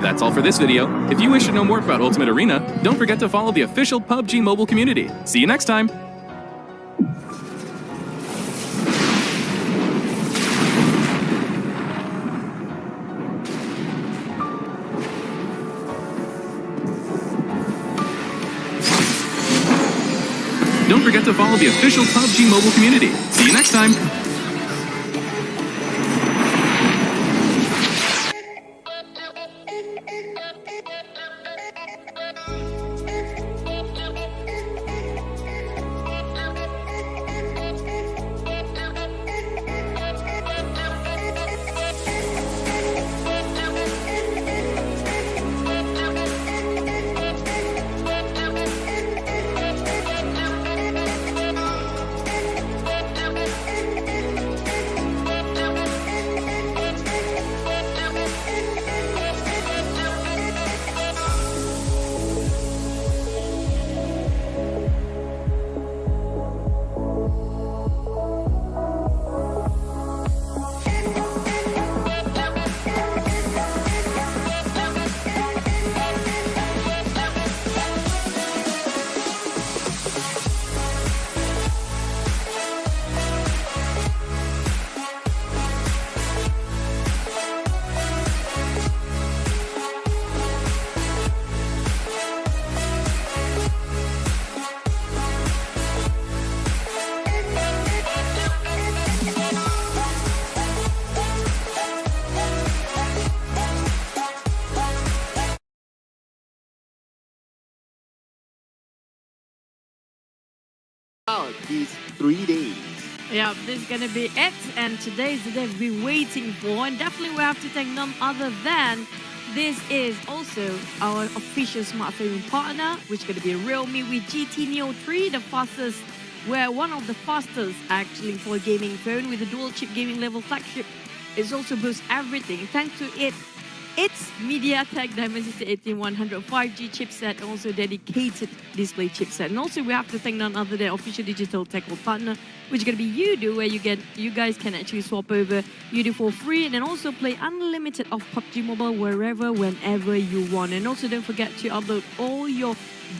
That's all for this video. If you wish to know more about Ultimate Arena, don't forget to follow the official PUBG mobile community. See you next time! Don't forget to follow the official PUBG mobile community. See you next time! These 3 days. Yeah, this is gonna be it, and today is the day we've been waiting for, and definitely we have to thank none other than this is also our official smartphone partner, which is gonna be Realme with GT Neo 3, the fastest, we're one of the fastest actually for a gaming phone with a dual chip gaming level flagship. It also boosts everything thanks to its MediaTek Dimensity 18100 5G chipset, also dedicated display chipset. And also we have to thank none other than official digital tech partner, which is going to be Yoodo, where you guys can actually swap over Yoodo for free and then also play unlimited of PUBG Mobile wherever, whenever you want. And also don't forget to upload all your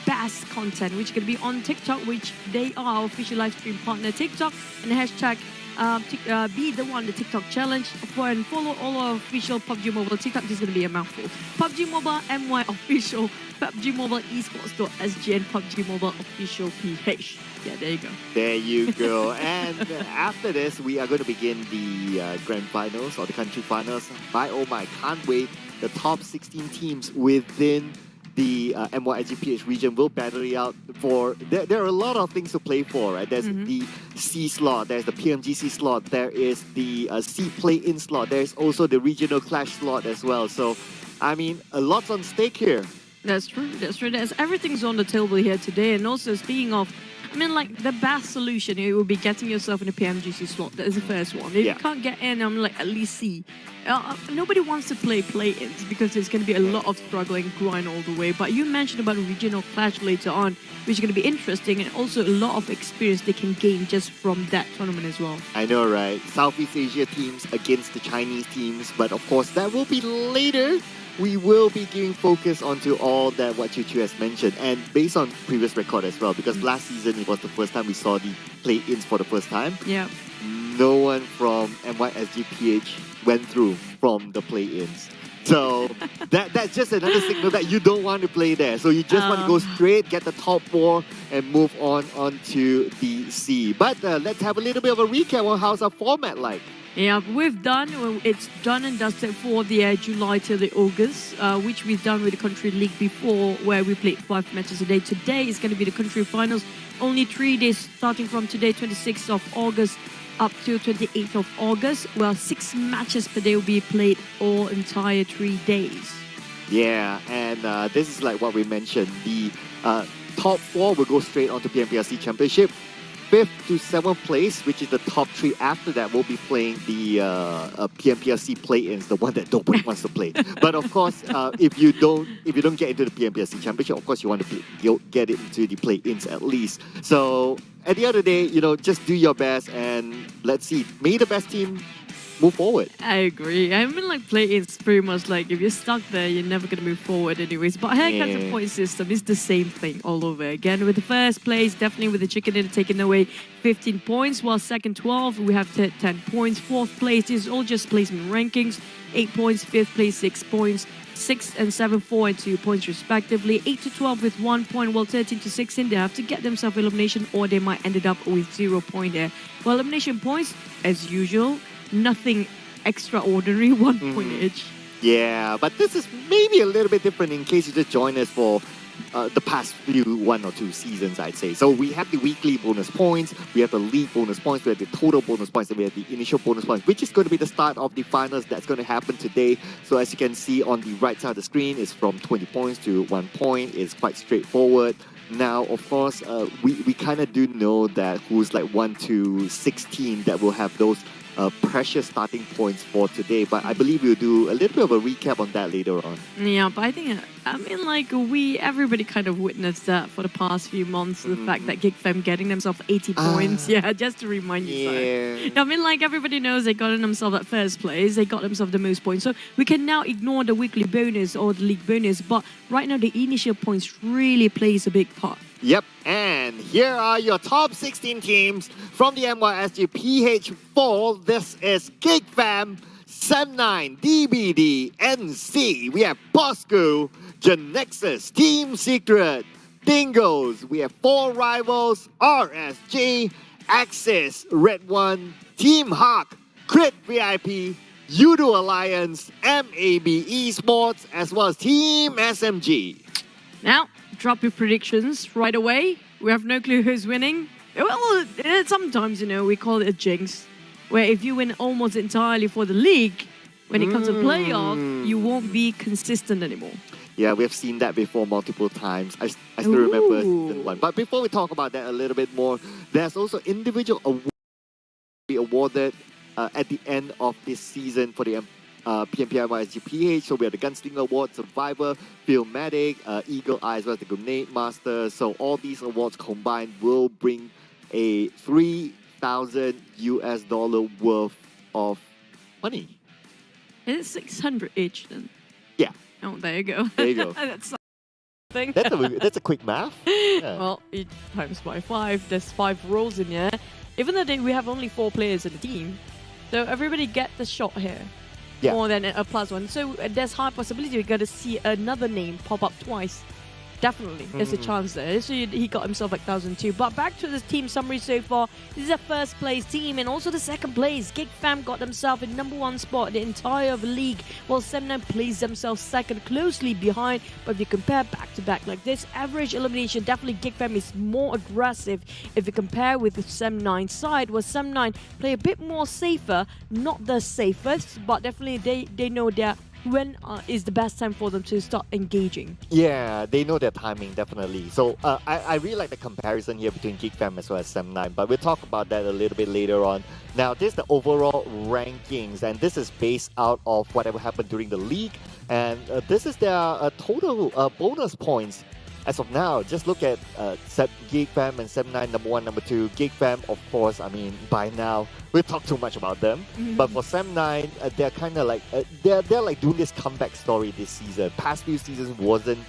best content, which is going to be on TikTok, which they are our official live stream partner TikTok, and hashtag BE THE1, the TikTok challenge, and follow all our official PUBG Mobile TikTok. This is going to be a mouthful. PUBG Mobile MY official, PUBG Mobile Esports.SG, and PUBG Mobile official PH. Yeah, there you go. There you go. And after this, we are going to begin the grand finals or the country finals. Oh my, can't wait. The top 16 teams within the MYSGPH region will battle it out for... There are a lot of things to play for, right? There's the C slot, there's the PMGC slot, there is the C play-in slot, there's also the regional clash slot as well. So, I mean, a lot's on stake here. That's true, that's true. Everything's on the table here today. And also, speaking of, I mean, like, the best solution, it would be getting yourself in a PMGC slot. That is the first one. If you can't get in, I'm like, at least C. Nobody wants to play play-ins because there's going to be a lot of struggling grind all the way. But you mentioned about a regional clash later on, which is going to be interesting, and also a lot of experience they can gain just from that tournament as well. I know, right? Southeast Asia teams against the Chinese teams, but of course that will be later. We will be giving focus onto all that what Chu has mentioned, and based on previous record as well, because last season it was the first time we saw the play-ins for the first time. Yeah. No one from MYSGPH went through from the play-ins. So that's just another signal that you don't want to play there. So you just want to go straight, get the top 4, and move on to the C. But let's have a little bit of a recap on how's our format like. Yeah, it's done and dusted for the July till the August, which we've done with the country league before, where we played 5 matches a day. Today is going to be the country finals, only 3 days, starting from today, 26th of August, up to 28th of August. Well, 6 matches per day will be played all entire 3 days. Yeah, and this is like what we mentioned. The top 4 will go straight onto PMPLC Championship. 5th to 7th place, which is the top 3 after that, will be playing the PMPLC play-ins, the one that nobody wants to play. But of course, if you don't get into the PMPLC Championship, of course you want to get it into the play-ins at least. So at the end of the day, just do your best, and let's see. May the best team move forward. I agree. I mean, like, play is pretty much like if you're stuck there, you're never going to move forward anyways. But here comes the point system. It's the same thing all over again. With the first place, definitely with the chicken dinner taking away 15 points, while second 12, we have 10 points. Fourth place is all just placement rankings, 8 points. Fifth place, 6 points. 6 and 7, 4 and 2 points respectively. 8 to 12 with 1 point, while 13 to 16, they have to get themselves elimination or they might end up with 0 point there. Well, elimination points, as usual, nothing extraordinary, 1 point each. Yeah, but this is maybe a little bit different in case you just joined us for the past few 1 or 2 seasons, I'd say. So we have the weekly bonus points, we have the league bonus points, we have the total bonus points, and we have the initial bonus points, which is going to be the start of the finals that's going to happen today. So as you can see on the right side of the screen, it's from 20 points to 1 point. It's quite straightforward. Now, of course, we kind of do know that who's like 1 to 16 that will have those precious starting points for today, but I believe we'll do a little bit of a recap on that later on. Yeah, but I think, I mean, like, everybody kind of witnessed that for the past few months, the fact that Geek Fam getting themselves 80 points, yeah, just to remind you. So. I mean, like, everybody knows they got themselves at first place, they got themselves the most points, so we can now ignore the weekly bonus or the league bonus, but right now the initial points really plays a big part. Yep, and here are your top 16 teams from the MYSGPH 4. This is Geek Fam, Sem9, DBD, NC. We have Bosskurr, Genexus, Team Secret, Dingoz. We have 4 rivals, RSG, Axis, redONE, Team Hawk, Crit VIP, Yoodo Alliance, MAB Esports, as well as Team SMG. Now, drop your predictions right away. We have no clue who's winning. Well, sometimes, you know, we call it a jinx, where if you win almost entirely for the league, when it comes to playoff, you won't be consistent anymore. Yeah, we have seen that before multiple times. I still remember season 1. But before we talk about that a little bit more, there's also individual awards be awarded at the end of this season for the PMPL MYSGPH. So we have the Gunslinger Award, Survivor, Filmatic, Eagle Eye, as well as the Grenade Master. So all these awards combined will bring a $3,000 worth of money. It's 600 each then. Yeah. Oh, there you go. There you go. That's something. That's a quick math. Yeah. Well, it times by 5. There's 5 roles in here. Even though we have only 4 players in the team, so everybody get the shot here. Yeah. More than a +1. So there's high possibility we're going to see another name pop up twice. Definitely, there's a chance there. So he got himself like 1,002. But back to the team summary so far. This is a first place team and also the second place. Geek Fam got themselves in #1 spot in the entire league, while Sem9 placed themselves second, closely behind. But if you compare back to back like this, average elimination, definitely Geek Fam is more aggressive if you compare with the Sem9 side, where Sem9 play a bit more safer, not the safest, but definitely they know that when is the best time for them to start engaging. Yeah, they know their timing, definitely. So I really like the comparison here between Geek Fam as well as Sem9, but we'll talk about that a little bit later on. Now, this is the overall rankings, and this is based out of whatever happened during the league, and this is their total bonus points. As of now, just look at Geek Fam and Sem9, #1, #2. Geek Fam, of course, I mean, by now, we'll talk too much about them. But for Sem9, they're kind of like, they're like doing this comeback story this season. Past few seasons wasn't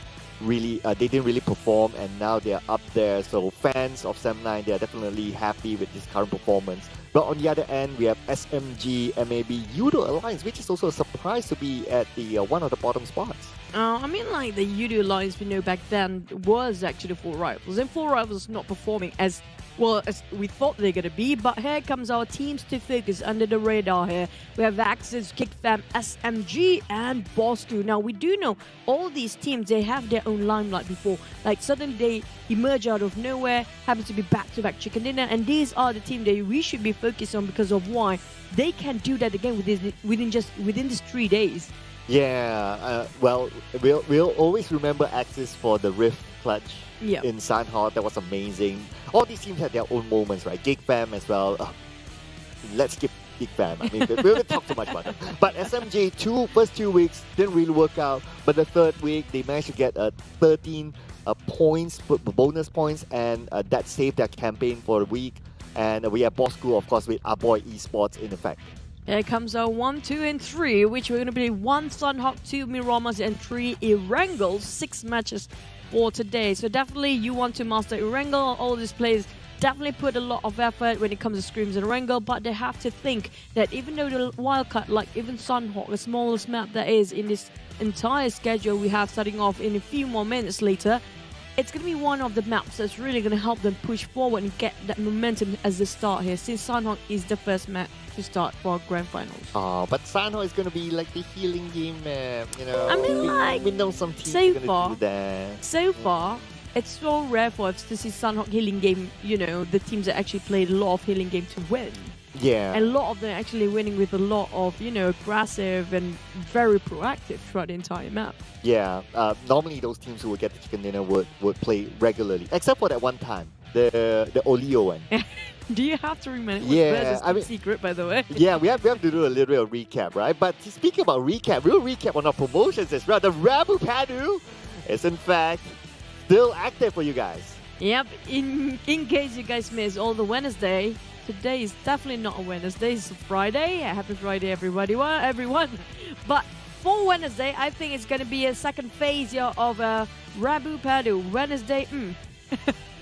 really, they didn't really perform, and now they're up there. So fans of Sem9, they're definitely happy with this current performance. But on the other end, we have SMG, MAB, Yoodo Alliance, which is also a surprise to be at the one of the bottom spots. I mean, like, the Yoodo Alliance we know back then was actually 4 rivals, and 4 rivals not performing as well as we thought they're going to be. But here comes our teams to focus under the radar here. We have Axis, Geek Fam, SMG, and Bosskurr. Now, we do know all these teams, they have their own limelight before. Like, suddenly they emerge out of nowhere, happen to be back-to-back chicken dinner, and these are the teams that we should be focused on because of why they can do that again within these 3 days. Yeah, well, we'll always remember Axis for the Rift clutch in Sanhok. That was amazing. All these teams had their own moments, right? Geek Fam as well. Let's skip Geek Fam. I mean, we won't talk too much about them. But SMG, first two weeks didn't really work out. But the third week, they managed to get 13 points, bonus points, and that saved their campaign for a week. And we have Bosskurr, of course, with MAB Esports in effect. Here comes our 1, 2, and 3, which we're going to be 1 Sunhawk, 2 Miramas, and 3 Erangels. 6 matches for today. So definitely you want to master Erangel. All these players definitely put a lot of effort when it comes to Screams and Erangel, but they have to think that even though the wildcard, like even Sunhawk, the smallest map that is in this entire schedule we have starting off in a few more minutes later, it's going to be one of the maps that's really going to help them push forward and get that momentum as they start here, since Sunhawk is the first map to start for Grand Finals. Oh, but Sunhawk is going to be like the healing game map, you know. I mean, we know some teams so are going far, to do that. So far, it's so rare for us to see Sunhawk healing game, you know, the teams that actually played a lot of healing game to win. Yeah. And a lot of them actually winning with a lot of, you know, aggressive and very proactive throughout the entire map. Yeah, normally those teams who would get the chicken dinner would play regularly, except for that one time, the Olio one. Do you have to remember? Yeah, I mean, secret, by the way. Yeah, we have to do a little bit of recap, right? But speaking about recap, we'll recap on our promotions as well. The Rabu Padu is in fact still active for you guys. Yep, in case you guys missed all the Wednesday, today is definitely not a Wednesday, it's a Friday. Happy Friday, everybody, everyone. But for Wednesday, I think it's going to be a second phase here of Rabu Padu. Wednesday,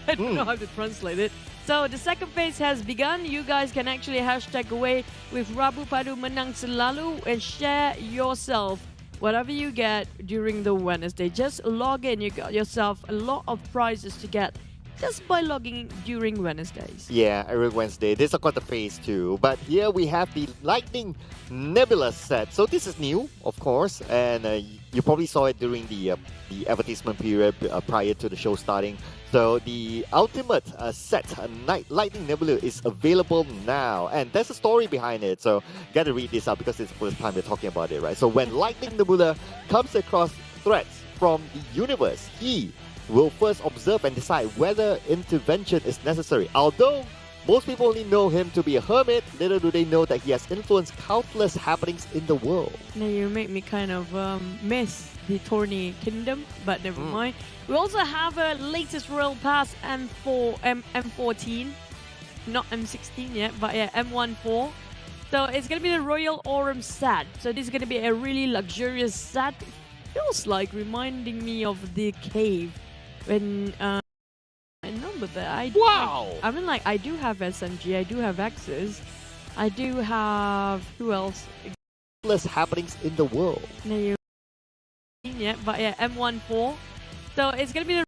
I don't know how to translate it. So the second phase has begun. You guys can actually hashtag away with Rabu Padu Menang Selalu and share yourself whatever you get during the Wednesday. Just log in. You got yourself a lot of prizes to get just by logging in during Wednesdays. Yeah, every Wednesday. This is quite a phase too. But here we have the Lightning Nebula set. So this is new, of course, and you probably saw it during the advertisement period prior to the show starting. So the ultimate set, Lightning Nebula, is available now, and there's a story behind it. So gotta read this out because it's the first time we're talking about it, right? So when Lightning Nebula comes across threats from the universe, he will first observe and decide whether intervention is necessary. Although most people only know him to be a hermit, little do they know that he has influenced countless happenings in the world. Now you make me kind of miss the Tourney Kingdom, but never mind. We also have a latest Royal Pass M14, not M16 yet, but yeah, M14. So it's going to be the Royal Aurum set. So this is going to be a really luxurious set. Feels like reminding me of the cave when I remember that. Wow! I mean, like, I do have SMG, I do have Axis, I do have, who else? Countless happenings in the world. No, you yet, but yeah, M14. So it's gonna be the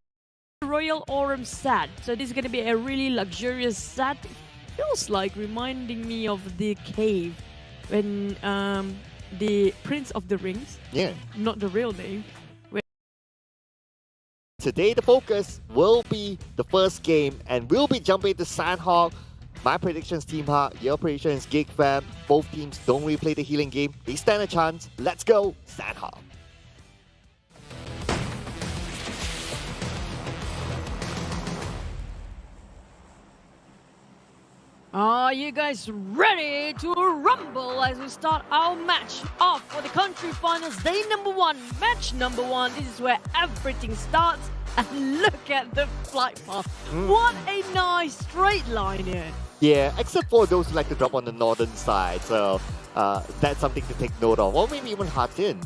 Royal Aurum set. So this is gonna be a really luxurious set. Feels like reminding me of the cave when the Prince of the Rings. Yeah. Not the real name. Today the focus will be the first game, and we'll be jumping to Sandhawk. My predictions, Team Hawk. Your predictions, Geek Fam. Both teams don't really play the healing game. They stand a chance. Let's go, Sandhawk. Are you guys ready to rumble as we start our match off for the country finals day number 1, match number 1. This is where everything starts, and look at the flight path. What a nice straight line here. Yeah, except for those who like to drop on the northern side, so that's something to take note of, or maybe even Hatin.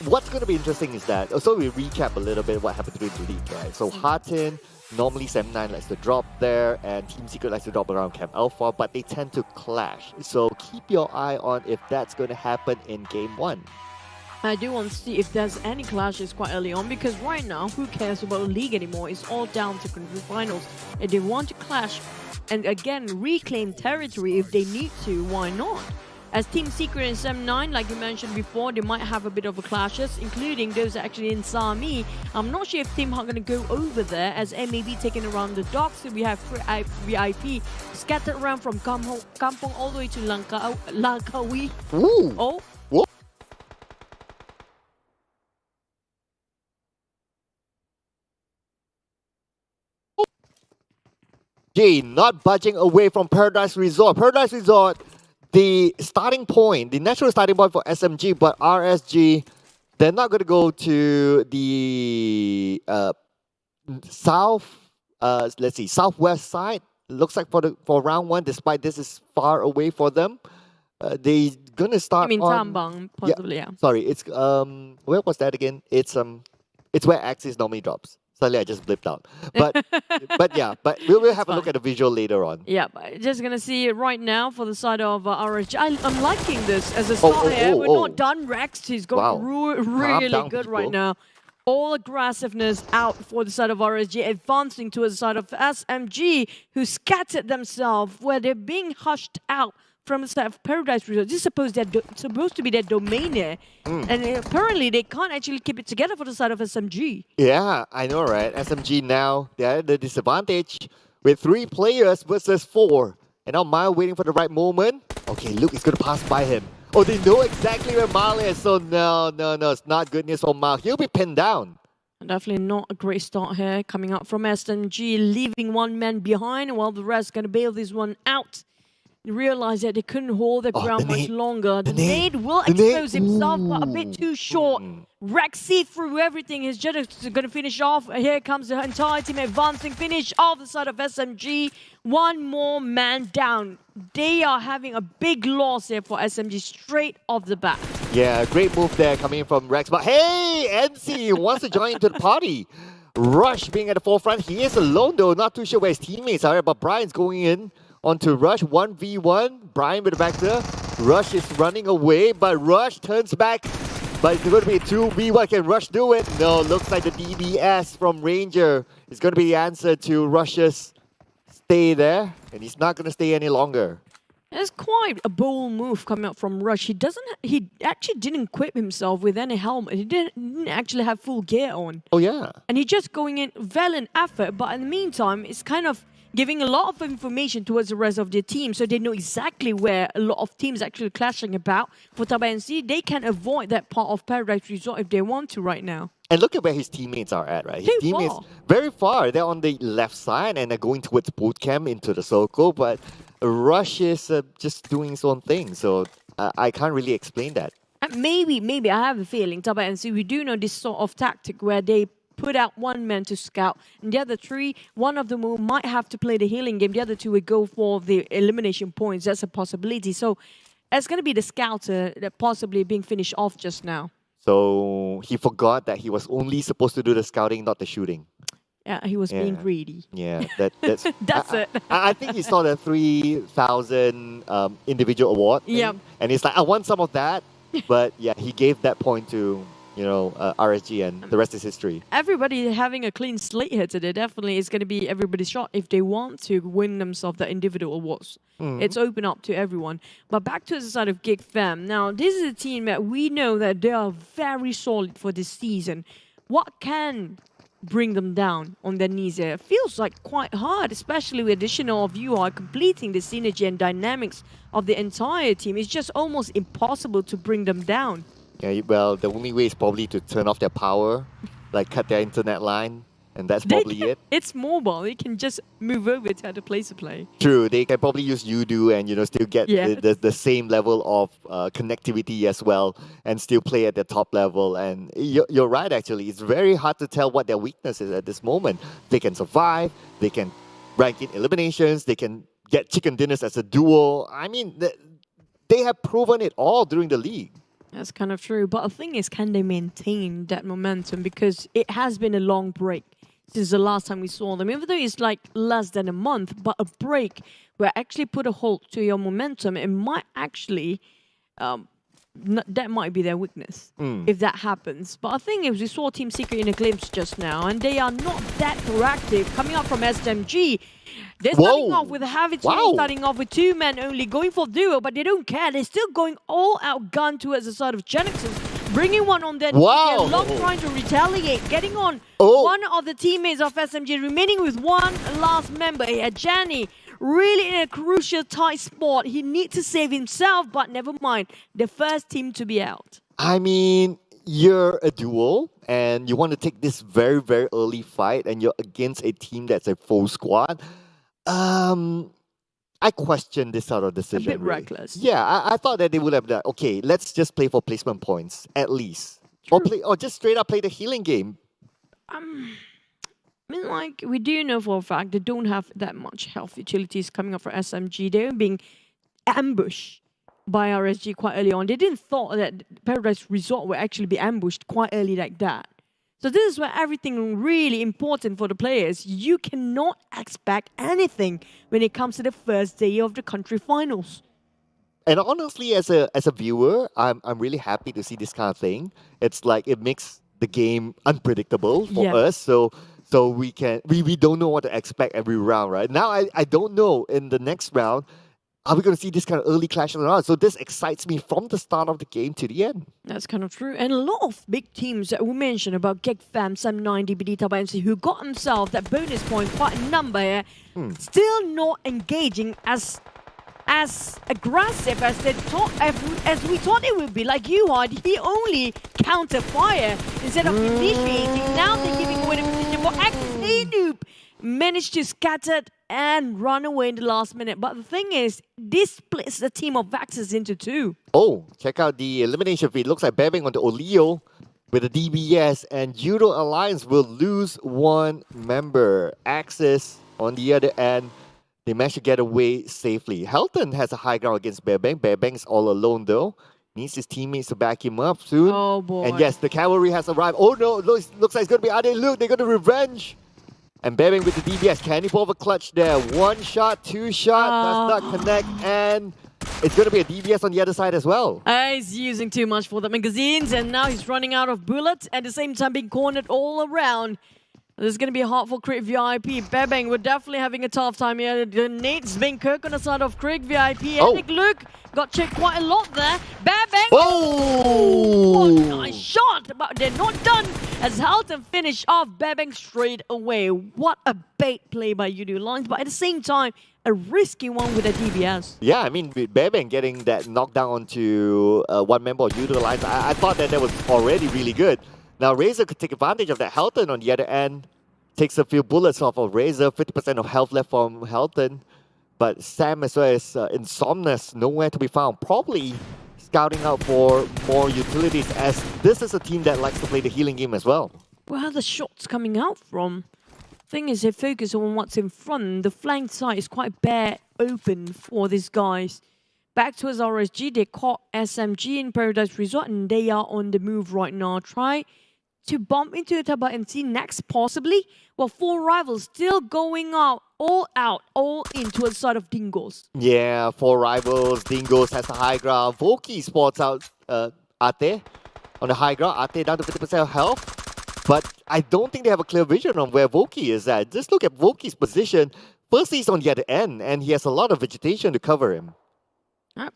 What's going to be interesting is that, so we recap a little bit what happened during the league, right? So Hatin, normally Sem9 likes to drop there, and Team Secret likes to drop around Camp Alpha, but they tend to clash. So keep your eye on if that's going to happen in Game 1. I do want to see if there's any clashes quite early on, because right now, who cares about the league anymore? It's all down to country finals. If they want to clash and again reclaim territory if they need to, why not? As Team Secret and Sem9, like you mentioned before, they might have a bit of a clashes, including those actually in Sami. I'm not sure if Team Hawk are going to go over there, as MAB taking around the docks. So we have VIP scattered around from Kampong all the way to Langkawi. Ooh! Oh! G not budging away from Paradise Resort. Paradise Resort, the starting point, the natural starting point for SMG, but RSG, they're not going to go to the southwest side. Looks like for round 1, despite this is far away for them. They gonna start I mean, on... Tambang, possibly, yeah. Sorry, it's where was that again? It's where Axis normally drops. Suddenly I just blipped out. But yeah, but we'll have a look at the visual later on. Yeah, but just gonna see it right now for the side of RSG. I'm liking this as a start here. We're not done. Rex, he's going really good right now. All aggressiveness out for the side of RSG, advancing towards the side of SMG, who scattered themselves where they're being hushed out from the side of Paradise Resort. This is supposed to be their domain here. And apparently they can't actually keep it together for the side of SMG. Yeah, I know, right? SMG now, they're at the disadvantage with 3 players versus 4. And now Mile waiting for the right moment. Okay, Luke is going to pass by him. Oh, they know exactly where Mile is. So no, it's not good news for Mile. He'll be pinned down. Definitely not a great start here coming up from SMG, leaving one man behind while the rest going to bail this one out. Realized that they couldn't hold the ground much longer. The nade will expose himself, but a bit too short. Rex see through everything. His Genexus is going to finish off. Here comes the entire team advancing. Finish off the side of SMG. One more man down. They are having a big loss here for SMG straight off the bat. Yeah, great move there coming from Rex. But hey, NC wants to join into the party. Rush being at the forefront. He is alone though. Not too sure where his teammates are. But Brian's going in onto Rush. 1v1. Brian with the vector. Rush is running away, but Rush turns back. But it's going to be a 2v1. Can Rush do it? No, looks like the DBS from Ranger is going to be the answer to Rush's stay there. And he's not going to stay any longer. It's quite a bold move coming up from Rush. He actually didn't equip himself with any helmet. He didn't actually have full gear on. Oh, yeah. And he's just going in valiant effort. But in the meantime, it's kind of giving a lot of information towards the rest of their team, so they know exactly where a lot of teams actually clashing about. For TABAH NC, they can avoid that part of Paradise Resort if they want to right now. And look at where his teammates are at, right? His teammates very far. They're on the left side and they're going towards boot camp into the circle, but Rush is just doing his own thing, so I can't really explain that. Maybe I have a feeling TABAH NC, we do know this sort of tactic where they put out one man to scout, and the other 3, one of them might have to play the healing game, the other 2 would go for the elimination points. That's a possibility. So it's going to be the scouter that possibly being finished off just now. So he forgot that he was only supposed to do the scouting, not the shooting. Yeah, he was being greedy. Yeah, that's that's it. I think he saw the 3,000 individual award. Yeah. And he's like, I want some of that. But yeah, he gave that point to RSG, and the rest is history. Everybody having a clean slate here today. Definitely is going to be everybody's shot if they want to win themselves the individual awards. It's open up to everyone. But back to the side of Geek Fam. Now, this is a team that we know that they are very solid for this season. What can bring them down on their knees here? It feels like quite hard, especially with additional of you are completing the synergy and dynamics of the entire team. It's just almost impossible to bring them down. Yeah, well, the only way is probably to turn off their power, like cut their internet line, and that's probably it. It's mobile. They can just move over to other place to play. True, they can probably use Yoodo and still get the same level of connectivity as well, and still play at the top level. And you're right, actually, it's very hard to tell what their weakness is at this moment. They can survive, they can rank in eliminations, they can get chicken dinners as a duo. I mean, they have proven it all during the league. That's kind of true. But the thing is, can they maintain that momentum? Because it has been a long break since the last time we saw them. Even though it's like less than a month, but a break where actually put a halt to your momentum, it might actually, that might be their weakness if that happens. But the thing is, we saw Team Secret in a glimpse just now, and they are not that proactive. Coming up from SMG, they're starting off with a Havit, starting off with 2 men only, going for duo, but they don't care. They're still going all out gun towards the side of Genexus, bringing one on their knees. Long trying to retaliate, getting on one of the teammates of SMG, remaining with one last member here, Janny. Really in a crucial tight spot. He needs to save himself, but never mind. The first team to be out. I mean, you're a duo and you want to take this very, very early fight and you're against a team that's a full squad. I question this sort of decision. A bit reckless. Yeah, I thought that they would have done, okay, let's just play for placement points, at least. Or just straight up play the healing game. I mean, like, we do know for a fact they don't have that much health utilities coming up for SMG. They're being ambushed by RSG quite early on. They didn't thought that Paradise Resort would actually be ambushed quite early like that. So this is where everything really important for the players. You cannot expect anything when it comes to the first day of the country finals. And honestly, as a viewer, I'm really happy to see this kind of thing. It's like it makes the game unpredictable for us. So we don't know what to expect every round, right? Now I don't know in the next round. Are we going to see this kind of early clash around? So this excites me from the start of the game to the end. That's kind of true. And a lot of big teams that we mentioned about Geek Fam, Sam9, BE THE1, who got themselves that bonus point, quite a number here, still not engaging as aggressive as they thought, as we thought it would be. Like Yoodo, he only counter fire instead of initiating. Now they're giving away the position for Noob. Managed to scatter and run away in the last minute. But the thing is, this splits the team of Vaxxers into two. Oh, check out the elimination feed. Looks like Bebeng on the Olio with the DBS, and Yoodo Alliance will lose one member. Axis on the other end, they managed to get away safely. Helton has a high ground against Bebeng. Bebeng's all alone though. Needs his teammates to back him up soon. Oh boy. And yes, the cavalry has arrived. Oh no, looks like it's going to be Ade Luke. They're going to revenge. And Bebeng with the DBS. Can he pull off a clutch there? One shot, two shot, does not connect. And it's going to be a DBS on the other side as well. He's using too much for the magazines, and now he's running out of bullets. At the same time, being cornered all around. This is going to be hard for Crit VIP. Bebeng, we're definitely having a tough time here. The nade's being Kirk on the side of Crit VIP. Epic Luke got checked quite a lot there. Bebeng! Oh! Nice shot, but they're not done as Helton finish off Bebeng straight away. What a bait play by Yoodo Alliance, but at the same time, a risky one with a DBS. Yeah, I mean, with Bebeng getting that knockdown onto one member of Yoodo Alliance, I thought that was already really good. Now, Razor could take advantage of that. Helton, on the other end, takes a few bullets off of Razor. 50% of health left from Helton. But Sam, as well as Insomnus, nowhere to be found. Probably scouting out for more utilities, as this is a team that likes to play the healing game as well. Where are the shots coming out from? Thing is, they focus on what's in front. The flank side is quite bare open for these guys. Back towards RSG, they caught SMG in Paradise Resort, and they are on the move right now. Try to bump into TABAH and see next, possibly. Well, 4 rivals still going out, all into a side of Dingoz. Yeah, 4 rivals. Dingoz has the high ground. Voki spots out Ate on the high ground. Ate down to 50% of health. But I don't think they have a clear vision on where Voki is at. Just look at Voki's position. First, he's on the other end, and he has a lot of vegetation to cover him.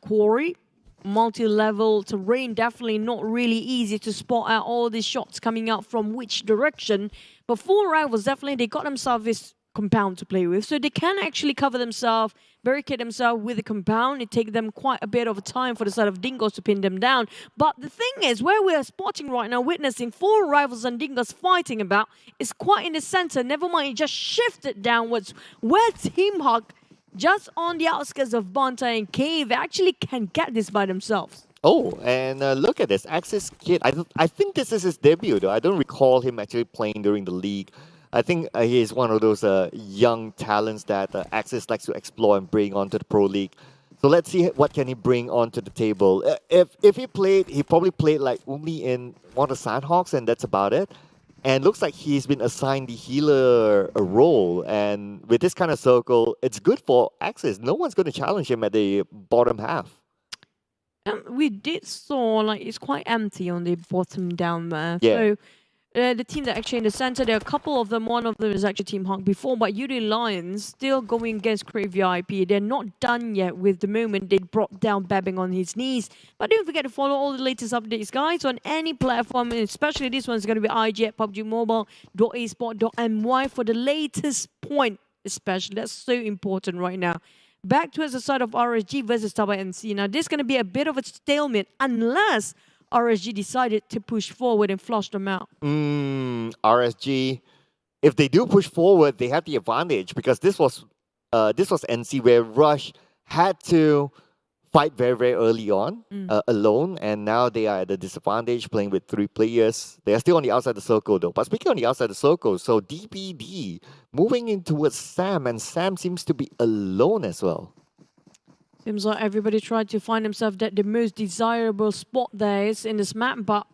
Quarry, multi-level terrain, definitely not really easy to spot out all these shots coming out from which direction. But 4 rivals, definitely, they got themselves this compound to play with. So they can actually cover themselves, barricade themselves with the compound. It takes them quite a bit of time for the side of Dingoz to pin them down. But the thing is, where we are spotting right now, witnessing 4 rivals and Dingoz fighting about, is quite in the center. Never mind, it just shifted downwards, where Team Hawk, just on the outskirts of Bantai and Cave, actually can get this by themselves. Oh, and look at this. Axis Kid. I think this is his debut, though. I don't recall him actually playing during the league. I think he is one of those young talents that Axis likes to explore and bring onto the Pro League. So let's see what can he bring onto the table. If he played, he probably played like only in one of the Sandhawks, and that's about it. And looks like he's been assigned the healer role. And with this kind of circle, it's good for Axis. No one's going to challenge him at the bottom half. We did saw like it's quite empty on the bottom down there. Yeah. So the team that actually in the center, there are a couple of them. One of them is actually Team Hawk before, but Yoodo Alliance still going against Crave VIP. They're not done yet with the moment they brought down Bebeng on his knees. But don't forget to follow all the latest updates, guys, on any platform, and especially this one's going to be IG at PUBGmobile.esport.my for the latest point, especially. That's so important right now. Back towards the side of RSG versus TABAH NC. Now, this is going to be a bit of a stalemate unless RSG decided to push forward and flush them out. RSG, if they do push forward, they have the advantage because this was NC where Rush had to fight very, very early on alone, and now they are at a disadvantage playing with 3 players. They are still on the outside of the circle though. But speaking on the outside of the circle, so DPD moving in towards Sam, and Sam seems to be alone as well. Seems like everybody tried to find themselves that the most desirable spot there is in this map, but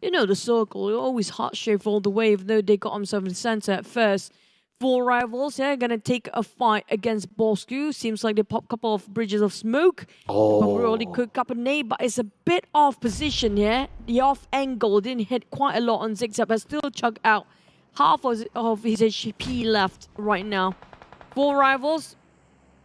you know the circle, you're always heart-shaped all the way, even though they got themselves in the center at first. 4 rivals, yeah, gonna take a fight against Bosskurr. Seems like they pop a couple of bridges of smoke. Oh. But we already cooked up a nade, but it's a bit off position here. The off angle didn't hit quite a lot on Zigzag, but still chugged out half of his HP left right now. 4 rivals.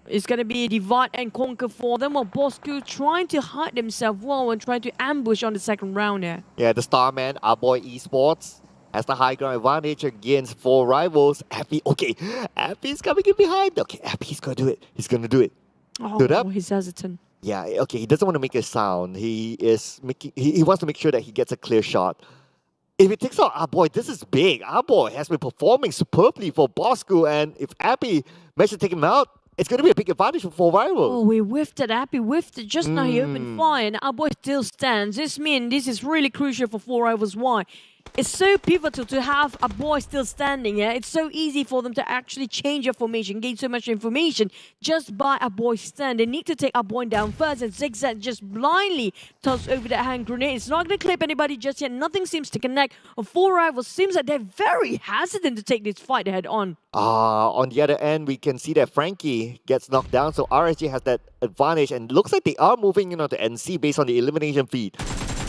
It's going to be a divide and conquer for them, while Bosskurr trying to hide themselves well and trying to ambush on the second round here. Yeah, the Starman, our boy Esports, has the high ground advantage against 4 rivals. Appy, okay, Appy's coming in behind. Okay, Appy's going to do it. He's going to do it. Stood up. He's hesitant. Yeah, okay, he doesn't want to make a sound. He wants to make sure that he gets a clear shot. If it takes out our boy, this is big. Our boy has been performing superbly for Bosskurr, and if Appy manages to take him out, it's going to be a big advantage for 4 rivals. Oh, we whiffed it. Appy whiffed it just now. He opened fire, and our boy still stands. This means this is really crucial for 4 rivals. Why? It's so pivotal to have a boy still standing here. It's so easy for them to actually change their formation, gain so much information just by a boy stand. They need to take a boy down first, and Zigzag just blindly toss over that hand grenade. It's not going to clip anybody just yet. Nothing seems to connect. 4 rivals seems like they're very hesitant to take this fight head on. On the other end, we can see that Frankie gets knocked down, so RSG has that advantage, and looks like they are moving to NC based on the elimination feed.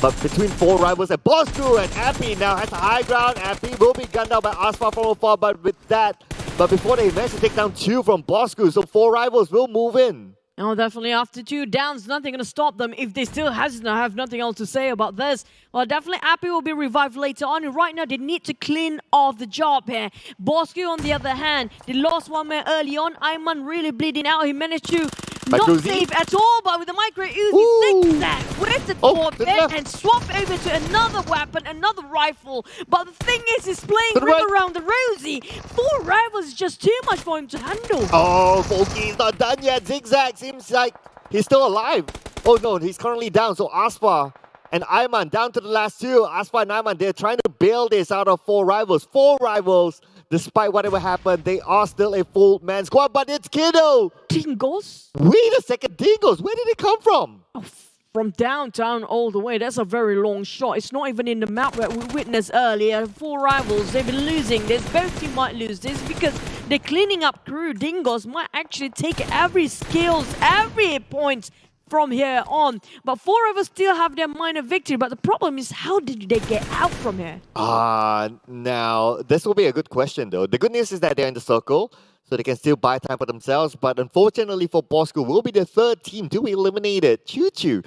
But between 4 rivals and Bosskurr and Appy now has the high ground. Appy will be gunned down by Asfar from afar, but before they manage to take down 2 from Bosskurr, so 4 rivals will move in. Oh, definitely after 2 downs, nothing going to stop them if they still have nothing else to say about this. Well, definitely Appy will be revived later on. And right now, they need to clean off the job here. Bosskurr, on the other hand, they lost one man early on. Ayman really bleeding out. He managed to not save at all, but with the micro Uzi, Zigzag with the torpedo and swap over to another weapon, another rifle. But the thing is, he's playing ring around the rosy. 4 rivals is just too much for him to handle. Oh, Folky's not done yet. Zigzag seems like he's still alive. Oh no, he's currently down. So Asfar and Ayman down to the last 2. Asfar and Ayman, they're trying to bail this out of 4 rivals. 4 rivals, despite whatever happened, they are still a full man squad, but it's Kiddo. Dingoz? Wait a second, Dingoz, where did it come from? Oh, from downtown all the way. That's a very long shot. It's not even in the map that we witnessed earlier. 4 rivals, they've been losing this. Both teams might lose this because they're cleaning up crew. Dingoz might actually take every skills, every point from here on. But 4 rivals still have their minor victory. But the problem is, how did they get out from here? Now, this will be a good question though. The good news is that they're in the circle, so they can still buy time for themselves. But unfortunately for Bosskurr, will be the 3rd team to be eliminated. Choo-choo.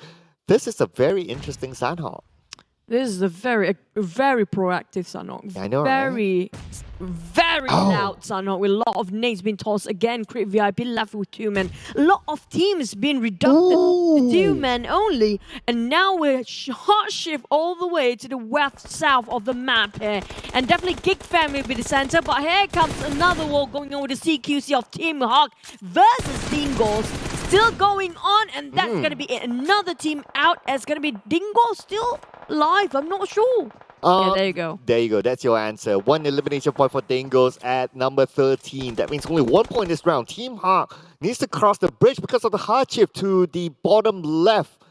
This is a very interesting Sanhok. This is a very proactive Sanhok. I know, very loud Sanhok with a lot of nades being tossed. Again, Crit VIP left with 2 men. A lot of teams being reduced to 2 men only. And now we're hot shift all the way to the west-south of the map here. And definitely Geek Fam will be the center. But here comes another war going on with the CQC of Team Hawk versus Dingoz. Still going on, and that's going to be another team out. It's going to be Dingoz still alive. I'm not sure. Yeah, there you go. There you go. That's your answer. 1 elimination point for Dingoz at number 13. That means only 1 point this round. Team Hawk needs to cross the bridge because of the hardship to the bottom left.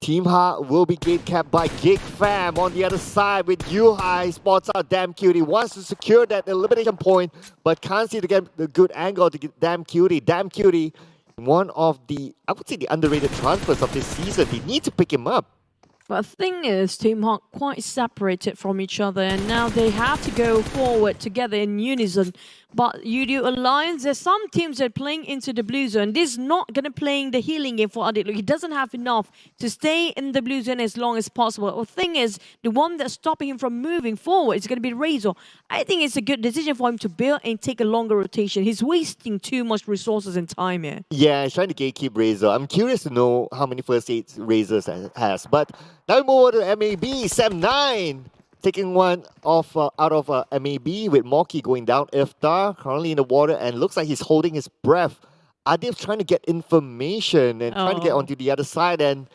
Team Hawk will be gate capped by Geek Fam on the other side with Yoodo spots out Damn Cutie. Wants to secure that elimination point, but can't see to get the good angle to get Damn Cutie. Damn Cutie, one of the, I would say, the underrated transfers of this season. They need to pick him up. But the thing is, Team Hawk quite separated from each other, and now they have to go forward together in unison. But Yoodo Alliance, there's some teams that are playing into the blue zone. This is not going to playing the healing game for Adit. He doesn't have enough to stay in the blue zone as long as possible. The thing is, the one that's stopping him from moving forward is going to be Razor. I think it's a good decision for him to build and take a longer rotation. He's wasting too much resources and time here. Yeah, he's trying to gatekeep Razor. I'm curious to know how many first aids Razor has. But now we move over to MAB, Sam 9. Taking one off out of MAB with Moki going down. Iftar currently in the water and looks like he's holding his breath. Adib's trying to get information and trying to get onto the other side, and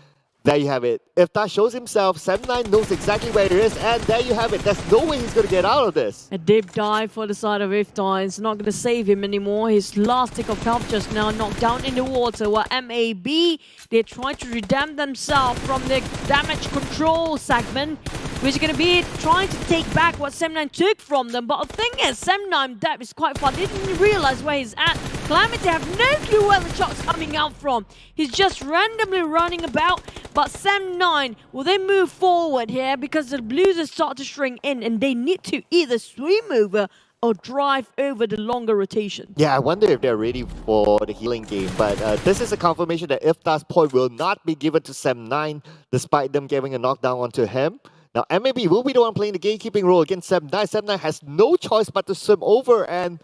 There you have it. If that shows himself, 7-9 knows exactly where it is, and there you have it. There's no way he's going to get out of this. A deep dive for the side of Iftar. It's not going to save him anymore. His last tick of health just now knocked down in the water. While MAB, they try to redeem themselves from the damage control segment, which is going to be trying to take back what 7-9 took from them. But the thing is, 7-9 depth is quite far. They didn't realize where he's at. Calamity have no clue where the shot's coming out from. He's just randomly running about. But 7-9, will they move forward here? Because the Blues start to shrink in and they need to either swim over or drive over the longer rotation. Yeah, I wonder if they're ready for the healing game. But this is a confirmation that Iftar's point will not be given to 7-9, despite them giving a knockdown onto him. Now, MAB will be the one playing the gatekeeping role against 7-9. 7-9 has no choice but to swim over, and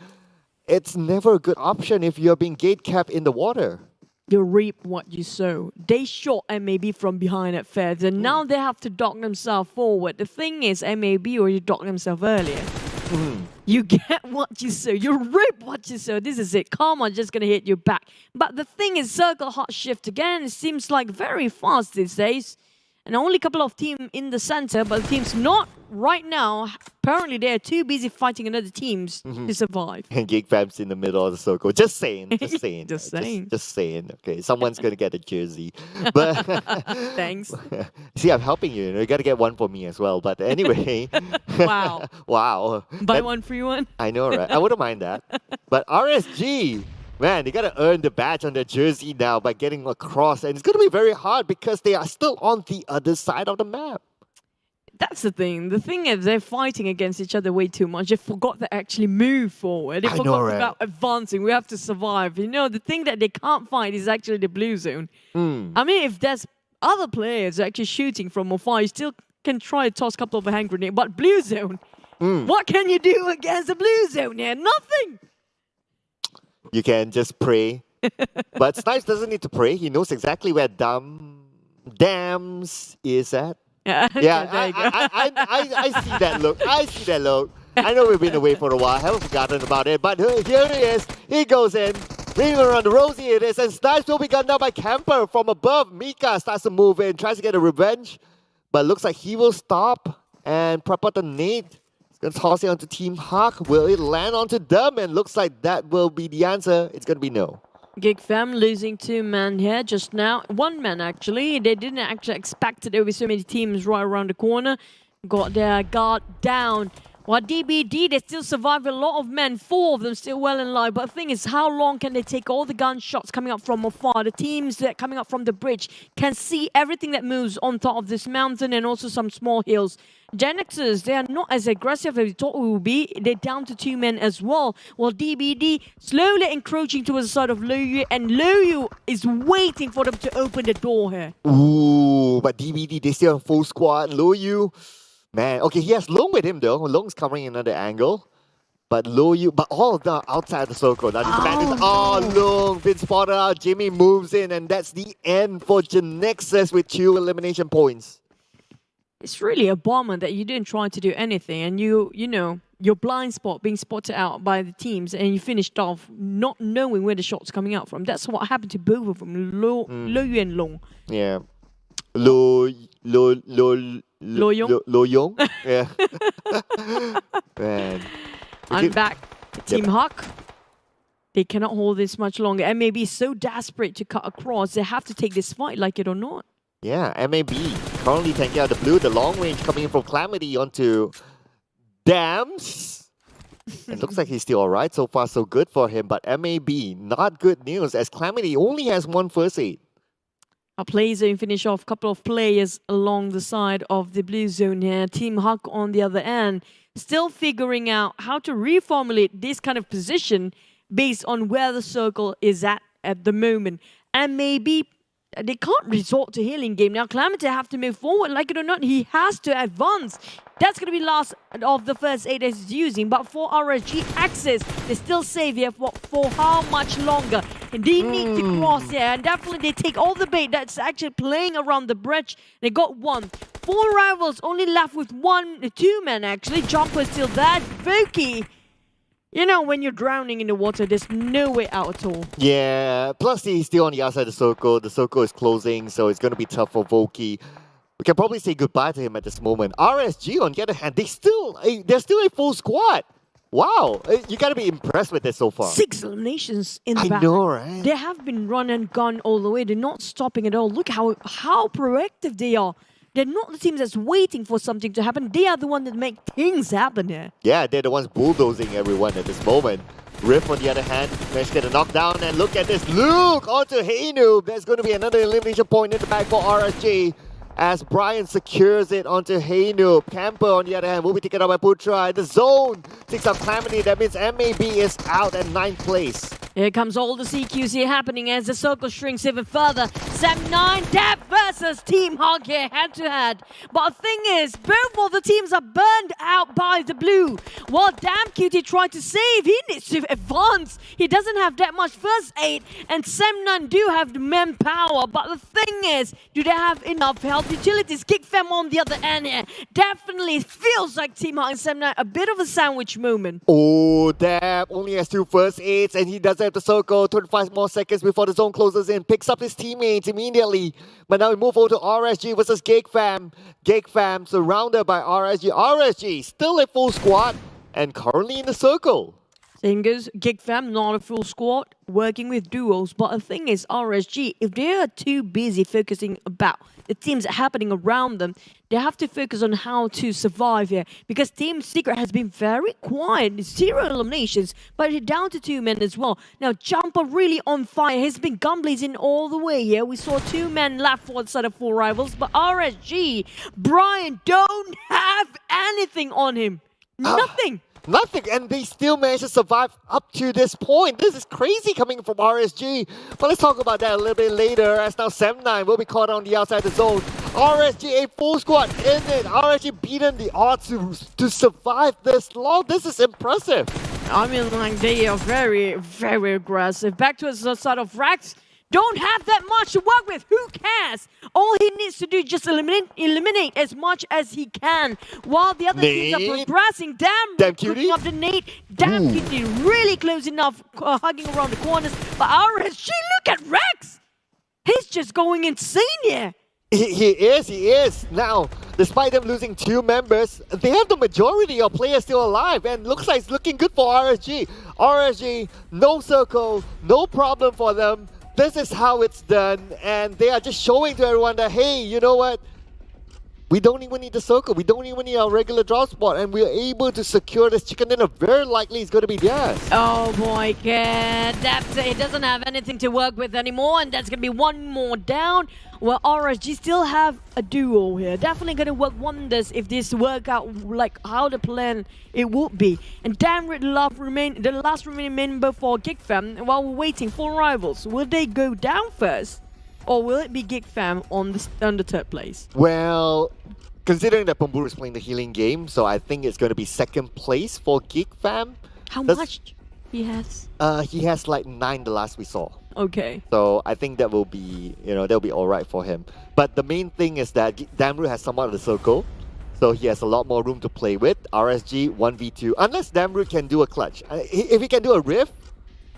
it's never a good option if you're being gate-capped in the water. You reap what you sow. They shot MAB from behind at Feds, and now they have to dock themselves forward. The thing is, MAB already docked themselves earlier. You get what you sow. You reap what you sow. This is it. Karma just going to hit you back. But the thing is, circle hot shift again. It seems like very fast these days. And only a couple of teams in the center, but the teams not right now. Apparently, they are too busy fighting another teams to survive. And Geek Fam's in the middle of the circle. Just saying. Just saying. Just saying. Just saying. Okay, someone's going to get a jersey. But Thanks. See, I'm helping you. You got to get one for me as well. But anyway. Wow. Wow. Buy one, free one. I know, right? I wouldn't mind that. But RSG, man, they got to earn the badge on their jersey now by getting across. And it's going to be very hard because they are still on the other side of the map. That's the thing. The thing is, they're fighting against each other way too much. They forgot to actually move forward. They forgot about advancing. We have to survive. You know, the thing that they can't fight is actually the blue zone. I mean, if there's other players actually shooting from afar, you still can try to toss a couple of hand grenades. But blue zone, what can you do against the blue zone here? Nothing. You can just pray. But Snipes doesn't need to pray. He knows exactly where Dams is at. Yeah, I see that look. I see that look. I know we've been away for a while. I haven't forgotten about it. But here he is. He goes in. Ring around the rosy it is. And Snipes will be gunned down by Camper from above. Mika starts to move in. Tries to get a revenge. But looks like he will stop and prep out the nade. He's going to toss it onto Team Hawk. Will it land onto them? And looks like that will be the answer. It's going to be no. Geek Fam losing 2 men here just now. 1 man, actually. They didn't actually expect it. There were so many teams right around the corner. Got their guard down. While DBD, they still survive a lot of men. 4 of them still well in life. But the thing is, how long can they take all the gunshots coming up from afar? The teams that are coming up from the bridge can see everything that moves on top of this mountain and also some small hills. Genexus, they are not as aggressive as we thought we would be. They're down to 2 men as well. While DBD slowly encroaching towards the side of Loyu, and Loyu is waiting for them to open the door here. Ooh, but DBD, they still have full squad. Loyu, man. Okay, he has Long with him though. Long's covering another angle. But Loyu, but all of them outside the circle. Now the bandits, Long, been spotted out. Jimmy moves in, and that's the end for Genexus with 2 elimination points. It's really a bummer that you didn't try to do anything, and you know, your blind spot being spotted out by the teams, and you finished off not knowing where the shot's coming out from. That's what happened to both of them, Loyu and Long. Yeah. Loyong? Yeah. Man. I'm back. Team Hawk. They cannot hold this much longer. MAB is so desperate to cut across. They have to take this fight, like it or not. Yeah, MAB currently tanking out the blue. The long range coming in from Calamity onto Dams. It looks like he's still alright. So far, so good for him. But MAB, not good news as Calamity only has 1 first aid. Our play zone finish off. A couple of players along the side of the blue zone here. Team Hawk on the other end. Still figuring out how to reformulate this kind of position based on where the circle is at the moment. And maybe they can't resort to healing game. Now, Calamity have to move forward. Like it or not, he has to advance. That's going to be last of the first aid that he's using. But for RSG access, they still save here for how much longer? And they need to cross here. And definitely they take all the bait that's actually playing around the bridge. They got 1. 4 rivals only left with 2 men actually. Jumper still there. Voki. You know, when you're drowning in the water, there's no way out at all. Yeah, plus he's still on the outside of the circle. The circle is closing, so it's going to be tough for Voki. We can probably say goodbye to him at this moment. RSG, on the other hand, they're still a full squad. Wow, you got to be impressed with this so far. 6 eliminations in the I back. know, right? They have been run and gun all the way. They're not stopping at all. Look how proactive they are. They're not the team that's waiting for something to happen. They are the one that make things happen here. Yeah, they're the ones bulldozing everyone at this moment. Riff, on the other hand, managed to get a knockdown, and look at this. Luke onto Haynoob. There's going to be another elimination point in the back for RSG as Brian secures it onto Haynoob. Camper, on the other hand, will be taken out by Putra. The zone takes up Calamity. That means MAB is out at 9th place. Here comes all the CQs here happening as the circle shrinks even further. Sam9, Dab versus Team Hog here, head-to-head. But the thing is, both of the teams are burned out by the blue. While Damn Cutie tried to save, he needs to advance. He doesn't have that much first aid, and Sam9 do have the manpower. But the thing is, do they have enough health utilities? Geek Fam on the other end here. Definitely feels like Team Hog and Sam9 a bit of a sandwich moment. Oh, Dab only has 2 first aids, and he doesn't have the circle. 25 more seconds before the zone closes in. Picks up his teammates immediately. But now we move over to RSG versus Geek Fam. Geek Fam surrounded by RSG. RSG still a full squad and currently in the circle. Dingoz, Geek Fam, not a full squad, working with duos. But the thing is, RSG, if they are too busy focusing about the teams happening around them, they have to focus on how to survive here. Because Team Secret has been very quiet. 0 eliminations, but they're down to 2 men as well. Now, Jumper really on fire. He's been gunblazing all the way here. We saw 2 men left for the side of 4 rivals. But RSG, Brian, don't have anything on him. Nothing. Nothing, and they still managed to survive up to this point. This is crazy coming from RSG. But let's talk about that a little bit later, as now Sam9 will be caught on the outside the zone. RSG, a full squad in it. RSG beaten the odds to survive this long. This is impressive. I mean, like, they are very, very aggressive. Back to the side of Rax. Don't have that much to work with. Who cares? All he needs to do is just eliminate as much as he can. While the other teams are progressing. Damn Cutie. Up the Nate. Damn Cutie really close enough, hugging around the corners. But RSG, look at Rex. He's just going insane here. He is. Now, despite them losing 2 members, they have the majority of players still alive, and looks like it's looking good for RSG. RSG, no circle, no problem for them. This is how it's done, and they are just showing to everyone that, hey, you know what? We don't even need the circle. We don't even need our regular drop spot, and we're able to secure this chicken dinner. Very likely it's going to be theirs. Oh boy, kid. He doesn't have anything to work with anymore, and that's going to be 1 more down. Well, RSG still have a duo here. Definitely going to work wonders if this work out like how the plan it would be. And damn right, the last remaining member for Geek Fam, while we're waiting for rivals. Will they go down first? Or will it be Geek Fam on the 3rd place? Well, considering that Pamburu is playing the healing game, so I think it's going to be 2nd place for Geek Fam. How much he has? He has like 9 the last we saw. Okay. So I think that will be, that'll be alright for him. But the main thing is that Damru has somewhat of the circle, so he has a lot more room to play with. RSG 1v2, unless Damru can do a clutch. If he can do a riff,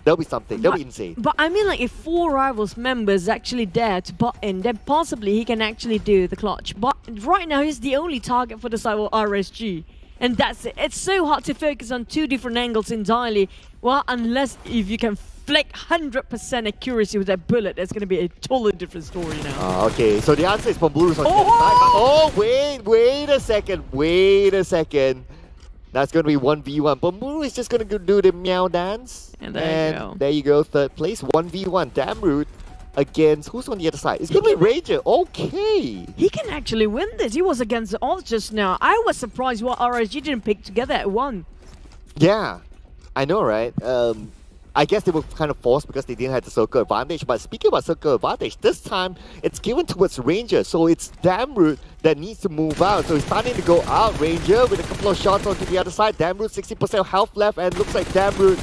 that'll be something. That'll be insane. But I mean, like, if 4 rivals members actually dare to butt in, then possibly he can actually do the clutch. But right now, he's the only target for the side of RSG. And that's it. It's so hard to focus on 2 different angles entirely. Well, unless if you can flick 100% accuracy with that bullet, that's going to be a totally different story now. Okay, so the answer is Pamburu's on the other side. Oh, wait a second. That's going to be 1v1. Pamburu is just going to do the meow dance. And there you go, 3rd place. 1v1. Damroot against, who's on the other side? It's going to be Ranger. Okay. He can actually win this. He was against the odds just now. I was surprised what RSG didn't pick together at 1. Yeah, I know, right? I guess they were kind of forced because they didn't have the circle advantage. But speaking about circle advantage, this time it's given towards Ranger. So it's Damroot that needs to move out. So he's starting to go out. Ranger with a couple of shots onto the other side. Damroot 60% health left, and looks like Damroot,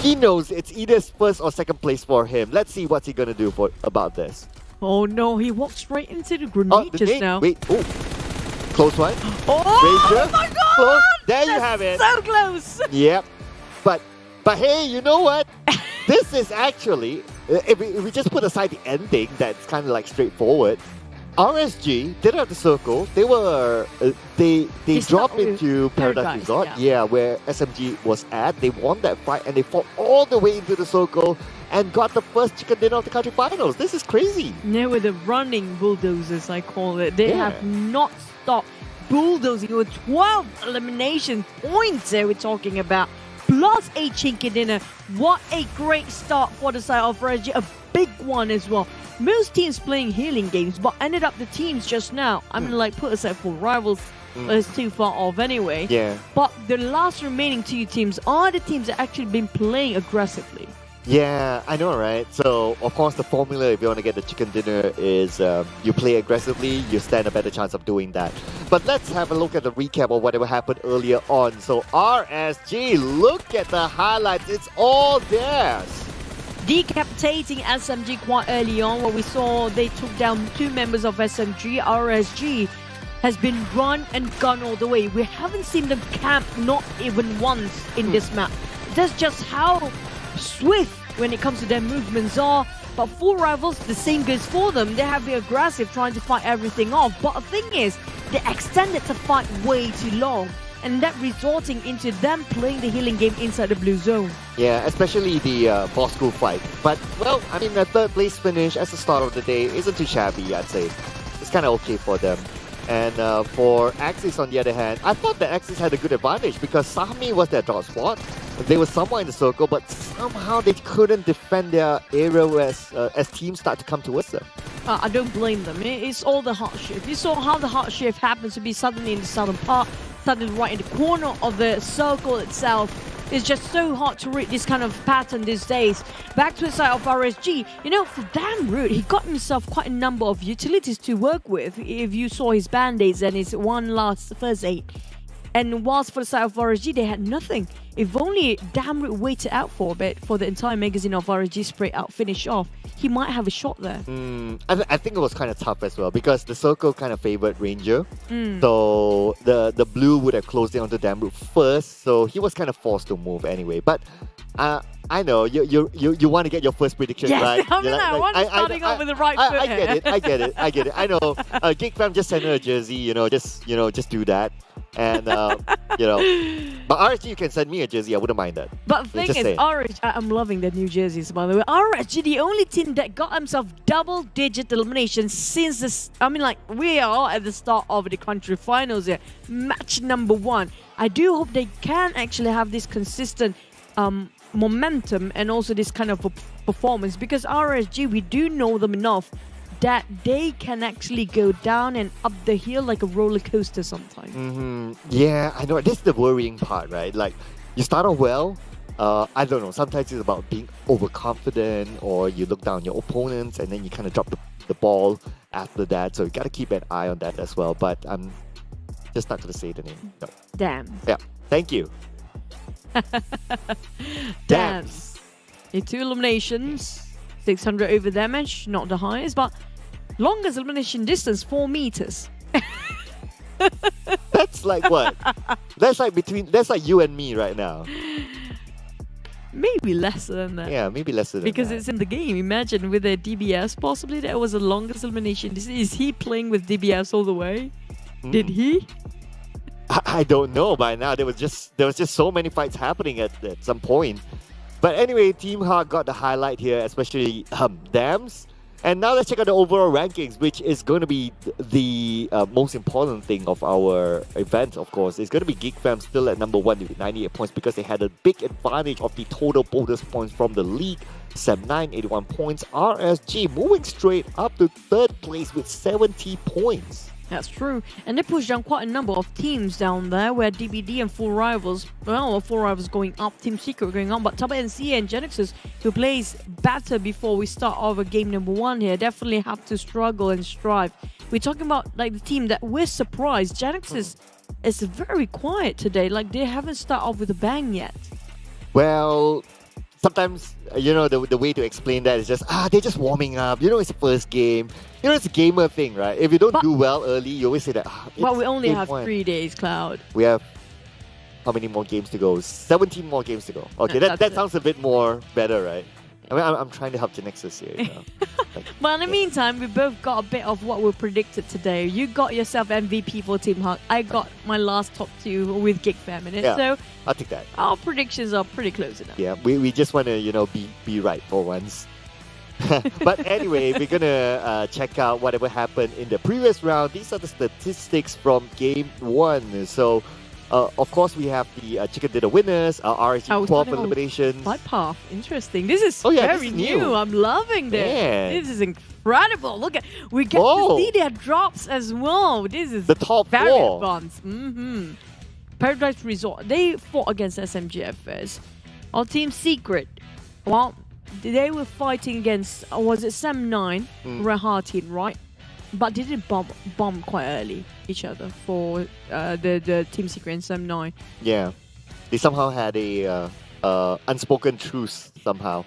he knows it's either 1st or 2nd place for him. Let's see what's he gonna do about this. Oh no, he walked straight into the grenade just now. Wait, oh. Close one. Oh, Ranger. my God! Close. There you That's have it. So close. Yep. But But hey, you know what? This is actually, if we just put aside the ending, that's kind of like straightforward. RSG did have the circle. They were they dropped into Paradise Resort, where SMG was at. They won that fight and they fought all the way into the circle and got the first chicken dinner of the country finals. This is crazy. They were the running bulldozers, I call it. They have not stopped bulldozing. With 12 elimination points there we're talking about, plus a chicken dinner. What a great start for the side of RSG. A big one as well. Most teams playing healing games, but ended up the teams just now. I mean, like, put aside for rivals, it's too far off anyway. Yeah. But the last remaining two teams are the teams that actually been playing aggressively. Yeah, I know, right? So, of course, the formula if you want to get the chicken dinner is you play aggressively, you stand a better chance of doing that. But let's have a look at the recap of whatever happened earlier on. So, RSG, look at the highlights. It's all theirs. Decapitating SMG quite early on, where we saw they took down two members of SMG. RSG has been run and gun all the way. We haven't seen them camp not even once in this map. That's just how swift when it comes to their movements are. But for rivals, the same goes for them. They have been aggressive, trying to fight everything off. But the thing is, they extended the fight way too long, and that resulting into them playing the healing game inside the blue zone. Yeah, especially the Bosskurr fight. But, well, I mean, the third place finish as the start of the day isn't too shabby, I'd say. It's kind of okay for them. And for Axis, on the other hand, I thought that Axis had a good advantage because Sami was their dot spot. They were somewhere in the circle, but somehow they couldn't defend their area as teams start to come towards them. I don't blame them. It's all the hot shift. You saw how the hot shift happens to be suddenly in the southern part, suddenly right in the corner of the circle itself. It's just so hard to read this kind of pattern these days. Back to the side of RSG, you know, for damn rude, he got himself quite a number of utilities to work with. If you saw his band-aids and his first aid. And whilst for the side of RSG, they had nothing. If only damn rude waited out for a bit for the entire magazine of RSG spray out finish off, he might have a shot there. I think it was kind of tough as well because the circle kind of favored Ranger. So the blue would have closed in onto Damroot first, so he was kind of forced to move anyway. But I know you want to get your first prediction right. I want to starting off with the right foot. I get it. I know. Geek Fam just sent her a jersey. Just do that. And but RSG, you can send me a jersey. I wouldn't mind that. But the thing is, RSG, I'm loving the new jerseys, by the way. RSG, the only team that got themselves double-digit elimination since this. I mean, like, we are at the start of the country finals here, match number 1. I do hope they can actually have this consistent momentum and also this kind of performance, because RSG, we do know them enough that they can actually go down and up the hill like a roller coaster sometimes. Yeah, I know. This is the worrying part, right? Like, you start off well. I don't know. Sometimes it's about being overconfident, or you look down on your opponents and then you kind of drop the ball after that. So you got to keep an eye on that as well. But I'm just not going to say the name. No. Damn. Yeah. Thank you. Damn. In 2 eliminations, 600 over damage, not the highest, but longest elimination distance, 4 meters. That's like what? That's like you and me right now. Maybe lesser than that. Yeah, maybe lesser than because that. It's in the game. Imagine with a DBS, possibly that was the longest elimination. Is he playing with DBS all the way? Did he? I don't know by now. There was just so many fights happening at some point. But anyway, Team Hawk got the highlight here, especially Dams. And now let's check out the overall rankings, which is going to be the most important thing of our event, of course. It's going to be Geek Fam still at number 1 with 98 points because they had a big advantage of the total bonus points from the league. Sem9, 81 points. RSG moving straight up to 3rd place with 70 points. That's true. And they pushed down quite a number of teams down there, where DBD and Full Rivals, Full Rivals going up, Team Secret going on, but TABAH NSEA and Genexus, who plays better before we start over game number 1 here, definitely have to struggle and strive. We're talking about like the team that we're surprised. Genexus is very quiet today. Like, they haven't started off with a bang yet. Well, sometimes, the way to explain that is just, they're just warming up. It's the first game. It's a gamer thing, right? If you don't do well early, you always say that. But we only have 3 days, Cloud. We have how many more games to go? 17 more games to go. Okay, That's that it. sounds a bit more better, right? I mean, I'm trying to help Genexus here. You know? But in the meantime, we both got a bit of what we predicted today. You got yourself MVP for Team Huck. I got my last top 2 with Geek Fam in it. Yeah. So I'll take that. our predictions are pretty close enough. Yeah, we just want to, be right for once. But anyway, we're gonna check out whatever happened in the previous round. These are the statistics from game 1. So, of course, we have the Chicken Dinner winners, RSG 12 eliminations. Flight path, interesting. This is this very is new. new. I'm loving this. Yeah. This is incredible. Look at, we get Whoa. to see their drops as well. This is The top very 4. advanced. Paradise Resort. They fought against SMG at first. Our Team Secret. Well, they were fighting against, was it Sam9, Rahatin, right? But they did bomb quite early each other for the Team Secret and Sam9. Yeah, they somehow had a unspoken truce somehow.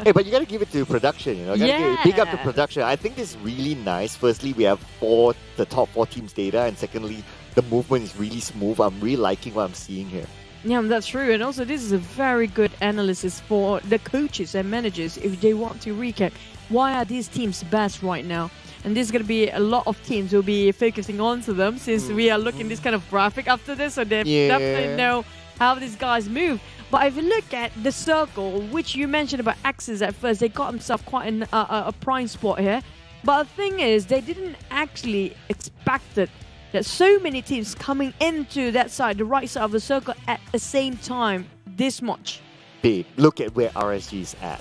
Hey, but you gotta give it to production, you know. Big up to Yes. production. I think this is really nice. Firstly, we have the top 4 teams data, and secondly, the movement is really smooth. I'm really liking what I'm seeing here. Yeah, that's true. And also, this is a very good analysis for the coaches and managers if they want to recap. Why are these teams best right now? And there's going to be a lot of teams who will be focusing on to them since we are looking this kind of graphic after this. So they definitely know how these guys move. But if you look at the circle, which you mentioned about Axis at first, they got themselves quite a prime spot here. But the thing is, they didn't actually expect it. That so many teams coming into that side, the right side of the circle at the same time, this much. Babe, look at where RSG is at.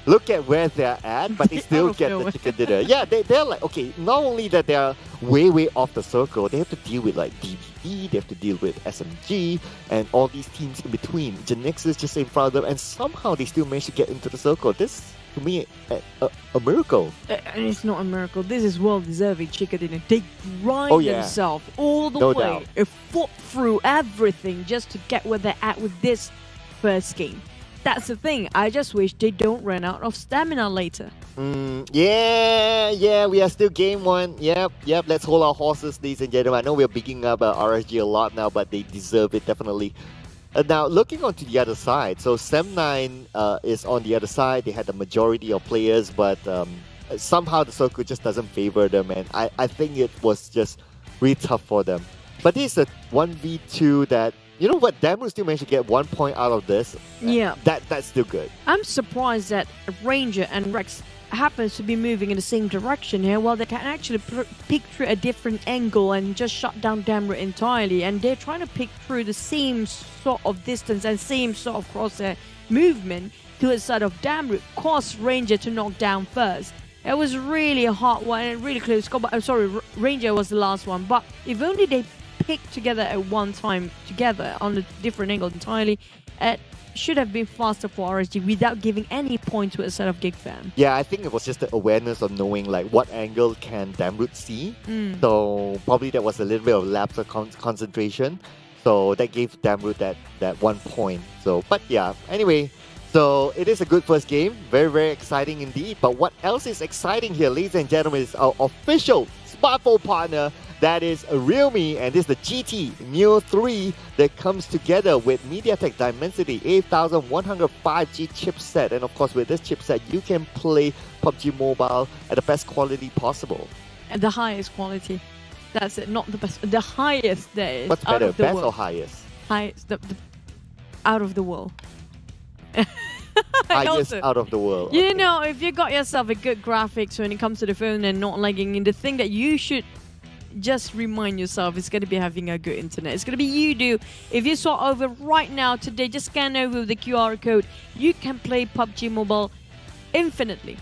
Look at where they're at, but they still get the chicken dinner. Yeah, they're like, okay, not only that they're way off the circle, they have to deal with like DBD, they have to deal with SMG, and all these teams in between. Genexus just in front of them, and somehow they still manage to get into the circle. This, to me, a miracle. And it's not a miracle. This is well-deserving chicken dinner. They grind themselves all the way. Doubt. They fought through everything just to get where they're at with this first game. That's the thing. I just wish they don't run out of stamina later. Yeah, we are still game 1. Yep, let's hold our horses, ladies and gentlemen. I know we're picking up RSG a lot now, but they deserve it, definitely. Now, looking onto the other side, so Sam9 is on the other side. They had the majority of players, but somehow the circle just doesn't favor them, and I think it was just really tough for them. But this is a 1v2 that, you know what, Damru still managed to get 1 point out of this. Yeah. That's still good. I'm surprised that Ranger and Rex happens to be moving in the same direction here, while they can actually pick through a different angle and just shut down Damru entirely. And they're trying to pick through the same sort of distance and same sort of crosshair movement to the side of Damru, caused Ranger to knock down first. It was really a hard one and really close call. But I'm sorry, Ranger was the last one. But if only they picked together at one time together on a different angle entirely, it should have been faster for RSG without giving any point to a set of Geek Fam. Yeah, I think it was just the awareness of knowing like what angle can Damroot see. So probably there was a little bit of lapse of concentration. So that gave Damroot that 1 point. So, but yeah, anyway, so it is a good first game. Very exciting indeed. But what else is exciting here, ladies and gentlemen, is our official smartphone partner. That is Realme, and this is the GT Neo 3 that comes together with MediaTek Dimensity 8105G chipset. And of course, with this chipset, you can play PUBG Mobile at the best quality possible. At the highest quality. That's it, not the best. The highest there is. What's out better, of the best world. or highest? Highest, the out of the world. Highest Also, out of the world. you Okay. know, if you got yourself a good graphics when it comes to the phone and not lagging, in the thing that you should just remind yourself is going to be having a good internet. It's going to be Yoodo. If you saw over right now today, just scan over the QR code. You can play PUBG Mobile infinitely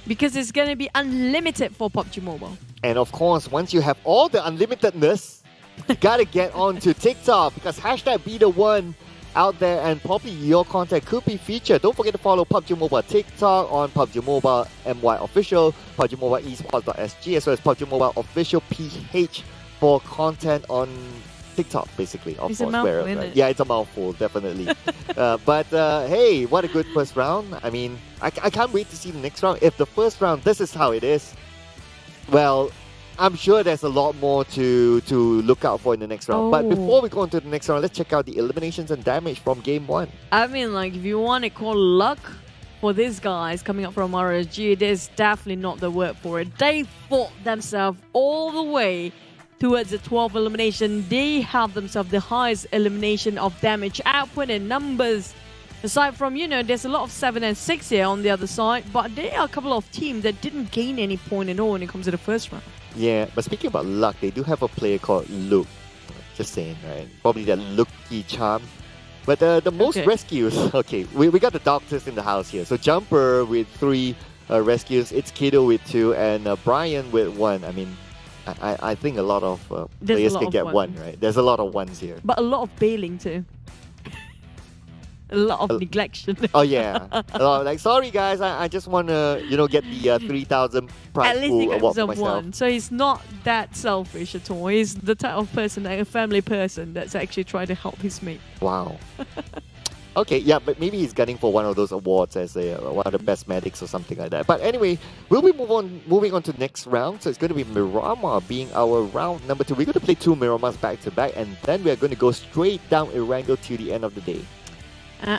because it's going to be unlimited for PUBG Mobile. And of course, once you have all the unlimitedness, you gotta get onto TikTok because hashtag Be The One out there, and probably your content could be featured. Don't forget to follow PUBG Mobile TikTok on PUBG Mobile MY Official, PUBG Mobile Esports.sg, as well as PUBG Mobile Official PH for content on TikTok, basically. Of It's course, a mouthful, wherever. isn't it? Yeah, it's a mouthful, definitely. But hey, what a good first round. I mean, I can't wait to see the next round. If the first round, this is how it is, well, I'm sure there's a lot more to look out for in the next round. But before we go into the next round, let's check out the eliminations and damage from game 1. I mean, like, if you want to call luck for these guys coming up from RSG, there's definitely not the word for it. They fought themselves all the way towards the 12th elimination. They have themselves the highest elimination of damage output and numbers. Aside from, there's a lot of 7 and 6 here on the other side, but there are a couple of teams that didn't gain any point at all when it comes to the first round. Yeah, but speaking about luck, they do have a player called Luke. Just saying, right? Probably that lucky charm. But the most rescues, okay, we got the doctors in the house here. So Jumper with 3 rescues, it's Kido with 2, and Brian with 1. I mean, I think a lot of players can get 1, right? There's a lot of 1s here. But a lot of bailing too. A lot of neglection. Oh yeah, like sorry guys, I just want to get the 3,000 prize pool award for myself. 1. So he's not that selfish at all. He's the type of person, like a family person, that's actually trying to help his mate. Wow. Okay, yeah, but maybe he's gunning for one of those awards as one of the best medics or something like that. But anyway, we'll be moving on to the next round. So it's going to be Miramar being our round number 2. We're going to play 2 Miramars back to back, and then we're going to go straight down Erangel to the end of the day.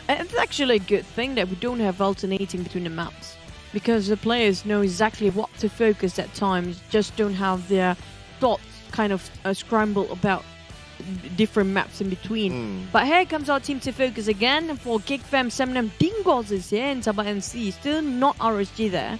It's actually a good thing that we don't have alternating between the maps, because the players know exactly what to focus at times, just don't have their thoughts kind of scrambled about different maps in between. But here comes our team to focus again for Geek Fam 7. Dingoz is here in TABAH NC, still not RSG there.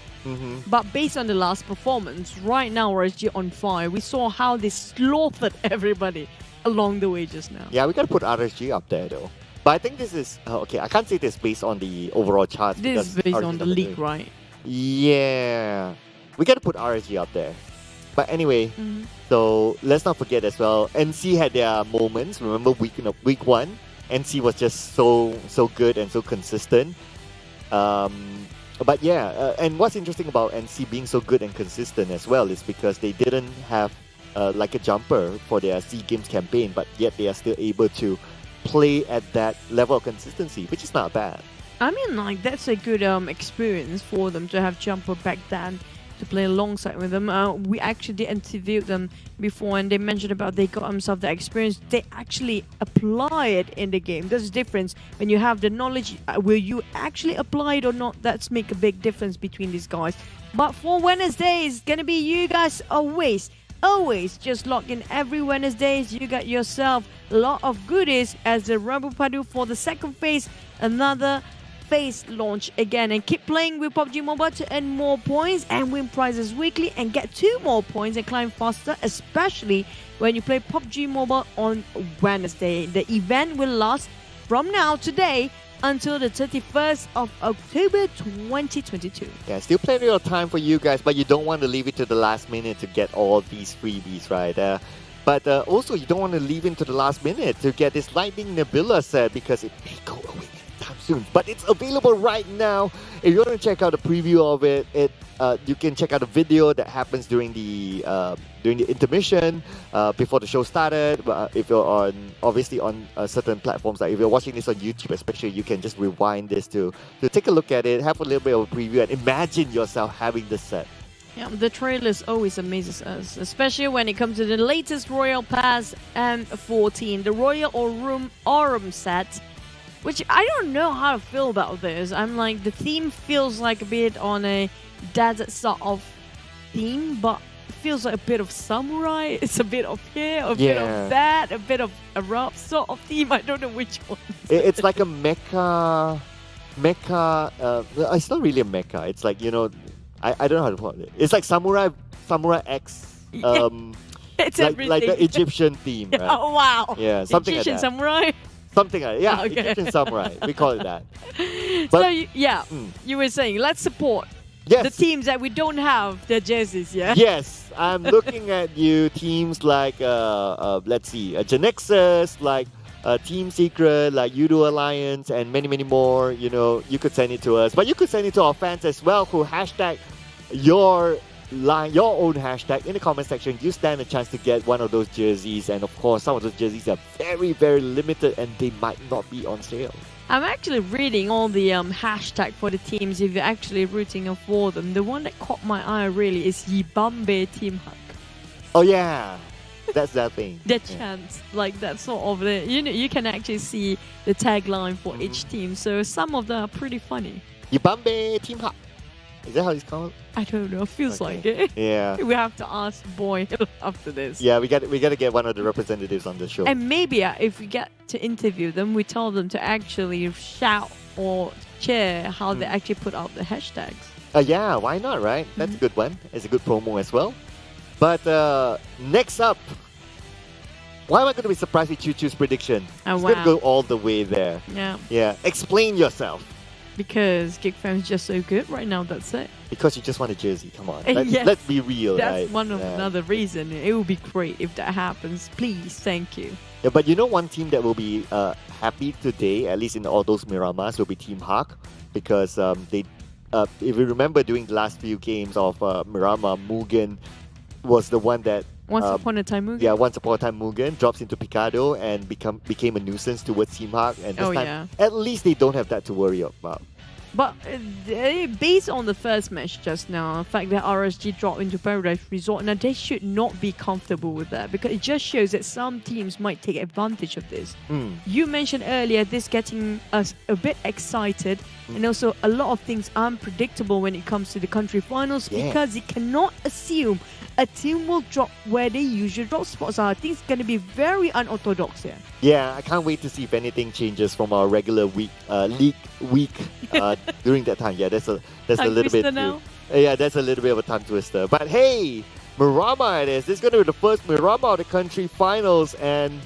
But based on the last performance, right now RSG on fire. We saw how they slaughtered everybody along the way just now. Yeah, we gotta put RSG up there though. But I think this is okay. I can't say this based on the overall charts. This is based on the league, right? Yeah, we gotta put RSG up there. But anyway, so let's not forget as well. NC had their moments. Remember week 1, NC was just so good and so consistent. But yeah, and what's interesting about NC being so good and consistent as well is because they didn't have like a jumper for their SEA Games campaign, but yet they are still able to play at that level of consistency, which is not bad. I mean, like, that's a good experience for them to have jumper back then to play alongside with them. We actually did interview them before, and they mentioned about they got themselves the experience. They actually apply it in the game. There's a difference when you have the knowledge. Will you actually apply it or not? That's make a big difference between these guys. But for Wednesday, it's gonna be you guys always just log in every Wednesdays. You got yourself a lot of goodies as the Rabu Padu for the second phase, another phase launch again, and keep playing with PUBG Mobile to earn more points and win prizes weekly and get 2 more points and climb faster, especially when you play PUBG Mobile on Wednesday. The event will last from now today until the 31st of October 2022. Yeah, still plenty of time for you guys, but you don't want to leave it to the last minute to get all these freebies, right? But also, you don't want to leave it to the last minute to get this Lightning Nebula set, because it may go away anytime soon. But it's available right now. If you want to check out a preview of it, you can check out a video that happens during the intermission before the show started. If you're obviously on certain platforms, like if you're watching this on YouTube especially, you can just rewind this to take a look at it, have a little bit of a preview, and imagine yourself having the set. Yeah, the trailers always amazes us, especially when it comes to the latest Royal Pass and 14, the Royal Aurum set, which I don't know how to feel about this. I'm like, the theme feels like a bit on a desert sort of theme, but it feels like a bit of samurai. It's a bit of here, a bit of that, a bit of Arab sort of theme. I don't know which one. It's like a mecha. It's not really a mecha. It's like, I don't know how to put it. It's like Samurai X. It's like the Egyptian theme. Right? Oh wow! Yeah, something Egyptian like that. Samurai. Something like that. Yeah, Okay. Egyptian Samurai. We call it that. But, you were saying let's support the teams that we don't have their jerseys. Yeah. Yes, I'm looking at you. Teams like let's see, Genexus, like Team Secret, like Yoodo Alliance, and many more. You could send it to us, but you could send it to our fans as well, who hashtag your own hashtag in the comment section. You stand a chance to get one of those jerseys, and of course some of those jerseys are very limited and they might not be on sale. I'm actually reading all the hashtag for the teams if you're actually rooting for them. The one that caught my eye really is Yibambe Team Hug. Oh yeah, that's that thing. The Yeah. chants, like that sort of the, you can actually see the tagline for each team. So some of them are pretty funny. Yibambe Team Hawk. Is that how it's called? I don't know. Feels Okay. like it. Yeah. We have to ask Boy after this. Yeah, we got to get one of the representatives on the show. And maybe if we get to interview them, we tell them to actually shout or cheer how they actually put out the hashtags. Yeah, why not, right? That's a good one. It's a good promo as well. But next up, why am I going to be surprised with Choo Choo's prediction? Oh, It's going to wow. go all the way there. Yeah, Yeah, explain yourself. because Geek Fam is just so good right now. That's it. Because you just want a jersey. Come on. Yes. Let's be real, That's right? one of Yeah. another reason. It would be great if that happens. Please, thank you. Yeah, but you know one team that will be happy today, at least in all those Miramas, will be Team Hawk. Because they, if you remember during the last few games of Mirama, Mugen was the one that Once upon a time, Mugen. yeah, once upon a time Mugen drops into Picado and became a nuisance towards Team Hawk. And this Oh, time, yeah. at least they don't have that to worry about. But based on the first match just now, the fact that RSG dropped into Paradise Resort, now they should not be comfortable with that because it just shows that some teams might take advantage of this. You mentioned earlier this getting us a bit excited and also a lot of things unpredictable when it comes to the country finals because you cannot assume a team will drop where they usually drop spots are. I think it's going to be very unorthodox here. Yeah, I can't wait to see if anything changes from our regular league week during that time. Yeah, that's a Tongue little bit. twister now? Yeah, that's a little bit of a tongue twister. But hey, Mirama it is. This is going to be the first Mirama of the country finals, and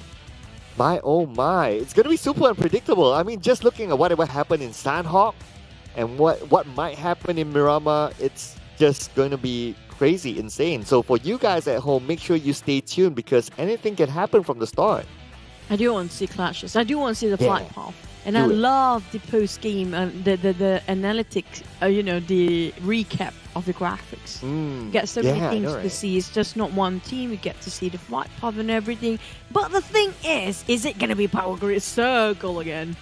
my oh my, it's going to be super unpredictable. I mean, just looking at whatever happened in Sandhawk and what might happen in Mirama, it's just going to be crazy, insane. So for you guys at home, make sure you stay tuned because anything can happen from the start. I do want to see clashes. I do want to see the flight path. And I Do it. love the post-game and the analytics, the recap of the graphics. You get so many Yeah, I things know, to right? see. It's just not one team. You get to see the flight path and everything. But the thing is it going to be Power Grid Circle again?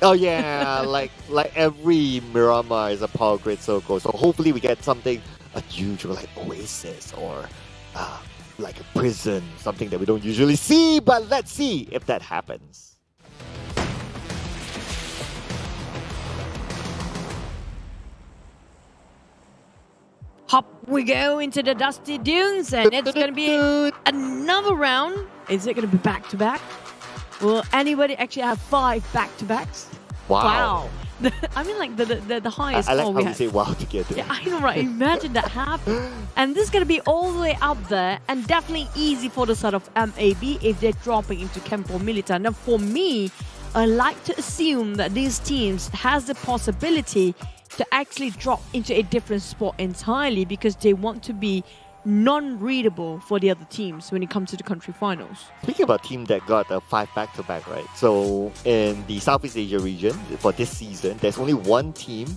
Oh yeah, like every Mirama is a power grid circle. So hopefully we get something unusual like Oasis or like a prison, something that we don't usually see. But let's see if that happens. Hop, we go into the Dusty Dunes, and it's going to be another round. Is it going to be back-to-back? Will anybody actually have 5 back-to-backs? Wow. I mean, like the highest I like score how we we had. say wow together. Yeah, I know, right? Imagine that happen. And this is going to be all the way up there and definitely easy for the side of MAB if they're dropping into Campo Militar. Now, for me, I like to assume that these teams has the possibility to actually drop into a different spot entirely because they want to be non-readable for the other teams when it comes to the country finals. Speaking about team that got a 5 back-to-back, right? So in the Southeast Asia region for this season, there's only one team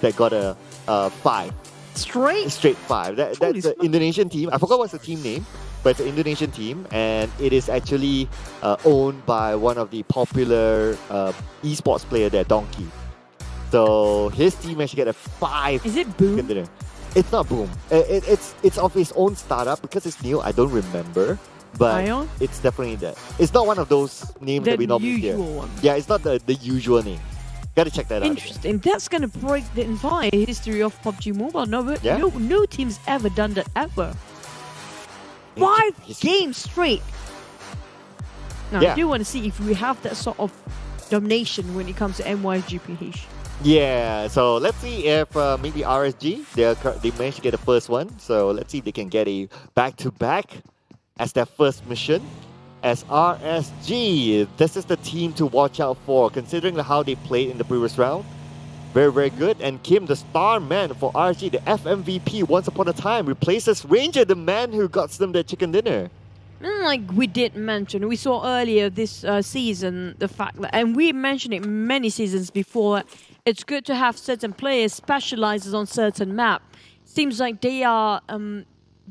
that got a 5. Straight 5. That's Holy the Indonesian team. I forgot what's the team name, but it's an Indonesian team, and it is actually owned by one of the popular esports player there, Donkey. So his team actually get a 5. Is it Boom? Consider. It's not Boom. It's of his own startup because it's new. I don't remember, but Ion? it's definitely that. It's not one of those names that we normally hear. usual one. Yeah, it's not the usual name. Gotta check that out. Interesting. That's going to break the entire history of PUBG Mobile. Yeah. No team's ever done that ever. Again. 5 games straight. Now, Yeah. I do want to see if we have that sort of domination when it comes to MYSGPH. Yeah, so let's see if maybe RSG, they managed to get the first one. So let's see if they can get a back-to-back as their first mission. As RSG, this is the team to watch out for, considering how they played in the previous round. Very, very good. And Kim, the star man for RSG, the FMVP once upon a time, replaces Ranger, the man who got them their chicken dinner. And like we did mention, we saw earlier this season the fact that, and we mentioned it many seasons before, it's good to have certain players specializes on certain map. Seems like they are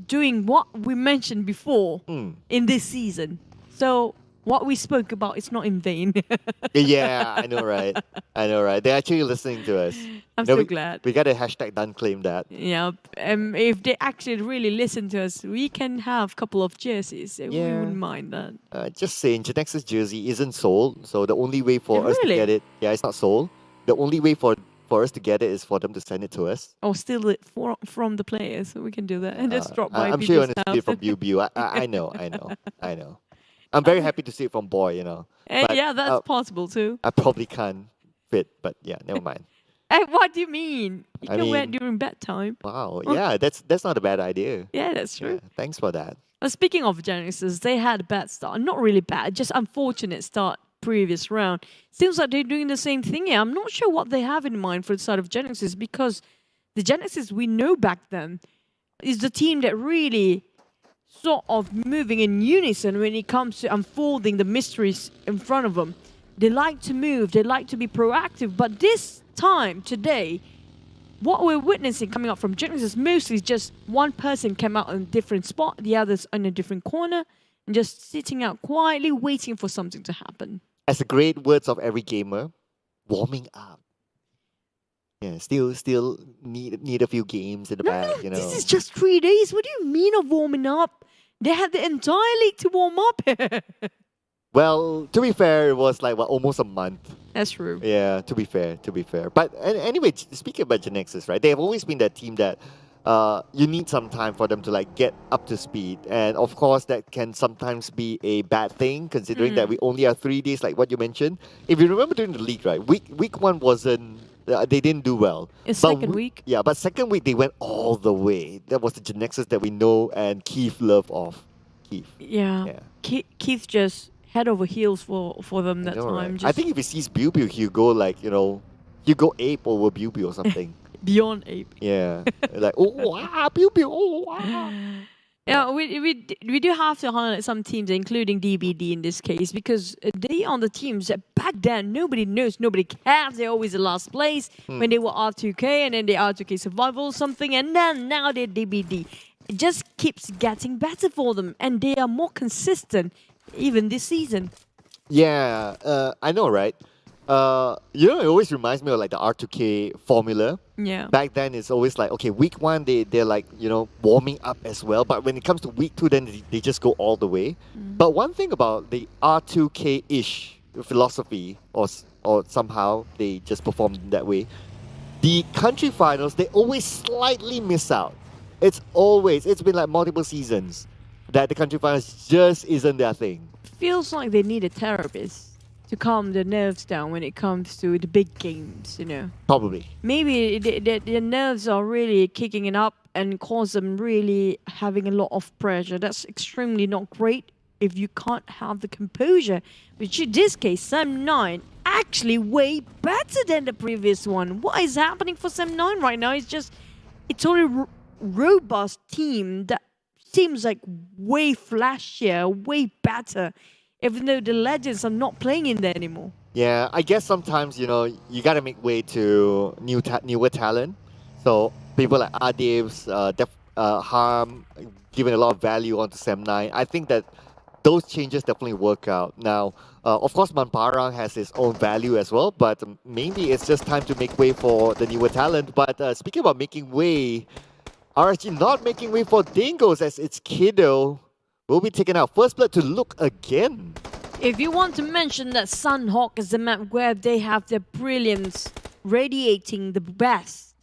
doing what we mentioned before in this season. So what we spoke about is not in vain. Yeah, I know, right? I know, right? They're actually listening to us. I'm You know, so glad. We got a hashtag done claim that. Yeah, if they actually really listen to us, we can have a couple of jerseys. We Yeah. wouldn't mind that. Just saying, Genexus jersey isn't sold, so the only way for us to Really? get it, yeah, it's not sold. The only way for us to get it is for them to send it to us. Or steal it from the players, so we can do that and just drop by. I'm sure you people's want to see it house. from Biu. I know. I'm very happy to see it from Boy, you know. But, Yeah, that's possible too. I probably can't fit, but yeah, never mind. What do you mean? You I can wear it mean- during bedtime. Wow, yeah, that's not a bad idea. Yeah, that's true. Yeah, thanks for that. Speaking of Genexus, they had a bad start. Not really bad, just unfortunate start previous round. Seems like they're doing the same thing here. I'm not sure what they have in mind for the side of Genexus, because the Genexus we know back then is the team that really sort of moving in unison when it comes to unfolding the mysteries in front of them. They like to move, they like to be proactive, but this time, today, what we're witnessing coming up from Genexus is mostly just one person came out in a different spot, the others in a different corner, and just sitting out quietly waiting for something to happen. As the great words of every gamer, warming up. Yeah, still need a few games in the back, you know. This is just 3 days. What do you mean of warming up? They had the entire league to warm up. Well, to be fair, it was like almost a month. That's true. Yeah, to be fair. But anyway, speaking about Genexus, right? They have always been that team that you need some time for them to like get up to speed, and of course that can sometimes be a bad thing considering that we only have 3 days, like what you mentioned. If you remember during the league, right? Week one wasn't. They didn't do well. It's second week. Yeah, but second week they went all the way. That was the Genexus that we know and Keith love of. Keith. Yeah. Keith just head over heels for them that I know, time. right? I think if he sees Biu, he'll go like, he'll go ape over Biu or something. Beyond ape. Yeah. Like, oh, wow, Biu, oh, wow. Yeah, we do have to highlight some teams, including DBD in this case, because they are the teams that back then nobody knows, nobody cares. They're always the last place when they were R2K, and then they R2K Survival or something, and then now they're DBD. It just keeps getting better for them, and they are more consistent even this season. Yeah, I know, right? It always reminds me of like the R2K formula. Yeah. Back then, it's always like, okay, week one, they're like, warming up as well. But when it comes to week two, then they just go all the way. But one thing about the R2K-ish philosophy, or somehow they just perform that way, the country finals, they always slightly miss out. It's been like multiple seasons that the country finals just isn't their thing. Feels like they need a therapist to calm their nerves down when it comes to the big games, Probably. Maybe their nerves are really kicking it up and cause them really having a lot of pressure. That's extremely not great if you can't have the composure. Which in this case, Sam9 actually way better than the previous one. What is happening for Sam9 right now? It's only a robust team that seems like way flashier, way better, even though the legends are not playing in there anymore. Yeah, I guess sometimes, you gotta make way to newer talent. So people like Adibs, Harm, giving a lot of value onto Sam9. I think that those changes definitely work out. Now, of course, Manparang has its own value as well, but maybe it's just time to make way for the newer talent. But speaking about making way, RSG not making way for Dingoz as its Kiddo will be taken out. First blood to look again. If you want to mention that Sunhawk is the map where they have their brilliance radiating the best,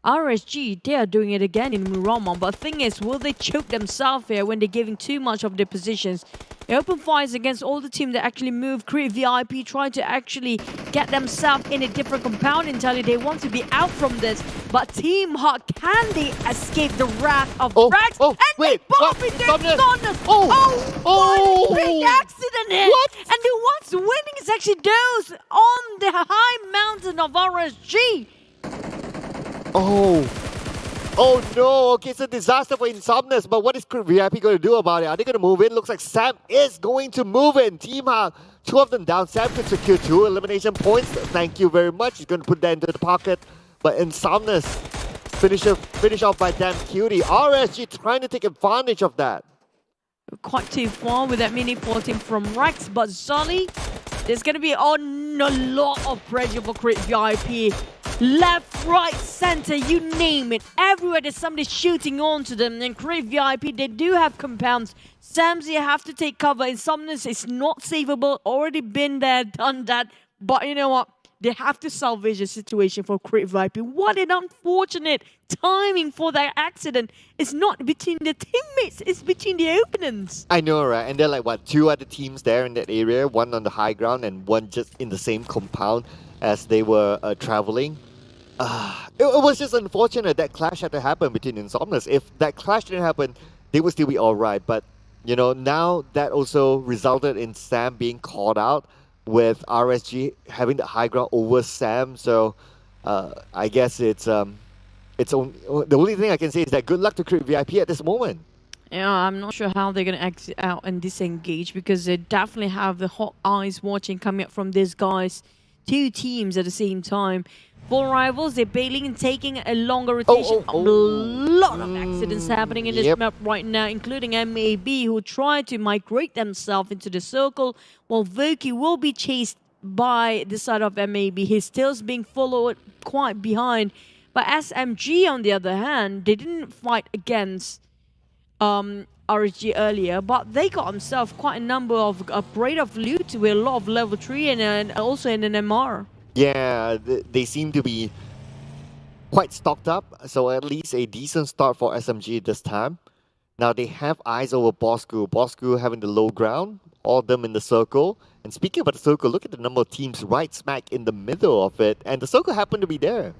RSG, they are doing it again in Murama. But the thing is, will they choke themselves here when they're giving too much of their positions? They open fires against all the team that actually move. Create VIP, try to actually get themselves in a different compound entirely. They want to be out from this. But Team Hawk, can they escape the wrath of Rax? Oh, and wait, they pop what? in their Somnus. Somnus. Oh, what a big accident here. What? And the ones winning is actually those on the high mountain of RSG. Oh no, okay, it's a disaster for Insomnus, but what is VIP going to do about it? Are they going to move in? Looks like Sam is going to move in. Team Hawk, two of them down. Sam could secure 2 elimination points. Thank you very much. He's going to put that into the pocket. But Insomnus, finish off by Damn Cutie. RSG trying to take advantage of that. quite too far with that mini 14 from Rex, but Sully, there's going to be on a lot of pressure for Crit VIP. Left, right, center, you name it. Everywhere there's somebody shooting onto them. And Crit VIP, they do have compounds. Samsey have to take cover. Insomnus is not savable. Already been there, done that. But you know what? They have to salvage the situation for Crit VIP. What an unfortunate timing for that accident. It's not between the teammates, it's between the opponents. I know, right? And there are like, what, 2 other teams there in that area, one on the high ground and one just in the same compound as they were traveling. It was just unfortunate that clash had to happen between Insomnus. If that clash didn't happen, they would still be alright. But, you know, now that also resulted in Sam being called out, with RSG having the high ground over Sam. So I guess it's the only thing I can say is that good luck to Crit VIP at this moment. Yeah, I'm not sure how they're going to exit out and disengage, because they definitely have the hot eyes watching coming up from these guys. 2 teams at the same time. 4 rivals, they're bailing and taking a longer rotation. A lot of accidents happening in this map right now, including MAB, who try to migrate themselves into the circle, while Voki will be chased by the side of MAB. He's still being followed quite behind. But SMG, on the other hand, they didn't fight against RSG earlier, but they got themselves quite a number of upgrade of loot with a lot of level 3 and also in an MR. Yeah, they seem to be quite stocked up, so at least a decent start for SMG this time. Now they have eyes over Bosskurr. Bosskurr having the low ground, all of them in the circle. And speaking about the circle, look at the number of teams right smack in the middle of it, and the circle happened to be there.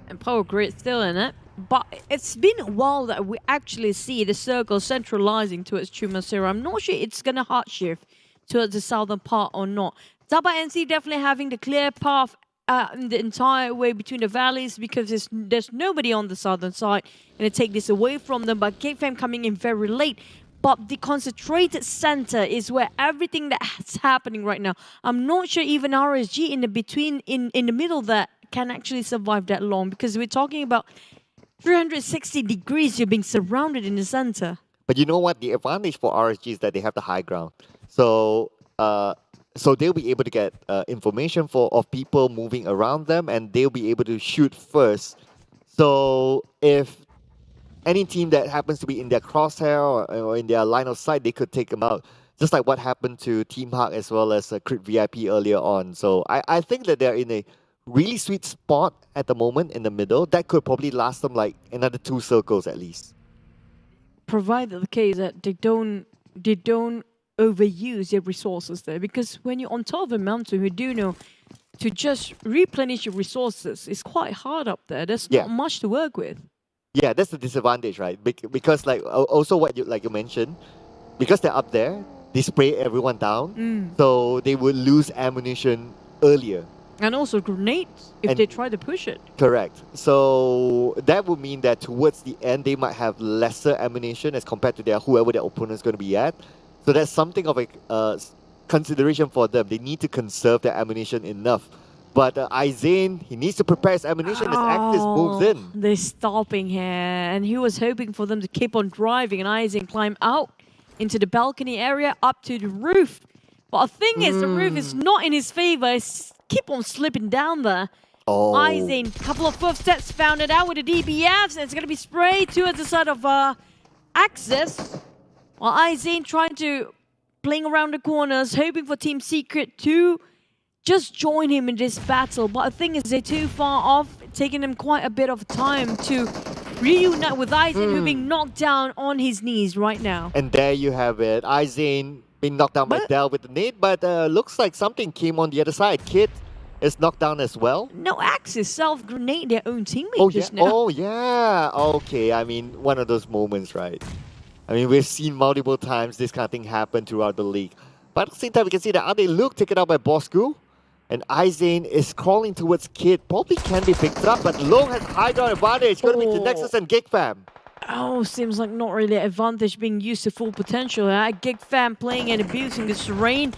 And Power Grid still in it. But it's been a while that we actually see the circle centralizing towards Chumasura. I'm not sure it's going to hard shift towards the southern part or not. TABAH NC definitely having the clear path the entire way between the valleys, because there's nobody on the southern side going to take this away from them. But Geek Fam coming in very late. But the concentrated center is where everything that's happening right now. I'm not sure even RSG in the middle that can actually survive that long, because we're talking about 360 degrees. You're being surrounded in the center. But you know what? The advantage for RSG is that they have the high ground. So they'll be able to get information of people moving around them, and they'll be able to shoot first. So if any team that happens to be in their crosshair or in their line of sight, they could take them out. Just like what happened to Team Hawk as well as Crit VIP earlier on. So I think that they're in a really sweet spot at the moment in the middle. That could probably last them like another 2 circles at least. Provided the case that they don't overuse their resources there, because when you're on top of a mountain, we do know to just replenish your resources is quite hard up there. There's not much to work with. Yeah, that's the disadvantage, right? Because like also what you mentioned, because they're up there, they spray everyone down, so they would lose ammunition earlier. And also grenades if they try to push it. Correct. So that would mean that towards the end, they might have lesser ammunition as compared to whoever their opponent is going to be at. So that's something of a consideration for them. They need to conserve their ammunition enough. But Izane, he needs to prepare his ammunition as Actis moves in. They're stopping here. And he was hoping for them to keep on driving. And Izane climbed out into the balcony area up to the roof. But the thing is, the roof is not in his favor. It's keep on slipping down there. Izane, couple of footsteps, found it out with the DBFs. And it's going to be sprayed towards the side of Axis. While Izane trying to playing around the corners, hoping for Team Secret to just join him in this battle. But the thing is, they're too far off, taking them quite a bit of time to reunite with Izane, who's being knocked down on his knees right now. And there you have it. Izane being knocked down by Dell with the nade, but looks like something came on the other side. Kid is knocked down as well. No, Axis self-grenade their own teammate just now. Oh, yeah. Okay, I mean, one of those moments, right? I mean, we've seen multiple times this kind of thing happen throughout the league. But at the same time, we can see that Ade Luke taken out by Bosskurr. And Izane is crawling towards Kid. Probably can be picked up, but Long has high ground advantage. Going to be Genexus and Geek Fam. Oh, seems like not really an advantage being used to full potential. Geek Fam playing and abusing the terrain.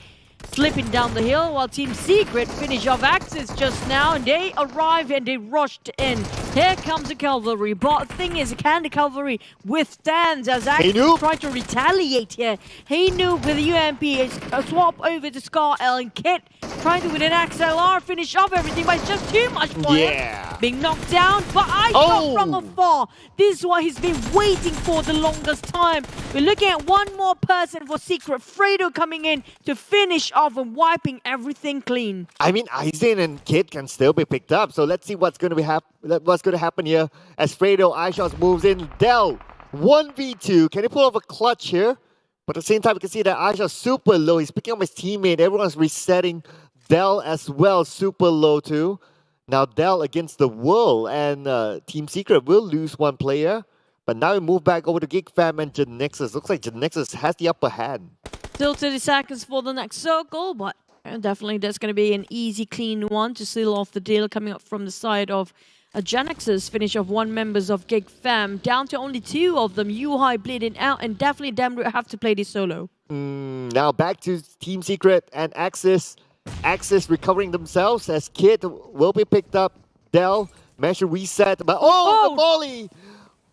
slipping down the hill while Team Secret finish off Axis just now. They arrive and they rushed in. Here comes the cavalry, but the thing is, can the cavalry withstand as Axis try to retaliate here? He knew with the UMP, a swap over to Scar L and Kit trying to win an XLR, finish off everything, but it's just too much for him. Being knocked down, but I shot from afar. This is what he's been waiting for the longest time. We're looking at one more person for Secret. Fredo coming in to finish off and wiping everything clean. I mean, Aizen and Kid can still be picked up, so let's see what's going to happen here as Fredo iShots moves in. Dell 1v2. Can he pull off a clutch here? But at the same time, you can see that iShot's super low. He's picking up his teammate. Everyone's resetting. Dell as well, super low too. Now Dell against the world, and Team Secret will lose one player. But now we move back over to Geek Fam and Genexus. Looks like Genexus has the upper hand. Still 30 seconds for the next circle, but definitely that's going to be an easy, clean one to seal off the deal coming up from the side of Genexus. Finish of one members of Geek Fam, down to only two of them. Yuhai bleeding out, and definitely Damroot have to play this solo. Now back to Team Secret and Axis. Axis recovering themselves as Kid will be picked up. Dell managed to reset, but the volley!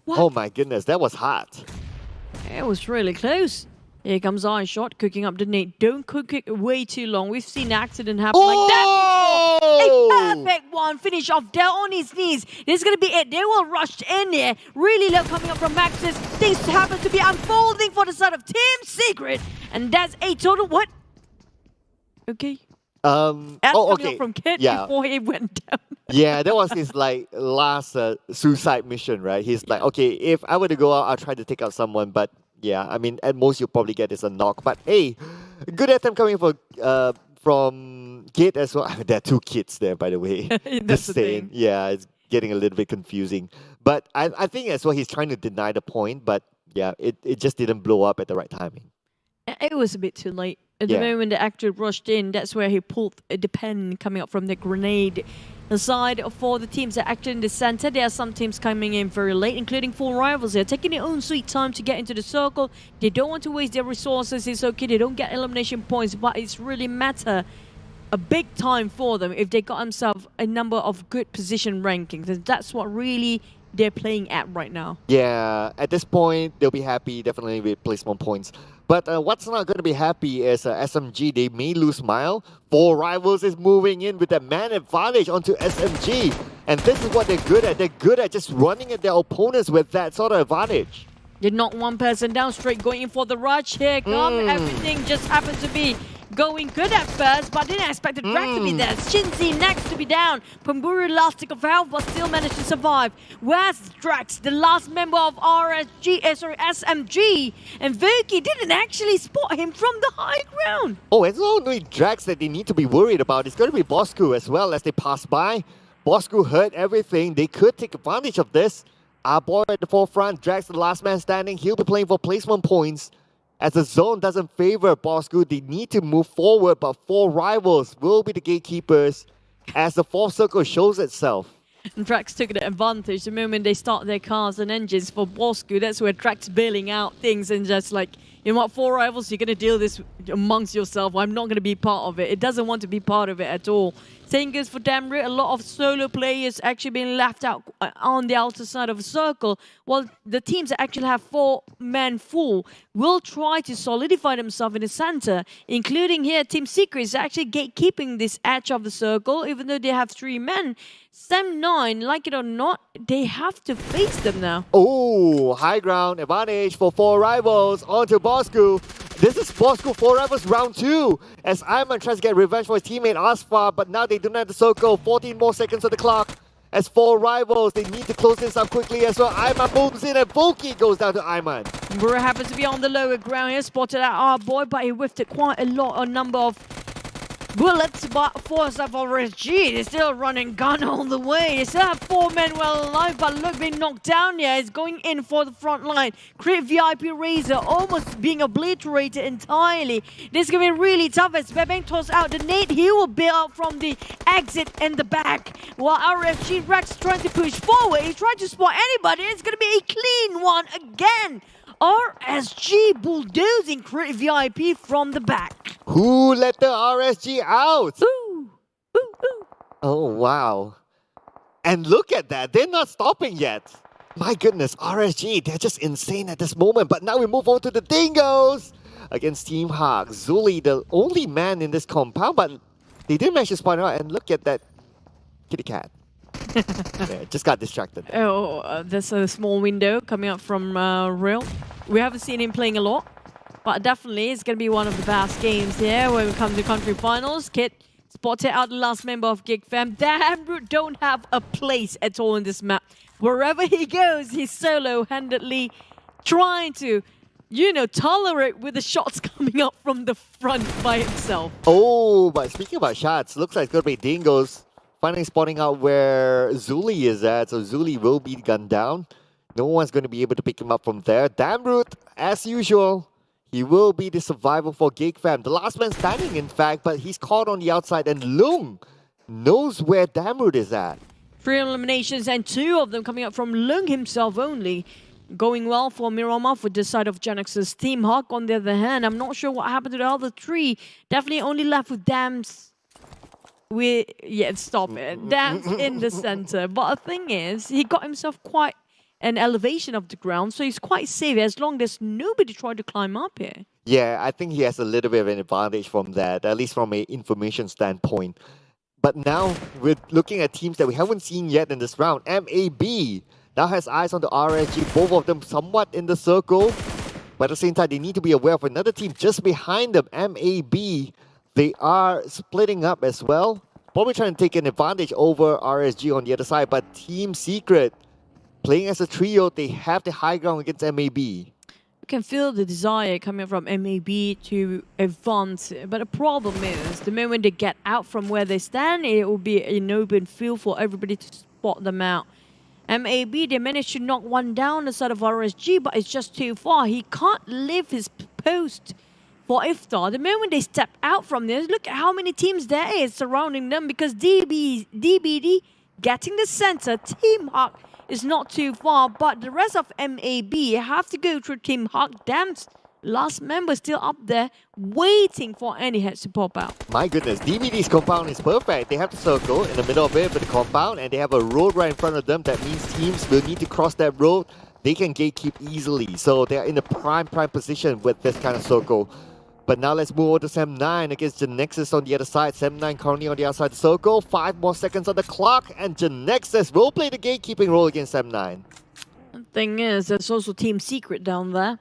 What? Oh my goodness, that was hot. It was really close. Here comes iShot cooking up the nade. Don't cook it way too long. We've seen an accident happen like that before. A perfect one. Finish off Dell on his knees. This is going to be it. They will rush in here. Really low coming up from Maxis. Things happen to be unfolding for the side of Team Secret. And that's a total what? Okay. Okay. From Kid before he went down. Yeah, that was his last suicide mission, right? He's like, okay, if I were to go out, I'll try to take out someone, but yeah, I mean, at most you'll probably get is a knock. But hey, good attempt coming from Kid as well. There are two kids there, by the way. That's the thing. Yeah, it's getting a little bit confusing. But I think as well he's trying to deny the point, but yeah, it just didn't blow up at the right timing. It was a bit too late. At the moment the actor rushed in, that's where he pulled the pen coming up from the grenade. Aside for the teams that are actually in the center, there are some teams coming in very late, including 4 rivals. They're taking their own sweet time to get into the circle. They don't want to waste their resources. It's okay, they don't get elimination points, but it's really matter a big time for them if they got themselves a number of good position rankings. And that's what really they're playing at right now. Yeah, at this point, they'll be happy definitely with placement points. But what's not going to be happy is SMG. They may lose Mile. 4 rivals is moving in with that man advantage onto SMG. And this is what they're good at. They're good at just running at their opponents with that sort of advantage. They knock one person down straight, going in for the rush. Here come everything just happened to be going good at first, but didn't expect the drag to be there. Shinzi next to be down. Pamburu last tick of health, but still managed to survive. Where's Drax, the last member of SMG? And Voki didn't actually spot him from the high ground. Oh, it's not only Drax that they need to be worried about. It's going to be Bosskurr as well as they pass by. Bosskurr heard everything. They could take advantage of this. Our boy at the forefront, Drax the last man standing. He'll be playing for placement points. As the zone doesn't favor Bosskurr, they need to move forward, but 4 rivals will be the gatekeepers as the 4th circle shows itself. And Drax took the advantage the moment they start their cars and engines for Bosskurr. That's where Drax bailing out things and just like, you know what, 4 rivals, you're going to deal this amongst yourself. I'm not going to be part of it. It doesn't want to be part of it at all. Same goes for Damroot. A lot of solo players actually being left out on the outer side of a circle, while the teams that actually have 4 men full will try to solidify themselves in the center, including here Team Secret is actually gatekeeping this edge of the circle, even though they have 3 men. Sem9, like it or not, they have to face them now. Oh, high ground advantage for 4 rivals onto Bosskurr. This is Bosskurr 4 rivals round 2 as Iman tries to get revenge for his teammate Asfar, but now they do not have the circle. 14 more seconds on the clock. As 4 rivals, they need to close this up quickly as well. Iman moves in and Voki goes down to Iman. Bura happens to be on the lower ground here, spotted out our boy, but he whiffed it quite a lot, a number of bullets, but force up for SG. They're still running gun all the way. They still have 4 men well alive, but look, being knocked down here. He's going in for the front line. Crit VIP Razor almost being obliterated entirely. This is going to be really tough as Bebeng tossed out the nade. He will bail out from the exit in the back. While RFG Rex trying to push forward. He's trying to spot anybody. It's going to be a clean one again. RSG bulldozing Crit VIP from the back. Who let the RSG out? Ooh, ooh, ooh. Oh, wow. And look at that. They're not stopping yet. My goodness, RSG, they're just insane at this moment. But now we move on to the Dingoz against Team Hawk. Zuli, the only man in this compound, but they didn't manage to spawn out. And look at that kitty cat. Yeah, just got distracted. Oh, there's a small window coming up from Real. We haven't seen him playing a lot, but definitely it's going to be one of the best games here when we come to country finals. Kit spotted out the last member of Geek Fam. Damn, don't have a place at all in this map. Wherever he goes, he's solo-handedly trying to, tolerate with the shots coming up from the front by himself. Oh, but speaking about shots, looks like it's going to be Dingoz finally spotting out where Zuli is at. So Zuli will be gunned down. No one's going to be able to pick him up from there. Damroot, as usual, he will be the survivor for Geek Fam. The last man standing, in fact, but he's caught on the outside. And Lung knows where Damroot is at. 3 eliminations and 2 of them coming up from Lung himself only. Going well for Miramar for this side of Genexus. Team Hawk, on the other hand, I'm not sure what happened to the other 3. Definitely only left with Dams. Stop it. Dams in the center. But the thing is, he got himself quite an elevation of the ground, so he's quite safe as long as nobody tried to climb up here. Yeah, I think he has a little bit of an advantage from that, at least from an information standpoint. But now we're looking at teams that we haven't seen yet in this round. MAB now has eyes on the RSG, both of them somewhat in the circle. But at the same time, they need to be aware of another team just behind them, MAB. They are splitting up as well. Probably trying to take an advantage over RSG on the other side. But Team Secret, playing as a trio, they have the high ground against MAB. You can feel the desire coming from MAB to advance. But the problem is, the moment they get out from where they stand, it will be an open field for everybody to spot them out. MAB, they managed to knock one down the side of RSG, but it's just too far. He can't leave his post for Iftar. The moment they step out from this, look at how many teams there is surrounding them, because DBD getting the center. Team Hawk is not too far, but the rest of MAB have to go through Team Hawk. Damn's last member still up there waiting for any heads to pop out. My goodness, DBD's compound is perfect. They have the circle in the middle of it with the compound, and they have a road right in front of them. That means teams will need to cross that road. They can gatekeep easily, so they're in a prime position with this kind of circle. But now let's move over to Sem9 against Genexus on the other side. Sem9 currently on the outside the circle. 5 more seconds on the clock, and Genexus will play the gatekeeping role against Sem9. The thing is, there's also Team Secret down there.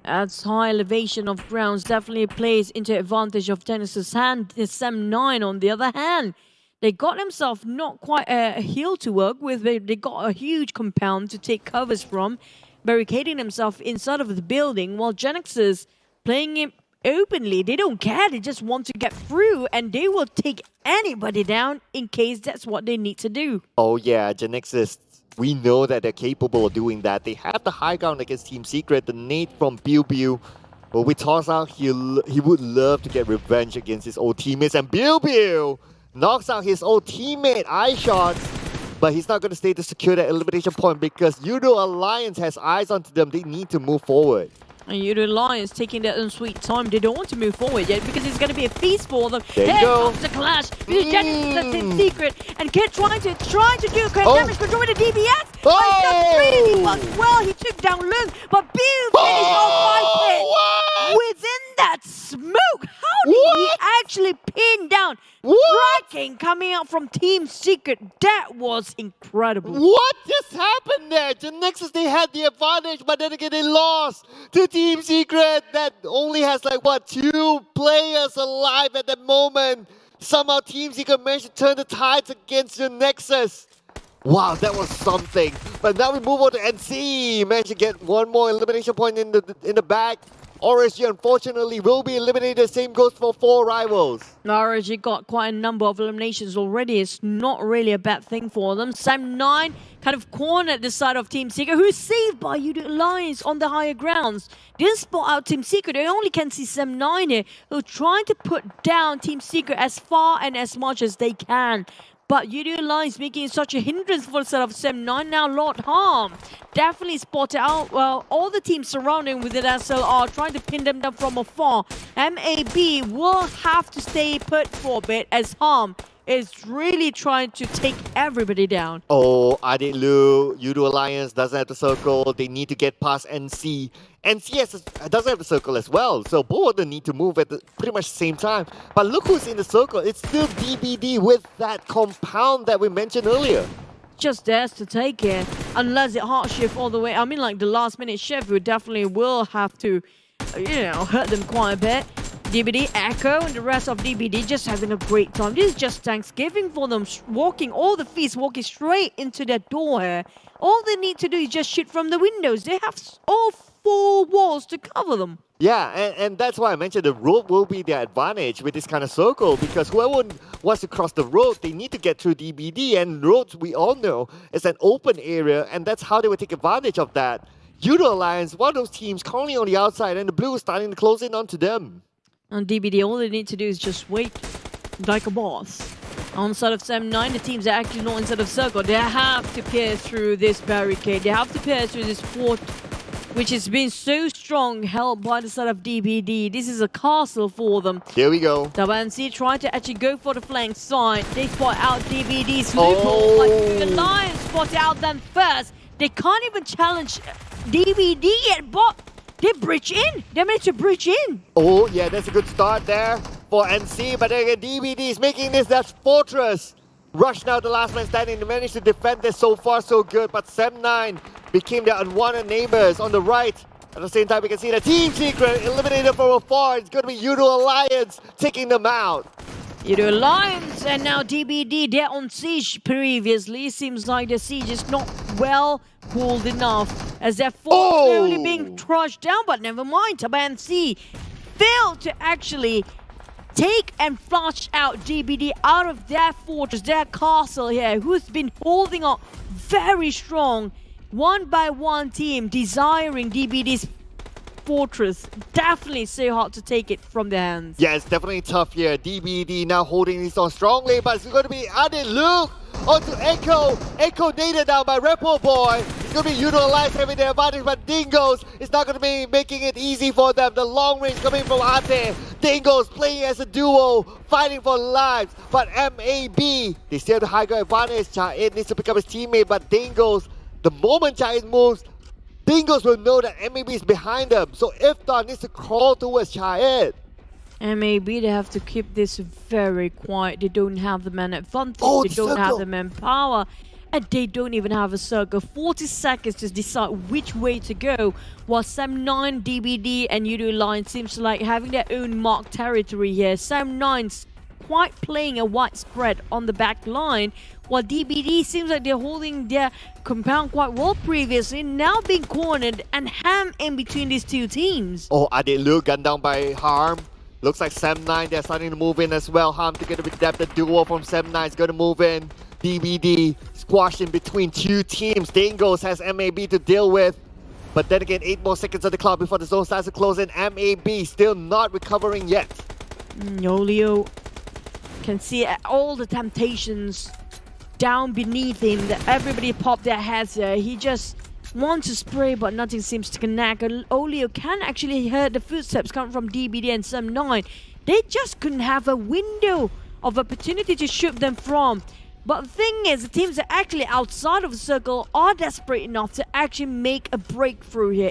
That's high elevation of grounds definitely plays into advantage of Genexus' hand. Sem9 on the other hand, they got themselves not quite a hill to work with. They got a huge compound to take covers from, barricading themselves inside of the building, while Genexus playing it openly. They don't care. They just want to get through, and they will take anybody down in case that's what they need to do. Oh yeah, Genexus, we know that they're capable of doing that. They have the high ground against Team Secret. The nade from Biu. Well, we toss out, he would love to get revenge against his old teammates, and Biu knocks out his old teammate, eye shots. But he's not going to stay to secure that elimination point because Yoodo Alliance has eyes onto them. They need to move forward. And Yoodo Alliance taking their own sweet time. They don't want to move forward yet because it's going to be a feast for them. There you Here go. comes the clash. Genexus in Secret. And Kid trying to do damage control with the DBS. But it's not really worked well. He took down Lung. But Bill finished off 5 hits. Within that smoke, how did he actually pin down? Tracking coming out from Team Secret. That was incredible. What just happened there? Genexus, they had the advantage, but then again they lost to Team Secret that only has like, what, 2 players alive at the moment. Somehow Team Secret managed to turn the tides against Genexus. Wow, that was something. But now we move on to NSEA. Managed to get 1 more elimination point in the bag. RSG, unfortunately, will be eliminated. Same goes for 4 rivals. RSG got quite a number of eliminations already. It's not really a bad thing for them. Sem9 kind of cornered the side of Team Secret, who's saved by Yoodo Alliance on the higher grounds. Didn't spot out Team Secret. They only can see Sem9 here, who are trying to put down Team Secret as far and as much as they can. but Yoodo Alliance making such a hindrance for the set of Sem9. Now Lord Harm definitely spotted out. Well, all the teams surrounding with it SL are trying to pin them down from afar. MAB will have to stay put for a bit as Harm is really trying to take everybody down. Oh, Adilu, Yoodo Alliance doesn't have the circle. They need to get past NC. NCS doesn't have the circle as well. So both of them need to move at the pretty much the same time. But look who's in the circle. It's still DBD with that compound that we mentioned earlier. Just dares to take it. Unless it hard shift all the way. I mean, like the last minute shift, we definitely will have to, hurt them quite a bit. DBD, Echo, and the rest of DBD just having a great time. This is just Thanksgiving for them. Walking, all the feast walking straight into their door here. All they need to do is just shoot from the windows. They have all 4 walls to cover them. Yeah, and that's why I mentioned the road will be their advantage with this kind of circle, because whoever wants to cross the road, they need to get through DBD, and roads, we all know, is an open area, and that's how they will take advantage of that. Yoodo Alliance, one of those teams currently on the outside, and the blue is starting to close in onto them. On DBD, all they need to do is just wait like a boss. On the side of Sem9, the teams are actually not inside of circle. They have to pierce through this barricade. They have to pierce through this fort, which has been so strong, held by the side of DBD. This is a castle for them. Here we go. TABAH trying to actually go for the flank side. They spot out DBD's loophole, but the Alliance spot out them first. They can't even challenge DBD yet, but they breach in. They managed to breach in. Oh, yeah, that's a good start there for NC. But then again, DBD is making this that fortress. Rush now, the last man standing. They managed to defend this so far, so good. But Sem9 became their unwanted neighbors on the right. At the same time, we can see the Team Secret eliminated from afar. It's going to be Yoodo Alliance taking them out. Yoodo Alliance and now DBD, they're on siege previously. Seems like the siege is not well cooled enough as they're slowly being crushed down, but never mind. TABAH failed to actually take and flush out DBD out of their fortress, their castle here, who's been holding up very strong. One by one team desiring DBD's fortress. Definitely so hard to take it from their hands. Yeah, it's definitely tough here. DBD now holding this on strongly, but it's going to be Luke onto Echo. Echo nated down by Repo Boy. It's going to be Yoodo Alliance having their advantage, but Dingoz is not going to be making it easy for them. The long range coming from Ate. Dingoz playing as a duo, fighting for lives. But MAB, they still have the high ground advantage. Cha-In needs to pick up his teammate, but Dingoz, the moment Cha-In moves, Dingoz will know that MAB is behind them. So Iftar needs to crawl towards Cha-In. MAB, they have to keep this very quiet. They don't have the man advantage. Oh, they don't circle. have the manpower. And they don't even have a circle. 40 seconds to decide which way to go. While Sem9, DBD, and Yoodo Alliance seems like having their own marked territory here. Sem9's quite playing a widespread on the back line, while DBD seems like they're holding their compound quite well previously, now being cornered and ham in between these two teams. Oh, Luke gunned down by Harm. Looks like Sem9, they're starting to move in as well. Harm together with Depth, the duo from Sem9 is going to move in. DBD squashed in between two teams. Dingoz has MAB to deal with. But then again, 8 more seconds on the clock before the zone starts to close in. MAB still not recovering yet. Olio can see all the temptations down beneath him. That everybody popped their heads there. He just wants to spray, but nothing seems to connect. Olio can actually hear the footsteps coming from DBD and Sem9. They just couldn't have a window of opportunity to shoot them from. But the thing is, the teams that are actually outside of the circle are desperate enough to actually make a breakthrough here.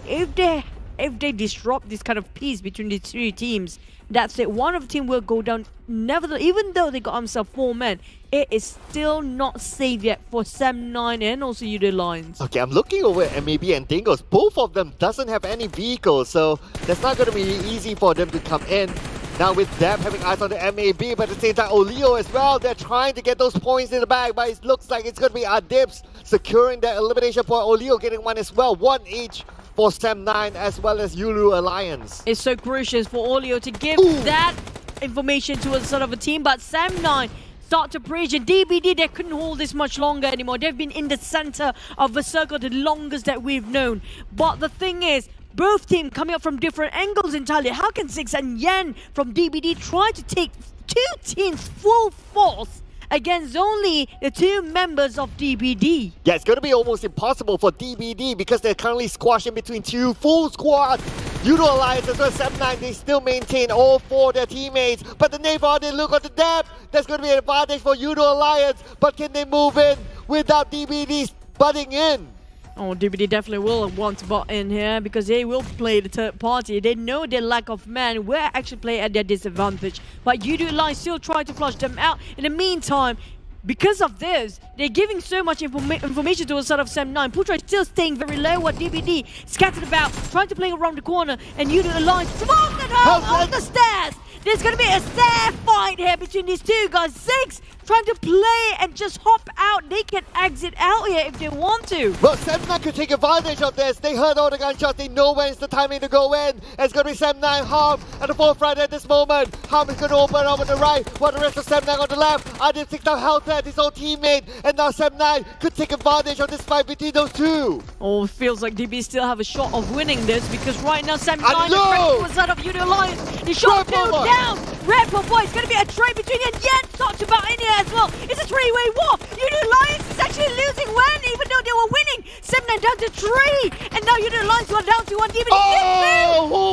If they disrupt this kind of peace between the two teams, that's it. One of the team will go down. Nevertheless, even though they got themselves 4 men, it is still not safe yet for Sem9 and also Yoodo Alliance. Okay, I'm looking over at MAB and Dingoz. Both of them doesn't have any vehicles, so that's not going to be easy for them to come in. Now with them having eyes on the MAB, but at the same time, Olio as well. They're trying to get those points in the bag, but it looks like it's going to be Dips securing that elimination point. Olio getting one as well. 1 each for Sem9 as well as Yoodo Alliance. It's so crucial for Olio to give that information to a sort of a team, but Sem9 start to breach, and DBD, they couldn't hold this much longer anymore. They've been in the center of the circle the longest that we've known. But the thing is, both teams coming up from different angles entirely. How can Six and Yen from DBD try to take two teams full force against only the 2 members of DBD. Yeah, it's going to be almost impossible for DBD because they're currently squashed in between 2 full squads. Yoodo Alliance as well as Sem9, they still maintain all 4 of their teammates. But the Navar, they look at the depth. There's going to be an advantage for Yoodo Alliance. But can they move in without DBD butting in? Oh, DBD definitely will want to butt in here because they will play the third party. They know their lack of men will actually play at their disadvantage. But Yoodo Alliance still try to flush them out. In the meantime, because of this, they're giving so much information to the side of Sem9. Putra is still staying very low while DBD scattered about, trying to play around the corner, and Yoodo Alliance smoking her on the stairs. There's going to be a stair fight here between these 2 guys. Ziggs trying to play and just hop out. They can exit out here if they want to. Well, Sem9 could take advantage of this. They heard all the gunshots. They know when it's the timing to go in. And it's going to be Sem9 Harm at the forefront at this moment. Harm is going to open up on the right, while the rest of Sem9 on the left. Adil takes down Hellcat, his own teammate. And now Sem9 could take advantage of this fight between those 2. Oh, it feels like DB still have a shot of winning this because right now Sem9 Adil! is out of Yoodo Alliance. He shot 2 down. Red Boy, it's going to be a trade between and Yen talked about in here as well. It's a 3-way war. Yoodo Alliance is actually losing when, even though they were winning. Sem9 down to 3. And now Yoodo Alliance were down to 1. DB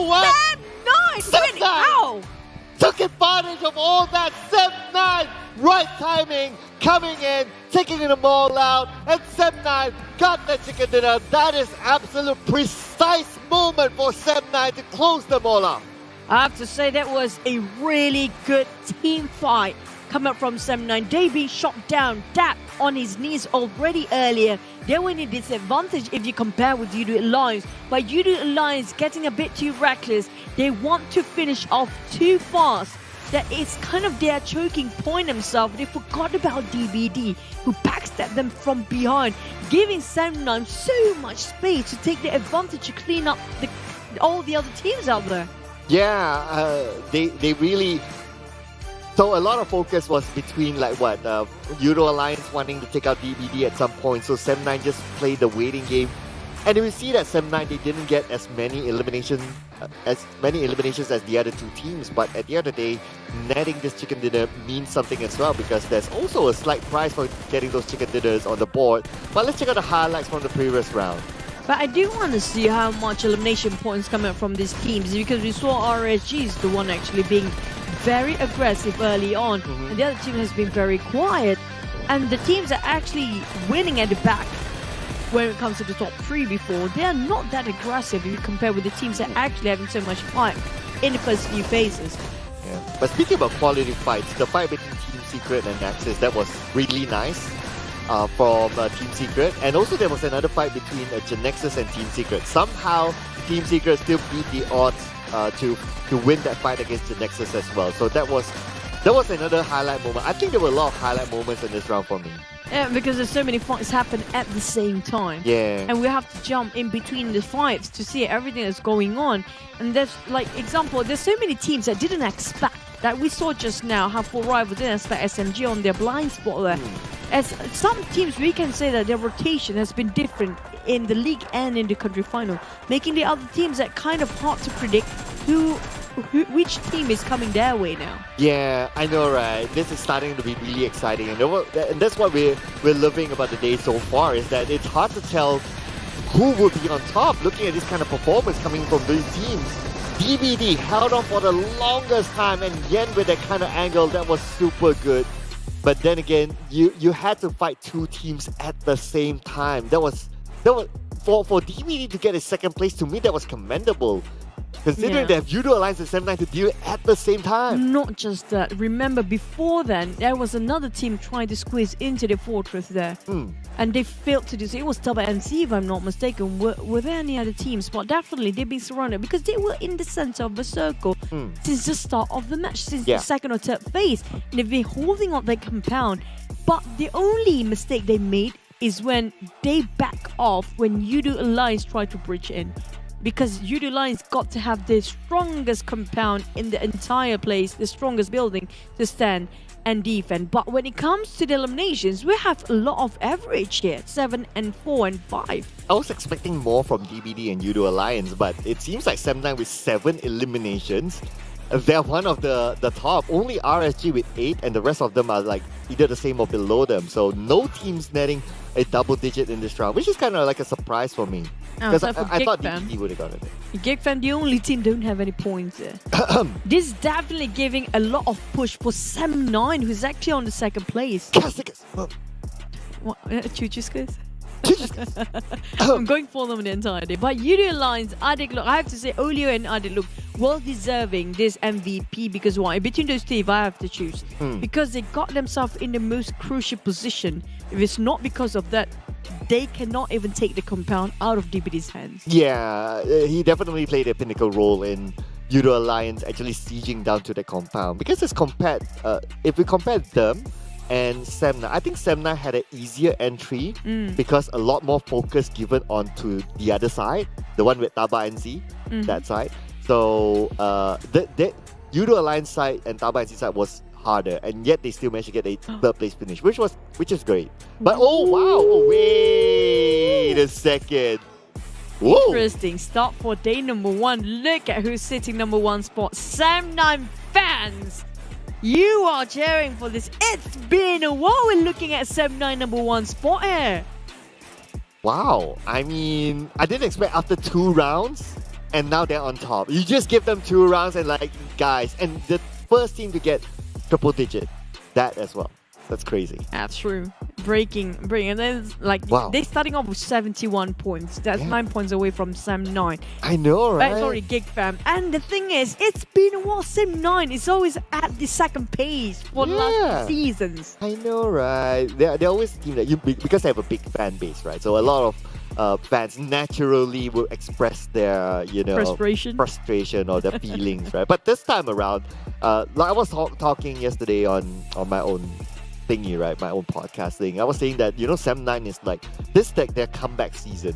what? Sem9 winning. Ow! Took advantage of all that. Sem9, right timing, coming in, taking them all out. And Sem9 got the chicken dinner. That is absolute precise moment for Sem9 to close them all up. I have to say that was a really good team fight coming up from Sem9. They being shot down, tapped on his knees already earlier. They were in a disadvantage if you compare with Yoodo Alliance. But Yoodo Alliance getting a bit too reckless. They want to finish off too fast. That is kind of their choking point themselves. They forgot about DBD, who backstabbed them from behind, giving Sem9 so much space to take the advantage to clean up all the other teams out there. Yeah, they really... So a lot of focus was between Yoodo Alliance wanting to take out DBD at some point. So Sem9 just played the waiting game. And we see that Sem9, they didn't get as many eliminations as the other 2 teams. But at the end of the day, netting this chicken dinner means something as well because there's also a slight prize for getting those chicken dinners on the board. But let's check out the highlights from the previous round. But I do want to see how much elimination points come out from these teams because we saw RSG is the one actually being very aggressive early on, and the other team has been very quiet. And the teams are actually winning at the back when it comes to the top 3 before. They are not that aggressive if you compare with the teams that are actually having so much fight in the first few phases. Yeah. But speaking about quality fights, the fight between Team Secret and Nexus, that was really nice. From Team Secret, and also there was another fight between Genexus and Team Secret. Somehow Team Secret still beat the odds to win that fight against Genexus as well. So that was another highlight moment. I think there were a lot of highlight moments in this round for me. Yeah, because there's so many fights happen at the same time. Yeah. And we have to jump in between the fights to see everything that's going on. And there's example, there's so many teams that didn't expect that we saw just now how Full Rival didn't expect SMG on their blind spot there. As some teams, we can say that their rotation has been different in the league and in the country final, making the other teams that kind of hard to predict which team is coming their way now. Yeah, I know, right? This is starting to be really exciting, and that's what we're loving about the day so far, is that it's hard to tell who will be on top. Looking at this kind of performance coming from these teams, DBD held on for the longest time, and Yen with that kind of angle, that was super good. But then again, you had to fight 2 teams at the same time. That was for DBD to get a second place. To me, that was commendable, considering they have Yoodo Alliance and Sem9 to deal at the same time. Not just that. Remember, before then, there was another team trying to squeeze into the fortress there. And they failed to do so. It was TABAH and NSEA, if I'm not mistaken. Were there any other teams? But definitely, they've been surrounded because they were in the center of the circle since the start of the match, since the second or third phase. And they've been holding on their compound. But the only mistake they made is when they back off when Yoodo Alliance tried to breach in. Because Yoodo Alliance got to have the strongest compound in the entire place, the strongest building to stand and defend. But when it comes to the eliminations, we have a lot of average here, 7 and 4 and 5. I was expecting more from DBD and Yoodo Alliance, but it seems like Sem9 with 7 eliminations they're one of the top. Only RSG with 8, and the rest of them are like either the same or below them. So no teams netting a double digit in this round, which is kind of like a surprise for me. Because I thought DBD would have gotten it. Geek Fam, the only team don't have any points there. This is definitely giving a lot of push for Sam9, who's actually on the second place. What? Choo-choo-skis? I'm going for them the entire day. But Yoodo Alliance, Adik, look, I have to say, Olio and Adik look well deserving this MVP because why? Between those two, if I have to choose, because they got themselves in the most crucial position. If it's not because of that, they cannot even take the compound out of DBD's hands. Yeah, he definitely played a pinnacle role in Yoodo Alliance actually sieging down to the compound. Because it's compared, if we compare them and Sam9, I think Sam9 had an easier entry because a lot more focus given onto the other side, the one with TABAH and Z, that side. So the Yoodo Alliance side and TABAH and Z side was harder, and yet they still managed to get a third place finish, which is great. But oh wow, oh, wait a second. Whoa. Interesting start for day number 1. Look at who's sitting number 1 spot. Sam9 fans, you are cheering for this. It's been a while we're looking at Sam9 number 1 spot here. Wow, I mean, I didn't expect after 2 rounds, and now they're on top. You just give them 2 rounds and like, guys, and the first team to get triple digit, that as well. That's crazy. That's true. Breaking. And then like they're starting off with 71 points. That's 9 points away from Sam9. I know, right? Sorry, Geek Fam. And the thing is, it's been a while. Sam9 is always at the second page for the last seasons. I know, right? They're always the team that you, because they have a big fan base, right? So a lot of fans naturally will express their, frustration or their feelings, right? But this time around, like I was talking yesterday on my own thingy, right? My own podcast thing. I was saying that, Sam9 is like, this their comeback season.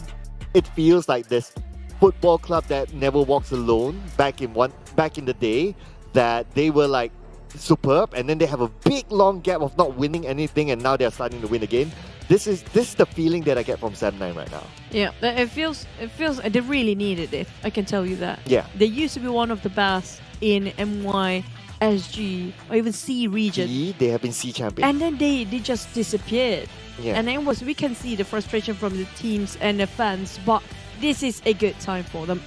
It feels like this football club that never walks alone back in the day, that they were like superb, and then they have a big long gap of not winning anything, and now they're starting to win again. This is the feeling that I get from Sam9 right now. Yeah, it feels they really needed it. I can tell you that. Yeah, they used to be one of the best in MY, SG, or even C region. They have been C champions, and then they just disappeared. Yeah, and then we can see the frustration from the teams and the fans. But this is a good time for them.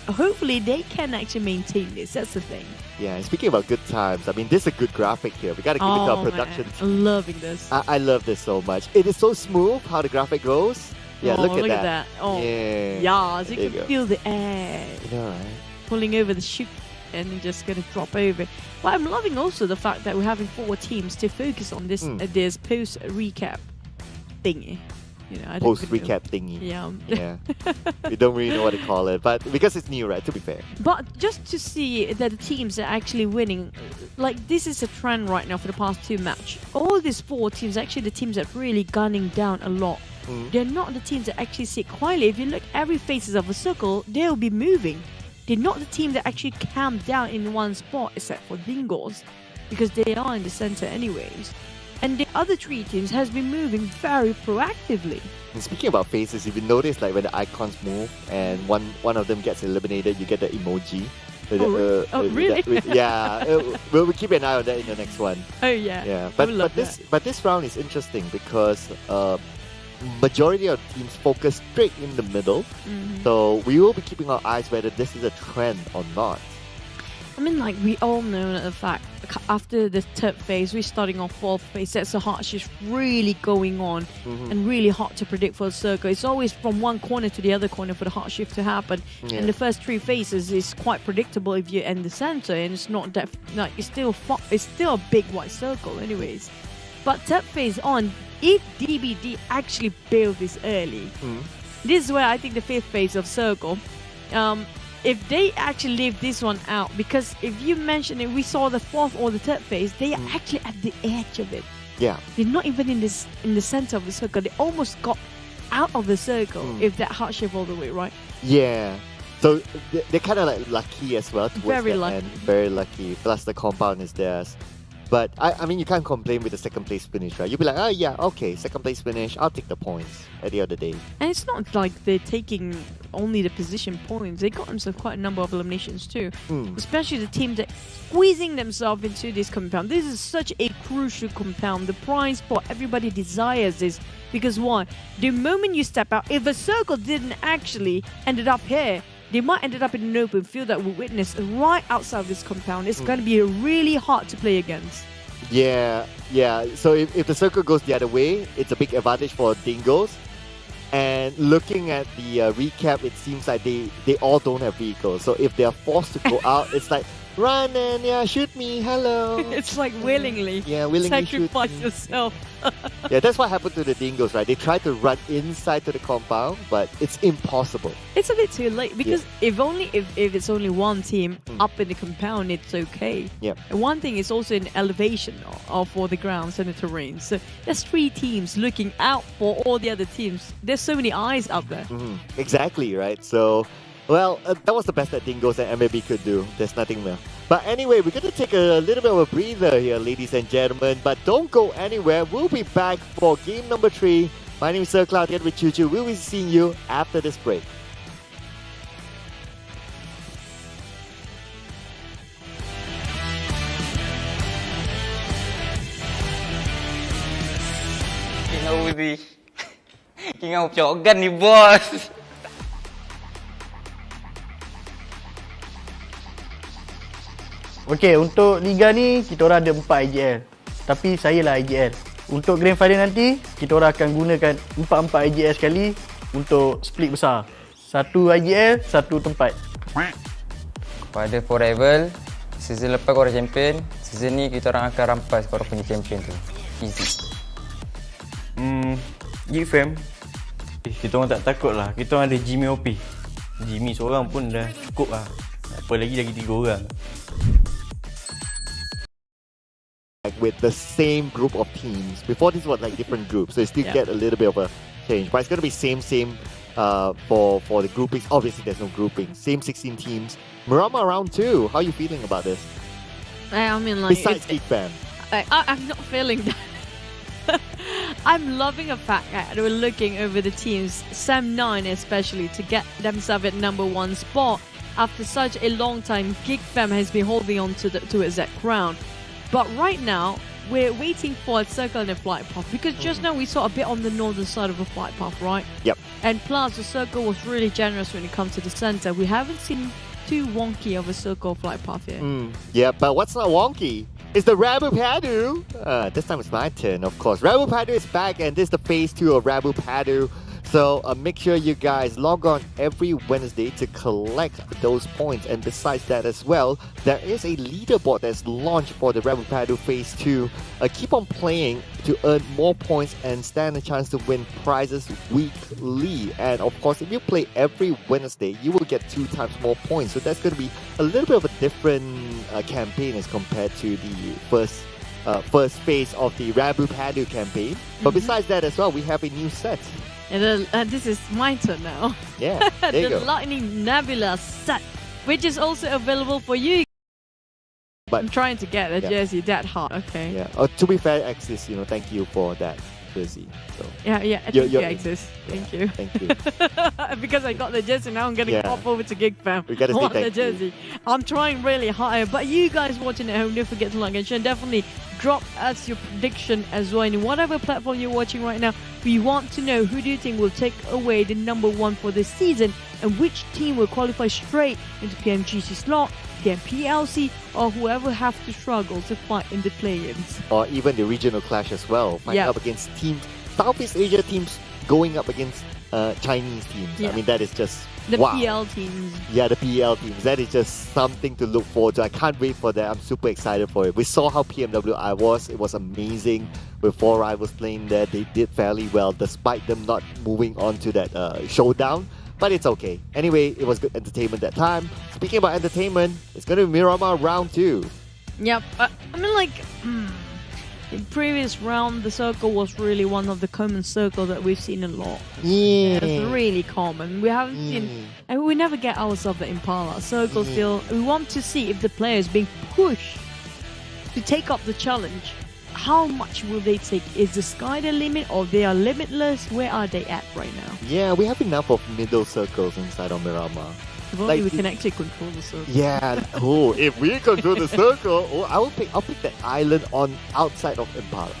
Hopefully, they can actually maintain this. That's the thing. Yeah, and speaking about good times, I mean, this is a good graphic here. We gotta give it to our production team. I'm loving this. I love this so much. It is so smooth how the graphic goes. Yeah, look at that. Oh, yeah, so you can feel the air right? pulling over the chute and just gonna drop over. But I'm loving also the fact that we're having 4 teams to focus on this this post recap thingy. Post recap thingy. Yeah. We don't really know what to call it, but because it's new, right? To be fair. But just to see that the teams are actually winning, like this is a trend right now for the past 2 matches. All these 4 teams, actually the teams that are really gunning down a lot. They're not the teams that actually sit quietly. If you look every faces of a circle, they'll be moving. They're not the team that actually calm down in one spot, except for Dingoz, because they are in the center anyways. And the other 3 teams has been moving very proactively. And speaking about faces, if you notice, like when the icons move and one of them gets eliminated, you get the emoji. Really? We'll keep an eye on that in the next one. Oh yeah. Yeah, but this round is interesting because majority of teams focus straight in the middle. So we will be keeping our eyes whether this is a trend or not. I mean, like, we all know the fact, after the 3rd phase, we're starting off 4th phase. That's a hard shift really going on and really hard to predict for the circle. It's always from one corner to the other corner for the hard shift to happen. Yeah. And the first 3 phases is quite predictable if you're in the center, and it's not that, like, it's still a big white circle anyways. But 3rd phase on, if DBD actually build this early, this is where I think the 5th phase of circle, if they actually leave this one out, because if you mention it, we saw the 4th or the 3rd phase, they are actually at the edge of it. Yeah. They're not even in the center of the circle. They almost got out of the circle if that hard shift all the way, right? Yeah. So they're kind of like lucky as well. Very lucky. Very lucky. Plus the compound is theirs. But I mean, you can't complain with the second place finish, right? You'll be like, oh yeah, okay, second place finish, I'll take the points at the end of the day. And it's not like they're taking only the position points. They got themselves quite a number of eliminations too. Especially the team that squeezing themselves into this compound. This is such a crucial compound. The prize spot everybody desires this. Because why? The moment you step out, if a circle didn't actually ended up here, they might ended up in an open field that we witnessed right outside of this compound. It's going to be really hard to play against. Yeah. So if the circle goes the other way, it's a big advantage for Dingoz. And looking at the recap, it seems like they all don't have vehicles. So if they are forced to go out, it's like, run and shoot me, hello. It's like willingly. Yeah, willingly sacrifice shoot yourself. Yeah, that's what happened to the Dingoz, right? They tried to run inside to the compound, but it's impossible. It's a bit too late because if it's only one team up in the compound, it's okay. Yeah. And one thing is also an elevation for the grounds and the terrain. So there's 3 teams looking out for all the other teams. There's so many eyes up there. Exactly, right? So, well, that was the best that Dingoz and MAB could do. There's nothing more. But anyway, we're going to take a little bit of a breather here, ladies and gentlemen. But don't go anywhere. We'll be back for game number 3. My name is Sir Cloud here with Chuchu. We'll be seeing you after this break. King Audi. King of Jogan ni bos. Okey, untuk Liga ni kita orang ada 4 IGL. Tapi saya lah IGL. Untuk Grand Final nanti, kita orang akan gunakan 4 IGL sekali untuk split besar. 1 IGL, 1 tempat. Pada 4 rival, season lepas korang champion, season ni kita orang akan rampas korang punya champion tu. Easy. Geek Fam. Kita orang tak takut lah. Kita orang ada Jimmy OP. Jimmy seorang pun dah cukup lah. Apa lagi 3 orang. With the same group of teams. Before this was like different groups, so you still get a little bit of a change. But it's going to be same for the groupings. Obviously, there's no grouping. Same 16 teams. Murama round 2. How are you feeling about this? I mean, like, besides Geek Fam, I'm not feeling that. I'm loving the fact that we're looking over the teams, Sam 9 especially, to get themselves at number 1 spot. After such a long time, Geek Fam has been holding on to that crown. But right now, we're waiting for a circle and a flight path, because just now we saw a bit on the northern side of a flight path, right? Yep. And plus, the circle was really generous when it comes to the center. We haven't seen too wonky of a circle flight path here. Yeah, but what's not wonky is the Rabu Padu. This time it's my turn, of course. Rabu Padu is back, and this is the phase 2 of Rabu Padu. So make sure you guys log on every Wednesday to collect those points. And besides that as well, there is a leaderboard that's launched for the Rabu Padu Phase 2. Keep on playing to earn more points and stand a chance to win prizes weekly. And of course, if you play every Wednesday, you will get 2 times more points. So that's going to be a little bit of a different campaign as compared to the first phase of the Rabu Padu campaign. But besides that as well, we have a new set. And this is my turn now. Yeah, there you the go. Lightning Nebula set, which is also available for you. But I'm trying to get a jersey that hard. Okay. Yeah. To be fair, Axis, thank you for that jersey. So Yeah. Thank you, Axis. Thank you. Thank you. Because I got the jersey, now I'm gonna pop over to Geek Fam. We gotta say want the thank you. jersey. I'm trying really hard, but you guys watching at home, don't forget to like and share. Definitely drop us your prediction as well. In whatever platform you're watching right now, we want to know, who do you think will take away the number 1 for this season, and which team will qualify straight into PMGC slot, PMPLC, or whoever have to struggle to fight in the play-ins. Or even the regional clash as well. Fighting up against teams, Southeast Asia teams going up against Chinese teams. I mean, that is just The wow. PL teams. Yeah, the PL teams. That is just something to look forward to. I can't wait for that. I'm super excited for it. We saw how PMWI was. It was amazing. With 4 rivals playing there, they did fairly well despite them not moving on to that showdown. But it's okay. Anyway, it was good entertainment that time. Speaking about entertainment, it's going to be Miramar round 2. Yep. I mean, like, in previous round, the circle was really one of the common circles that we've seen a lot. Yeah. It's really common. We haven't seen, and we never get ourselves the Impala circle still. We want to see if the player is being pushed to take up the challenge, how much will they take? Is the sky the limit or they are limitless? Where are they at right now? Yeah, we have enough of middle circles inside of Miramar. If only Like we the- can actually control the circle. Yeah. Oh, if we control the circle, I'll pick that island on outside of Impala.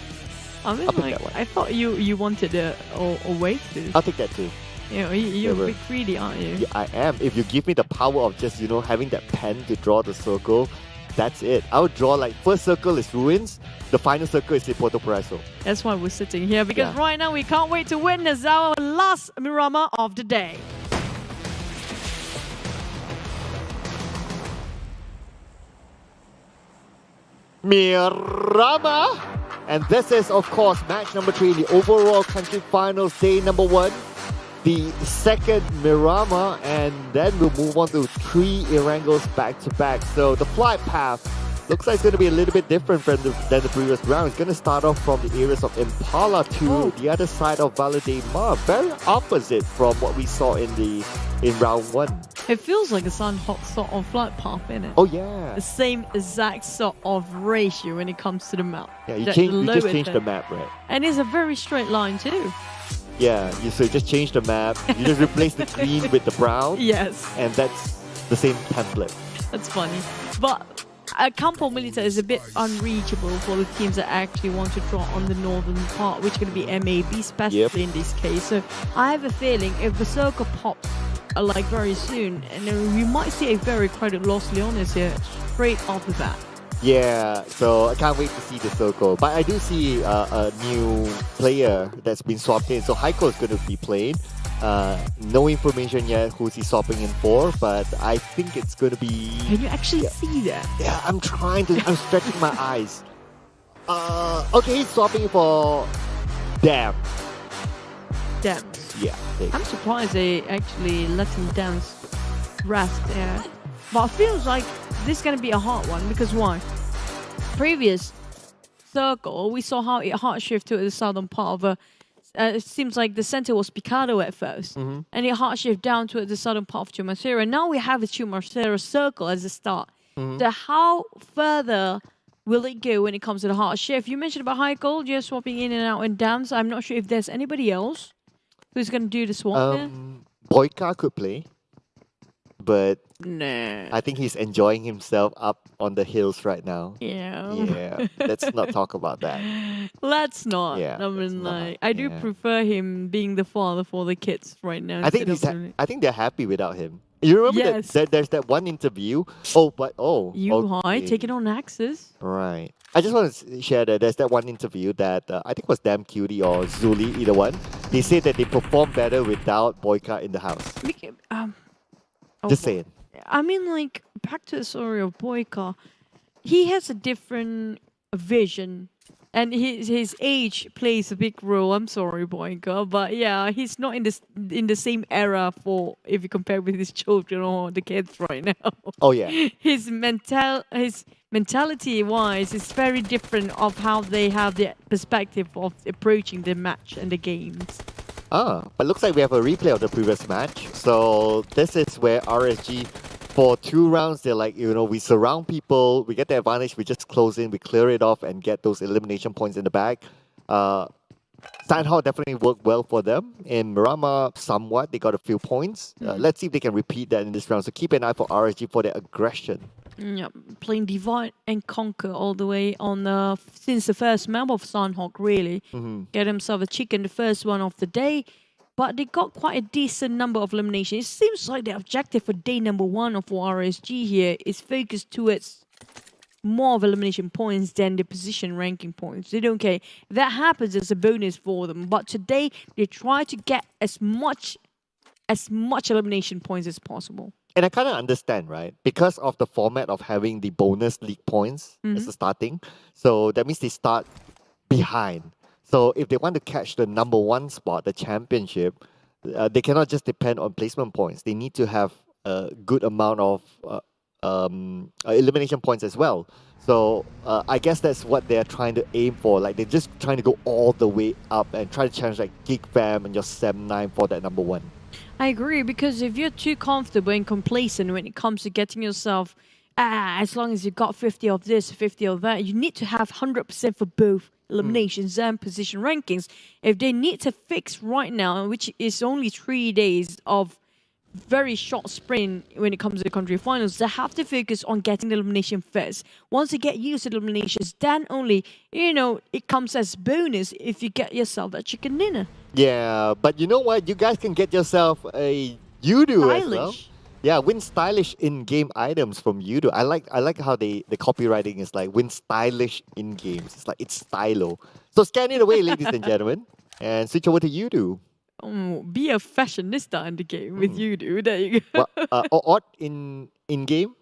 I mean, I'll pick like, that one. I thought you wanted a oasis. I'll take that too. You know, you're a Never. bit greedy, aren't you? Yeah, I am. If you give me the power of just, having that pen to draw the circle, that's it. I'll draw like first circle is ruins, the final circle is Puerto Paraiso. That's why we're sitting here, because Yeah. right now we can't wait to witness our last Miramar of the day. Miramar! And this is, of course, match number 3 in the overall country finals, day number 1. The second Miramar, and then we'll move on to 3 Erangels back to back. So the flight path looks like it's going to be a little bit different than the previous round. It's going to start off from the areas of Impala to the other side of Valade Mar. Very opposite from what we saw in round 1. It feels like a Sunhawk sort of flight path, innit? Oh yeah. The same exact sort of ratio when it comes to the map. Yeah, you The just lower changed the thing. map, right? And it's a very straight line too. Yeah, so you just change the map, you just replace the green with the brown, Yes, and that's the same template. that's funny. But Campo Militar is a bit unreachable for the teams that actually want to draw on the northern part, which is going to be MAB, especially in this case. So I have a feeling if the circle pops like very soon, and then we might see a very credit Los Leones here straight off the bat. Yeah, so I can't wait to see the circle. But I do see a new player that's been swapped in. So Heiko is going to be playing. No information yet who's he swapping in for, but I think it's going to be... Can you actually see that? Yeah, I'm stretching my eyes. Okay, he's swapping for Damn. Damn. Yeah. there you go. I'm surprised they actually let him dance rest there. But it feels like this is going to be a hard one, because why? Previous circle, we saw how it hard shift to the southern part of a... it seems like the center was Picado at first, and it hard shift down to the southern part of Chumacera. Now we have a Chumacera circle as a start. So how further will it go when it comes to the hard shift? You mentioned about high gold, just swapping in and out and downs. I'm not sure if there's anybody else who's going to do the swap there. Boyka could play, but Nah. I think he's enjoying himself up on the hills right now. Yeah. Yeah, let's not talk about that. Let's not. Yeah, I let's mean, not. like, I do Yeah. prefer him being the father for the kids right now. I think instead of I think they're happy without him. You remember Yes. there's that one interview? you high okay. taking on Axis. Right. I just want to share that there's that one interview that I think it was Damn Cutie or Zuli, either one. They said that they perform better without Boyka in the house. Just saying. I mean, like, back to the story of Boyka, he has a different vision, and his age plays a big role. I'm sorry, Boyka, but yeah, he's not in the same era for, if you compare with his children or the kids right now. Oh yeah. His mentality wise is very different of how they have the perspective of approaching the match and the games. But looks like we have a replay of the previous match. So this is where RSG, for 2 rounds, they're like, we surround people, we get the advantage, we just close in, we clear it off and get those elimination points in the back. Steinhall definitely worked well for them. In Miramar, somewhat, they got a few points. Let's see if they can repeat that in this round. So keep an eye for RSG for their aggression. Yeah, playing divide and conquer all the way on since the first map of Sunhawk, really. Get himself a chicken, the first one of the day. But they got quite a decent number of eliminations. It seems like the objective for day number 1 of RSG here is focused towards more of elimination points than the position ranking points. They don't care. That happens as a bonus for them. But today, they try to get as much elimination points as possible. And I kind of understand, right? Because of the format of having the bonus league points as the starting. So that means they start behind. So if they want to catch the number 1 spot, the championship, they cannot just depend on placement points. They need to have a good amount of elimination points as well. So I guess that's what they're trying to aim for. Like, they're just trying to go all the way up and try to challenge like Geek Fam and your Sem9 for that number 1. I agree, because if you're too comfortable and complacent when it comes to getting yourself as long as you got 50 of this, 50 of that, you need to have 100% for both eliminations and position rankings. If they need to fix right now, which is only 3 days of very short sprint when it comes to the country finals, they have to focus on getting the elimination first. Once you get used to the eliminations, then only, it comes as bonus if you get yourself that chicken dinner. Yeah, but you know what? You guys can get yourself a Yoodo as well. Stylish. Yeah, win stylish in-game items from Yoodo. I like how the copywriting is like win stylish in games. It's like it's stylo. So scan it away, ladies and gentlemen, and switch over to Yoodo. Oh, be a fashionista in the game with Yoodo. There you go. Or odd in game.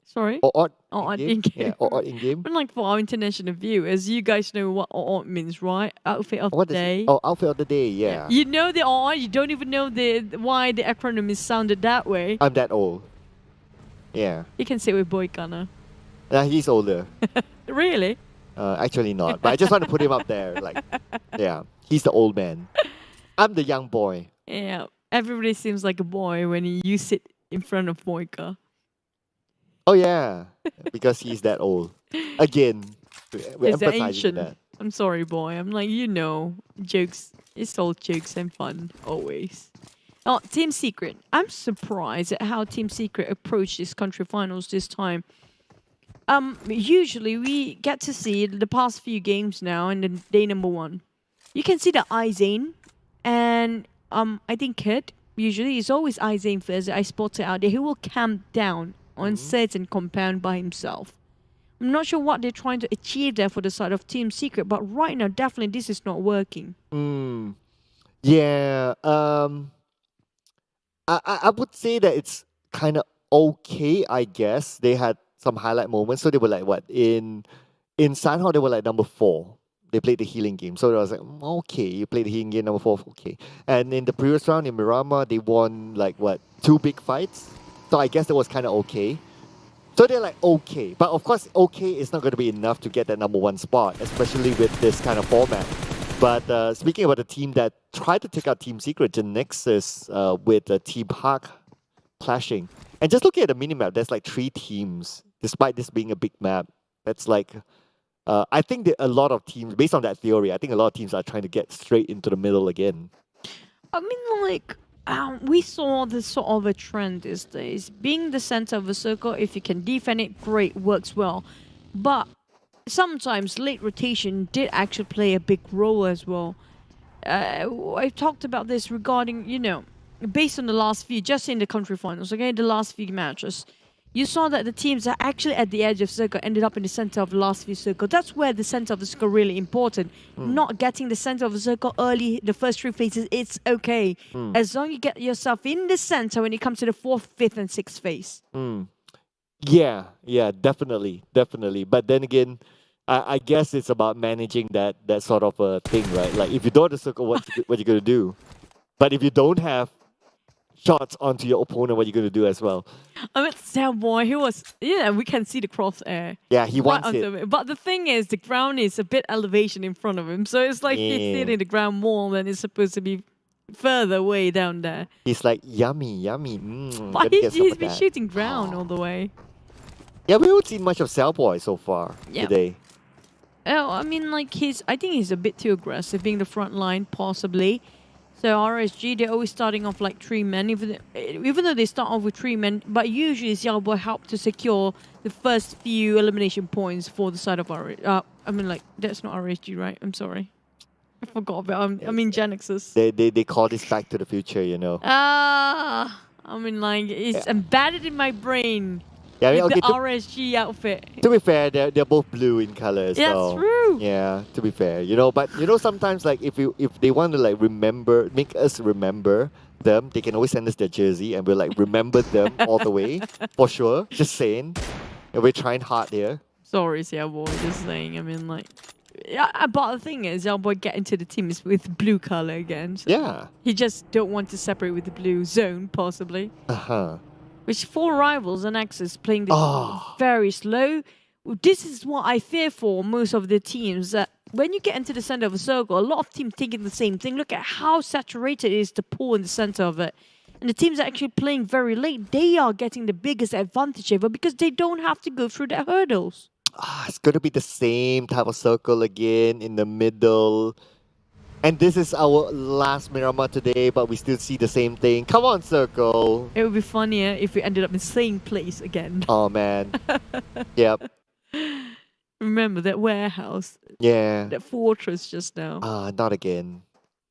Sorry? Or odd in game. Yeah, or odd in game. But like for our international viewers, you guys know what odd means, right? Outfit of What the is day. it? Oh, outfit of the day. Yeah. You know the odd, you don't even know why the acronym is sounded that way. I'm that old. Yeah. You can say with Boy Gunner. He's older. Really? Actually not. But I just want to put him up there. Like, yeah, he's the old man. I'm the young boy. Yeah. Everybody seems like a boy when you sit in front of Boyka. Oh yeah, because he's that old. Again, we're It's emphasizing ancient. that. I'm sorry, boy. I'm like, jokes. It's all jokes and fun, always. Oh, Team Secret. I'm surprised at how Team Secret approached this country finals this time. Usually we get to see the past few games now in the day number 1. You can see the Izane and I think Kid. Usually it's always Izane first. I spot it out there. He will camp down on certain compound by himself. I'm not sure what they're trying to achieve there for the side of Team Secret, but right now definitely this is not working. Yeah. I would say that it's kind of okay. I guess they had some highlight moments. So they were like what in Sanhao they were like number 4. They played the healing game. So I was like, okay, you played the healing game number 4, okay. And in the previous round in Miramar, they won like what 2 big fights. So I guess that was kind of okay. So they're like, okay. But of course, okay is not going to be enough to get that number 1 spot, especially with this kind of format. But speaking about the team that tried to take out Team Secret, Genexus with Team Hawk clashing. And just looking at the minimap, there's like 3 teams, despite this being a big map. That's like, I think that a lot of teams, based on that theory, I think a lot of teams are trying to get straight into the middle again. I mean, like, we saw this sort of a trend these days. Being the center of a circle, if you can defend it, great, works well. But sometimes late rotation did actually play a big role as well. I talked about this regarding, based on the last few, just in the country finals, okay, the last few matches. You saw that the teams that actually at the edge of circle ended up in the center of the last few circle. That's where the center of the circle really important. Not getting the center of the circle early, the first 3 phases, it's okay. As long as you get yourself in the center when it comes to the 4th, 5th, and 6th phase. Yeah, definitely. But then again, I guess it's about managing that sort of a thing, right? Like if you don't have the circle, what you gonna do? But if you don't have shots onto your opponent, what are you going to do as well? I mean, Sam Boy, he was, we can see the crosshair. Yeah, he wants right it. But the thing is, the ground is a bit elevation in front of him. So it's like he's hitting the ground more than it's supposed to be further way down there. He's like, yummy. But he's been shooting ground all the way. Yeah, we haven't seen much of Cellboy so far today. Oh, I mean, like, I think he's a bit too aggressive, being the front line, possibly. So RSG, they're always starting off like 3 men, even though they start off with 3 men, but usually Xiaobo help to secure the first few elimination points for the side of RSG. I mean, like, that's not RSG, right? I'm sorry. I forgot about I mean, Genexus. They call this Back to the Future, I mean, like, it's embedded in my brain. Yeah, I mean, the RSG outfit. To be fair, they're both blue in color. Yeah, so, that's true. Yeah, to be fair, but sometimes like if they want to like make us remember them, they can always send us their jersey and we'll like remember them all the way for sure. Just saying, and we're trying hard here. Sorry, Xiaobo, just saying. I mean, like, yeah, but the thing is, Xiaobo get into the team is with blue color again. So yeah, he just don't want to separate with the blue zone, possibly. Which 4 rivals and Axis playing the very slow. This is what I fear for most of the teams. That when you get into the center of a circle, a lot of teams thinking the same thing. Look at how saturated it is the pool in the center of it. And the teams that are actually playing very late, they are getting the biggest advantage ever because they don't have to go through the hurdles. It's going to be the same type of circle again in the middle. And this is our last Miramar today, but we still see the same thing. Come on, circle. It would be funnier if we ended up in the same place again. Oh, man. Yep. Remember that warehouse? Yeah. That fortress just now. Not again.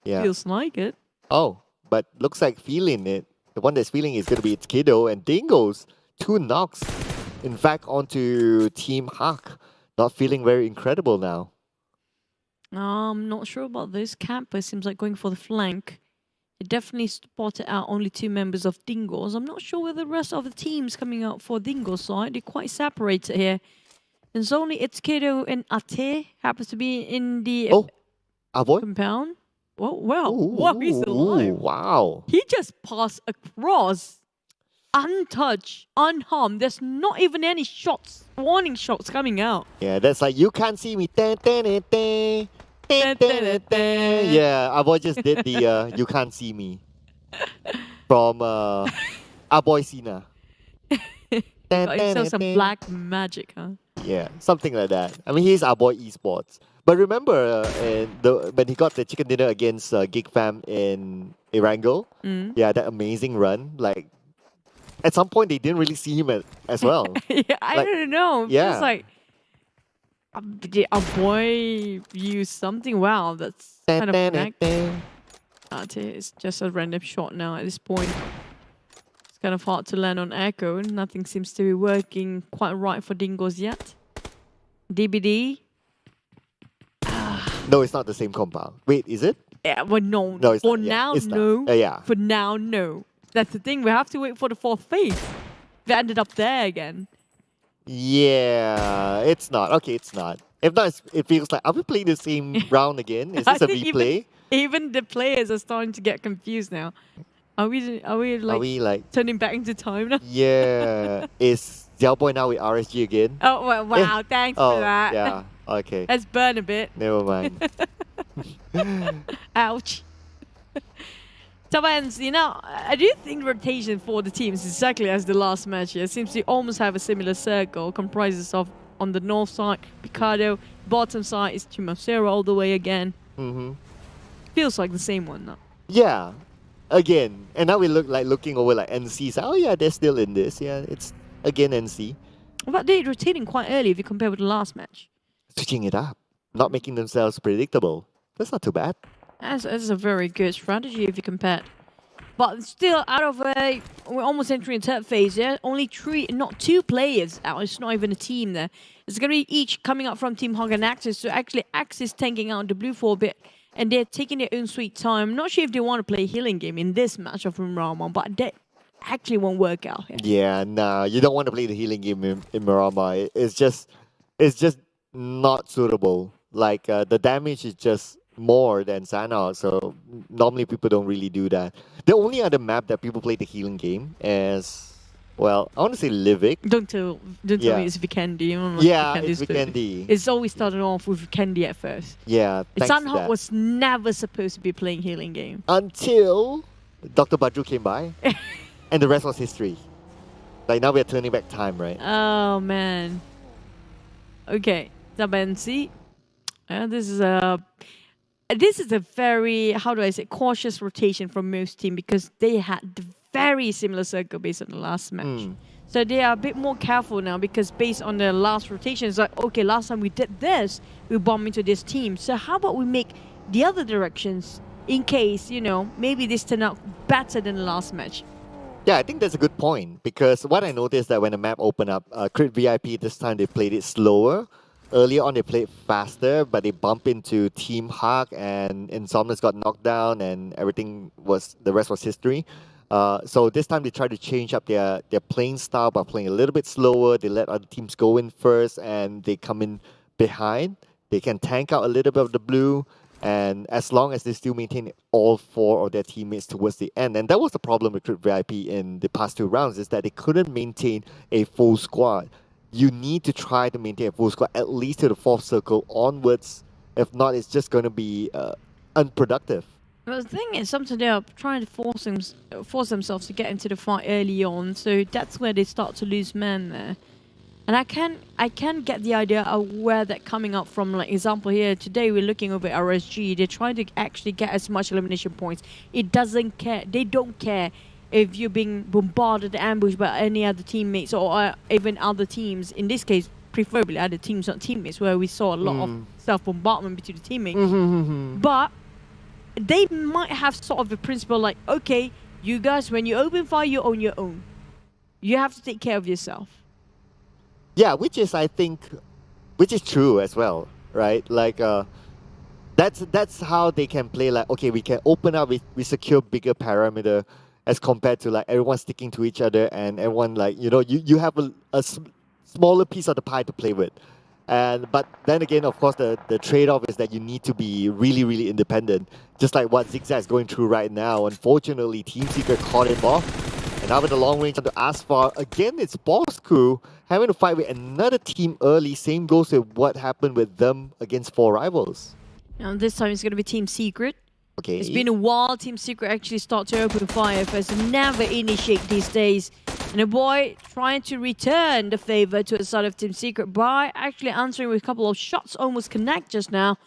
Yeah. Feels like it. Oh, but looks like feeling it. The one that's feeling is going to be its Kiddo and Dingoz. 2 knocks. In fact, onto Team Hawk. Not feeling very incredible now. I'm not sure about this. Camper seems like going for the flank. They definitely spotted out only 2 members of Dingoz. I'm not sure where the rest of the team's coming out for Dingoz side. They're quite separated here. It's only Itsukido and Ate happens to be in the Avoid? compound. Oh, wow. Ooh, Wow, he's alive. Wow. He just passed across, untouched, unharmed. There's not even any shots, warning shots coming out. Yeah, that's like, you can't see me. Yeah, Avoid just did the you can't see me from Aboy Sina. Got himself some black magic, huh? Yeah, something like that. I mean, he's Aboy Esports. But remember, when he got the chicken dinner against Geek Fam in Erangel, yeah, that amazing run. Like, at some point, they didn't really see him as well. Yeah, I don't know. Yeah. It's like, did our boy use something? Wow, that's kind of connected. It's just a random shot now at this point. It's kind of hard to land on Echo. Nothing seems to be working quite right for Dingoz yet. DBD. No, it's not the same compound. Wait, is it? Yeah, well, no. No, it's for not. now, It's no. not. Yeah. For now, no. That's the thing. We have to wait for the 4th phase. We ended up there again. Yeah, it's not. Okay, it's not. If not, it feels like, are we playing the same round again? Is this a replay? Even the players are starting to get confused now. Are we like turning back into time now? Yeah. Is Xiao Boy now with RSG again? Oh, well, wow. Thanks for that. Yeah. Okay. Let's burn a bit. Never mind. Ouch. TABAH, you know, I do think rotation for the teams is exactly as the last match here. Seems to almost have a similar circle. Comprises of, on the north side, Picardo. Bottom side is Chimacero all the way again. Feels like the same one now. Yeah. Again. And now we look like looking over like NC. Oh yeah, they're still in this. Yeah, it's again NC. But they're rotating quite early if you compare with the last match. Switching it up. Not making themselves predictable. That's not too bad. That's a very good strategy if you compare. But still, out of we're almost entering the 3rd phase. Yeah, only 2 players out. It's not even a team there. It's gonna be each coming up from Team Hog and Axis. So actually, Axis tanking out the blue for a bit, and they're taking their own sweet time. I'm not sure if they want to play a healing game in this match of Miramar, but that actually won't work out here. Yeah, nah, you don't want to play the healing game in Miramar. It's just not suitable. Like the damage is just more than Sana, so normally people don't really do that. The only other map that people play the healing game is, well, I want to say Livik. Don't tell me it's Vikendi. Yeah, it's Vikendi. It's always started off with Vikendi at first. Yeah, Sunhawk was never supposed to be playing healing game. Until Dr. Badru came by, and the rest was history. Like now we're turning back time, right? Oh man. Okay, TABAH. This is a very, how do I say, cautious rotation from most teams because they had the very similar circle based on the last match. So they are a bit more careful now because based on the last rotation, it's like, okay, last time we did this, we bumped into this team. So how about we make the other directions in case, you know, maybe this turned out better than the last match. Yeah, I think that's a good point because what I noticed that when the map opened up, Crit VIP this time they played it slower. Earlier on they played faster, but they bumped into Team Hawk and Insomnius got knocked down and the rest was history. So this time they tried to change up their playing style by playing a little bit slower. They let other teams go in first and they come in behind. They can tank out a little bit of the blue, and as long as they still maintain all 4 of their teammates towards the end. And that was the problem with Crit VIP in the past 2 rounds, is that they couldn't maintain a full squad. You need to try to maintain a full squad at least to the 4th circle onwards. If not, it's just going to be unproductive. Well, the thing is, sometimes they are trying to force themselves to get into the fight early on, so that's where they start to lose men there. And I can get the idea of where they're coming up from. Like example here, today we're looking over at RSG. They're trying to actually get as much elimination points. It doesn't care. They don't care if you're being bombarded, ambushed by any other teammates or even other teams. In this case, preferably other teams, not teammates, where we saw a lot of self-bombardment between the teammates. But they might have sort of a principle like, okay, you guys, when you open fire, you're on your own. You have to take care of yourself. Yeah, which is, I think, which is true as well, right? Like, that's how they can play. Like, okay, we can open up, we secure bigger parameter as compared to like everyone sticking to each other and everyone like, you know, you have a smaller piece of the pie to play with. But then again, of course, the trade-off is that you need to be really, really independent, just like what Zigzag's going through right now. Unfortunately, Team Secret caught him off. And now with the long range onto Asphalt, again, it's Bosskurr having to fight with another team early. Same goes with what happened with them against 4 rivals. And this time it's going to be Team Secret. Okay. It's been a while. Team Secret actually start to open fire first. Never initiate these days. And the boy trying to return the favor to the side of Team Secret by actually answering with a couple of shots, almost connect just now.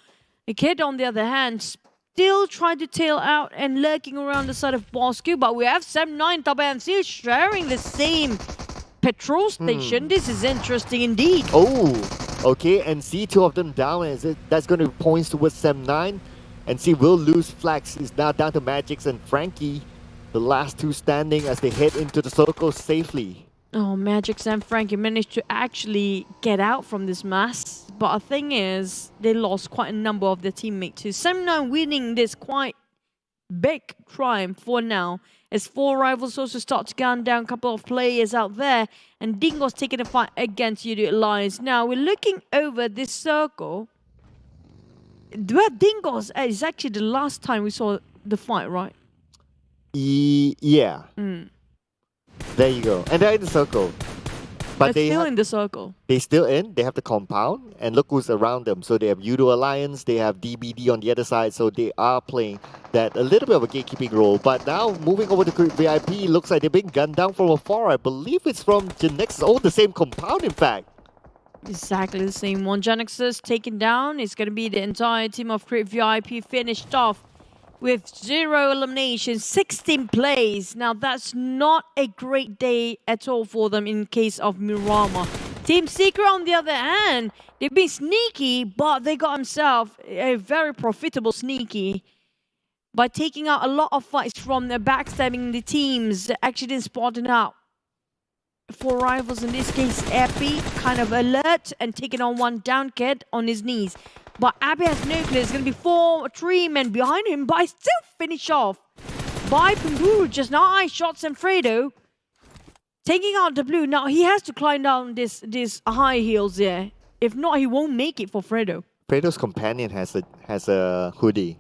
The kid, on the other hand, still trying to tail out and lurking around the side of Bosskurr, but we have Sem9, TABAH and still sharing the same petrol station. This is interesting indeed. Oh, okay, and see 2 of them down, and that's going to point towards Sem9. And see, will lose flags. Is now down to Magix and Frankie, the last 2 standing as they head into the circle safely. Oh, Magix and Frankie managed to actually get out from this mess. But the thing is, they lost quite a number of their teammates too. Sem9 winning this quite big triumph for now. As 4 rivals also start to gun down a couple of players out there. And Dingoz taking a fight against Yoodo Alliance. Now, we're looking over this circle. Where Dingoz is actually the last time we saw the fight, right? Yeah. There you go. And they're in the circle. But they're still in the circle. They're still in. They have the compound. And look who's around them. So they have Yoodo Alliance. They have DBD on the other side. So they are playing that a little bit of a gatekeeping role. But now moving over to VIP, looks like they're being gunned down from afar. I believe it's from Genexus. Oh, the same compound, in fact. Exactly the same one. Genexus taken down. It's going to be the entire team of Crit VIP finished off with 0 eliminations, 16 plays. Now, that's not a great day at all for them in case of Miramar. Team Secret, on the other hand, they've been sneaky, but they got themselves a very profitable sneaky by taking out a lot of fights from the backstabbing the teams that actually didn't spot it out. 4 rivals, in this case, Epi, kind of alert and taking on 1 down kid on his knees. But Abby has no clue. There's going to be 3 men behind him, but I still finish off by Punguru. Just now, I shots and Fredo taking out the blue. Now, he has to climb down this high heels there. If not, he won't make it for Fredo. Fredo's companion has a hoodie.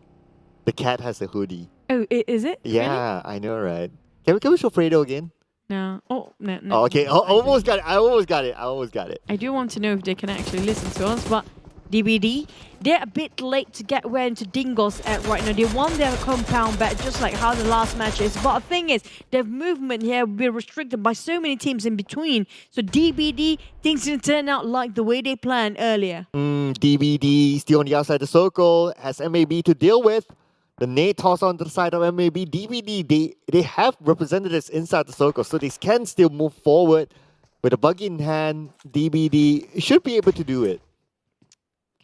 The cat has a hoodie. Oh, is it? Yeah, Really? I know, right? Can we show Fredo again? No. Oh, no. Oh, okay. Almost got it. I almost got it. I do want to know if they can actually listen to us, but DBD, they're a bit late to get where into Dingoz at right now. They won their compound bet just like how the last match is. But the thing is, their movement here will be restricted by so many teams in between. So DBD, things didn't turn out like the way they planned earlier. DBD still on the outside of the circle, has MAB to deal with. The nade toss on the side of MAB. DBD, they have representatives inside the circle, so they can still move forward. With a buggy in hand, DBD should be able to do it.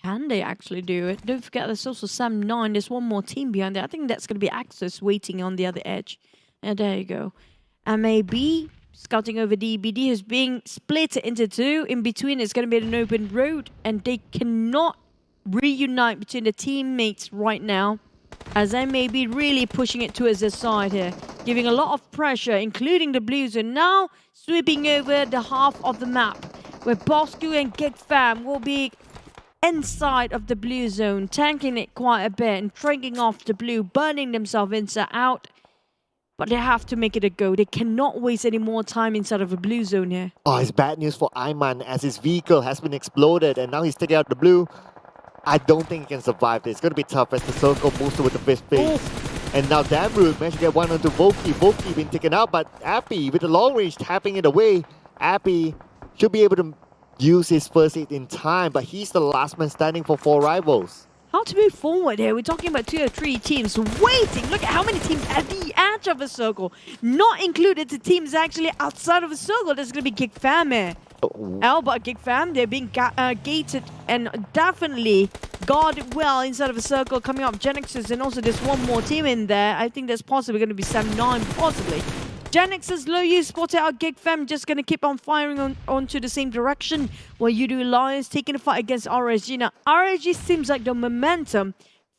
Can they actually do it? Don't forget there's also Sem9. There's 1 more team behind there. I think that's going to be Axis waiting on the other edge. And there you go. MAB scouting over DBD is being split into 2. In between it's going to be an open road. And they cannot reunite between the teammates right now, as MAB really pushing it towards their side here, giving a lot of pressure, including the Blues, and now sweeping over the half of the map, where Bosskurr and Geek Fam will be inside of the blue zone, tanking it quite a bit and tracking off the blue, burning themselves inside out. But they have to make it a go. They cannot waste any more time inside of a blue zone here. Oh, it's bad news for Ayman as his vehicle has been exploded and now he's taking out the blue. I don't think he can survive this. It's going to be tough as the circle moves toward the 5th phase. And now Damroot managed to get one onto Volky. Volky been taken out, but Appy with the long range tapping it away. Appy should be able to use his first hit in time, but he's the last man standing for 4 rivals. How to move forward here? We're talking about 2 or 3 teams waiting. Look at how many teams at the edge of the circle. Not included the teams actually outside of the circle. There's going to be Geek Fam here. But Geek Fam, they're being gated and definitely guarded well inside of a circle coming up. Genexus, and also there's one more team in there. I think there's possibly going to be 7-9 possibly. Genexus, low use spotted out. Geek Fam just going to keep on firing onto the same direction while Yoodo Alliance taking a fight against RSG. Now, RSG seems like the momentum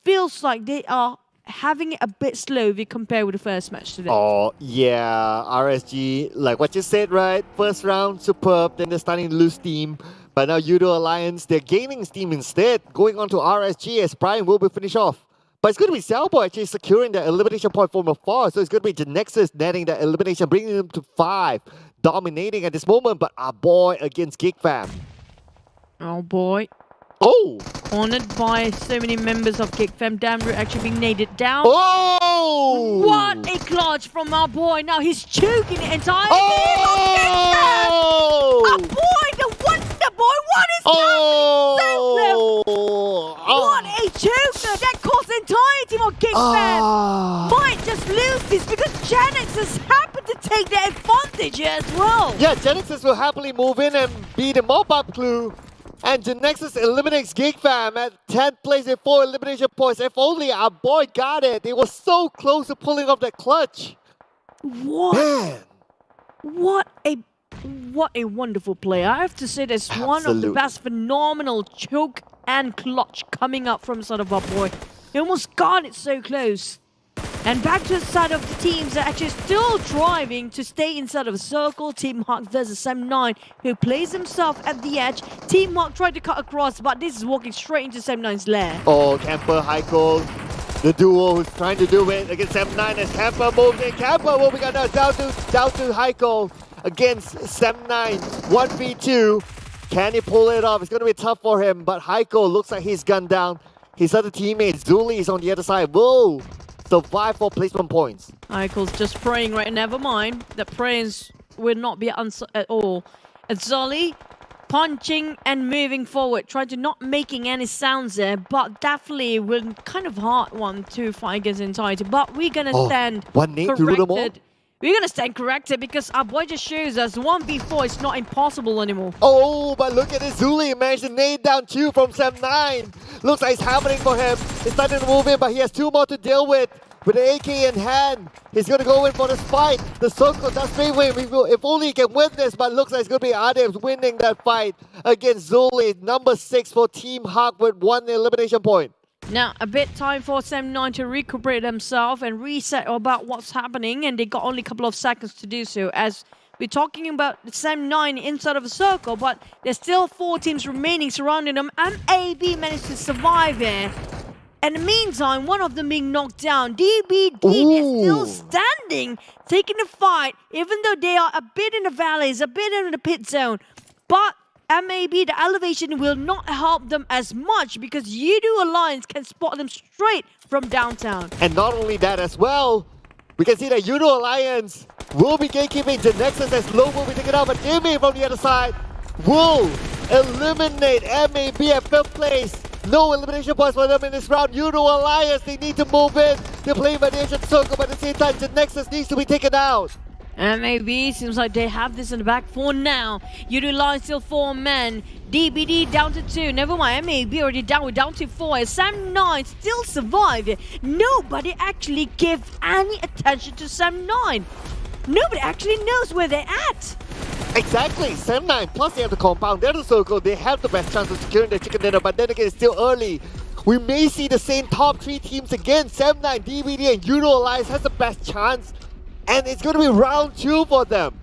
feels like they are having it a bit slow if you compare with the first match today. Oh, yeah. RSG, like what you said, right? First round, superb. Then they're starting to lose steam. But now Yoodo Alliance, they're gaining steam instead. Going on to RSG as Brian will be finished off. But it's going to be Salbo actually securing the elimination point from afar. So it's going to be Genexus netting that elimination, bringing them to 5. Dominating at this moment, but our boy against Geek Fam. Oh boy. Oh! Cornered by so many members of Geek Fam. Damroot actually being naded down. Oh! What a clutch from our boy. Now he's choking the entire Oh! Our boy, the wonder boy. What is happening? What a choker. That cost the entire team of Geek Fam. Might just lose this because Genexus happened to take the advantage here as well. Yeah, Genexus will happily move in and be the mop-up clue. And Genexus eliminates Geek Fam at 10th place with 4 elimination points. If only our boy got it. They were so close to pulling off that clutch. What? Man. What a wonderful player. I have to say that's one of the best phenomenal choke and clutch coming up from sort of our boy. He almost got it so close. And back to the side of the teams that are actually still driving to stay inside of a circle. Team Hawk versus Sam9, who plays himself at the edge. Team Hawk tried to cut across, but this is walking straight into Sam9's lair. Oh, Camper, Heiko, the duo who's trying to do it against Sam9 as Camper moves in. Camper moving on now down to Heiko against Sam9. 1v2. Can he pull it off? It's going to be tough for him, but Heiko looks like he's gunned down. His other teammate, Zuli, is on the other side. Whoa! Survive for placement points. Heiko's just praying right. Never mind. The prayers will not be answered at all. Zoli punching and moving forward, trying to not making any sounds there, but definitely will kind of hard one to fight against entirety. But we're gonna stand corrected. We're gonna stand corrected because our boy just shows us 1v4 is not impossible anymore. Oh, but look at this. Zuli managed to nade down 2 from Sam9. Looks like it's happening for him. He's starting to move in, but he has 2 more to deal with. With the AK in hand, he's going to go in for this fight. The circle does favor him. If only he can win this, but looks like it's going to be Adams winning that fight against Zuli. Number 6 for Team Hawk with 1 elimination point. Now, a bit time for Sam9 to recuperate themselves and reset about what's happening, and they got only a couple of seconds to do so, as we're talking about Sam9 inside of a circle, but there's still 4 teams remaining surrounding them, and MAB managed to survive here. In the meantime, one of them being knocked down. DBD is still standing, taking the fight, even though they are a bit in the valleys, a bit in the pit zone. But MAB, the elevation will not help them as much because Yoodo Alliance can spot them straight from downtown. And not only that as well, we can see that Yoodo Alliance will be gatekeeping Genexus as Low will be taken out, but Imi from the other side will eliminate MAB at 5th place. No elimination points for them in this round. Yoodo Alliance, they need to move in. They're playing by the edge of the circle, but at the same time, Genexus needs to be taken out. MAB seems like they have this in the back for now. Yoodo Alliance still 4 men. DBD down to 2. Never mind, MAB already down. We're down to 4. Sam9 still survive. Nobody actually gives any attention to Sam9. Nobody actually knows where they're at. Exactly, Sam9 plus they have the compound, they're the circle, they have the best chance of securing their chicken dinner, but then again it's still early. We may see the same top 3 teams again. Sam9, DBD and Yoodo Alliance has the best chance, and it's going to be round 2 for them.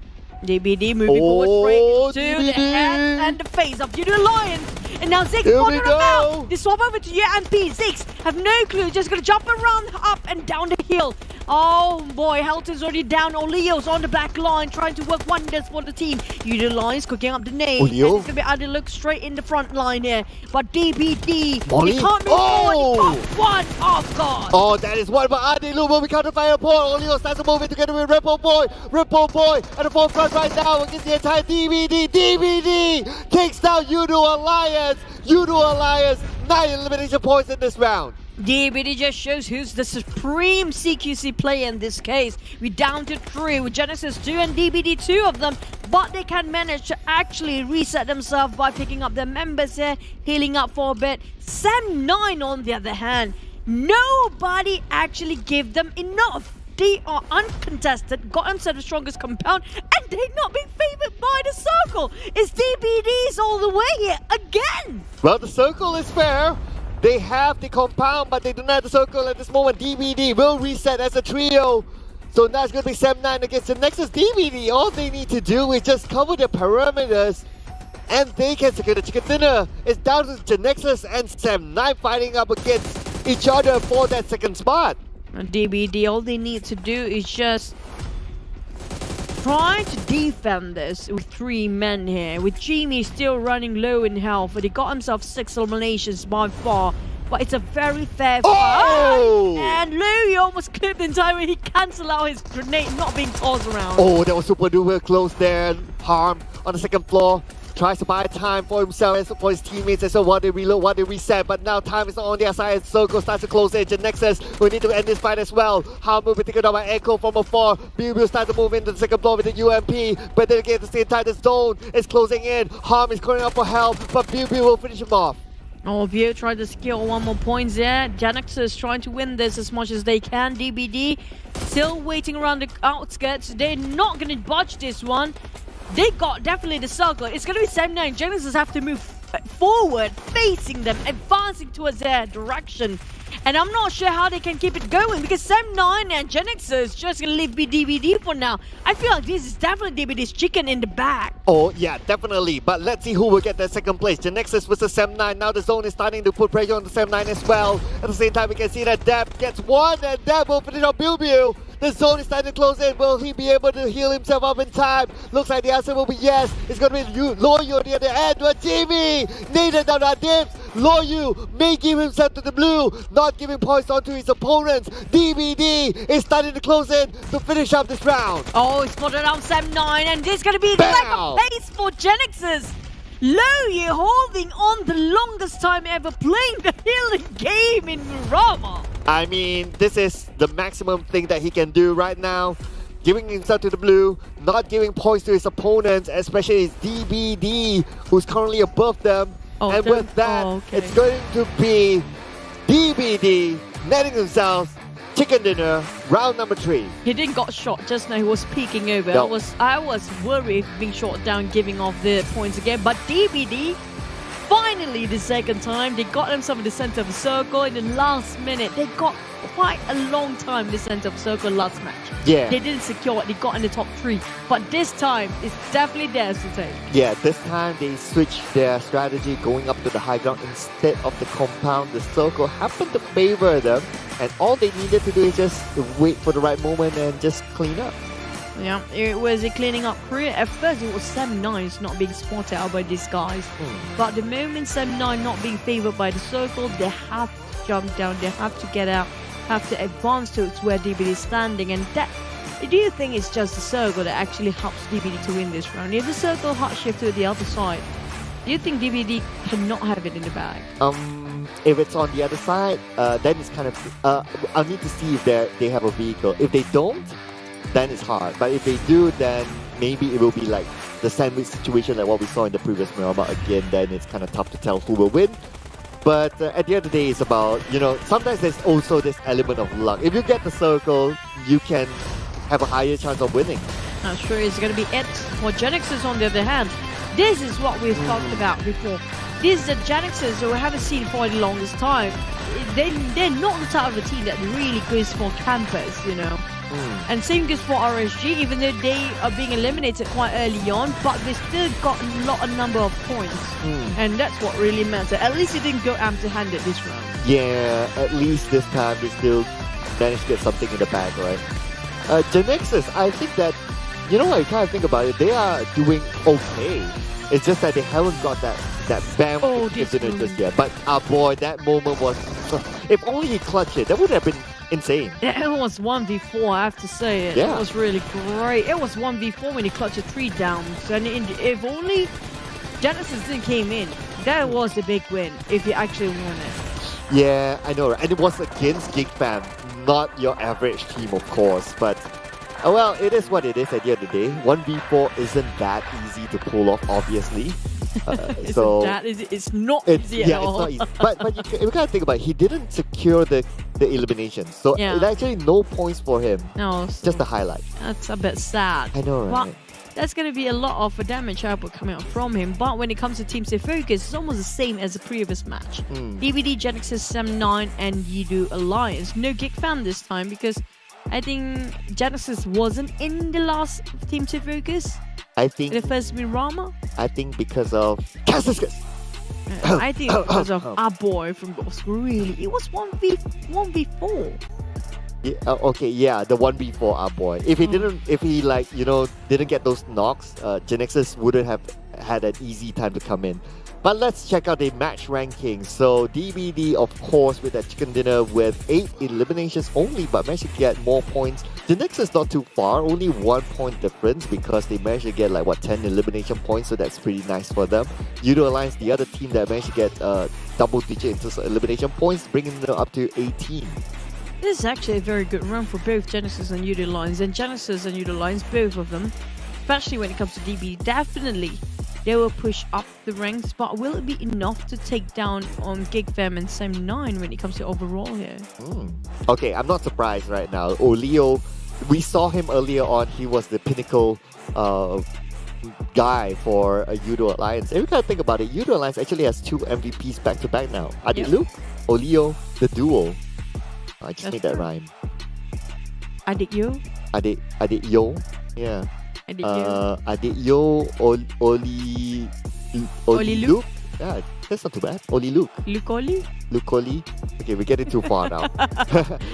DBD moving forward straight to the head and the face of Yoodo Alliance. And now Ziggs Here we spotted him go. out. They swap over to UMP. Ziggs have no clue. Just gonna jump around, up and down the hill. Oh boy, Helton's already down. Oleo's on the back line, trying to work wonders for the team. Yoodo Alliance cooking up the nade. Oleo? And it's gonna be Underlook straight in the front line here. But DBD, Molly? he can't move forward. He got one. Oh god. Oh, that is one by Adilu, but we can't fire a point. Oleo starts to move in together with Ripple Boy. Ripple Boy at the forefront right now against the entire DBD. DBD takes down Yoodo Alliance. Yoodo Alliance, 9 elimination points in this round. DBD just shows who's the supreme CQC player in this case. We're down to 3 with Genexus 2 and DBD 2 of them, but they can manage to actually reset themselves by picking up their members here, healing up for a bit. Sam9 on the other hand, nobody actually gave them enough. They are uncontested, got themselves the strongest compound, and they're not being favored by the circle. It's DBDs all the way here again. Well, the circle is fair. They have the compound, but they do not have the circle at this moment. DBD will reset as a trio. So now it's going to be Sam9 against the Genexus. DBD, all they need to do is just cover their perimeters and they can secure the chicken dinner. It's down to Genexus and Sam9 fighting up against each other for that second spot. And DBD, all they need to do is just try to defend this with 3 men here. With Jimmy still running low in health, but he got himself 6 eliminations by far. But it's a very fair Oh! fight. And Louis almost clipped in time when he cancelled out his grenade not being tossed around. Oh, that was super duper close there. Harm on the second floor. Tries to buy time for himself and for his teammates as well while they reload, while they reset. But now time is on their side. Circle starts to close in. Genexus, we need to end this fight as well. Harm will be taken down by Echo from afar. B will start to move into the second floor with the UMP. But then again, at the same time, the zone is closing in. Harm is calling out for help, but B will finish him off. Oh, View tried to steal 1 more points there. Genexus trying to win this as much as they can. DBD still waiting around the outskirts. They're not going to budge this one. They got definitely the circle. It's going to be Sam9. Genexus have to move forward, facing them, advancing towards their direction. And I'm not sure how they can keep it going because Sam9 and Genexus just going to leave DBD for now. I feel like this is definitely DBD's chicken in the bag. Oh, yeah, definitely. But let's see who will get that second place. Genexus versus Sam9. Now the zone is starting to put pressure on the Sam9 as well. At the same time, we can see that Deb gets 1 and Deb will finish on Bill. The zone is starting to close in. Will he be able to heal himself up in time? Looks like the answer will be yes. It's going to be Loyu at the other end. But Jimmy needed down our dips. Loyu may give himself to the blue, not giving points onto his opponents. DBD is starting to close in to finish up this round. Oh, it's spotted out Sam9, and this is going to be Bam! like a pace for Genexus. Loyu holding on the longest time ever, playing the healing game in Murama. I mean, this is the maximum thing that he can do right now. Giving himself to the blue, not giving points to his opponents, especially his DBD, who's currently above them. Oh, and with that, okay. it's going to be DBD netting themselves chicken dinner, round number 3. He didn't got shot just now. He was peeking over. No. I was worried being shot down, giving off the points again. But DBD, finally the second time, they got themselves in the center of the circle in the last minute. They got quite a long time in the center of the circle last match. Yeah. They didn't secure it. They got in the top 3. But this time, it's definitely theirs to take. Yeah, this time they switched their strategy, going up to the high ground instead of the compound. The circle happened to favor them, and all they needed to do is just wait for the right moment and just clean up. Yeah, it was a cleaning up crew. At first, it was Sam9 not being spotted out by these guys. But the moment Sam9 not being favored by the circle, they have to jump down, they have to get out, have to advance towards where DBD is standing. And that, do you think it's just the circle that actually helps DBD to win this round? If the circle hard shift to the other side, do you think DBD cannot have it in the bag? If it's on the other side, then it's kind of... I'll need to see if they have a vehicle. If they don't, then it's hard. But if they do, then maybe it will be like the sandwich situation like what we saw in the previous Murama. Again, then it's kind of tough to tell who will win. But at the end of the day, it's about, sometimes there's also this element of luck. If you get the circle, you can have a higher chance of winning. Not sure it's going to be it for Genexus on the other hand. This is what we've talked about before. This is the Genexus who we haven't seen for the longest time. They're not the type of a team that really goes for campers, And same goes for RSG, even though they are being eliminated quite early on, but they still got a number of points. And that's what really matters. At least it didn't go empty-handed this round. Yeah, at least this time they still managed to get something in the bag, right? Genexus, I think that, you know what, you kind of think about it, they are doing okay. It's just that they haven't got that bam just yet. But our boy, that moment was, if only he clutched it, that would have been insane. Yeah, it was 1v4, I have to say it. Yeah. It was really great. It was 1v4 when he clutched a 3 downs. And if only Genexus didn't came in, that was a big win if he actually won it. Yeah, I know, right? And it was against Geek Fam, not your average team, of course. But, well, it is what it is at the end of the day. 1v4 isn't that easy to pull off, obviously. It's not easy at all. It's not easy. But you gotta think about it, he didn't secure the elimination. So it's actually no points for him. No. Just the highlight. That's a bit sad. I know, right? But that's going to be a lot of damage output coming out from him. But when it comes to Team Stay Focus, it's almost the same as the previous match. DVD, Genexus, 7-9, and Yoodo Alliance. No Geek Fam this time because I think Genexus wasn't in the last Team Stay Focus. I think in the first Mirama. I think because of Cassis. I think because of our boy from Bosskurr. Really, it was 1v4. Yeah, okay, yeah, the 1v4 our boy. If he didn't get those knocks, Genexus wouldn't have had an easy time to come in. But let's check out the match rankings. So DBD, of course, with that chicken dinner with 8 eliminations only, but managed to get more points. Genexus not too far, only 1 point difference because they managed to get 10 elimination points, so that's pretty nice for them. Yoodo Alliance, the other team that managed to get double-digit in terms of elimination points, bringing them up to 18. This is actually a very good run for both Genexus and Yoodo Alliance. And Genexus and Yoodo Alliance, both of them, especially when it comes to DB, definitely they will push up the ranks, but will it be enough to take down on Geek Fam and Sam 9 when it comes to overall here? Okay, I'm not surprised right now. Leo, we saw him earlier on. He was the pinnacle guy for Yoodo Alliance. And we gotta think about it. Yoodo Alliance actually has 2 MVPs back-to-back now. Adit Luke, Leo, the duo. I just made that rhyme. Adit Yo? Adit Yo? Yeah. Adit Yo, Oli Luke? Yeah, that's not too bad. Oli Luke. Luke Oli? Luke Oli. Okay, we're getting too far now.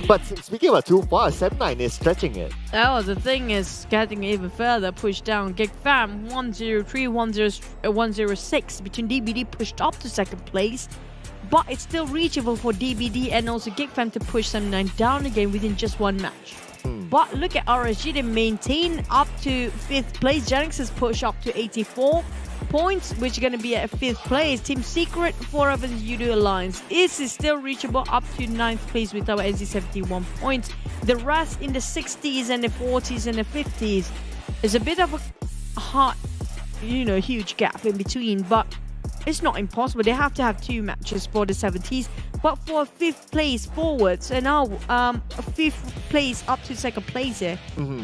But speaking about too far, 7-9 is stretching it. Oh, the thing is getting even further pushed down. Geek Fam 103, 106 between DBD pushed up to second place. But it's still reachable for DBD and also Geek Fam to push Sam 9 down again within just one match. But look at RSG, they maintain up to 5th place. Genexus push up to 84 points, which is going to be at 5th place. Team Secret, 4 versus Yoodo Alliance. This is still reachable up to 9th place with our NSEA 71 points. The rest in the 60s and the 40s and the 50s is a bit of a hard, huge gap in between, but it's not impossible. They have to have 2 matches for the 70s. But for 5th place forwards and now 5th place up to 2nd place here,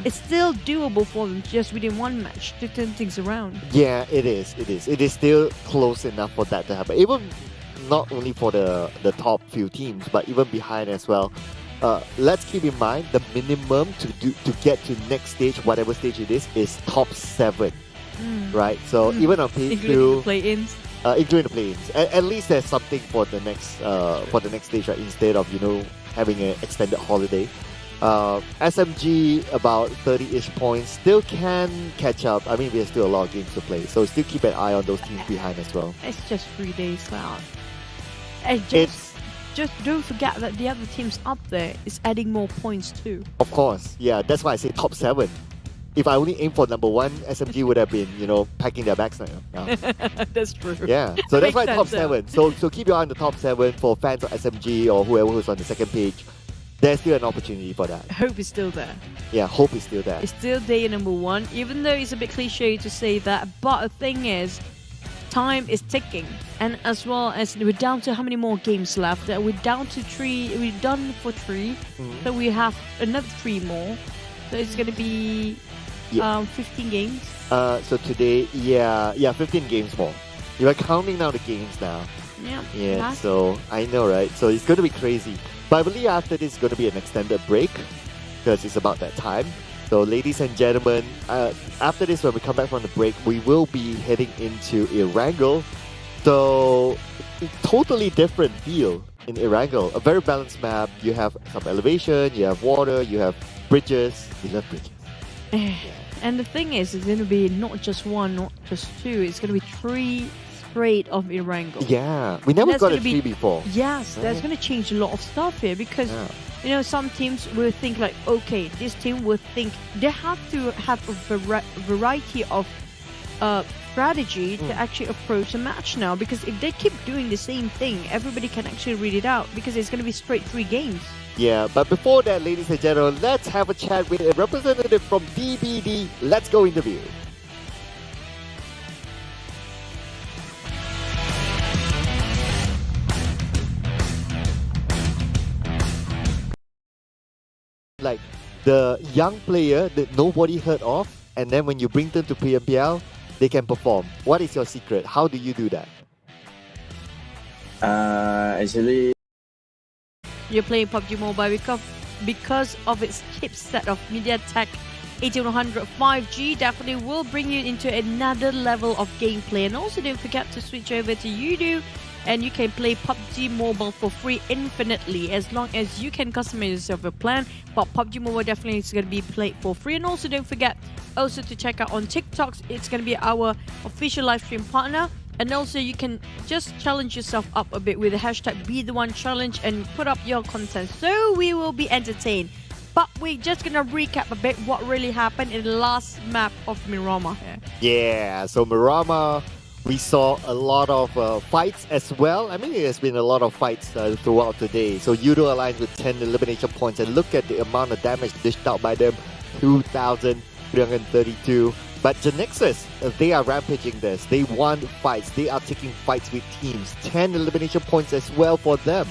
it's still doable for them just within 1 match to turn things around. Yeah, it is. It is still close enough for that to happen. Even not only for the top few teams, but even behind as well. Let's keep in mind the minimum to get to next stage, whatever stage it is top 7. Right? So even on page 2, play-ins. Including the play-ins. At least there's something for the next stage, right? Instead of having an extended holiday. SMG about 30-ish points, still can catch up. I mean, there's still a lot of games to play, so still keep an eye on those teams behind as well. It's just 3 days out. Just don't forget that the other teams up there is adding more points too. Of course, yeah. That's why I say top 7. If I only aim for number 1, SMG would have been, packing their bags now. That's true. Yeah, so that's why Makes top sense, 7. So keep your eye on the top 7 for fans of SMG or whoever who's on the second page. There's still an opportunity for that. Hope is still there. Yeah, hope is still there. It's still day number 1, even though it's a bit cliche to say that. But the thing is, time is ticking. And as well as we're down to how many more games left? We're down to 3. We're done for 3. So we have another 3 more. So it's going to be 15 games. So today, 15 games more. You are counting now the games now. Yeah, so I know, right? So it's going to be crazy. But I believe after this is going to be an extended break. because it's about that time. So ladies and gentlemen, after this, when we come back from the break, we will be heading into Erangel. So totally different feel in Erangel. A very balanced map. You have some elevation, you have water, you have bridges. We love bridges. And the thing is, it's going to be not just one, not just two. It's going to be 3 straight of Erangel. Yeah, we never That's got a gonna be- 3 before. Yes, that's going to change a lot of stuff here because, you know, some teams will think like, okay, this team will think they have to have a variety of strategy to actually approach a match now, because if they keep doing the same thing, everybody can actually read it out because it's going to be straight 3 games. Yeah, but before that, ladies and gentlemen, let's have a chat with a representative from DBD. Let's go interview. Like the young player that nobody heard of, and then when you bring them to PMPL, they can perform. What is your secret? How do you do that? Actually, You're playing PUBG Mobile because of its chipset of MediaTek 8100 5G definitely will bring you into another level of gameplay. And also don't forget to switch over to Yoodo, and you can play PUBG Mobile for free infinitely as long as you can customize yourself a plan. But PUBG Mobile definitely is going to be played for free. And also don't forget also to check out on TikToks. It's going to be our official live stream partner. And also you can just challenge yourself up a bit with the hashtag Be The One challenge and put up your content. So we will be entertained. But we're just going to recap a bit what really happened in the last map of Miramar here. Yeah, so Miramar, we saw a lot of fights as well. I mean, there's been a lot of fights throughout the day. So Yoodo Alliance with 10 elimination points, and look at the amount of damage dished out by them, 2,332. But Genexus, they are rampaging this. They won fights. They are taking fights with teams. 10 elimination points as well for them.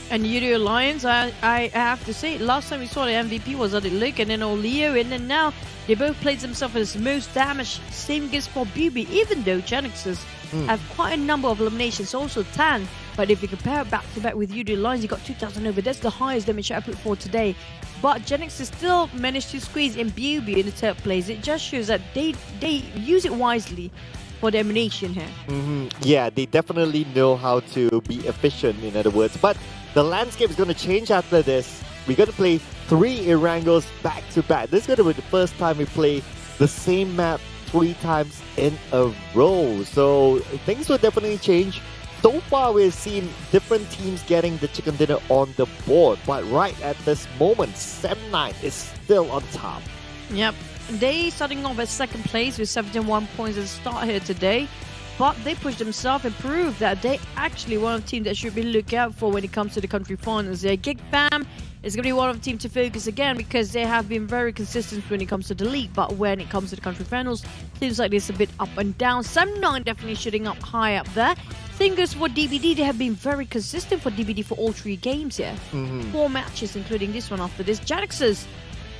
And Yoodo Alliance, I have to say, last time we saw the MVP was Luke and then Leo, and then now they both played themselves as most damage. Same goes for BB, even though Genexus have quite a number of eliminations, also 10. But if you compare it back to back with Yoodo Alliance, you got 2,000 over. That's the highest damage output for today. But Genexus still managed to squeeze in BB in the third place. It just shows that they use it wisely for the elimination here. Yeah, they definitely know how to be efficient, in other words. But the landscape is going to change after this. We're going to play 3 Erangels back to back. This is going to be the first time we play the same map 3 times in a row. So things will definitely change. So far, we've seen different teams getting the chicken dinner on the board. But right at this moment, Sem9 is still on top. Yep. They starting off at second place with 71 points at the start here today. But they pushed themselves and proved that they actually one of the teams that should be looked out for when it comes to the country finals. Geek Fam is going to be one of the teams to focus again because they have been very consistent when it comes to the league. But when it comes to the country finals, seems like it's a bit up and down. Sem9 definitely shooting up high up there. Same goes for DBD. They have been very consistent for DBD for all 3 games here. 4 matches, including this one after this. Genexus,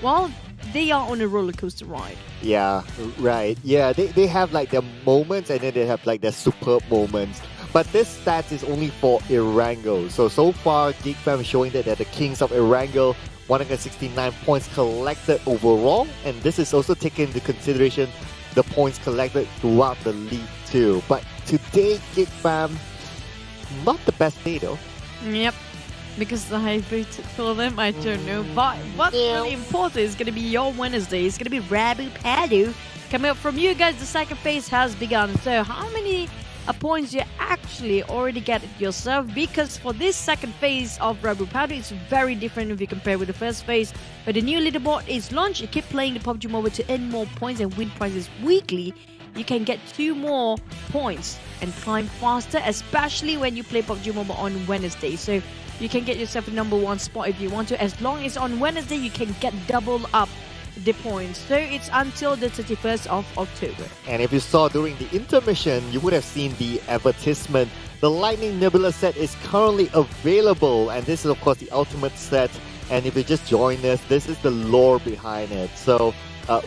well, they are on a roller coaster ride. Yeah, right. Yeah, they have like their moments, and then they have like their superb moments. But this stats is only for Erangel. So far, Geek Fam is showing that they're the kings of Erangel. 169 points collected overall. And this is also taking into consideration the points collected throughout the league too. But today, Geek Fam, not the best day though. Yep. Because I voted for them, I don't know. But what's really important is going to be your Wednesday. It's going to be Rabu Padu coming up from you guys. The second phase has begun. So how many points you actually already get yourself? Because for this second phase of Rabu Padu, it's very different if you compare with the first phase. But the new leaderboard is launched. You keep playing the PUBG Mobile to earn more points and win prizes weekly. You can get 2 more points and climb faster, especially when you play PUBG Mobile on Wednesday. So you can get yourself a #1 spot if you want to. As long as on Wednesday, you can get double up the points. So it's until the 31st of October. And if you saw during the intermission, you would have seen the advertisement. The Lightning Nebula set is currently available. And this is, of course, the ultimate set. And if you just join us, this is the lore behind it. So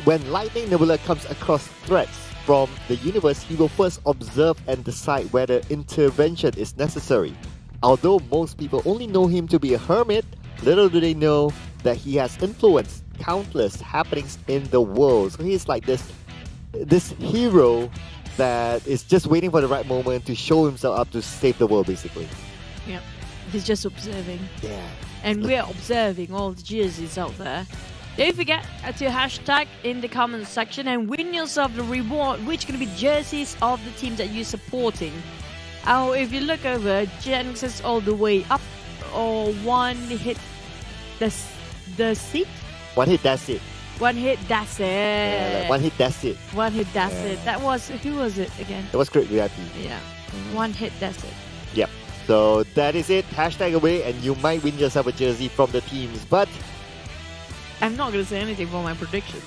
when Lightning Nebula comes across threats from the universe, he will first observe and decide whether intervention is necessary. Although most people only know him to be a hermit, little do they know that he has influence countless happenings in the world. So he's like this hero that is just waiting for the right moment to show himself up to save the world, basically. Yeah, he's just observing. Yeah. And we're observing all the jerseys out there. Don't forget to hashtag in the comment section and win yourself the reward, which is going to be jerseys of the team that you're supporting. If you look over, Genexus all the way up, or one hit the seat. One hit, that's it. One hit, that's it. Yeah, like one hit, that's it. One hit, that's Yeah. it. That was, who was it again? It was great VIP. Yeah. One hit, that's it. Yep. So that is it. Hashtag away and you might win yourself a jersey from the teams. But I'm not going to say anything for my predictions.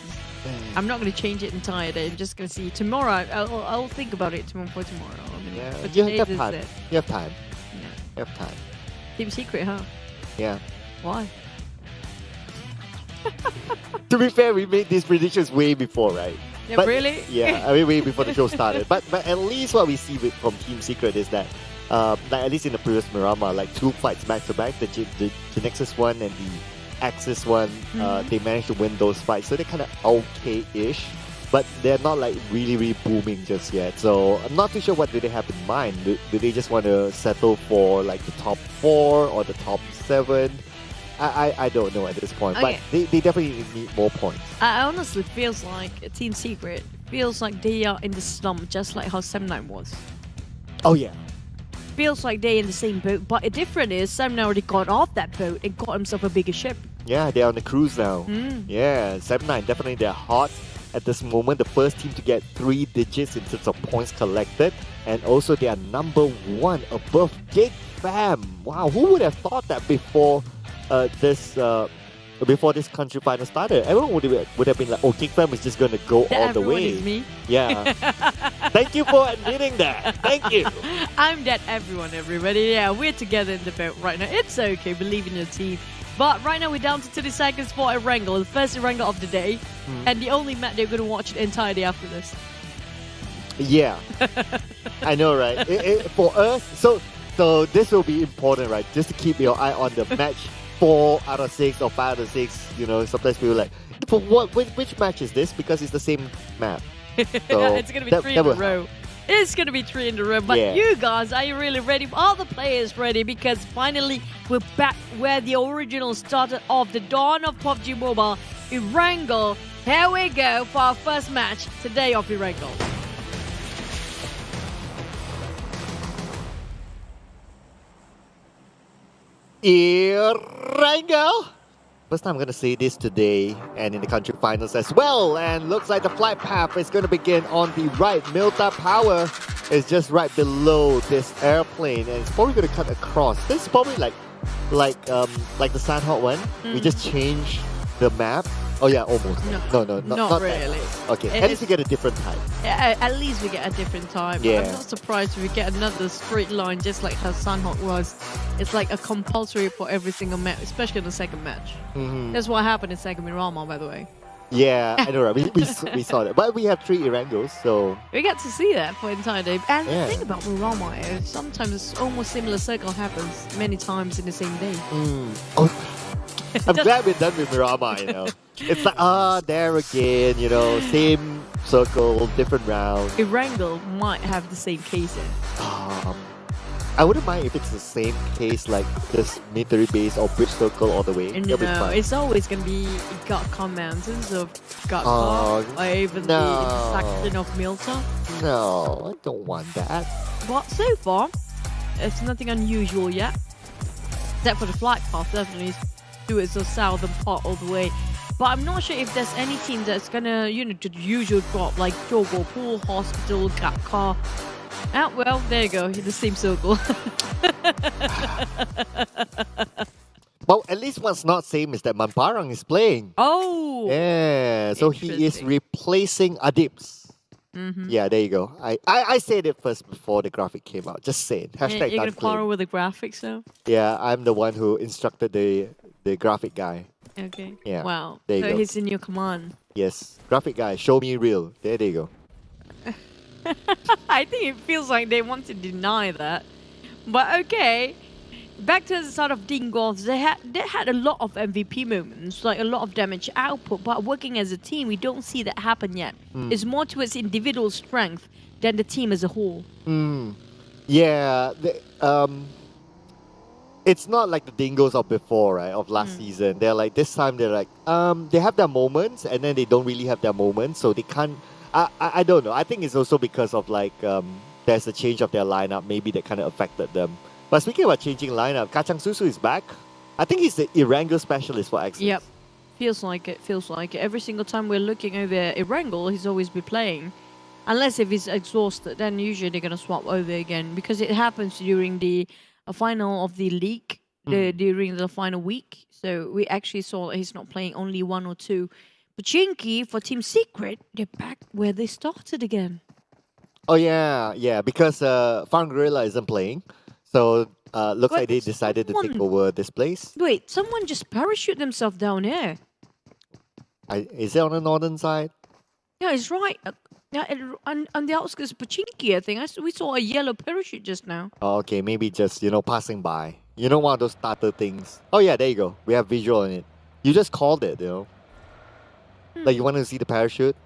I'm not going to change it entirely. I'm just going to see tomorrow. I'll think about it for tomorrow. I mean, yeah, but you today have this time. is it. You have time. Yeah. You have time. Team secret, huh? Yeah. Why? To be fair, we made these predictions way before, right? Yeah, But- really? Yeah, I mean way before the show started. But at least what we see from Team Secret is that, like at least in the previous Miramar, like 2 fights back to back, the Genexus one and the Axis one, they managed to win those fights. So they're kind of okay-ish, but they're not like really booming just yet. So I'm not too sure what do they have in mind. Do they just want to settle for like the top 4 or the top 7? I don't know at this point, Okay. but they definitely need more points. I honestly feels like Team Secret feels like they are in the slump, just like how Sam9 was. Oh yeah. Feels like they're in the same boat, but the difference is Sam9 already got off that boat and got himself a bigger ship. Yeah, they're on the cruise now. Yeah, 7-9, definitely they're hot at this moment. The first team to get 3 digits in terms of points collected. And also they are number 1 above Geek Fam. Wow, who would have thought that before this country final started? Everyone would have been like, oh, Geek Fam is just going to go all the Everyone way. is me. Yeah. Thank you for admitting that. Thank you. I'm that everybody. Yeah, we're together in the boat right now. It's okay, believe in your team. But right now we're down to 30 seconds for a wrangle, the first wrangle of the day, and the only match they're going to watch the entire day after this. Yeah. I know, right? For us, so this will be important, right? Just to keep your eye on the match 4 out of 6 or 5 out of 6. You know, sometimes people are like, for what? Which match is this? Because it's the same map. So It's going to be 3 in a row. It's going to be 3 in a row. But Yeah. you guys, are you really ready? All the players ready? Because finally, we're back where the original started off. The dawn of PUBG Mobile. Erangel. Here we go for our first match today of Erangel. Erangel. First time I'm going to say this today and in the country finals as well. And looks like the flight path is going to begin on the right. Milta Power is just right below this airplane and it's probably going to cut across. This is probably like the Sandhawk one. We just changed the map. Oh yeah, almost. No, not Not that. really. Okay, It at least is- we get a different type. At least we get a different time. Yeah. I'm not surprised if we get another straight line just like how Sunhawk was. It's like a compulsory for every single match, especially in the second match. That's what happened in second Miramar, by the way. Yeah, I know, right? We saw that. But we have 3 Erangels, so... We get to see that for the entire day. And Yeah. the thing about Miramar is sometimes almost similar circle happens many times in the same day. Oh, I'm glad we're done with Miramar, you know. It's like, there again, you know, same circle, different round. Erangel might have the same case in. I wouldn't mind if it's the same case like this military base or bridge circle all the way. And That'll be no, fun. it's always going to be Gotcon Mountains of Gotcon or even the intersection of Milta. No, I don't want that. But so far, it's nothing unusual yet. Except for the flight path, definitely do it so southern part all the way. But I'm not sure if there's any team that's gonna, do the usual drop like Jogo Pool, Hospital, Gatcar. Ah, well, there you go, in the same circle. Well, at least what's not same is that Mamparang is playing. Oh! Yeah, so he is Interesting. replacing Adips. Yeah, there you go. I said it first before the graphic came out. Just say it. Hashtag You're gonna done claim. quarrel with the graphics now? Yeah, I'm the one who instructed the graphic guy. Okay. Yeah, Wow. there you So go. he's in your command. Yes, graphic guy, show me real. There you go. I think it feels like they want to deny that. But okay. back to the side of Dingoz, they had a lot of MVP moments, like a lot of damage output, but working as a team, we don't see that happen yet. It's more towards individual strength than the team as a whole. Yeah, it's not like the Dingoz of before, right? Of last season. They're like, this time they're like, they have their moments and then they don't really have their moments, so they can't. I don't know. I think it's also because of like there's a change of their lineup. Maybe that kind of affected them. But speaking about changing lineup, Kacang Susu is back. I think he's the Erangel specialist for Axis. Yep, feels like it. Every single time we're looking over Erangel, he's always be playing. Unless if he's exhausted, then usually they're gonna swap over again because it happens during the final of the league, during the final week. So we actually saw that he's not playing only 1 or 2. But Chinky for Team Secret, they're back where they started again. Oh yeah, because Farm Gorilla isn't playing. So looks like they decided to take over this place. Wait, someone just parachute themselves down here. Is it on the northern side? Yeah, it's right. On the outskirts of Pachinki, I think. We saw a yellow parachute just now. Oh, okay, maybe just, passing by. One of those starter things. Oh yeah, there you go. We have visual on it. You just called it, Like you want to see the parachute?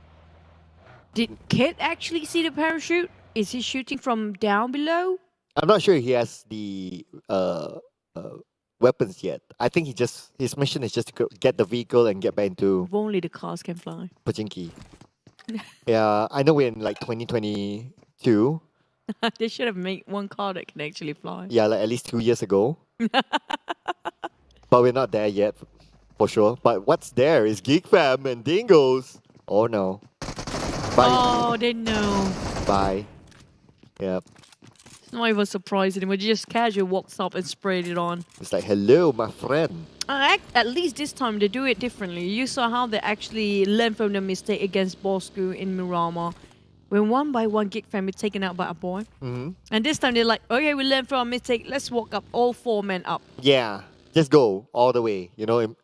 Did Kid actually see the parachute? Is he shooting from down below? I'm not sure he has the weapons yet. I think his mission is just to get the vehicle and get back into If only the cars can fly. Pachinki. Yeah, I know we're in like 2022. They should have made one car that can actually fly. Yeah, like at least 2 years ago. But we're not there yet, for sure. But what's there is Geek Fam and Dingoz. Oh no. Bye. Oh, they know. Bye. Yep. It's not even surprising anymore. They just casually walks up and sprayed it on. It's like, hello, my friend. At least this time they do it differently. You saw how they actually learned from the mistake against Bosskurr in Miramar. When one by one Geek Fam is taken out by a boy. And this time they're like, okay, we learned from our mistake. Let's walk up, all 4 men up. Yeah, just go all the way.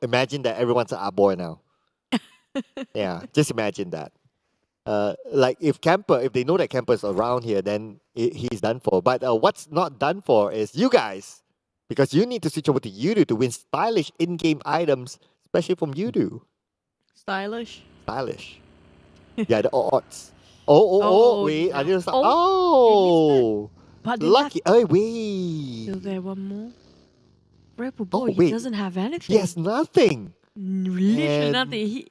Imagine that everyone's an boy now. Yeah, just imagine that. Like if they know that Camper is around here, then he's done for. But what's not done for is you guys. Because you need to switch over to Yoodo to win stylish in-game items, especially from Yoodo. Stylish? Stylish. Yeah, the odds. Oh, wait. No. I didn't start. Oh! But Lucky. Oh, wait. Still there, one more. Rebel Boy, wait. he doesn't have anything. He has nothing. Literally And nothing.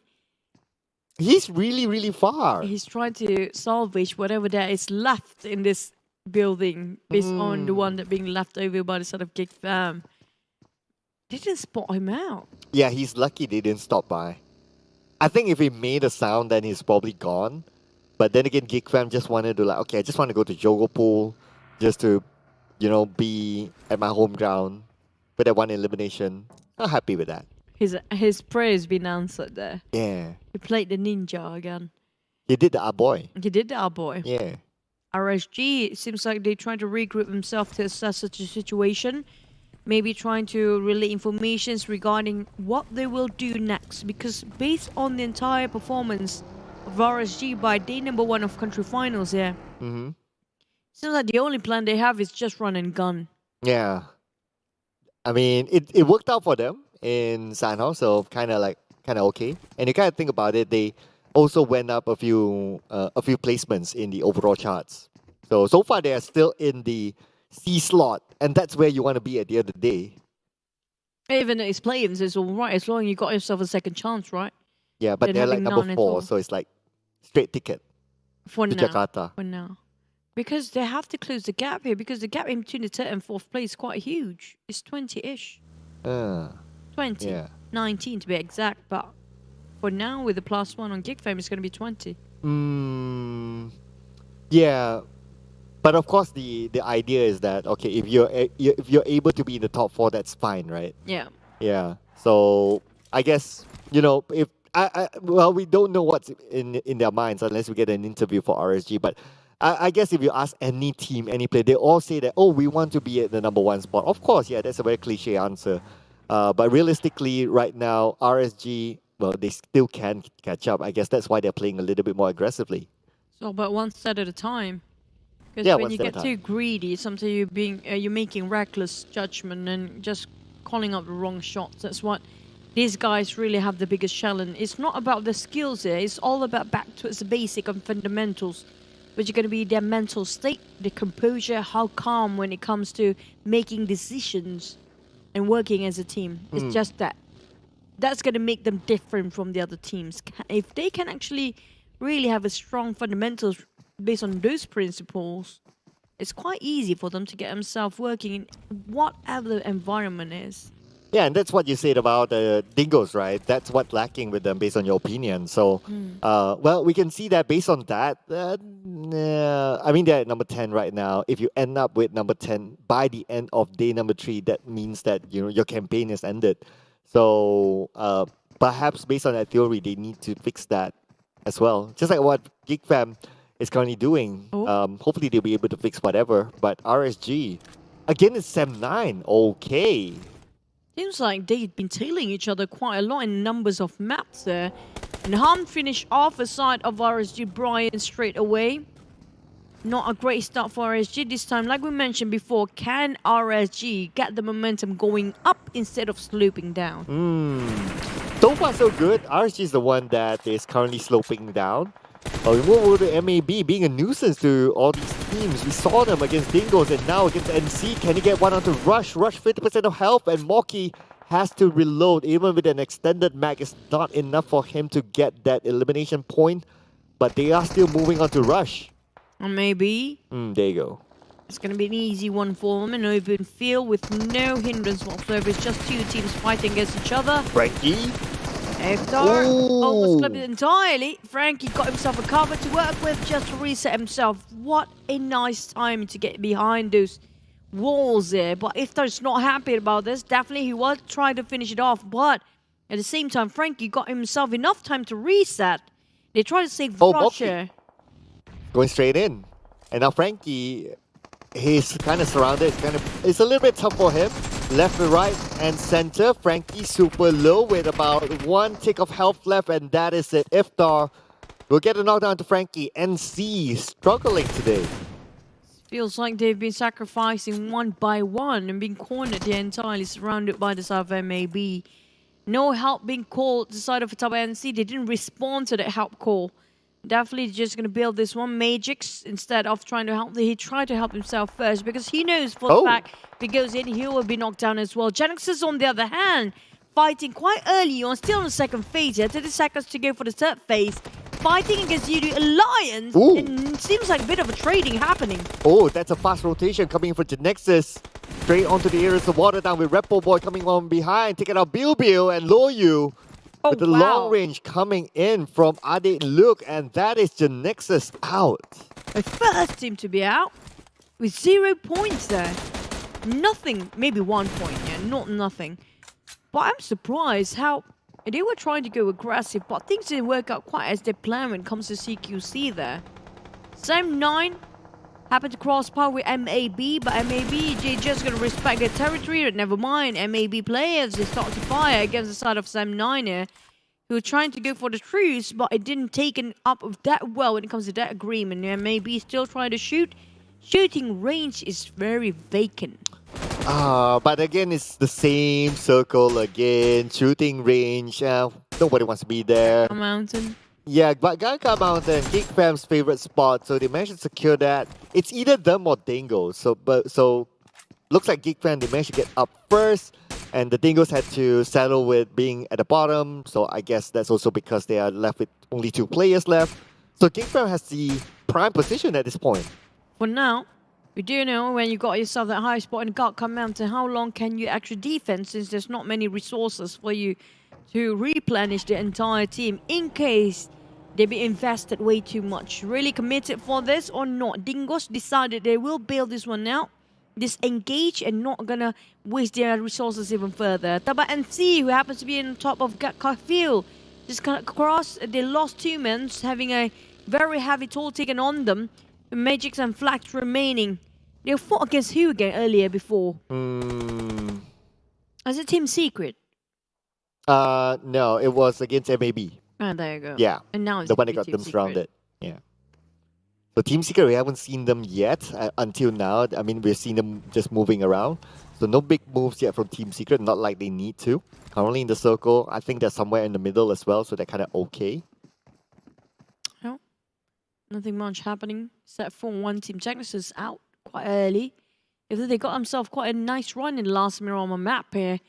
He's really, really far. He's trying to salvage whatever there is left in this building based on the one that being left over by the side of Geek Fam. They didn't spot him out. Yeah, he's lucky they didn't stop by. I think if he made a sound, then he's probably gone. But then again, Geek Fam just wanted to I just want to go to Jogo Pool just to, be at my home ground with that one elimination. I'm happy with that. His prayer has been answered there. Yeah. He played the ninja again. He did the boy. He did the boy. Yeah. RSG, it seems like they're trying to regroup themselves to assess such a situation. Maybe trying to relay informations regarding what they will do next. Because based on the entire performance of RSG by day number 1 of country finals here, seems like the only plan they have is just run and gun. Yeah. I mean, it worked out for them in Sanhao, so kind of okay. And you kind of think about it, they also went up a few placements in the overall charts. So far they are still in the C slot, and that's where you want to be at the end of the day. Even though it's play-ins, it's all right as long as you got yourself a second chance, right? Yeah, but they're like number 4, so it's like straight ticket for to now. Jakarta. For now. Because they have to close the gap here, because the gap in between the 3rd and 4th place is quite huge. It's 20-ish. 20. Yeah. 19 to be exact, but for now, with the +1 on Geek Fam, it's going to be 20. Yeah. But of course, the idea is that, okay, if you're able to be in the top 4, that's fine, right? Yeah. Yeah. So I guess, if we don't know what's in their minds unless we get an interview for RSG. But I guess if you ask any team, any player, they all say that, we want to be at the number 1 spot. Of course, yeah, that's a very cliche answer. But realistically, right now, RSG, well, they still can catch up. I guess that's why they're playing a little bit more aggressively. So, but one step at a time. Because Yeah, when one you step get at a too time. greedy, sometimes you're making reckless judgment and just calling up the wrong shots. That's what these guys really have the biggest challenge. It's not about the skills here. It's all about back to its basic and fundamentals, which are going to be their mental state, the composure, how calm when it comes to making decisions and working as a team. It's just that. That's going to make them different from the other teams. If they can actually really have a strong fundamentals based on those principles, it's quite easy for them to get themselves working in whatever the environment is. Yeah, and that's what you said about Dingoz, right? That's what's lacking with them based on your opinion. So, well, we can see that based on that. I mean, they're at number 10 right now. If you end up with number 10 by the end of day number 3, that means that your campaign is ended. So, perhaps based on that theory, they need to fix that as well. Just like what Geek Fam is currently doing. Hopefully, they'll be able to fix whatever. But RSG, again, it's Sem9. Okay. Seems like they've been tailing each other quite a lot in numbers of maps there. And Hum finished off the side of RSG Brian straight away. Not a great start for RSG this time. Like we mentioned before, can RSG get the momentum going up instead of sloping down? So far, so good. RSG is the one that is currently sloping down. We move over to MAB, being a nuisance to all these teams. We saw them against Dingoz and now against NC. Can he get one onto Rush? Rush 50% of health, and Moki has to reload. Even with an extended mag, it's not enough for him to get that elimination point. But they are still moving on to Rush. Or maybe There you go. it's going to be an easy one for them. An open field with no hindrance whatsoever. It's just two teams fighting against each other. Frankie. Iftar almost clipped it entirely. Frankie got himself a cover to work with just to reset himself. What a nice time to get behind those walls there. But Iftar's not happy about this. Definitely he was trying to finish it off. But at the same time, Frankie got himself enough time to reset. They tried to save Rusher. Going straight in. And now Frankie, he's kind of surrounded. It's a little bit tough for him. Left to right and center. Frankie super low with about 1 tick of health left, and that is it. Iftar will get a knockdown to Frankie. NC struggling today. Feels like they've been sacrificing one by one and being cornered here entirely, surrounded by the side of MAB. No help being called to the side of TABAH NC. They didn't respond to that help call. Definitely just going to build this one. Magix, instead of trying to help, he tried to help himself first because he knows for the fact if he goes in, he will be knocked down as well. Genexus, on the other hand, fighting quite early on, still in the second phase here. 30 seconds to go for the third phase. Fighting against Yoodo Alliance. It seems like a bit of a trading happening. Oh, that's a fast rotation coming for Genexus. Straight onto the areas of water down with Repo Boy coming on behind. Taking out Bilbil and Loyu. With the long range coming in from Ade Luke, and that is Genexus out. The first team to be out with 0 points there. Nothing, maybe 1 point, yeah, not nothing. But I'm surprised how they were trying to go aggressive, but things didn't work out quite as they planned when it comes to CQC there. Sem9 happened to cross path with MAB, but MAB, they're just going to respect their territory. Never mind, MAB players, they start to fire against the side of Sem9 here, who were trying to go for the truce, but it didn't take up that well when it comes to that agreement. MAB still trying to shoot. Shooting range is very vacant. But again, it's the same circle again. Shooting range, nobody wants to be there. A mountain. Yeah, but Ganka Mountain, Geek Fam's favorite spot, so they managed to secure that. It's either them or Dingoz. So looks like Geek Fam, they managed to get up first, and the Dingoz had to settle with being at the bottom. So I guess that's also because they are left with only 2 players left. So Geek Fam has the prime position at this point. For now, we do know when you got yourself that high spot in Ganka Mountain, how long can you actually defend, since there's not many resources for you to replenish the entire team in case they be invested way too much. Really committed for this or not? Dingoz decided they will build this one out, disengage, and not gonna waste their resources even further. TABAH NC, who happens to be on top of Gatka Field, just gonna cross. They lost 2 men, having a very heavy toll taken on them. Magix and Flax remaining. They fought against who again earlier before? As a Team Secret. No, it was against MAB. Ah, there you go. Yeah, And now it's the one that got Team them Secret. surrounded. Yeah. So Team Secret, we haven't seen them yet until now. I mean, we've seen them just moving around. So no big moves yet from Team Secret, not like they need to. Currently in the circle, I think they're somewhere in the middle as well, so they're kind of okay. No, nothing much happening except for one team. Genexus out quite early. If they got themselves quite a nice run in the last mirror on my map here.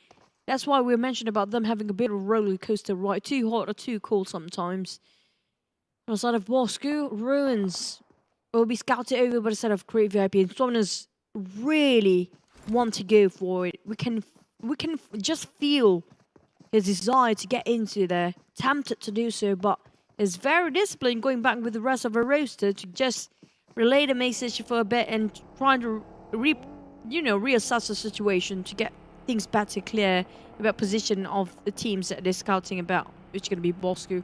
That's why we mentioned about them having a bit of a roller coaster ride. Too hot or too cold sometimes. Outside of Bosskurr, Ruins will be scouted over by the set of Create VIP. And Summoners really want to go for it. We can just feel his desire to get into there. Tempted to do so, but is very disciplined going back with the rest of the roster to just relay the message for a bit and trying to reassess the situation to get things better clear about position of the teams that they're scouting about, which is going to be Bosskurr.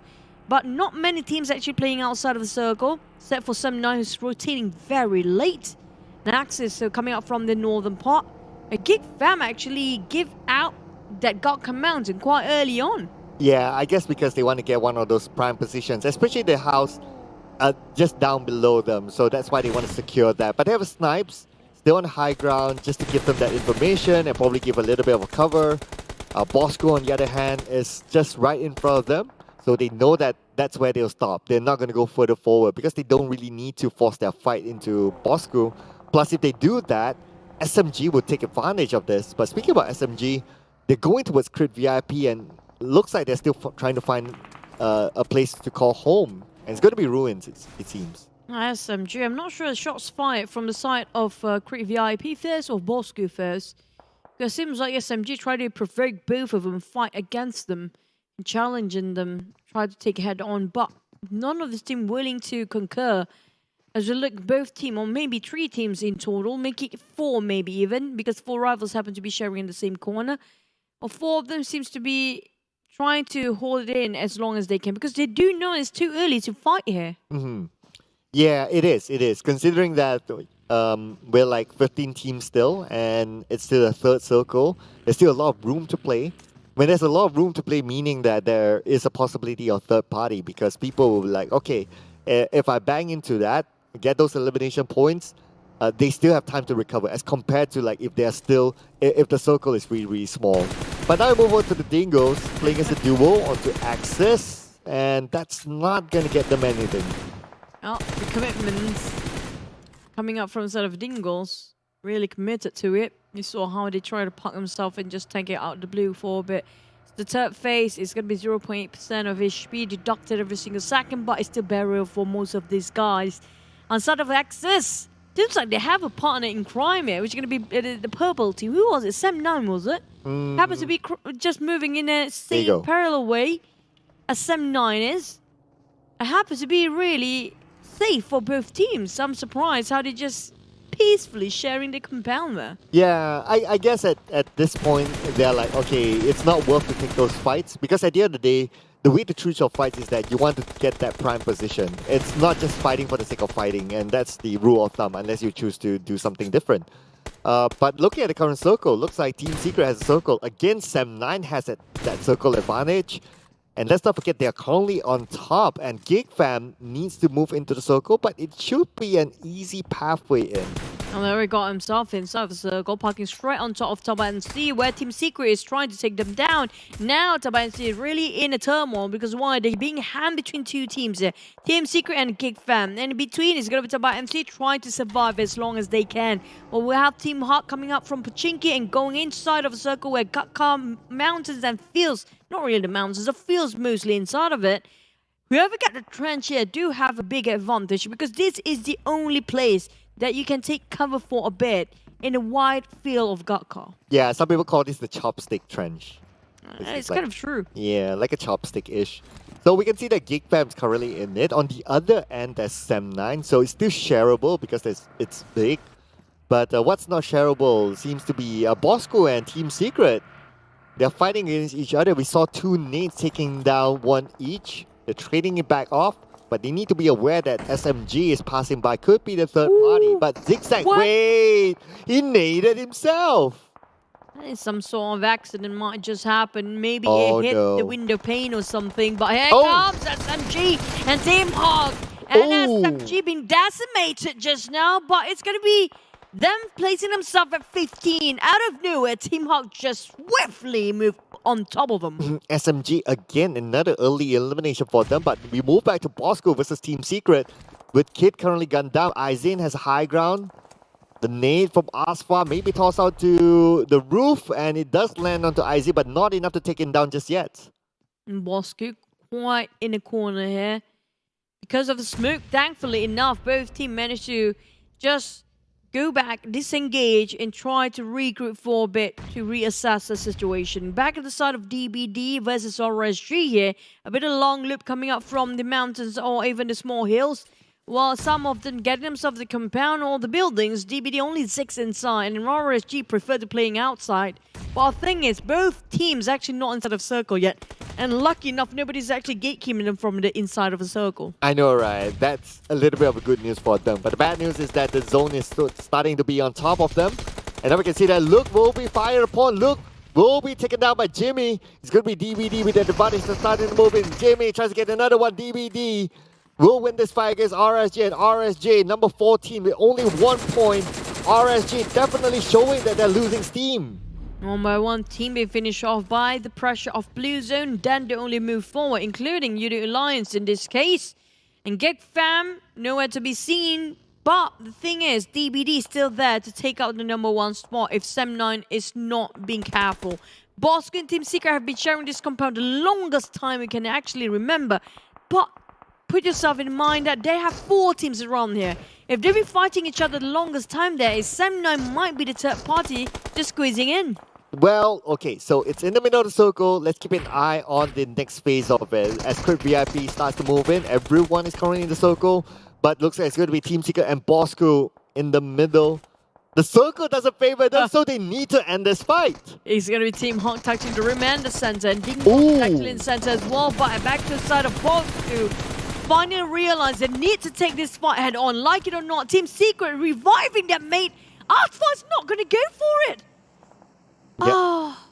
But not many teams actually playing outside of the circle, except for some9 who's rotating very late. Genexus, so coming up from the northern part. A Geek Fam actually give out that Godka Mountain quite early on. Yeah, I guess because they want to get one of those prime positions, especially the house just down below them. So that's why they want to secure that. But they have a snipes, still on high ground, just to give them that information and probably give a little bit of a cover. Bosskurr, on the other hand, is just right in front of them. So they know that that's where they'll stop. They're not going to go further forward because they don't really need to force their fight into Bosskurr. Plus, if they do that, SMG will take advantage of this. But speaking about SMG, they're going towards Crit VIP and looks like they're still trying to find a place to call home. And it's going to be Ruins, it seems. SMG, I'm not sure the shots fired from the side of Crit VIP first or Bosskurr first. Because it seems like SMG tried to provoke both of them, fight against them, and challenging them, try to take head on. But none of this team willing to concur. As we look, both team, or maybe 3 teams in total, make it 4 maybe even, because 4 rivals happen to be sharing in the same corner. Or 4 of them seems to be trying to hold it in as long as they can, because they do know it's too early to fight here. Yeah, it is. Considering that we're like 15 teams still, and it's still a third circle, there's still a lot of room to play. When there's a lot of room to play, meaning that there is a possibility of third party, because people will be like, okay, if I bang into that, get those elimination points, they still have time to recover as compared to like if they're still, if the circle is really, really small. But now we move on to the Dingoz, playing as a duo onto Axis, and that's not going to get them anything. Oh, the commitments coming up from the side of Dingoz, really committed to it. You saw how they try to park themselves and just tank it out of the blue for a bit. The third phase is going to be 0.8% of HP deducted every single second, but it's still burial for most of these guys. On side of Axis, seems like they have a partner in crime here, which is going to be the purple team. Who was it? Sem9, was it? Happens to be just moving in a same parallel way as Sem9 is. It happens to be really safe for both teams. I'm surprised how they just peacefully sharing the compound there. Yeah, I guess at this point, they're like, okay, it's not worth to take those fights, because at the end of the day, the way to choose your fights is that you want to get that prime position. It's not just fighting for the sake of fighting, and that's the rule of thumb, unless you choose to do something different. But looking at the current circle, looks like Team Secret has a circle. Again, Sem9 has that circle advantage. And let's not forget, they're currently on top, and Geek Fam needs to move into the circle, but it should be an easy pathway in. And there he got himself inside the circle, parking straight on top of TABAH NSEA, where Team Secret is trying to take them down. Now TABAH NSEA is really in a turmoil, because why? They're being hammed between 2 teams here. Team Secret and Geek Fam. And in between is going to be TABAH NSEA trying to survive as long as they can. Well, we have Team Hawk coming up from Pochinki and going inside of a circle where Gatka Mountains and Fields, not really the mountains, the fields mostly inside of it. Whoever got the trench here do have a big advantage, because this is the only place that you can take cover for a bit in a wide field of Gatka. Yeah, some people call this the chopstick trench. It's like, kind of true. Yeah, like a chopstick-ish. So we can see that Geek Fam's currently in it. On the other end, there's Sem9, so it's still shareable because it's big. But what's not shareable seems to be Bosskurr and Team Secret. They're fighting against each other. We saw 2 nades taking down 1 each. They're trading it back off, but they need to be aware that SMG is passing by. Could be the third party, but Zigzag, wait! He naded himself! Some sort of accident might just happen. Maybe it hit the window pane or something. But here comes SMG and Team Hawk And SMG being decimated just now, but it's going to be them placing themselves at 15. Out of nowhere, Team Hawk just swiftly moved on top of them. SMG again, another early elimination for them, but we move back to Bosskurr versus Team Secret. With Kid currently gunned down, Aizen has high ground. The nade from Asfa maybe tossed out to the roof, and it does land onto Aizen, but not enough to take him down just yet. And Bosskurr quite in the corner here. Because of the smoke, thankfully enough, both teams managed to just go back, disengage, and try to regroup for a bit to reassess the situation. Back at the side of DBD versus RSG here, a bit of long loop coming up from the mountains or even the small hills. While some of them get themselves the compound or the buildings, DBD only 6 inside, and RSG prefer to playing outside. But the thing is, both teams actually not inside of circle yet. And lucky enough, nobody's actually gatekeeping them from the inside of a circle. I know, right? That's a little bit of a good news for them. But the bad news is that the zone is starting to be on top of them. And now we can see that Luke will be fired upon. Luke will be taken down by Jimmy. It's going to be DBD with the advantage to start in the movement. Jimmy tries to get another one. DBD will win this fight against RSG, and RSG, number 14, with only 1 point. RSG definitely showing that they're losing steam. One by one, team being finished off by the pressure of Blue Zone. Then they only move forward, including Yoodo Alliance in this case. And Geek Fam, nowhere to be seen. But the thing is, DBD is still there to take out the number 1 spot if Sem9 is not being careful. Bosskurr and Team Secret have been sharing this compound the longest time we can actually remember. But put yourself in mind that they have 4 teams around here. If they've been fighting each other the longest time there, Sem9 might be the third party just squeezing in. Well, okay, so it's in the middle of the circle. Let's keep an eye on the next phase of it. As Crit VIP starts to move in, everyone is currently in the circle, but looks like it's going to be Team Secret and Bosskurr in the middle. The circle doesn't favor them, so they need to end this fight. It's going to be Team Hawk touching the rim and the center, and Dingoz actually in the center as well, but back to the side of Bosskurr. Finally realize they need to take this fight head on. Like it or not, Team Secret reviving their mate. Asfa's not going to go for it. Yeah. Oh.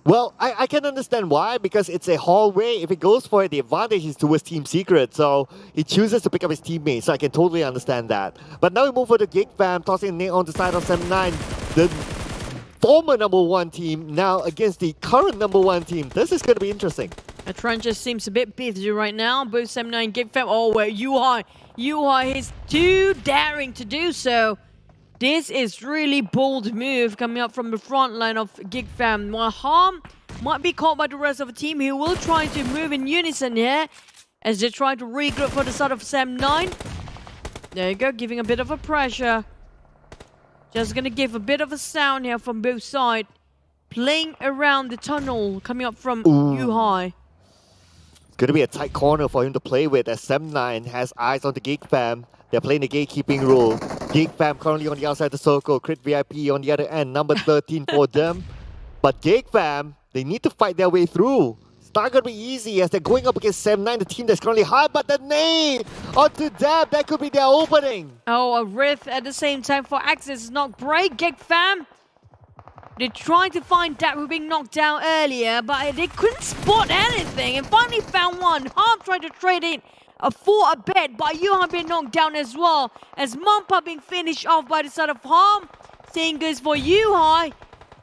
Well, I can understand why, because it's a hallway. If it goes for it, the advantage is towards Team Secret, so he chooses to pick up his teammates, so I can totally understand that. But now we move for the Geek Fam, tossing a nade on the side of Sem9. The former number 1 team now against the current number 1 team. This is going to be interesting. The Trent just seems a bit busy right now. Both Sem9 and Geek Fam. Oh, wait, Yuhai is too daring to do so. This is really bold move coming up from the front line of Geek Fam. While Harm might be caught by the rest of the team, he will try to move in unison here as they try to regroup for the side of Sem9. There you go, giving a bit of a pressure. Just gonna give a bit of a sound here from both sides. Playing around the tunnel coming up from Yuhai. It's going to be a tight corner for him to play with as Sem9 has eyes on the Geek Fam. They're playing the gatekeeping role. Geek Fam currently on the outside of the circle. Crit VIP on the other end, number 13 for them. But Geek Fam, they need to fight their way through. It's not going to be easy as they're going up against Sem9, the team that's currently hard. But the nade onto Dab, that could be their opening. Oh, a Rift at the same time for Access is not great. Geek Fam, they're trying to find Dab who being knocked down earlier, but they couldn't spot anything and finally found one. Harm tried to trade it for a bed, but Yuhan being knocked down as well as Mumpa being finished off by the side of Harm. Same goes for Yuhai,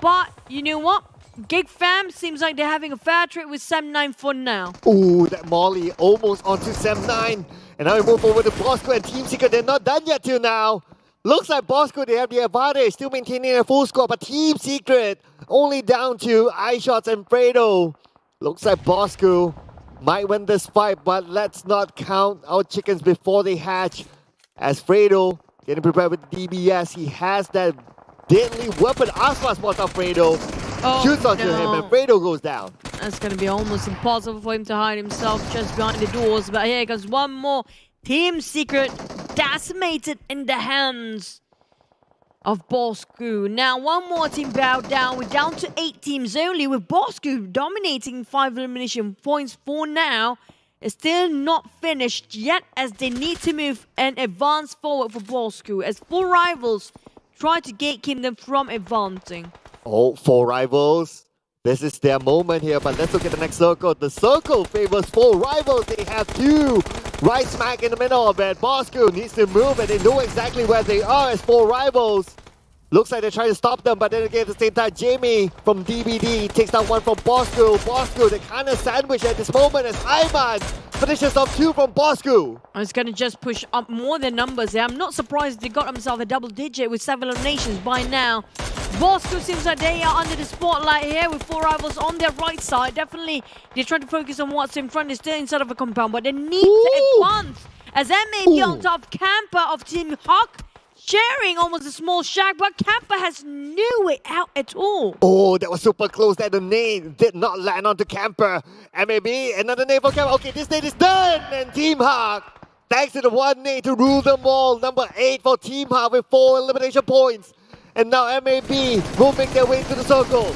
but you know what? Geek Fam seems like they're having a fair trade with Sem9 for now. Ooh, that Molly almost onto Sem9. And now we move over to Bosskurr and Team Secret. They're not done yet till now. Looks like Bosskurr, they have the advantage, still maintaining a full score, but Team Secret only down to iShots and Fredo. Looks like Bosskurr might win this fight, but let's not count our chickens before they hatch. As Fredo getting prepared with the DBS, he has that deadly weapon. Asma spots out Fredo, shoots onto him, and Fredo goes down. That's going to be almost impossible for him to hide himself just behind the doors. But here comes one more. Team Secret decimated in the hands of Bosskurr. Now one more team bowed down. We're down to 8 teams only, with Bosskurr dominating 5 elimination points for now. It's still not finished yet as they need to move and advance forward for Bosskurr as 4 rivals try to gatekeep them from advancing. Oh, 4 rivals. This is their moment here, but let's look at the next circle. The circle favors 4 rivals. They have 2 right smack in the middle of it. Bosskurr needs to move and they know exactly where they are as 4 rivals. Looks like they're trying to stop them, but then again at the same time, Jamie from DBD takes down one from Bosskurr. Bosskurr, they kind of sandwich at this moment as Iman finishes off 2 from Bosskurr. It's going to just push up more than numbers here. I'm not surprised they got themselves a double digit with 7 eliminations by now. Bosskurr seems like they are under the spotlight here with 4 rivals on their right side. Definitely, they're trying to focus on what's in front. They're still inside of a compound, but they need to advance. As MAB on top, Camper of Team Hawk sharing almost a small shack, but Camper has no way out at all. Oh, that was super close there. The nade did not land onto Camper. MAB, another nade for Camper. Okay, this nade is done. And Team Hawk, thanks to the one nade to rule them all. Number 8 for Team Hawk with 4 elimination points. And now MAB will make their way to the circle.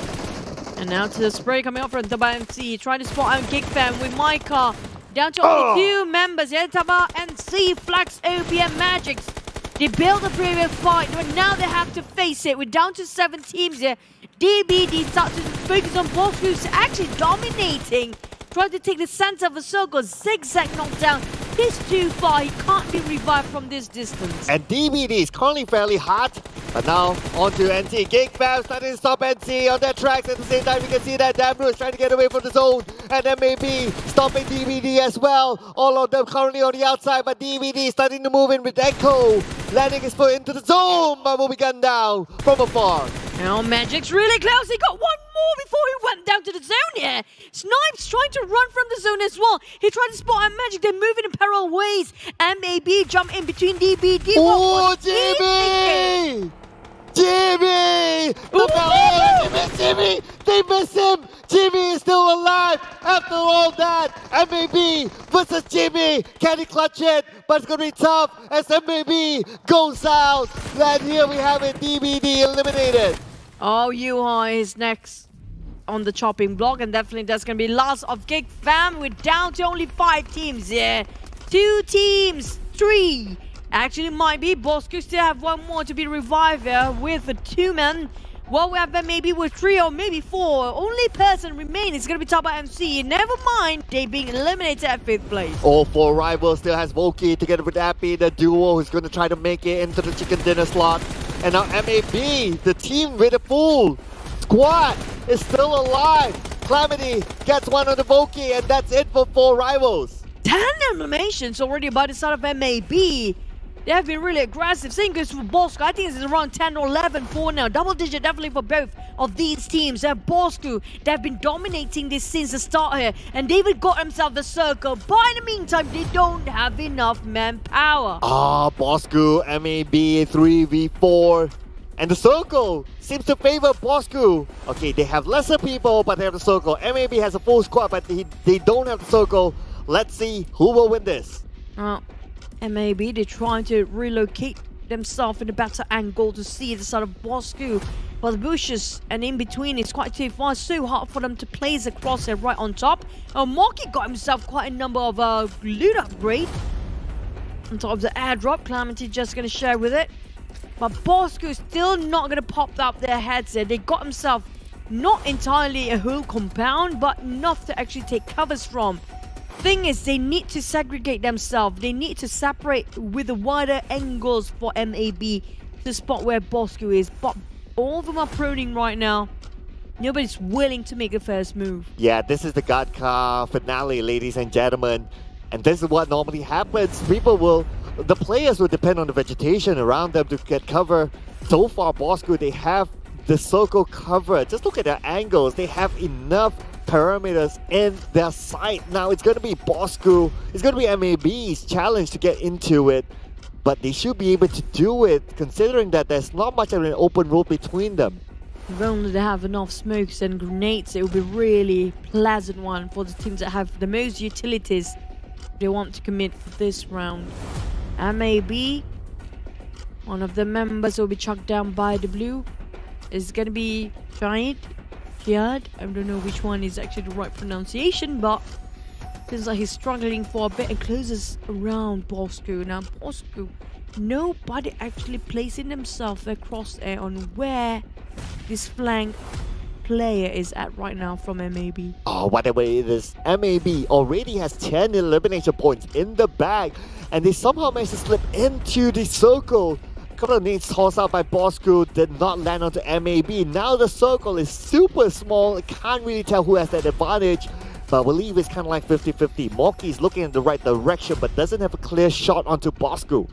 And now to the spray coming up from TABAH MC, trying to spot out Geek Fam with Micah. Down to only 2 members here. TABAH MC, Flax, OPM, Magics. They build a previous fight, but now they have to face it. We're down to 7 teams here. DBD starts to focus on Bosskurr, who's actually dominating. Trying to take the center of the circle. Zigzag knockdown. He's too far. He can't be revived from this distance. And DBD is currently fairly hot. But now on to NC. Geek Fam starting to stop NC on their tracks. At the same time, you can see that Damru is trying to get away from the zone. And MAB stopping DBD as well. All of them currently on the outside, but DBD starting to move in with Echo. Landing his foot into the zone, but will be gunned down from afar. Now Magic's really close. He got one more before he went down to the zone here. Snipes trying to run from the zone as well. He tried to spot out Magic. They're moving in parallel ways. MAB jump in between DBD. Oh, Jimmy! Jimmy! Look out! They miss Jimmy! They miss him! Jimmy is still alive after all that! MAB versus Jimmy! Can he clutch it? But it's gonna be tough as MAB goes out! And here we have it, DBD eliminated! Oh, Yuha is next on the chopping block, and definitely that's gonna be last of Geek Fam. We're down to only 5 teams here. 2 teams, 3. Actually, might be. Bosskurr still have 1 more to be revived here with the 2 men. Well, we have them maybe with 3 or maybe 4. Only person remaining is going to be TABAH MC. Never mind, they being eliminated at 5th place. All 4 rivals still has Volky together with Appy, the duo who's going to try to make it into the chicken dinner slot. And now MAB, the team with a full squad, is still alive. Calamity gets one on the Volky, and that's it for 4 rivals. 10 eliminations already by the side of MAB. They have been really aggressive. Same goes for Bosskurr. I think it's around 10 or 11 for now. Double digit definitely for both of these teams. Bosskurr, they've been dominating this since the start here. And they've got themselves the circle. But in the meantime, they don't have enough manpower. Bosskurr, MAB 3v4. And the circle seems to favor Bosskurr. Okay, they have lesser people, but they have the circle. MAB has a full squad, but they don't have the circle. Let's see who will win this. MAB, they're trying to relocate themselves in a better angle to see the side of Bosskurr. But the bushes and in between is quite too far. So hard for them to place a crosshair right on top. Moki got himself quite a number of loot upgrade. On top of the airdrop, Calamity just going to share with it. But Bosskurr still not going to pop up their heads there. They got themselves not entirely a whole compound, but enough to actually take covers from. Thing is, they need to segregate themselves. They need to separate with the wider angles for MAB to spot where Bosskurr is. But all of them are proning right now. Nobody's willing to make a first move. Yeah, this is the God Car finale, ladies and gentlemen. And this is what normally happens. The players will depend on the vegetation around them to get cover. So far, Bosskurr, they have the circle covered. Just look at their angles. They have enough parameters in their sight. Now it's going to be Bosskurr. It's going to be MAB's challenge to get into it. But they should be able to do it, considering that there's not much of an open road between them. If only they have enough smokes and grenades, it will be really pleasant one for the teams that have the most utilities they want to commit for this round. MAB, one of the members will be chucked down by the blue. It's going to be Giant. I don't know which one is actually the right pronunciation, but seems like he's struggling for a bit and closes around Bosskurr. Now Bosskurr, nobody actually placing themselves their crosshair on where this flank player is at right now from MAB. Oh, whatever it is, MAB already has 10 elimination points in the bag, and they somehow managed to slip into the circle. A couple of nades tossed out by Bosskurr did not land onto MAB. Now the circle is super small, can't really tell who has that advantage, but I believe it's kind of like 50-50. Morky is looking in the right direction, but doesn't have a clear shot onto Bosskurr.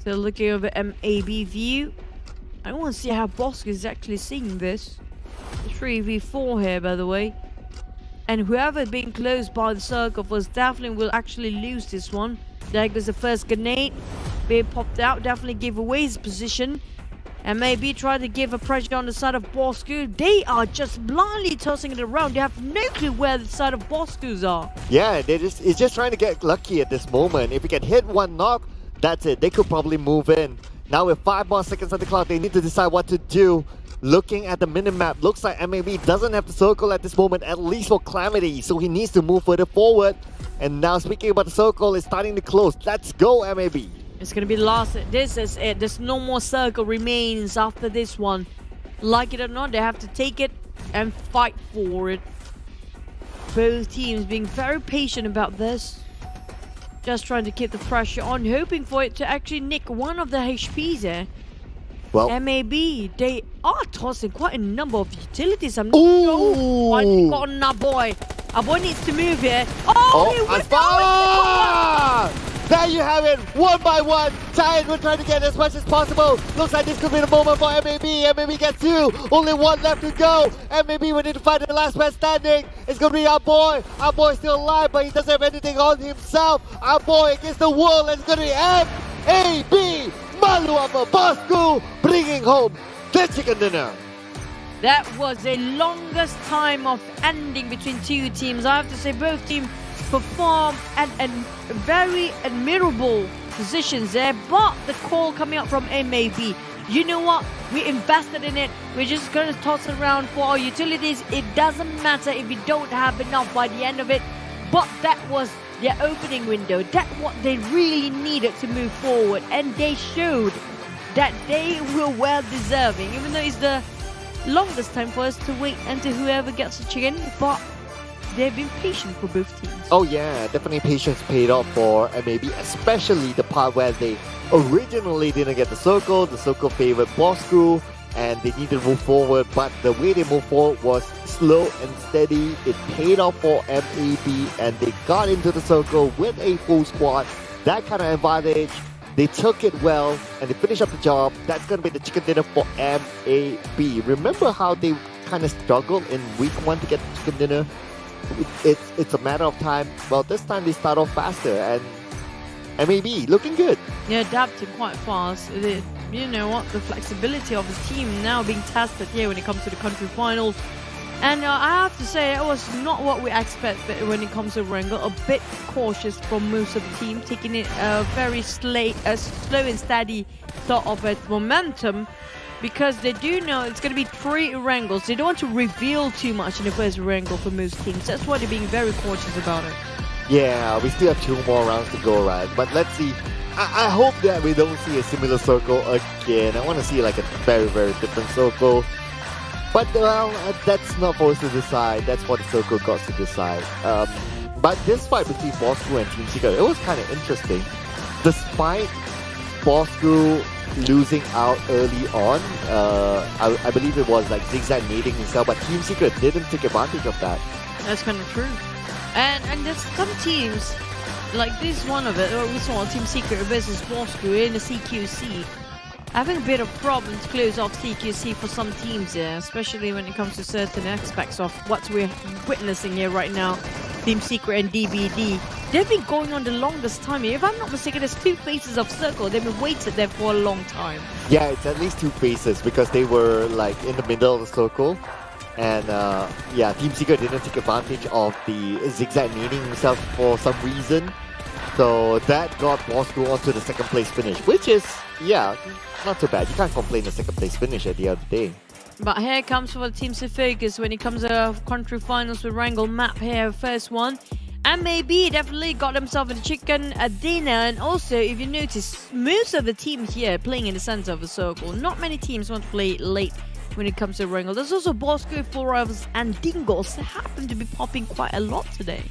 So looking over MAB view, I want to see how Bosskurr is actually seeing this. 3v4 here, by the way. And whoever being close by the circle was definitely will actually lose this one. There goes the first grenade being popped out, definitely give away his position. And maybe try to give a pressure on the side of Bosskurr. They are just blindly tossing it around. They have no clue where the side of Bosskurrs are. Yeah, it's just trying to get lucky at this moment. If we can hit one knock, that's it. They could probably move in. Now with 5 more seconds on the clock, they need to decide what to do. Looking at the minimap, looks like MAB doesn't have the circle at this moment, at least for Calamity, so he needs to move further forward. And now speaking about the circle, it's starting to close. Let's go, MAB. It's gonna be the last. This is it. There's no more circle remains after this one. Like it or not, they have to take it and fight for it. Both teams being very patient about this. Just trying to keep the pressure on, hoping for it to actually nick one of the HPs there. Well, MAB, they are tossing quite a number of utilities. I'm not sure why they got on our boy. Our boy needs to move here. Oh, he went down! There you have it, 1 by 1. Giant will try to get as much as possible. Looks like this could be the moment for MAB. MAB gets 2, only 1 left to go. MAB will need to find the last man standing. It's gonna be our boy. Our boy's still alive, but he doesn't have anything on himself. Our boy against the world, and it's gonna be MAB. Malu apa Bosskurr bringing home the chicken dinner. That was the longest time of ending between two teams. I have to say both teams performed at very admirable positions there, but the call coming up from MAB, you know what, we invested in it, we're just going to toss it around for our utilities. It doesn't matter if we don't have enough by the end of it, but that was their opening window. That's what they really needed to move forward, and they showed that they were well deserving, even though it's the longest time for us to wait until whoever gets the chicken, but they've been patient for both teams. Oh yeah, definitely patience paid off for MAB, especially the part where they originally didn't get the circle favored Bosskurr, and they needed to move forward, but the way they moved forward was slow and steady. It paid off for MAB, and they got into the circle with a full squad. That kind of advantage, they took it well, and they finished up the job. That's going to be the chicken dinner for MAB. Remember how they kind of struggled in week 1 to get the chicken dinner? It's a matter of time. Well, this time they start off faster, and MAB looking good. They're adapting quite fast. You know what, the flexibility of the team now being tested here when it comes to the country finals. And I have to say, it was not what we expected when it comes to Wrangle. A bit cautious from most of the team, taking it very slow and steady sort of momentum, because they do know it's going to be 3 Wrangles. They don't want to reveal too much in the first Wrangle for most teams. That's why they're being very cautious about it. Yeah, we still have 2 more rounds to go around, but let's see. I hope that we don't see a similar circle again. I want to see like a very, very different circle. But well, that's not for us to decide. That's what the circle got to decide. But this fight between Bosskurr and Team Secret, it was kind of interesting. Despite Bosskurr losing out early on, I believe it was like zigzag nading himself, but Team Secret didn't take advantage of that. That's kind of true. And there's some teams, like this one of it, we saw Team Secret versus Bosskurr in the CQC. Having a bit of problem to close off CQC for some teams here, especially when it comes to certain aspects of what we're witnessing here right now. Team Secret and DBD. They've been going on the longest time here. If I'm not mistaken, there's 2 phases of circle. They've been waited there for a long time. Yeah, it's at least 2 phases because they were like in the middle of the circle. And yeah, Team Secret didn't take advantage of the zigzag nading himself for some reason. So that got Bosskurr onto the 2nd place finish, which is, yeah, not too bad. You can't complain the 2nd place finish at the end of the day. But here comes for the teams to focus when it comes to country finals with Wrangle map here, first one. And maybe definitely got themselves a chicken, a dinner, and also if you notice, most of the teams here playing in the center of the circle. Not many teams want to play late when it comes to Wrangle. There's also Bosskurr, Full Rivals, and Dingoz that happen to be popping quite a lot today.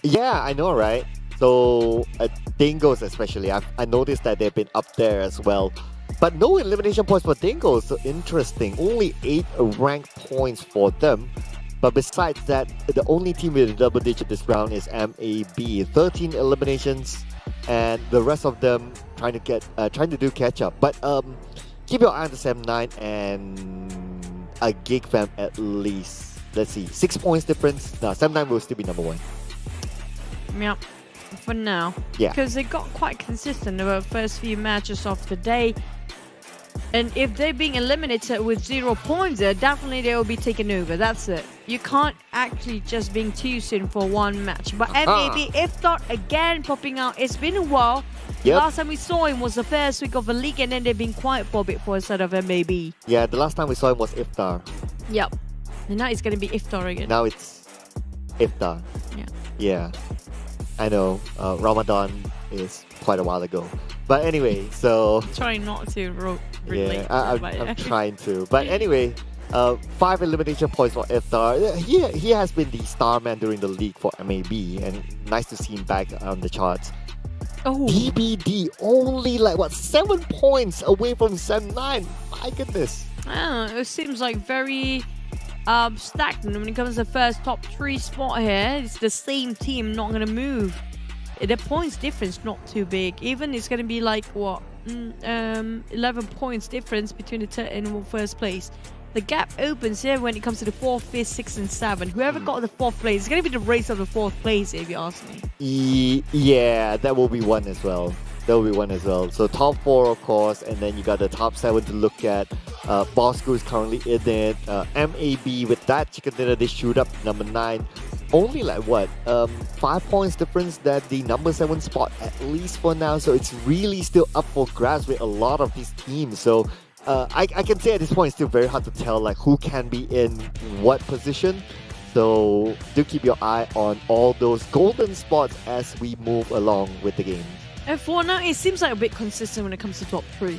Yeah, I know, right? So, Dingoz especially, I noticed that they've been up there as well. But no elimination points for Dingoz, so interesting. Only 8 ranked points for them. But besides that, the only team with a double digit this round is MAB. 13 eliminations, and the rest of them trying to do catch up. But keep your eye on the Sam9 and a Geek Fam at least. Let's see, 6 points difference. No, Sam9 will still be number 1. Yep, for now. Yeah. Because they got quite consistent over the first few matches of the day. And if they're being eliminated with 0 points, definitely they will be taken over. That's it. You can't actually just being too soon for one match. But MAB, if not again popping out, it's been a while. Yep. Last time we saw him was the first week of the league, and then they've been quiet for a bit for a set of MAB. Yeah, the last time we saw him was Iftar. Yep. And now it's going to be Iftar again. Now it's Iftar. Yeah. Yeah. I know, Ramadan is quite a while ago. But anyway, so... Trying not to relate. Yeah, I'm trying to. But anyway, 5 elimination points for Iftar. He has been the star man during the league for MAB, and nice to see him back on the charts. Oh. DBD only like, 7 points away from Sam9. My goodness. It seems like very stagnant when it comes to the first top 3 spot here. It's the same team, not going to move. The points difference not too big. Even it's going to be like, 11 points difference between the third and first place. The gap opens here when it comes to the 4th, 5th, 6th, and 7th. Whoever got the 4th place, it's going to be the race of the 4th place, if you ask me. Yeah, that will be one as well. So top 4, of course, and then you got the top 7 to look at. Bosskurr is currently in it. MAB with that chicken dinner, they shoot up number 9. Only 5 points difference that the number 7 spot, at least for now. So it's really still up for grabs with a lot of these teams. So I can say at this point it's still very hard to tell who can be in what position. So do keep your eye on all those golden spots as we move along with the game. And for now, it seems like a bit consistent when it comes to top 3.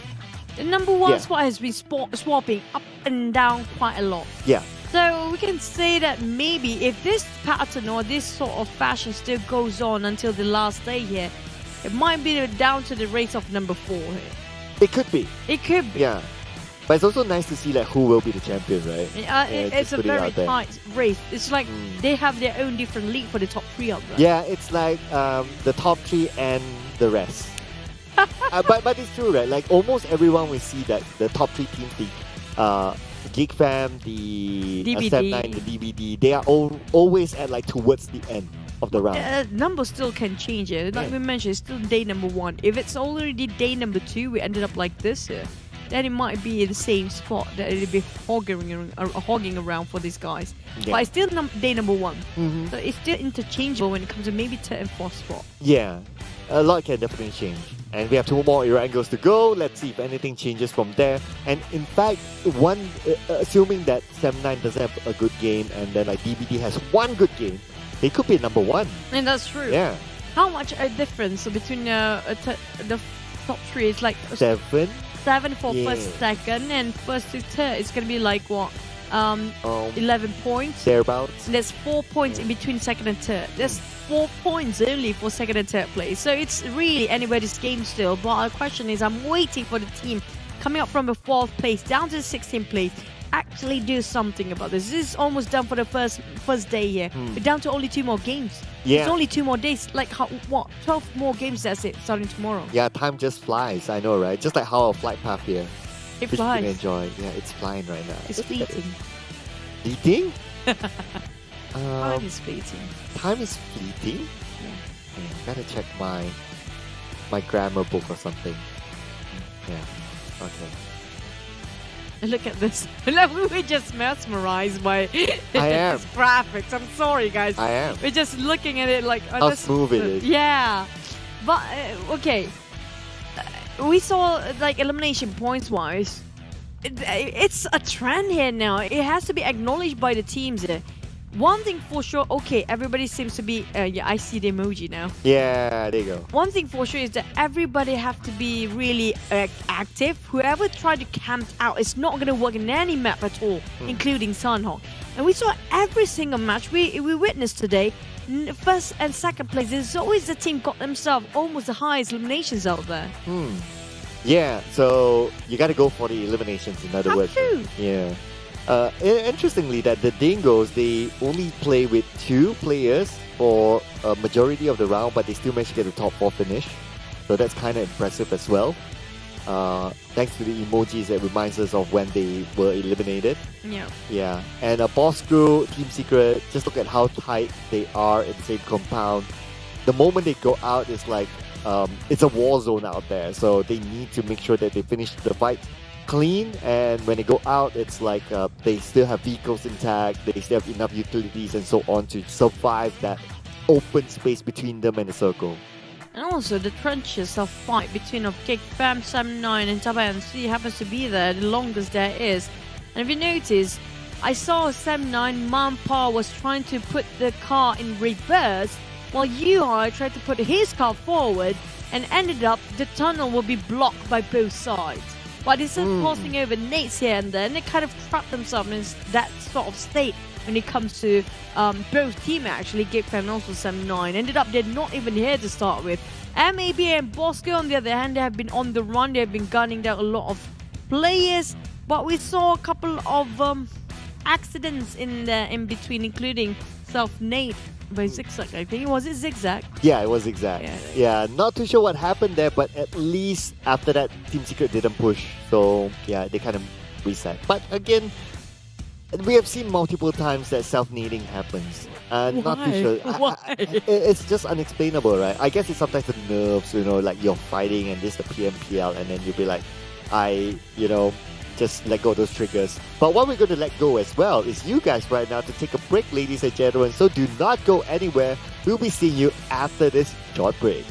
The number 1 spot has been swapping up and down quite a lot. Yeah. So we can say that maybe if this pattern or this sort of fashion still goes on until the last day here, it might be down to the race of number 4 here. It could be. It could be. Yeah. But it's also nice to see who will be the champion, right? It's a very tight race. It's like they have their own different league for the top 3 of them. Yeah, it's like the top 3 and the rest. But it's true, right? Almost everyone we see that the top 3 teams, the Geek Fam, the DVD. the DVD, they are always at towards the end of the round. Numbers still can change it. Like we mentioned, it's still day number 1. If it's already day number 2, we ended up like this here, then it might be the same spot that it'll be hogging around for these guys. Yeah. But it's still day number 1. So it's still interchangeable when it comes to maybe 3rd and 4th spot. Yeah, a lot can definitely change. And we have 2 more era angles to go. Let's see if anything changes from there. And in fact, assuming that Sam9 doesn't have a good game and then DBD has 1 good game, they could be number 1. And that's true. Yeah. How much a difference between the top 3? It's like 7. 7 for first, second, and first to third. It's gonna be 11 points. Thereabouts. There's 4 points in between second and third. There's 4 points only for second and third place. So it's really anybody's game still. But our question is, I'm waiting for the team coming up from the 4th place down to the 16th place actually do something about this. This is almost done for the first day here. We're down to only 2 more games. Yeah. It's only 2 more days. 12 more games, that's it, starting tomorrow. Yeah, time just flies. I know, right? Just like how our flight path here. It which flies. we enjoy. Yeah, it's flying right now. It's fleeting. Fleeting? Time is fleeting. Time is fleeting? Yeah. Gotta check my grammar book or something. Yeah. Okay. Look at this. We're just mesmerized by this graphics. I'm sorry, guys. I am. We're just looking at it how smooth it is. Yeah. But, okay. We saw, elimination points-wise. It's a trend here now. It has to be acknowledged by the teams here. One thing for sure, okay, everybody seems to be, yeah, I see the emoji now. Yeah, there you go. One thing for sure is that everybody have to be really active. Whoever tried to camp out, it's not going to work in any map at all, including Sunhawk. And we saw every single match we witnessed today. First and second place, there's always the team got themselves almost the highest eliminations out there. Yeah, so you got to go for the eliminations, in other Have words. to. Yeah. Interestingly, that the Dingoz, they only play with 2 players for a majority of the round, but they still managed to get the top 4 finish. So that's kind of impressive as well. Thanks to the emojis that reminds us of when they were eliminated. Yeah. Yeah, and Bosskurr, Team Secret, just look at how tight they are in the same compound. The moment they go out, it's like it's a war zone out there, so they need to make sure that they finish the fight clean, and when they go out, it's like they still have vehicles intact, they still have enough utilities and so on to survive that open space between them and the circle. And also the trenches of fight between of Geek Fam, 79 and TABAH NSEA happens to be there the longest there is. And if you notice, I saw 79 Manpower was trying to put the car in reverse while UI tried to put his car forward, and ended up the tunnel will be blocked by both sides. But instead of crossing over nades here and there, and they kind of trapped themselves in that sort of state when it comes to both teams actually, Geek Fam and also 79. Ended up they're not even here to start with. MAB and Bosskurr on the other hand, they have been on the run, they have been gunning down a lot of players, but we saw a couple of accidents in between, including self-nade by Zigzag, I think. Was it Zigzag? Yeah, it was Zigzag. Yeah, not too sure what happened there, but at least after that, Team Secret didn't push. So, yeah, they kind of reset. But again, we have seen multiple times that self-nading happens. Not too sure. Why? It's just unexplainable, right? I guess it's sometimes the nerves, like you're fighting and this the PMPL, and then you'll be like, just let go of those triggers. But what we're going to let go as well is you guys right now to take a break, ladies and gentlemen. So do not go anywhere. We'll be seeing you after this short break.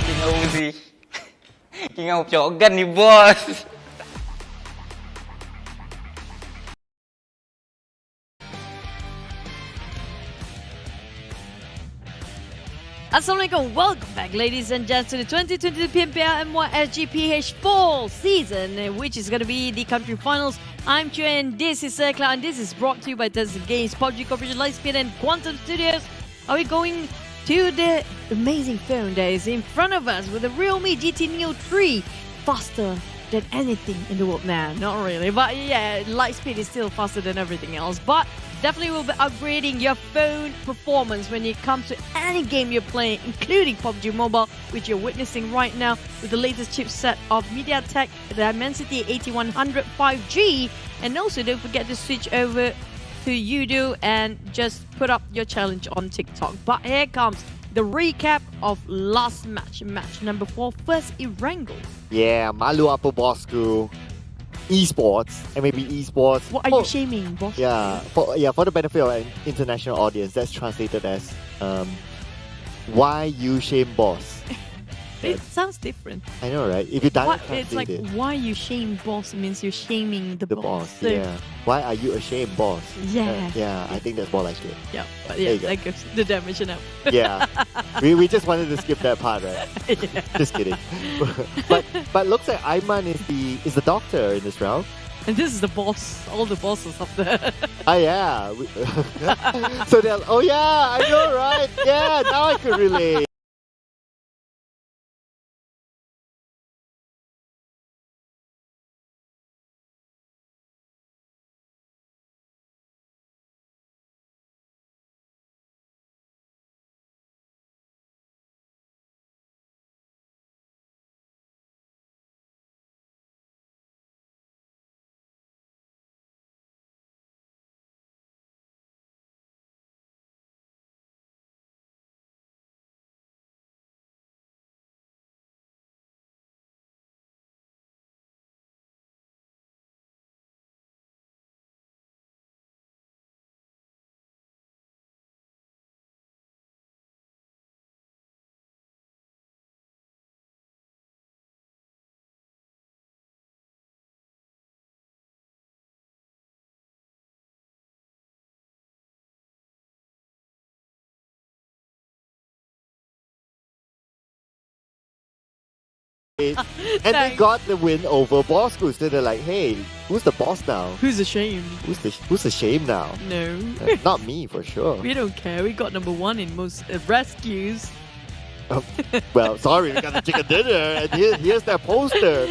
King Uzi. King of Jogan nih bos. Assalamualaikum, welcome back ladies and gents to the 2022 PMPL MYSGPH fall season, which is going to be the country finals. I'm Chue and this is Cloud, and this is brought to you by Desert Games, PUBG Corporation, Lightspeed and Quantum Studios. Are we going to the amazing phone that is in front of us with the Realme GT Neo 3, faster than anything in the world? Nah, not really, but yeah, Lightspeed is still faster than everything else, but definitely will be upgrading your phone performance when it comes to any game you're playing, including PUBG Mobile, which you're witnessing right now with the latest chipset of MediaTek, the Dimensity 8100 5G. And also don't forget to switch over to Yoodo and just put up your challenge on TikTok. But here comes the recap of last match number 4, first Erangel. Yeah, malu apa Bosskurr. Esports, MAB Esports. What are you shaming, boss? Yeah, for the benefit of an international audience, that's translated as why you shame boss. It sounds different. I know, right? If you direct It's like, translate it, why you shame boss means you're shaming the boss. So, yeah. Why are you ashamed, boss? Yeah. Yeah, I think that's more like it. Yeah, but There yeah, you go. that gives the definition up. Yeah, we just wanted to skip that part, right? Yeah. Just kidding. but looks like Ayman is the doctor in this round. And this is the boss, all the bosses up there. Oh yeah. So they're oh yeah, I know, right? Yeah, now I could relate. And they Thanks. got the win over Bosskurr. So they're like, hey, who's the boss now? Who's ashamed? Who's the shame now? No. Not me, for sure. We don't care. We got number 1 in most rescues. Well, sorry, we got the chicken dinner, and here's their poster.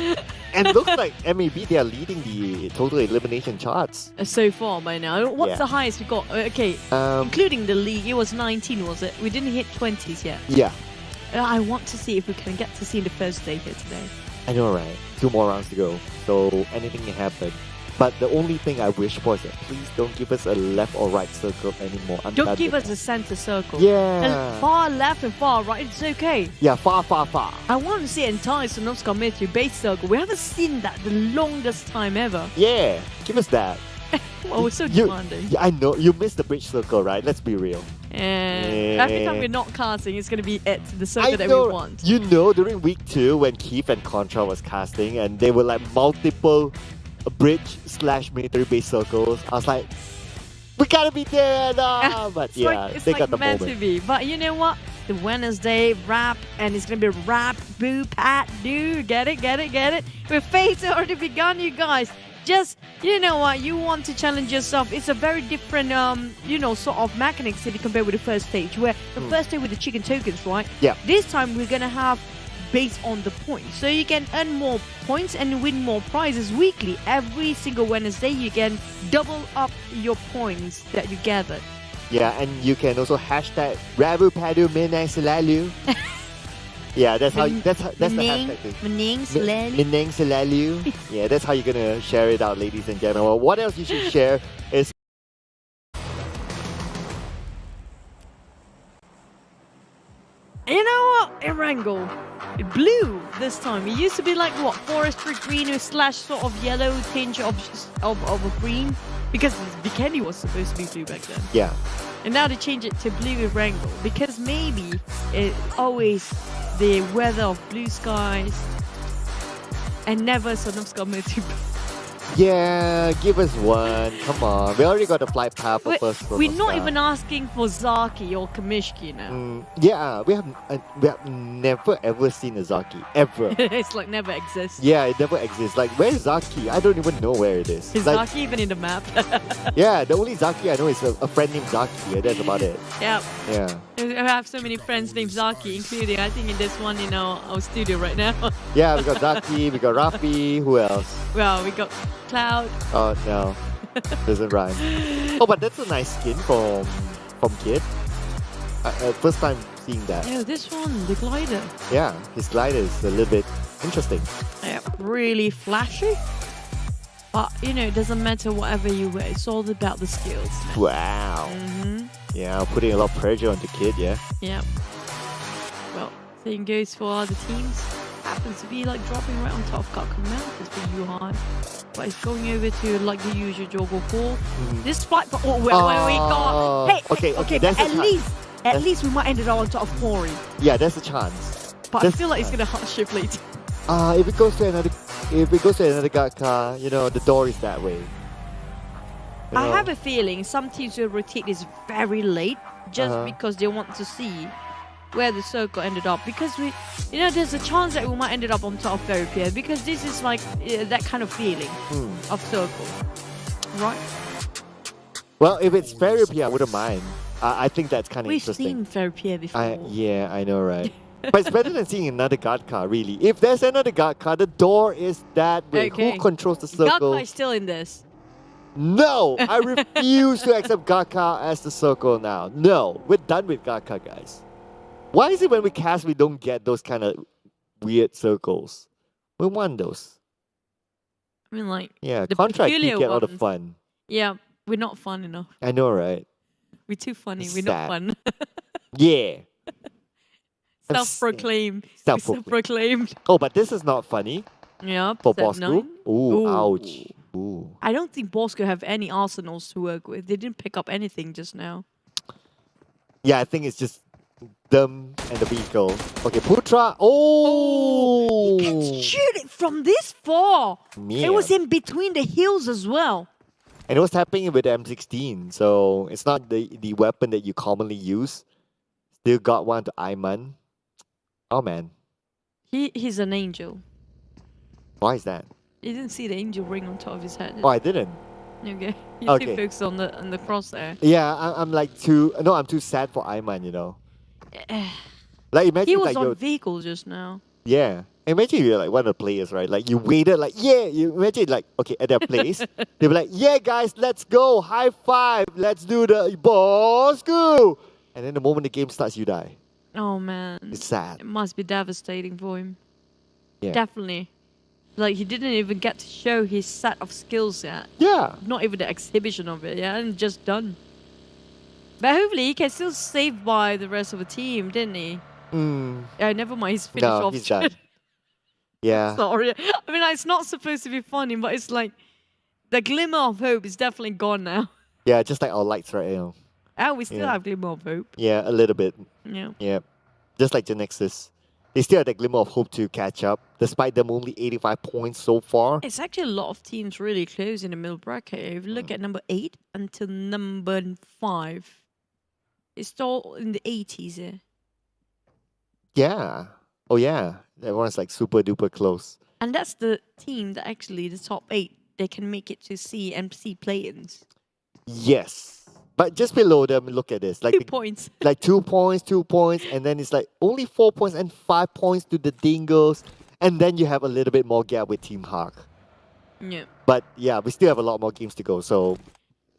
And it looks like MAB, they are leading the total elimination charts. So far by now. What's Yeah. the highest we got? Okay, including the league, it was 19, was it? We didn't hit 20s yet. Yeah, I want to see if we can get to see the first day here today. I know, right? 2 more rounds to go, so anything can happen. But the only thing I wish for is that please don't give us a left or right circle anymore. I'm Don't done give with us a center circle. Yeah. And far left and far right, it's okay. Yeah, far. I want to see an entire Sonovska military base circle. We haven't seen that the longest time ever. Yeah, give us that. Well, we're so You- demanding. Yeah, I know. You missed the bridge circle, right? Let's be real. And every time we're not casting, it's going to be the circle that know, we want. You know, during week 2 when Keith and Contra was casting and they were like multiple bridge/military base circles, I was like, we gotta be there now. But It's yeah, like, it's they like got the meant moment. to be. But you know what? The Wednesday rap, and it's gonna be rap, boo, pat, do. Get it? With Fate's already begun, you guys. Just, you know what? You want to challenge yourself. It's a very different, sort of mechanics if you compare with the first stage, where the first stage with the chicken tokens, right? Yeah. This time we're gonna have based on the points. So you can earn more points and win more prizes weekly. Every single Wednesday, you can double up your points that you gathered. Yeah, and you can also hashtag Rabu Padu Minang Selalu. Yeah, that's that's the hashtag thing. Menang selalu. Minang Selalu. Yeah, that's how you're gonna share it out, ladies and gentlemen. What else you should share is You know what? Erangel. Blue this time. It used to be like what? Forestry green slash sort of yellow tinge of a green. Because Bikini was supposed to be blue back then. yeah. And now they change it to blue Erangel. Because maybe it always the weather of blue skies and never Sonovska military. Yeah, give us one. Come on. We already got a flight path for first. We're not even asking for Zaki or Kamishki now. Yeah, we have never ever seen a Zaki. Ever. It's like never exists. Yeah, it never exists. Like, where's Zaki? I don't even know where it is. Is Like, Zaki even in the map? yeah, the only Zaki I know is a friend named Zaki. Yeah, that's about it. Yeah. Yeah. I have so many friends named Zaki, including I think in this one in our studio right now. Yeah, we got Zaki, we got Rafi, who else? Well, we got Cloud. Oh no, doesn't rhyme. Oh, but that's a nice skin from Kid. First time seeing that. Oh, this one, the glider. Yeah, his glider is a little bit interesting. Yeah, really flashy. But you know, it doesn't matter whatever you wear. It's all about the skills. Wow. Yeah, putting a lot of pressure on the Kid. Yeah. Yeah. Well, same goes for other teams. Happens to be like dropping right on top of Kakao Mountains for Yuhan. But it's going over to like the usual Jogo 4. This flight, where we got. Hey, okay, but that's a chance. at least we might end it on top of Pori. Yeah, there's a chance. But I feel like it's gonna hot shift later. If it goes to another guard car, you know, the door is that way. You I know? have a feeling some teams will rotate this very late just because they want to see where the circle ended up. Because there's a chance that we might end up on top of Ferropia because this is like that kind of feeling of circle, right? Well, if it's Ferropia, I wouldn't mind. I think that's kind of We've interesting. seen Ferropia before. Yeah, I know, right? But it's better than seeing another guard car, really. If there's another guard car, the door is that way. Okay. Who controls the circle? Gakka is still in this. No, I refuse to accept Gakka as the circle now. No, we're done with Gakka, guys. Why is it when we cast, we don't get those kind of weird circles? We want those. I mean, like, Yeah, the contract, you peculiar get all the ones. fun. Yeah, we're not fun enough. I know, right? We're too funny. It's We're not sad. fun. Yeah. Self-proclaimed. Self-proclaimed. Self-proclaimed. Oh, but this is not funny Yeah. for set Bosskurr. 9. Ooh, ouch. Ooh. I don't think Bosskurr have any arsenals to work with. They didn't pick up anything just now. Yeah, I think it's just them and the vehicle. Okay, Putra. Oh! He can shoot it from this far. Yeah. It was in between the hills as well. And it was happening with the M16, so it's not the weapon that you commonly use. Still got one to Ayman. Oh man, He's an angel. Why is that? You didn't see the angel ring on top of his head. Oh, I didn't. Okay. You're Okay. too focused on the cross there. Yeah, I'm like I'm too sad for Ayman, you know. Like imagine He was like on you're, vehicle just now. yeah. Imagine you're like one of the players, right? Like you waited, like yeah. You imagine like okay at their place, they'll be like, yeah, guys, let's go, high five, let's do the Bosskurr. And then the moment the game starts, you die. Oh man. It's sad. It must be devastating for him. Yeah. Definitely. Like he didn't even get to show his set of skills yet. Yeah. Not even the exhibition of it, yeah, and just done. But hopefully he can still save by the rest of the team, didn't he? Yeah, never mind, he's finished No, off. he's done. Yeah. Sorry. I mean, like, it's not supposed to be funny, but it's like the glimmer of hope is definitely gone now. Yeah, just like our lights right now. And we still Yeah. have glimmer of hope. Yeah, a little bit. Yeah. Yeah. Just like Genexus. They still have that glimmer of hope to catch up, despite them only 85 points so far. It's actually a lot of teams really close in the middle bracket. If you look at number 8 until number 5, it's all in the 80s here. Yeah. Oh yeah. Everyone's like super duper close. And that's the team that actually, the top 8, they can make it to C and C play-ins. Yes. But just below them, look at this. Like 2 points. like 2 points, and then it's like only 4 points and 5 points to the Dingoz. And then you have a little bit more gap with Team Hark. Yeah. But yeah, we still have a lot more games to go, so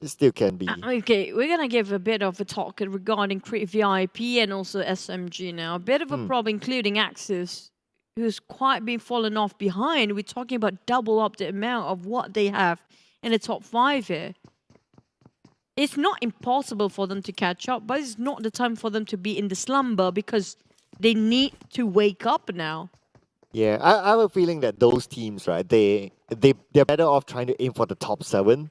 it still can be. Okay, we're gonna give a bit of a talk regarding Crit VIP and also SMG now. A bit of a problem, including Axis, who's quite been fallen off behind. We're talking about double up the amount of what they have in the top 5 here. It's not impossible for them to catch up, but it's not the time for them to be in the slumber because they need to wake up now. Yeah, I have a feeling that those teams, right, they're better off trying to aim for the top 7.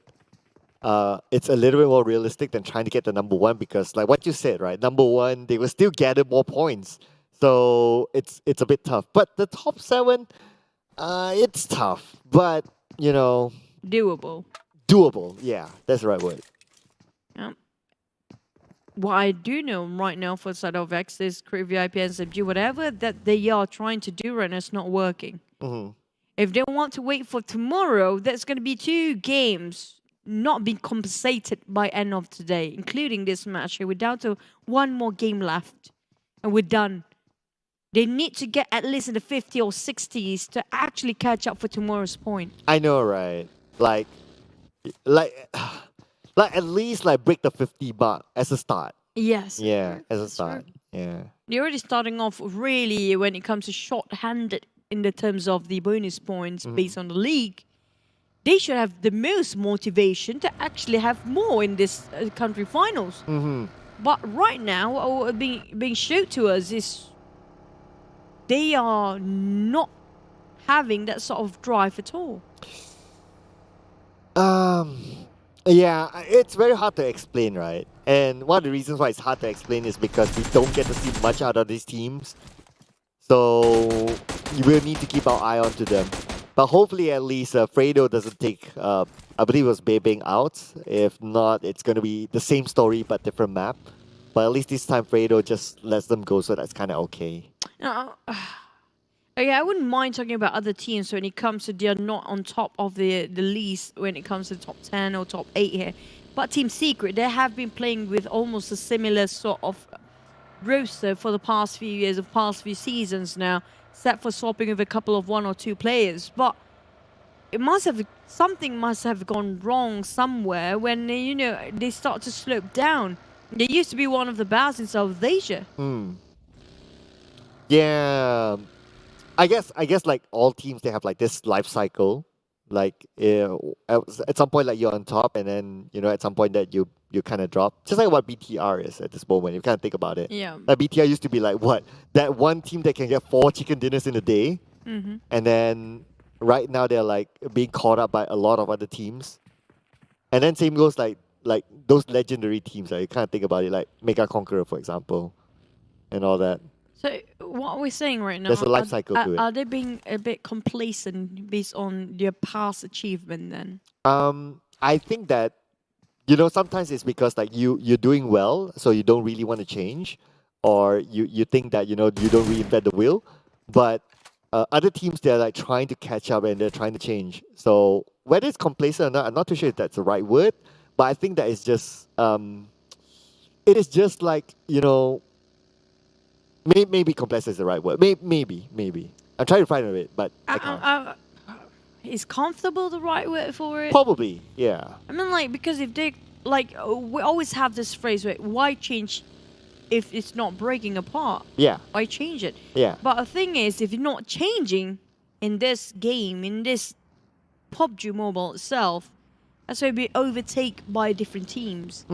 It's a little bit more realistic than trying to get the number 1 because, like what you said, right, number 1, they will still gather more points. So it's a bit tough. But the top 7, it's tough. But, you know... Doable. Doable, yeah, that's the right word. What I do know right now for the side of Axis, Crit VIP, SMG, whatever that they are trying to do right now is not working. If they want to wait for tomorrow, there's going to be 2 games not being compensated by end of today, including this match. We're down to 1 more game left, and we're done. They need to get at least in the 50 or 60s to actually catch up for tomorrow's point. I know, right? Like at least like break the 50 mark as a start. Yes. Yeah, as a That's start. true. Yeah. They're already starting off really when it comes to short-handed in the terms of the bonus points based on the league. They should have the most motivation to actually have more in this country finals. But right now, what being shown to us is they are not having that sort of drive at all. Yeah, it's very hard to explain, right? And one of the reasons why it's hard to explain is because we don't get to see much out of these teams. So you will need to keep our eye on to them. But hopefully at least Fredo doesn't take, I believe it was Beibing out. If not, it's going to be the same story but different map. But at least this time Fredo just lets them go, so that's kind of okay. Okay, I wouldn't mind talking about other teams when it comes to they're not on top of the list when it comes to top 10 or top 8 here. But Team Secret, they have been playing with almost a similar sort of roster for the past few years, the past few seasons now, except for swapping with a couple of 1 or 2 players. But it must have, something must have gone wrong somewhere when, you know, they start to slope down. They used to be one of the best in South Asia. Yeah. I guess like all teams, they have like this life cycle. Like at some point, like you're on top, and then you know at some point that you kind of drop. Just like what BTR is at this moment. You kind of think about it. Yeah. Like BTR used to be like what, that one team that can get 4 chicken dinners in a day, and then right now they're like being caught up by a lot of other teams. And then same goes like those legendary teams. Like you kind of think about it, like Mega Conqueror, for example, and all that. So what are we saying right now? There's a life cycle to it. Are they being a bit complacent based on their past achievement then? I think that, you know, sometimes it's because like you're doing well, so you don't really want to change, or you think that, you know, you don't reinvent the wheel. But other teams, they're like trying to catch up and they're trying to change. So whether it's complacent or not, I'm not too sure if that's the right word, but I think that is just, it is just like, you know, maybe complacent is the right word. Maybe. I'm trying to find a bit, but I can't. Is comfortable the right word for it? Probably, yeah. I mean, like, because if they, like, we always have this phrase, where why change if it's not breaking apart? Yeah. Why change it? Yeah. But the thing is, if you're not changing in this game, in this PUBG Mobile itself, that's why you'll be overtaken by different teams.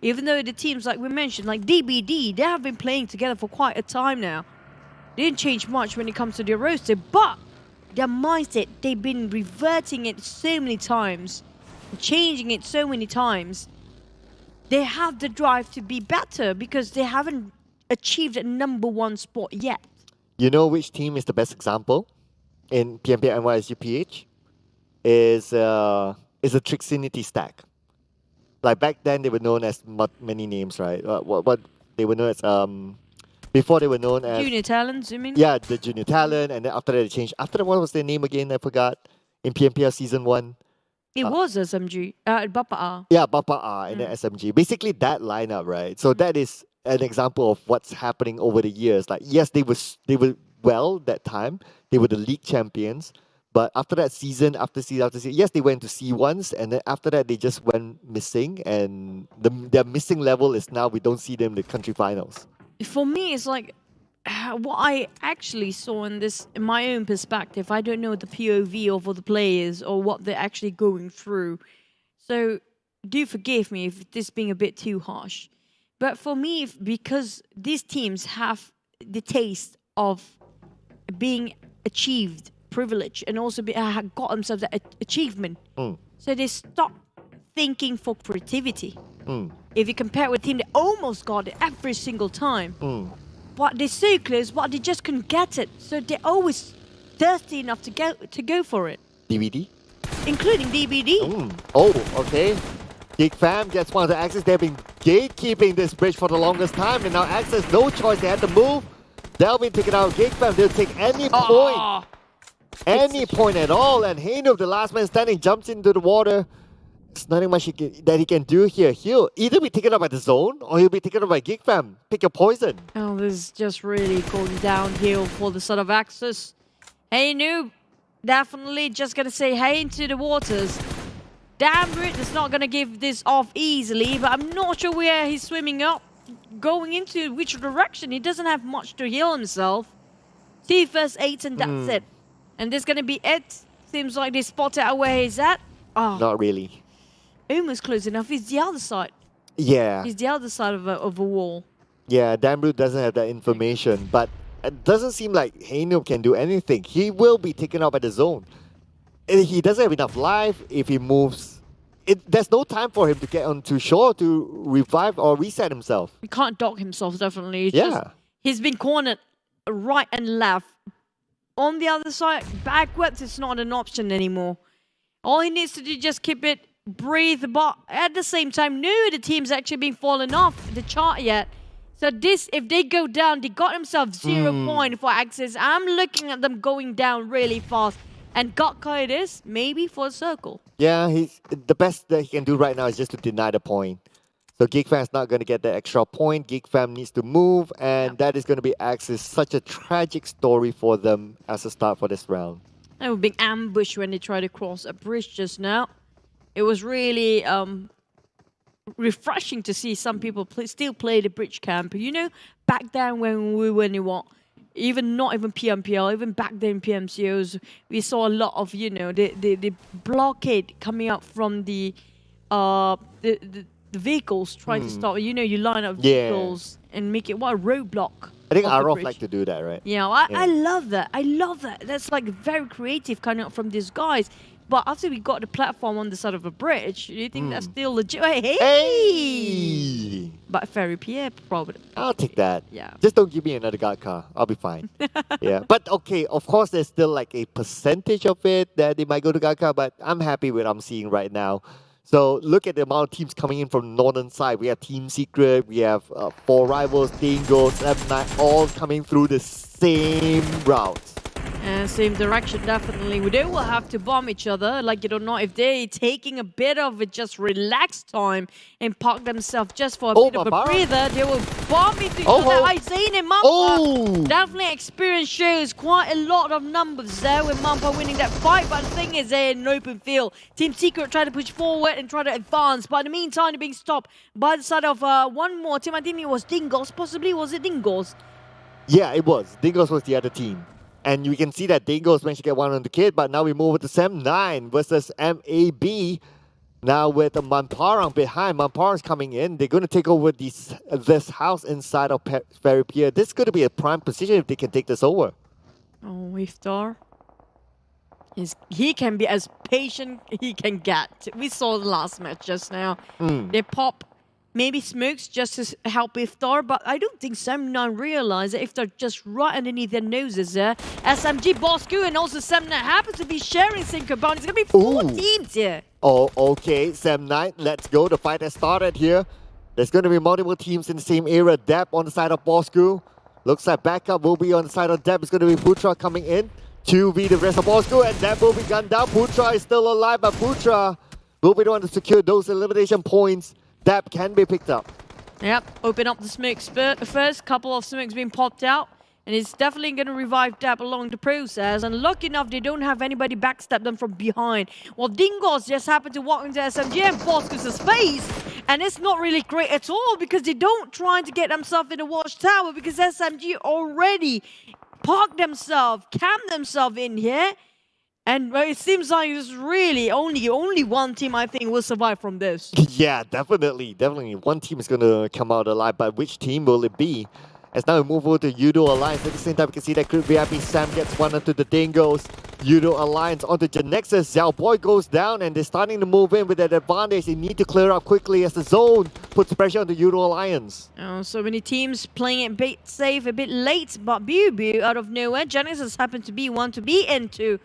Even though the teams, like we mentioned, like DBD, they have been playing together for quite a time now. They didn't change much when it comes to their roster, but their mindset, they've been reverting it so many times, changing it so many times. They have the drive to be better because they haven't achieved a #1 spot yet. You know which team is the best example in PMPL MYSGPH? Is a Trixinity stack. Like back then, they were known as many names, right? What they were known as before they were known as Junior talents, you mean? Yeah, the junior talent, and then after that they changed. After that, what was their name again? I forgot. In PMPL Season 1. It was SMG, BAPA. Yeah, BAPA and then SMG. Basically that lineup, right? So that is an example of what's happening over the years. Like, yes, they were well that time. They were the league champions. But after that, season after season after season, yes, they went to C1s, and then after that, they just went missing. And their missing level is now we don't see them in the country finals. For me, it's like what I actually saw in this, in my own perspective. I don't know the POV of the players or what they're actually going through. So do forgive me if this being a bit too harsh. But for me, because these teams have the taste of being achieved, privilege, and also got themselves that achievement. So they stop thinking for creativity. If you compare it with a team that almost got it every single time, but they're so close, but they just couldn't get it. So they're always thirsty enough to go for it. DVD? Including DBD. Oh, okay. Geek Fam gets one of the Axis. They've been gatekeeping this bridge for the longest time, and now Axis, no choice, they had to move. They'll be taken out. Geek Fam, they'll take any point. Any point at all, and Haino, the last man standing, jumps into the water. There's nothing much that he can do here. He'll either be taken up by the zone, or he'll be taken up by Geek Fam. Pick your poison. Oh, this is just really going downhill for the sort of Axis. Hey, noob. Definitely just gonna say hey into the waters. Damrit is not gonna give this off easily, but I'm not sure where he's swimming up, going into which direction. He doesn't have much to heal himself. 2 first 8 and that's it. And this gonna be it. Seems like they spotted out where he's at. Oh, Not really. almost close enough. He's the other side. Yeah. He's the other side of a wall. Yeah, Damroot doesn't have that information, but it doesn't seem like Haino can do anything. He will be taken out by the zone. And he doesn't have enough life if he moves. There's no time for him to get onto shore to revive or reset himself. He can't dock himself, definitely. It's Yeah. just, he's been cornered right and left. On the other side, backwards, it's not an option anymore. All he needs to do is just keep it, breathe, but at the same time, no, the team's actually been fallen off the chart yet. So this, if they go down, they got themselves 0 point for Axis. I'm looking at them going down really fast. And Gotka it is, maybe for a circle. Yeah, he's the best that he can do right now is just to deny the point. So Geek Fam's not going to get that extra point. Geek Fam needs to move, and that is going to be Axis. Such a tragic story for them as a start for this round. They were being ambushed when they tried to cross a bridge just now. It was really refreshing to see some people still play the bridge camp. You know, back then when we were in what, not even PMPL, even back then PMCOs, we saw a lot of, you know, the blockade coming up from the vehicles trying to stop. You know, you line up vehicles and make it a roadblock. I think of the Arof bridge. like to do that, right? Yeah, I love that. I love that. That's like very creative coming up from these guys. But after we got the platform on the side of a bridge, do you think that's still legit? Hey! But Ferry Pierre problem. I'll take that. Yeah. Just don't give me another guard car. I'll be fine. Yeah. But okay, of course, there's still like a percentage of it that they might go to guard car, but I'm happy with what I'm seeing right now. So look at the amount of teams coming in from the northern side. We have Team Secret, we have 4 rivals, Dingoz, M9, all coming through the same routes. Same direction, definitely. They will have to bomb each other. Like it or not, if they're taking a bit of a just relaxed time and park themselves just for a bit of a breather, they will bomb into each other. I seen it, Mamba. Definitely experience shows quite a lot of numbers there with Mamba winning that fight. But the thing is, they're in an open field. Team Secret try to push forward and try to advance. But in the meantime, they're being stopped by the side of one more team. I think it was Dingoz. Possibly was it Dingoz? Yeah, it was. Dingoz was the other team. And you can see that Dingoz managed to get one on the kid, but now we move over to Sem9 versus MAB. Now with Manparang behind, Manparang's coming in. They're going to take over this house inside of Ferry Pier. This is going to be a prime position if they can take this over. Oh, Iftar. He can be as patient he can get. We saw the last match just now. They pop maybe smokes just to help Iftar, but I don't think Sem9 realize that Iftar just right underneath their noses there. SMG, Bosskurr, and also Sem9 happen to be sharing same compound. It's going to be 4 teams here. Oh, okay. Sem9, let's go. The fight has started here. There's going to be multiple teams in the same area. Deb on the side of Bosskurr. Looks like backup will be on the side of Deb. It's going to be Putra coming in. 2v the rest of Bosskurr, and Deb will be gunned down. Putra is still alive, but Putra will be the one to secure those elimination points. Dab can be picked up. Yep, open up the smokes first. Couple of smokes being popped out. And it's definitely going to revive Dab along the process. And lucky enough, they don't have anybody backstab them from behind. Well, Dingoz just happened to walk into SMG and Bosskurr's face. And it's not really great at all because they don't try to get themselves in the watchtower because SMG already parked themselves, camped themselves in here. And it seems like it's really only one team, I think, will survive from this. Yeah, definitely. One team is going to come out alive, but which team will it be? As now we move over to Yoodo Alliance. At the same time, we can see that VIP Sam gets one onto the Dingoz. Yoodo Alliance onto Genexus. Xiao Boy goes down, and they're starting to move in with that advantage. They need to clear up quickly as the zone puts pressure on the Yoodo Alliance. So many teams playing it a bit safe, a bit late, but Biu out of nowhere. Genexus happened to be one to be into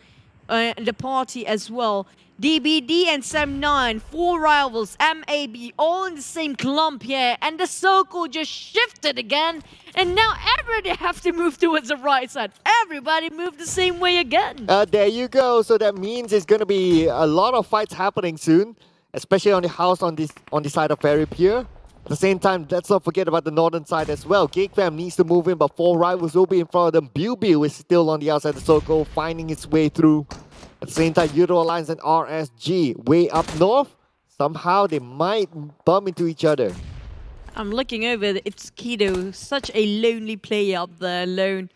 the party as well. DBD and Sem9, 4 rivals, MAB, all in the same clump here. And the circle just shifted again. And now everybody have to move towards the right side. Everybody move the same way again. There you go. So that means it's going to be a lot of fights happening soon, especially on the house on the side of Ferry Pier. At the same time, let's not forget about the northern side as well. Geek Fam needs to move in, but 4 rivals will be in front of them. Biu is still on the outside of the circle, finding its way through. At the same time, Yoodo Alliance and RSG way up north. Somehow they might bump into each other. I'm looking over. It's Kido, such a lonely player up there, alone.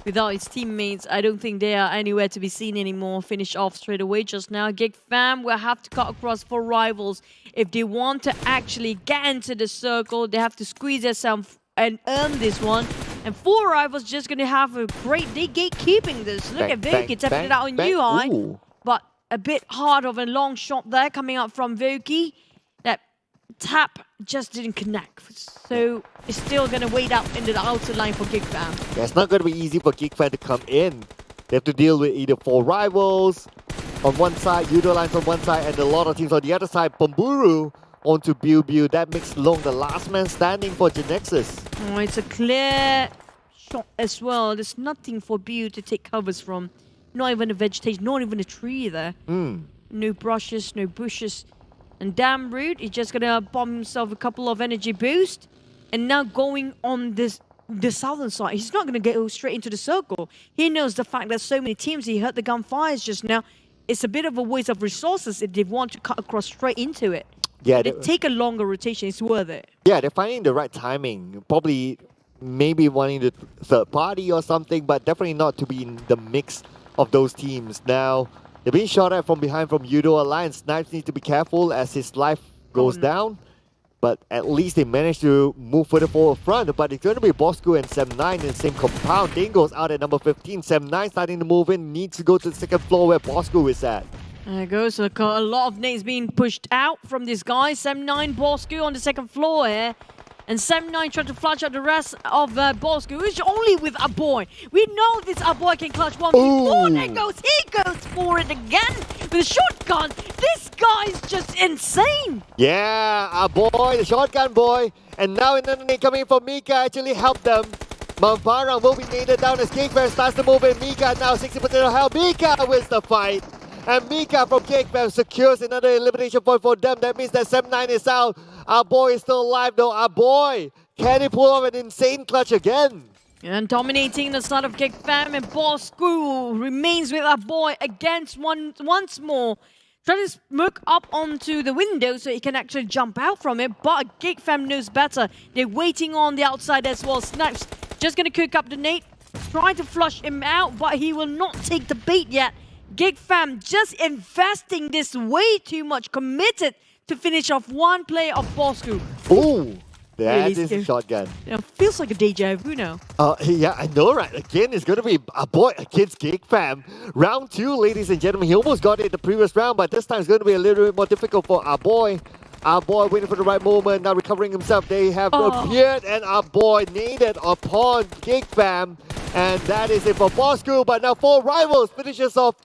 Without his teammates, I don't think they are anywhere to be seen anymore. Finish off straight away just now. Geek Fam will have to cut across 4 rivals. If they want to actually get into the circle, they have to squeeze themselves and earn this one. And 4 rivals just going to have a great day gatekeeping this. Look at Voki tapping it out on UI. But a bit hard of a long shot there coming up from Voki. That tap just didn't connect. So it's still going to wait up into the outer line for Geek Fam. Yeah, it's not going to be easy for Geek Fam to come in. They have to deal with either 4 rivals on one side, Yoodo Alliance on one side, and a lot of teams on the other side. Bamburu onto Biu. That makes Long the last man standing for Genexus. Oh, it's a clear shot as well. There's nothing for Biu to take covers from. Not even a vegetation, not even a tree there. No brushes, no bushes. And damn rude, he's just gonna bomb himself a couple of energy boosts. And now going on the southern side, he's not gonna go straight into the circle. He knows the fact that so many teams, he heard the gunfires just now. It's a bit of a waste of resources if they want to cut across straight into it. Yeah, they take a longer rotation, it's worth it. Yeah, they're finding the right timing. Probably maybe wanting the third party or something, but definitely not to be in the mix of those teams. Now, they're being shot at from behind from Yoodo Alliance. Snipes needs to be careful as his life goes down. But at least they managed to move further forward front. But it's going to be Bosskurr and Sem9 in the same compound. Dingoz out at number 15. Sem9 starting to move in. Needs to go to the second floor where Bosskurr is at. There goes a lot of nades being pushed out from this guy. Sem9, Bosskurr on the second floor here. And Sem9 trying to flush out the rest of Bosskurr, which only with a boy. We know this boy can clutch one before he goes for it again with a shotgun. This guy's just insane. Yeah, boy, the shotgun boy. And now in the coming from Mika actually helped them. Mampara will be nailed down as Geek Fam starts to move in. Mika now 60% of health. Mika wins the fight. And Mika from Geek Fam secures another elimination point for them. That means that 7-9 is out. Our boy is still alive though. Our boy, can he pull off an insane clutch again? And dominating the side of Geek Fam, and Bosskurr remains with our boy against once more. Trying to smoke up onto the window so he can actually jump out from it, but Geek Fam knows better. They're waiting on the outside as well. Snipes just going to cook up the nade, trying to flush him out, but he will not take the bait yet. Geek Fam just investing this way too much, committed to finish off one play of Bosskurr. Ooh, that is a shotgun. Feels like a deja vu now. Yeah, I know, right? Again, it's going to be a boy against Geek Fam. Round 2, ladies and gentlemen. He almost got it the previous round, but this time it's going to be a little bit more difficult for our boy. Our boy waiting for the right moment, now recovering himself. They have appeared, and our boy naded upon Geek Fam. And that is it for Bosskurr, but now 4 rivals finishes off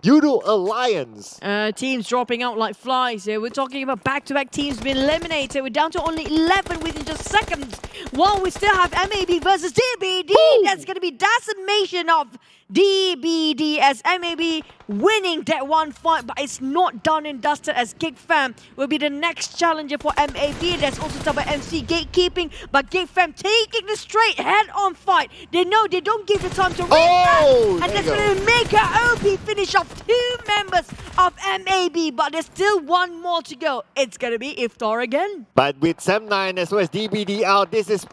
Yoodo Alliance. Teams dropping out like flies here. We're talking about back-to-back teams being eliminated. We're down to only 11 within just seconds. While we still have MAB versus DBD. Ooh. That's going to be decimation of DBD as MAB winning that one fight, but it's not done and dusted as Geek Fam will be the next challenger for MAB. There's also TABAH MC gatekeeping, but Geek Fam taking the straight head-on fight. They know they don't give the time to reset, and that's going to make a OP finish off 2 members of MAB, but there's still one more to go. It's going to be Iftar again. But with 7-9 as well as DBD out, this is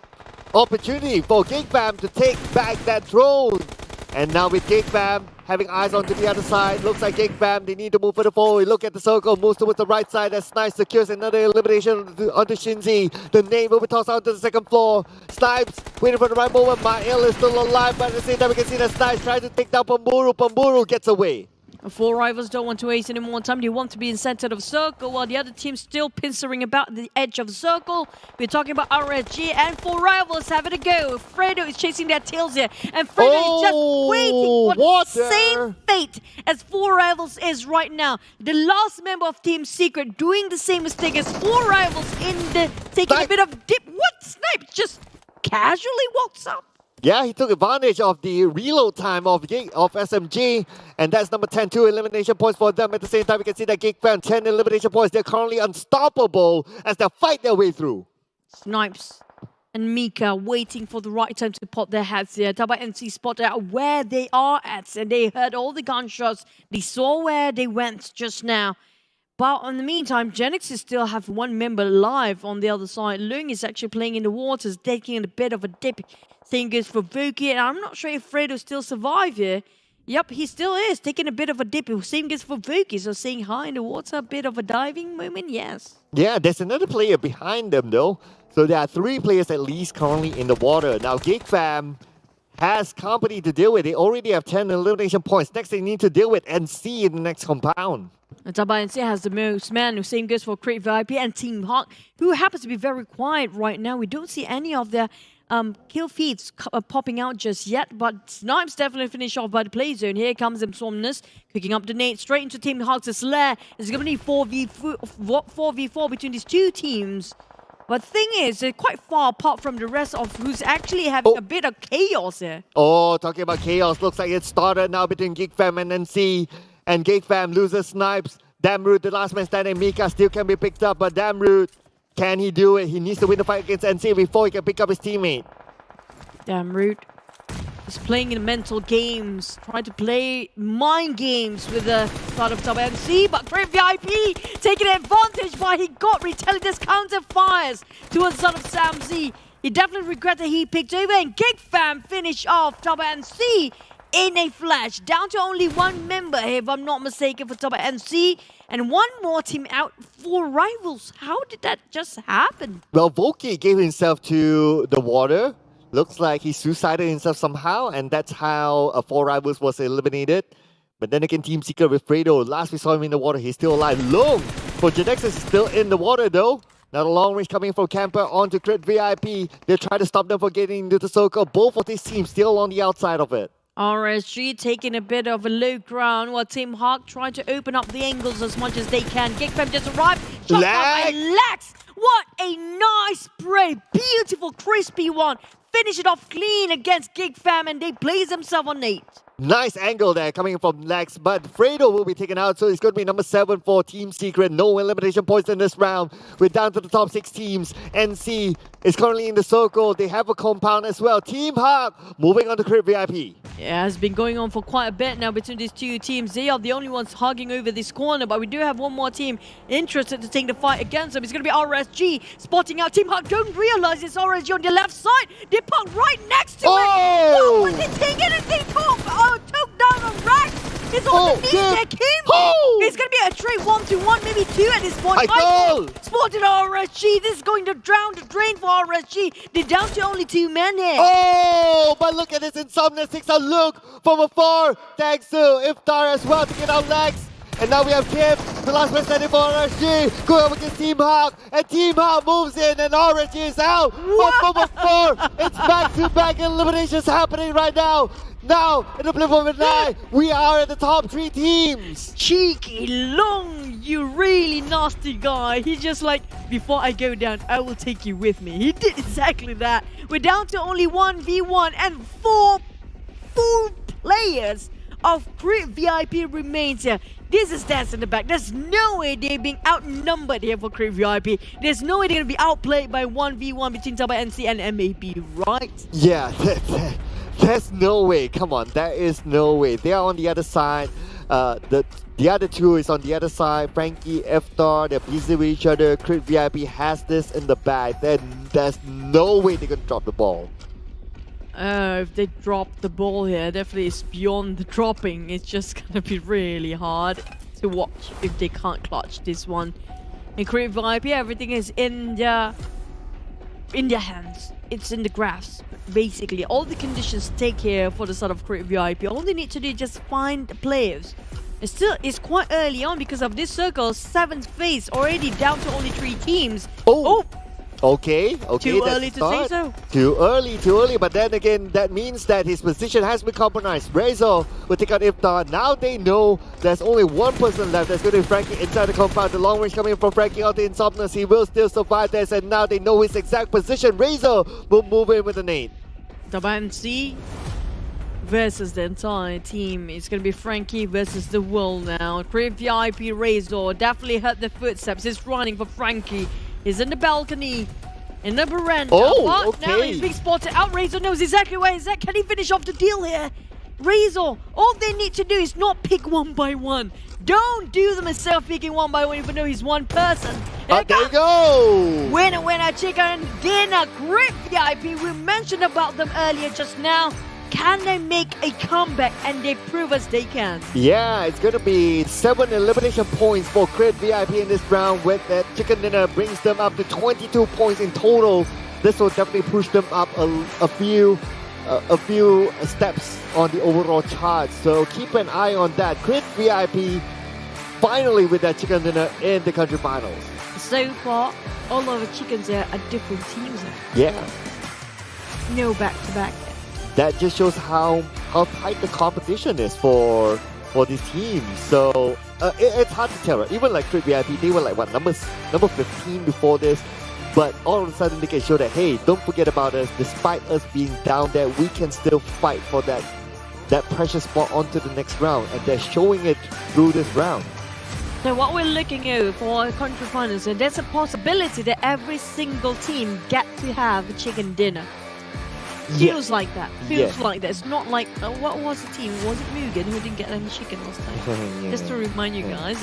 opportunity for Geek Fam to take back that throne. And now with Geek Fam having eyes onto the other side, looks like Geek Fam, they need to move for the forward. Look at the circle, moves towards the right side as Snipes secures another elimination onto Shinzi. The name will be tossed out to the second floor. Snipes waiting for the right moment. Mael is still alive, but at the same time we can see that Snipes trying to take down Pamburu. Pamburu gets away. 4 rivals don't want to waste any more time. They want to be in center of the circle while the other team's still pincering about the edge of the circle. We're talking about RSG and 4 rivals having a go. Fredo is chasing their tails here. And Fredo is just waiting for the same fate as 4 rivals is right now. The last member of Team Secret doing the same mistake as 4 rivals in the taking a bit of dip. What? Snipe just casually walks up. Yeah, he took advantage of the reload time of SMG, and that's number 10, 2 elimination points for them. At the same time, we can see that Geek Fam, 10 elimination points. They're currently unstoppable as they fight their way through. Snipes and Mika waiting for the right time to pop their heads here. TABAH MC spotted out where they are at, and they heard all the gunshots. They saw where they went just now. But in the meantime, Genexus still have 1 member alive on the other side. Lung is actually playing in the waters, taking a bit of a dip. Same goes for Vuki, and I'm not sure if Fredo still survive here. Yep, he still is, taking a bit of a dip. Same goes for Vuki, so saying hi in the water, a bit of a diving moment, yes. Yeah, there's another player behind them though. So there are 3 players at least currently in the water. Now Geek Fam has company to deal with. They already have 10 elimination points. Next they need to deal with NC in the next compound. TABAH MC has the most man. Same goes for Crate VIP and Team Hawk, who happens to be very quiet right now. We don't see any of their kill feeds popping out just yet, but Snipes definitely finished off by the play zone. Here comes Somnus, cooking up the nade straight into Team Hawk's lair. It's going to be 4v4 between these 2 teams. But the thing is, they're quite far apart from the rest of who's actually having a bit of chaos here. Oh, talking about chaos, looks like it started now between Geek Fam and NC. And Geek Fam loses Snipes. Damroot, the last man standing. Mika still can be picked up, but Damroot, can he do it? He needs to win the fight against NC before he can pick up his teammate. Damroot is playing in mental games, trying to play mind games with the start of TABAH MC, but Crate VIP taking advantage while he got retaliated counter fires towards the side of Sam Z. He definitely regretted he picked over, and Geek Fam finish off TABAH MC in a flash. Down to only 1 member here, if I'm not mistaken, for TABAH MC. And 1 more team out, 4 rivals. How did that just happen? Well, Volky gave himself to the water. Looks like he suicided himself somehow, and that's how 4 rivals was eliminated. But then again, Team Secret with Fredo. Last we saw him in the water, he's still alive. Long for Genexus is still in the water though. Now the long range coming from Camper onto Crit VIP. They try to stop them from getting into the circle. Both of these teams still on the outside of it. RSG taking a bit of a low ground while Team Hawk trying to open up the angles as much as they can. Geek Fam just arrived. Shot by Lax. What a nice spray. Beautiful, crispy one. finish it off clean against Geek Fam, and they place themselves on 8. Nice angle there coming from Lex, but Fredo will be taken out, so it's going to be number 7 for Team Secret. No elimination points in this round. We're down to the top 6 teams. NC is currently in the circle. They have a compound as well. Team Hawk moving on to Crit VIP. Yeah, it's been going on for quite a bit now between these two teams. They are the only ones hugging over this corner, but we do have one more team interested to take the fight against them. It's going to be RSG spotting out. Team Hawk don't realize it's RSG on the left side. They parked right next to it. What was it taking? And they took down on Rex. It's underneath their Kim. It's going to be a straight 1-1, maybe 2 at this point. Michael spotted RSG. This is going to drown the drain for RSG. They're down to only 2 men here. Oh, but look at this Insomnia 6 a look from afar. Thanks to Iftar as well to get out Lex. And now we have Kim, the last man standing for RSG, going up against Team Hawk, and Team Hawk moves in, and RSG is out. But from afar, it's back-to-back eliminations happening right now. Now, in the flip of an eye, we are at the top 3 teams. Cheeky Long, you really nasty guy. He's just like, before I go down, I will take you with me. He did exactly that. We're down to only 1v1 and 4 full players of Crit VIP remains here. This is stats in the back. There's no way they're being outnumbered here for Crit VIP. There's no way they're going to be outplayed by 1v1 between TABAH, NSEA and MAB, right? Yeah, there's no way. Come on, there is no way. They are on the other side. The other 2 is on the other side. Frankie, Iftar, they're busy with each other. Crit VIP has this in the bag. Then there's no way they're going to drop the ball. If they drop the ball here, definitely it's beyond the dropping. It's just gonna be really hard to watch if they can't clutch this one. In Crit VIP, everything is in their hands. It's in the graphs. Basically, all the conditions take care for the start of Crit VIP. All they need to do is just find the players. It's quite early on because of this circle. 7th phase already down to only 3 teams. Okay. Too early to say so. Too early. But then again, that means that his position has been compromised. Razor will take out Iftar. Now they know there's only one person left. That's going to be Frankie inside the compound. The long range coming from Frankie out the Insomnus. He will still survive this, and now they know his exact position. Razor will move in with a nade. TABAH NC versus the entire team. It's going to be Frankie versus the world now. Crit VIP Razor definitely heard the footsteps. He's running for Frankie. He's in the balcony, in the veranda. Now he's being spotted out. Razor knows exactly where he's at. Can he finish off the deal here? Razor, all they need to do is not pick 1 by 1. Don't do them himself picking 1 by 1, even though he's one person. There you go. Winner, chicken dinner. Crit VIP. We mentioned about them earlier just now. Can they make a comeback? And they prove us they can. Yeah, it's going to be 7 elimination points for Crit VIP in this round. With that chicken dinner brings them up to 22 points in total. This will definitely push them up a few steps on the overall chart. So keep an eye on that. Crit VIP finally with that chicken dinner in the country finals. So far, all of the chickens here are different teams. Yeah. No back-to-back. That just shows how tight the competition is for these teams. So it's hard to tell. Right? Even like Crit VIP, they were like number 15 before this. But all of a sudden they can show that, hey, don't forget about us. Despite us being down there, we can still fight for that precious spot onto the next round. And they're showing it through this round. So what we're looking at for our country finals, and there's a possibility that every single team get to have a chicken dinner. Feels like that. Feels like that. It's not like, what was the team? Was it Mugen who didn't get any chicken last time? Just to remind you guys,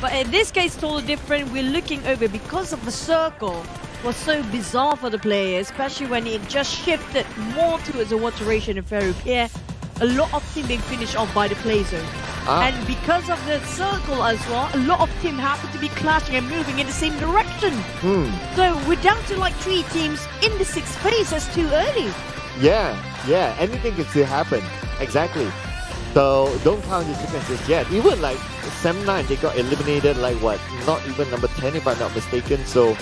But in this case, totally different. We're looking over because of the circle was so bizarre for the players, especially when it just shifted more towards the water ration and Farouk here. A lot of team being finished off by the play zone. And because of the circle as well, a lot of team happen to be clashing and moving in the same direction. So we're down to like 3 teams in the 6th phase. That's too early. Yeah, anything can still happen. Exactly. So don't count your chickens just yet. Even like Sem 9, they got eliminated like what? Not even number 10 if I'm not mistaken. So,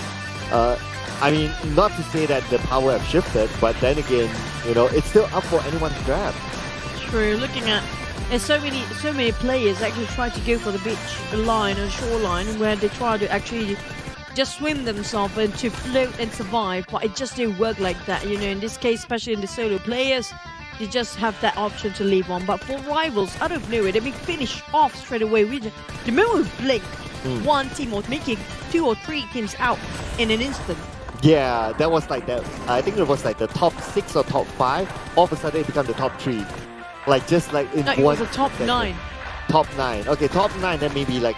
I mean, not to say that the power have shifted, but then again, you know, it's still up for anyone to grab. True. Looking at, there's so many players actually try to go for the beach line or shoreline where they try to actually just swim themselves and to float and survive, but it just didn't work like that. You know, in this case, especially in the solo players, they just have that option to leave on. But for rivals, out of nowhere, they be finished off straight away. The moment we blink, one team or making 2 or 3 teams out in an instant. Yeah, that was like that. I think it was like the top 6 or top 5. All of a sudden, it became the top 3. Like just like in No, one. it was a top second. 9. Top 9. Okay, top 9. Then maybe like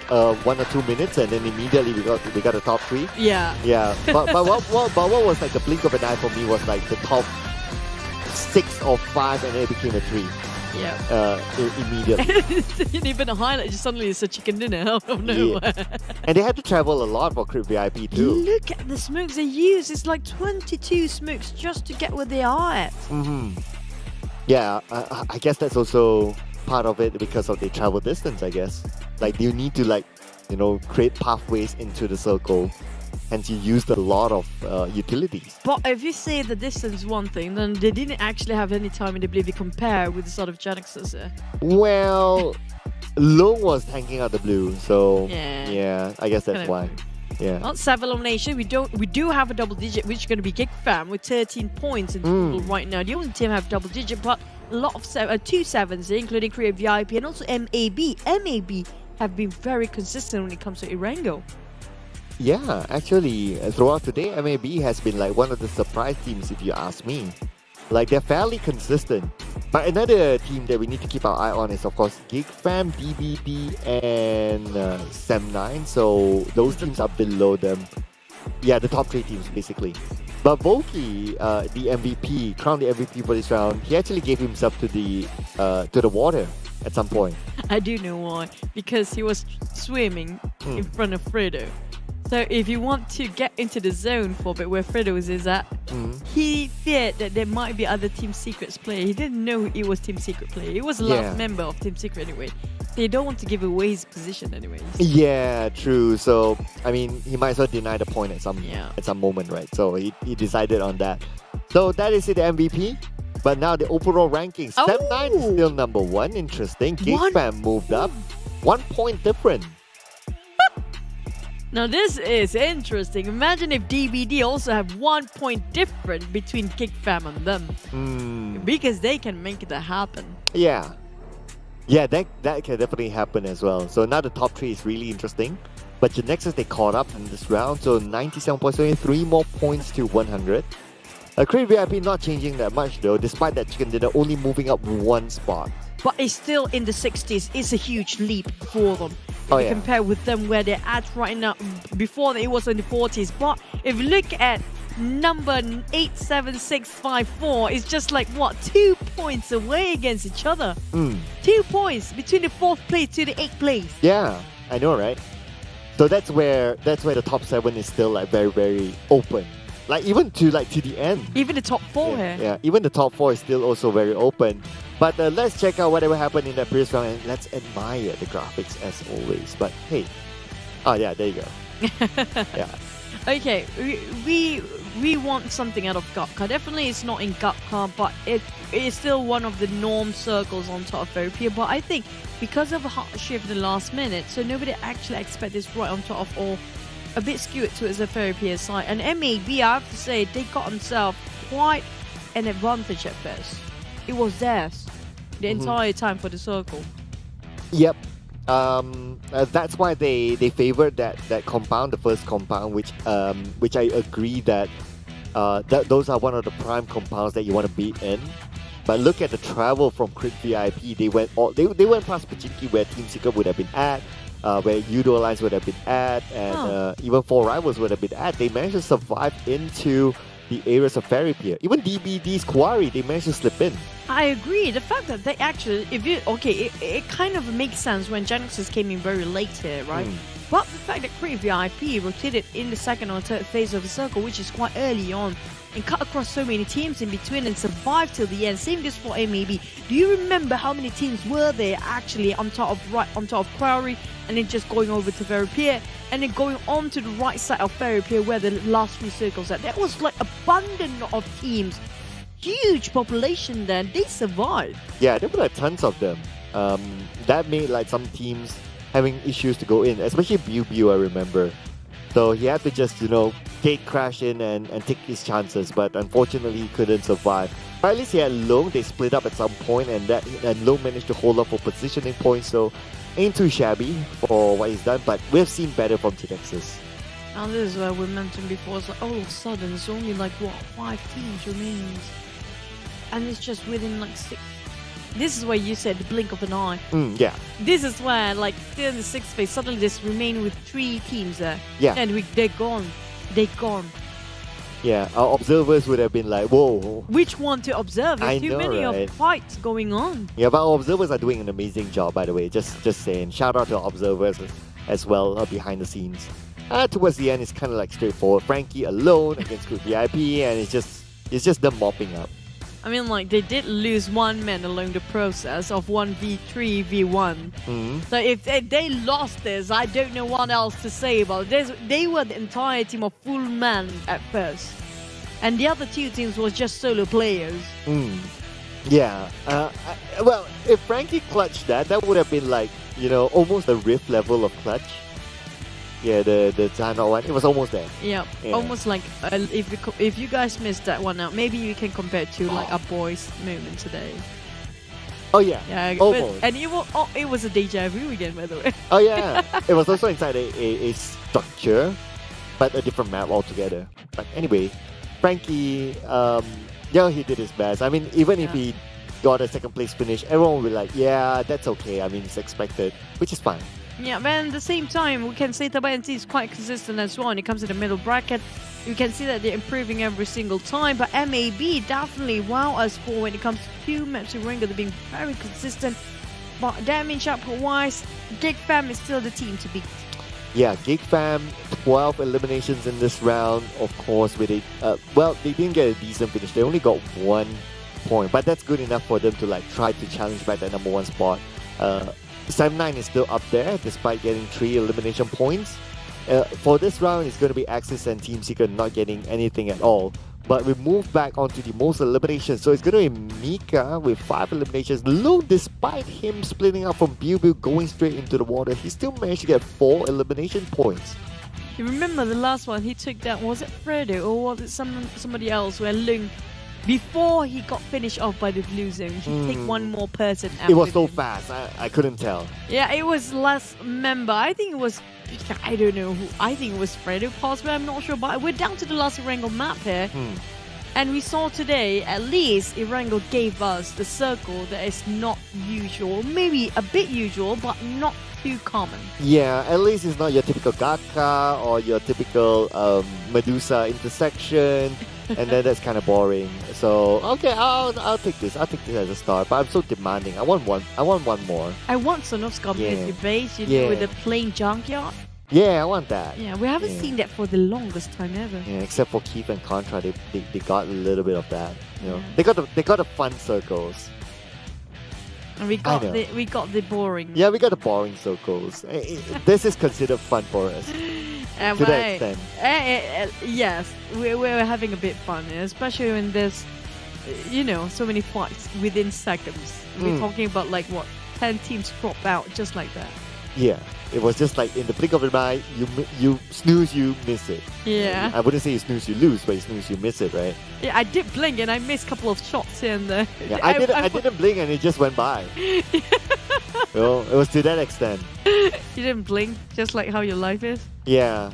1 or 2 minutes, and then immediately we got the top 3. Yeah. Yeah, but what was like the blink of an eye for me was like the top 6 or 5, and then it became a 3. Yeah. Immediately. Even a highlight, just suddenly it's a chicken dinner out of nowhere. And they had to travel a lot for Crypt VIP too. Look at the smokes they use. It's like 22 smokes just to get where they are at. Yeah, I guess that's also part of it because of the travel distance, I guess. Like you need to like, you know, create pathways into the circle. Hence you used a lot of utilities. But if you say the distance one thing, then they didn't actually have any time in the blue to compare with the sort of Genexus. Well, Long was tanking out the blue, so Yeah. I guess that's why. Yeah. Well, 7 elimination. We do have a double digit, which is going to be Geek Fam with 13 points in total right now. The only team have double digit, but a lot of 2 sevens, including Korea VIP and also MAB. MAB have been very consistent when it comes to Irango. Yeah, actually, throughout today, MAB has been like one of the surprise teams, if you ask me. Like, they're fairly consistent. But another team that we need to keep our eye on is, of course, Geek Fam, DBD, and Sem9. So, those teams are below them. Yeah, the top 3 teams, basically. But Volky, the MVP, crowned the MVP for this round, he actually gave himself to the water at some point. I do know why. Because he was swimming in front of Fredo. So if you want to get into the zone for a bit where Fredo is at, he feared that there might be other Team Secrets player. He didn't know it was Team Secret player. He was the last member of Team Secret anyway. They don't want to give away his position anyways. Yeah, true. So, I mean, he might as well deny the point at some moment, right? So he decided on that. So that is the MVP. But now the overall rankings, Sem9 is still number 1. Interesting. Geek Fam moved up. 1 point different. Now this is interesting. Imagine if DBD also have 1 point different between Geek Fam and them. Because they can make that happen. Yeah. Yeah, that can definitely happen as well. So now the top 3 is really interesting. But Genexus, they caught up in this round. So 97 points, only 3 more points to 100. Crypt VIP not changing that much though, despite that chicken dinner only moving up 1 spot. But it's still in the 60s. It's a huge leap for them. If you compare with them where they're at right now. Before it was in the 40s. But if you look at number 87654, it's just like, what, 2 points away against each other. 2 points between the 4th place to the 8th place. Yeah, I know, right? So that's where the top 7 is still like very, very open. Like even to the end. Even the top 4 here. Yeah, even the top 4 is still also very open. But let's check out whatever happened in that previous round and let's admire the graphics as always. But hey, oh yeah, there you go. Yeah. Okay, we want something out of Gatka. Definitely it's not in Gatka, but it is still one of the norm circles on top of Therapy. But I think because of a hot shift in the last minute, so nobody actually expect this right on top of, or a bit skewed towards the Therapy side. And MAB, I have to say, they got themselves quite an advantage at first. It was theirs the entire time for the circle. Yep. That's why they favored that compound, the first compound, which I agree that those are one of the prime compounds that you want to be in. But look at the travel from Crypt VIP. They went past Pachinki where Team Secret would have been at, where Yoodo Alliance would have been at, and even 4 Rivals would have been at. They managed to survive into the areas of Fairy Pier. Even DBD's Quarry, they managed to slip in. I agree. The fact that they actually, it kind of makes sense when Genexus came in very late here, right? But the fact that Crypt VIP rotated in the 2nd or 3rd phase of the circle, which is quite early on, and cut across so many teams in between and survived till the end. Same this for MAB. Do you remember how many teams were there actually on top of Quarry, and then just going over to Fairy Pier, and then going on to the right side of Fairy Pier where the last 3 circles are? That was like abundant of teams. Huge population then. They survived. Yeah, there were like tons of them. That made like some teams having issues to go in, especially BU, I remember. So he had to just, gate crash in and take his chances, but unfortunately he couldn't survive. But at least he had Long. They split up at some point, and Long managed to hold up for positioning points, so ain't too shabby for what he's done, but we've seen better from Genexus. And this is where we mentioned before, it's like all of a sudden it's only like, 5 teams remains. And it's just within like 6. This is where you said the blink of an eye. Yeah. This is where, like, still in the 6th phase, suddenly just remain with 3 teams there. Yeah. And they're gone. They're gone. Yeah, our observers would have been like, whoa. Which one to observe? There's too many right? of fights going on. Yeah, but our observers are doing an amazing job, by the way. Just saying. Shout out to our observers as well behind the scenes. Towards the end, it's kind of like straightforward. Frankie alone against Good VIP, and it's just them mopping up. I mean, like, they did lose 1 man along the process of 1v3, v1. So if they lost this, I don't know what else to say about this. They were the entire team of full man at first. And the other 2 teams was just solo players. Yeah. Well, if Frankie clutched that would have been like, almost a Rift level of clutch. Yeah, the China one, it was almost there. Yeah. Almost like if you guys missed that one out, maybe you can compare it to like a boys moment today. Oh yeah, almost. And it was a deja vu again, by the way. Oh yeah, it was also inside a structure, but a different map altogether. But anyway, Frankie, he did his best. I mean, even if he got a 2nd place finish, everyone will be like, yeah, that's okay. I mean, it's expected, which is fine. Yeah, but at the same time, we can say TABAH is quite consistent as well when it comes to the middle bracket. You can see that they're improving every single time, but MAB definitely wow us for when it comes to 2 maps in Ringo. They're being very consistent, but damage output-wise, Geek Fam is still the team to beat. Yeah, Geek Fam, 12 eliminations in this round, of course, with it. They didn't get a decent finish. They only got 1 point, but that's good enough for them to like try to challenge back that #1 spot. 7-9 is still up there despite getting 3 elimination points. For this round, it's going to be Axis and Team Secret not getting anything at all. But we move back onto the most eliminations. So it's going to be Mika with 5 eliminations. Low, despite him splitting up from Biu going straight into the water, he still managed to get 4 elimination points. You remember the last one he took down, was it Fredo or was it somebody else where Lung, before he got finished off by the blue zone, he take 1 more person out. It was so fast, I couldn't tell. Yeah, it was last member. I think it was, I don't know who. I think it was Fredo possibly, I'm not sure. But we're down to the last Erangel map here. And we saw today, at least Erangel gave us the circle that is not usual. Maybe a bit usual, but not too common. Yeah, at least it's not your typical Gaka or your typical Medusa intersection. And then that's kind of boring. So okay, I'll take this. I'll take this as a start. But I'm so demanding. I want one more. I want Sonov's community base, with the plain junkyard. Yeah, I want that. Yeah, we haven't seen that for the longest time ever. Yeah, except for Keith and Contra, they got a little bit of that. They got the fun circles. And we got the boring. Yeah, we got the boring circles. This is considered fun for us. To that extent. Yes, we're having a bit fun, especially when there's, so many fights within seconds. We're talking about 10 teams crop out just like that. Yeah, it was just like in the blink of an eye, you snooze, you miss it. Yeah. I wouldn't say you snooze, you lose, but you snooze, you miss it, right? Yeah, I did blink and I missed a couple of shots here and there. Yeah, I didn't blink and it just went by. It was to that extent. You didn't blink, just like how your life is? Yeah.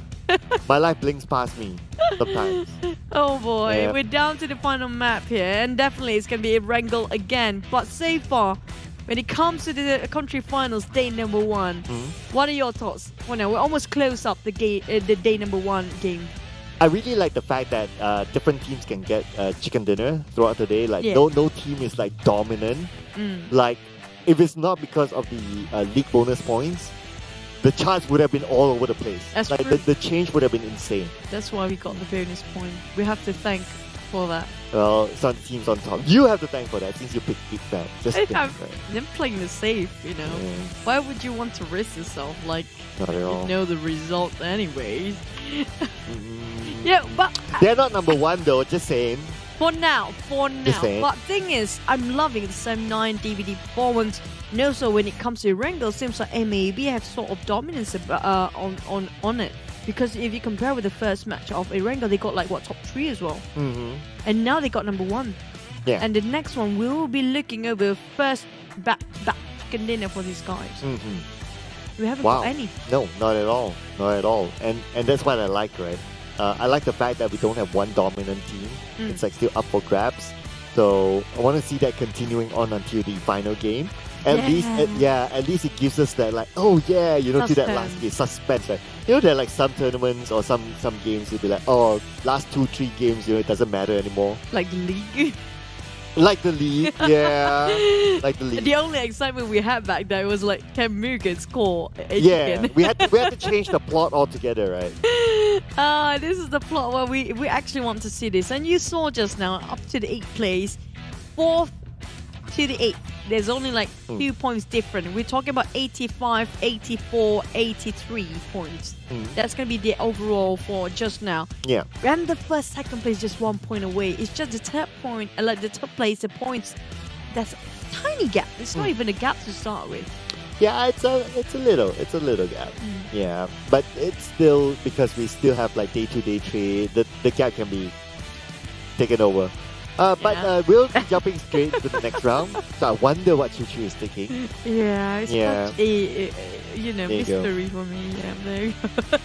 My life blinks past me sometimes. Oh boy, Yeah. we're down to the final map here, and definitely it's going to be Erangel again. But so far, when it comes to the country finals, day #1, what are your thoughts? Well, now we're almost close up the day #1 game. I really like the fact that different teams can get chicken dinner throughout the day. No team is dominant. Like, if it's not because of the league bonus points, the charts would have been all over the place. That's true. The change would have been insane. That's why we got the bonus point. We have to thank for that. Well, some teams on top. You have to thank for that since you picked Geek Fam. Just think, right? Them playing the safe, Yeah. Why would you want to risk yourself? Not at all. You know the result anyways. Yeah, but They're not #1 though, just saying. For now. Just saying. But thing is, I'm loving the 7-9 DVD performance. And also when it comes to Erangel, it seems like MAB have sort of dominance on it. Because if you compare with the first match of Erangel, they got like what, top 3 as well. And now they got number 1. Yeah. And the next one, we will be looking over first back chicken dinner for these guys. We haven't got any. No, not at all. Not at all. And that's what I like, right? I like the fact that we don't have one dominant team. It's like still up for grabs. So I want to see that continuing on until the final game. At least it gives us that like, oh yeah, you know, to that last game, suspense, right? You know, there are like some tournaments or some games you'll be like, oh, last 2-3 games, you know, it doesn't matter anymore. Like the league. Like the league, yeah. Like the league. The only excitement we had back then was like, can Mugen score a Yeah, chicken? we had to change the plot altogether, right? This is the plot where we actually want to see this. And you saw just now, up to the 8th place, 4th to the 8th. There's only like 2 points different. We're talking about 85, 84, 83 points. That's going to be the overall for just now. Yeah. And the first, second place just 1 point away. It's just the third point, like the third place, the points. That's a tiny gap. It's not even a gap to start with. Yeah, it's a little gap. Yeah, but it's still, because we still have like day-to-day trade, the gap can be taken over. But we'll be jumping straight to the next round. So I wonder what Choo-Choo is thinking. Yeah, it's such a mystery for me. Yeah, there you go.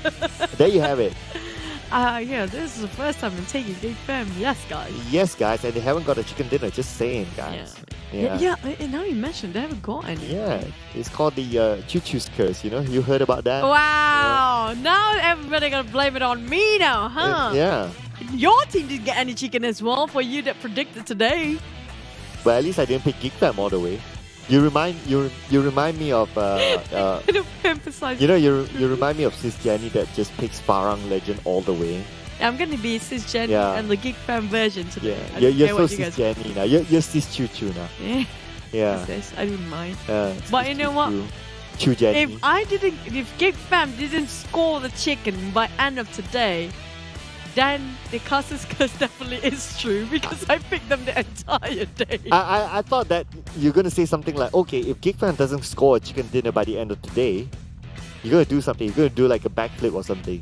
There you have it. Yeah, this is the first time I'm taking Geek Fam. Yes, guys. Yes, guys, and they haven't got a chicken dinner. Just saying, guys. Yeah. And now you mentioned they haven't got any. Yeah, it's called the Choo-Choo's curse. You know, you heard about that? Wow! Now everybody gonna blame it on me now, huh? Yeah. Your team didn't get any chicken as well for you that predicted today. But at least I didn't pick Geek Fam all the way. You remind me of Emphasize. you know, you remind me of Sis Jenny that just picks Farang Legend all the way. I'm gonna be Sis Jenny and the Geek Fam version today. Yeah, you're so Sis Jenny now. You're Sis Choo-Choo now. Yeah. Yeah. I don't mind. But you know what? Choo Jenny. If Geek Fam didn't score the chicken by end of today, then the Curse's curse definitely is true because I picked them the entire day. I thought that you're going to say something like, okay, if Geek Fam doesn't score a chicken dinner by the end of today, you're going to do something. You're going to do like a backflip or something.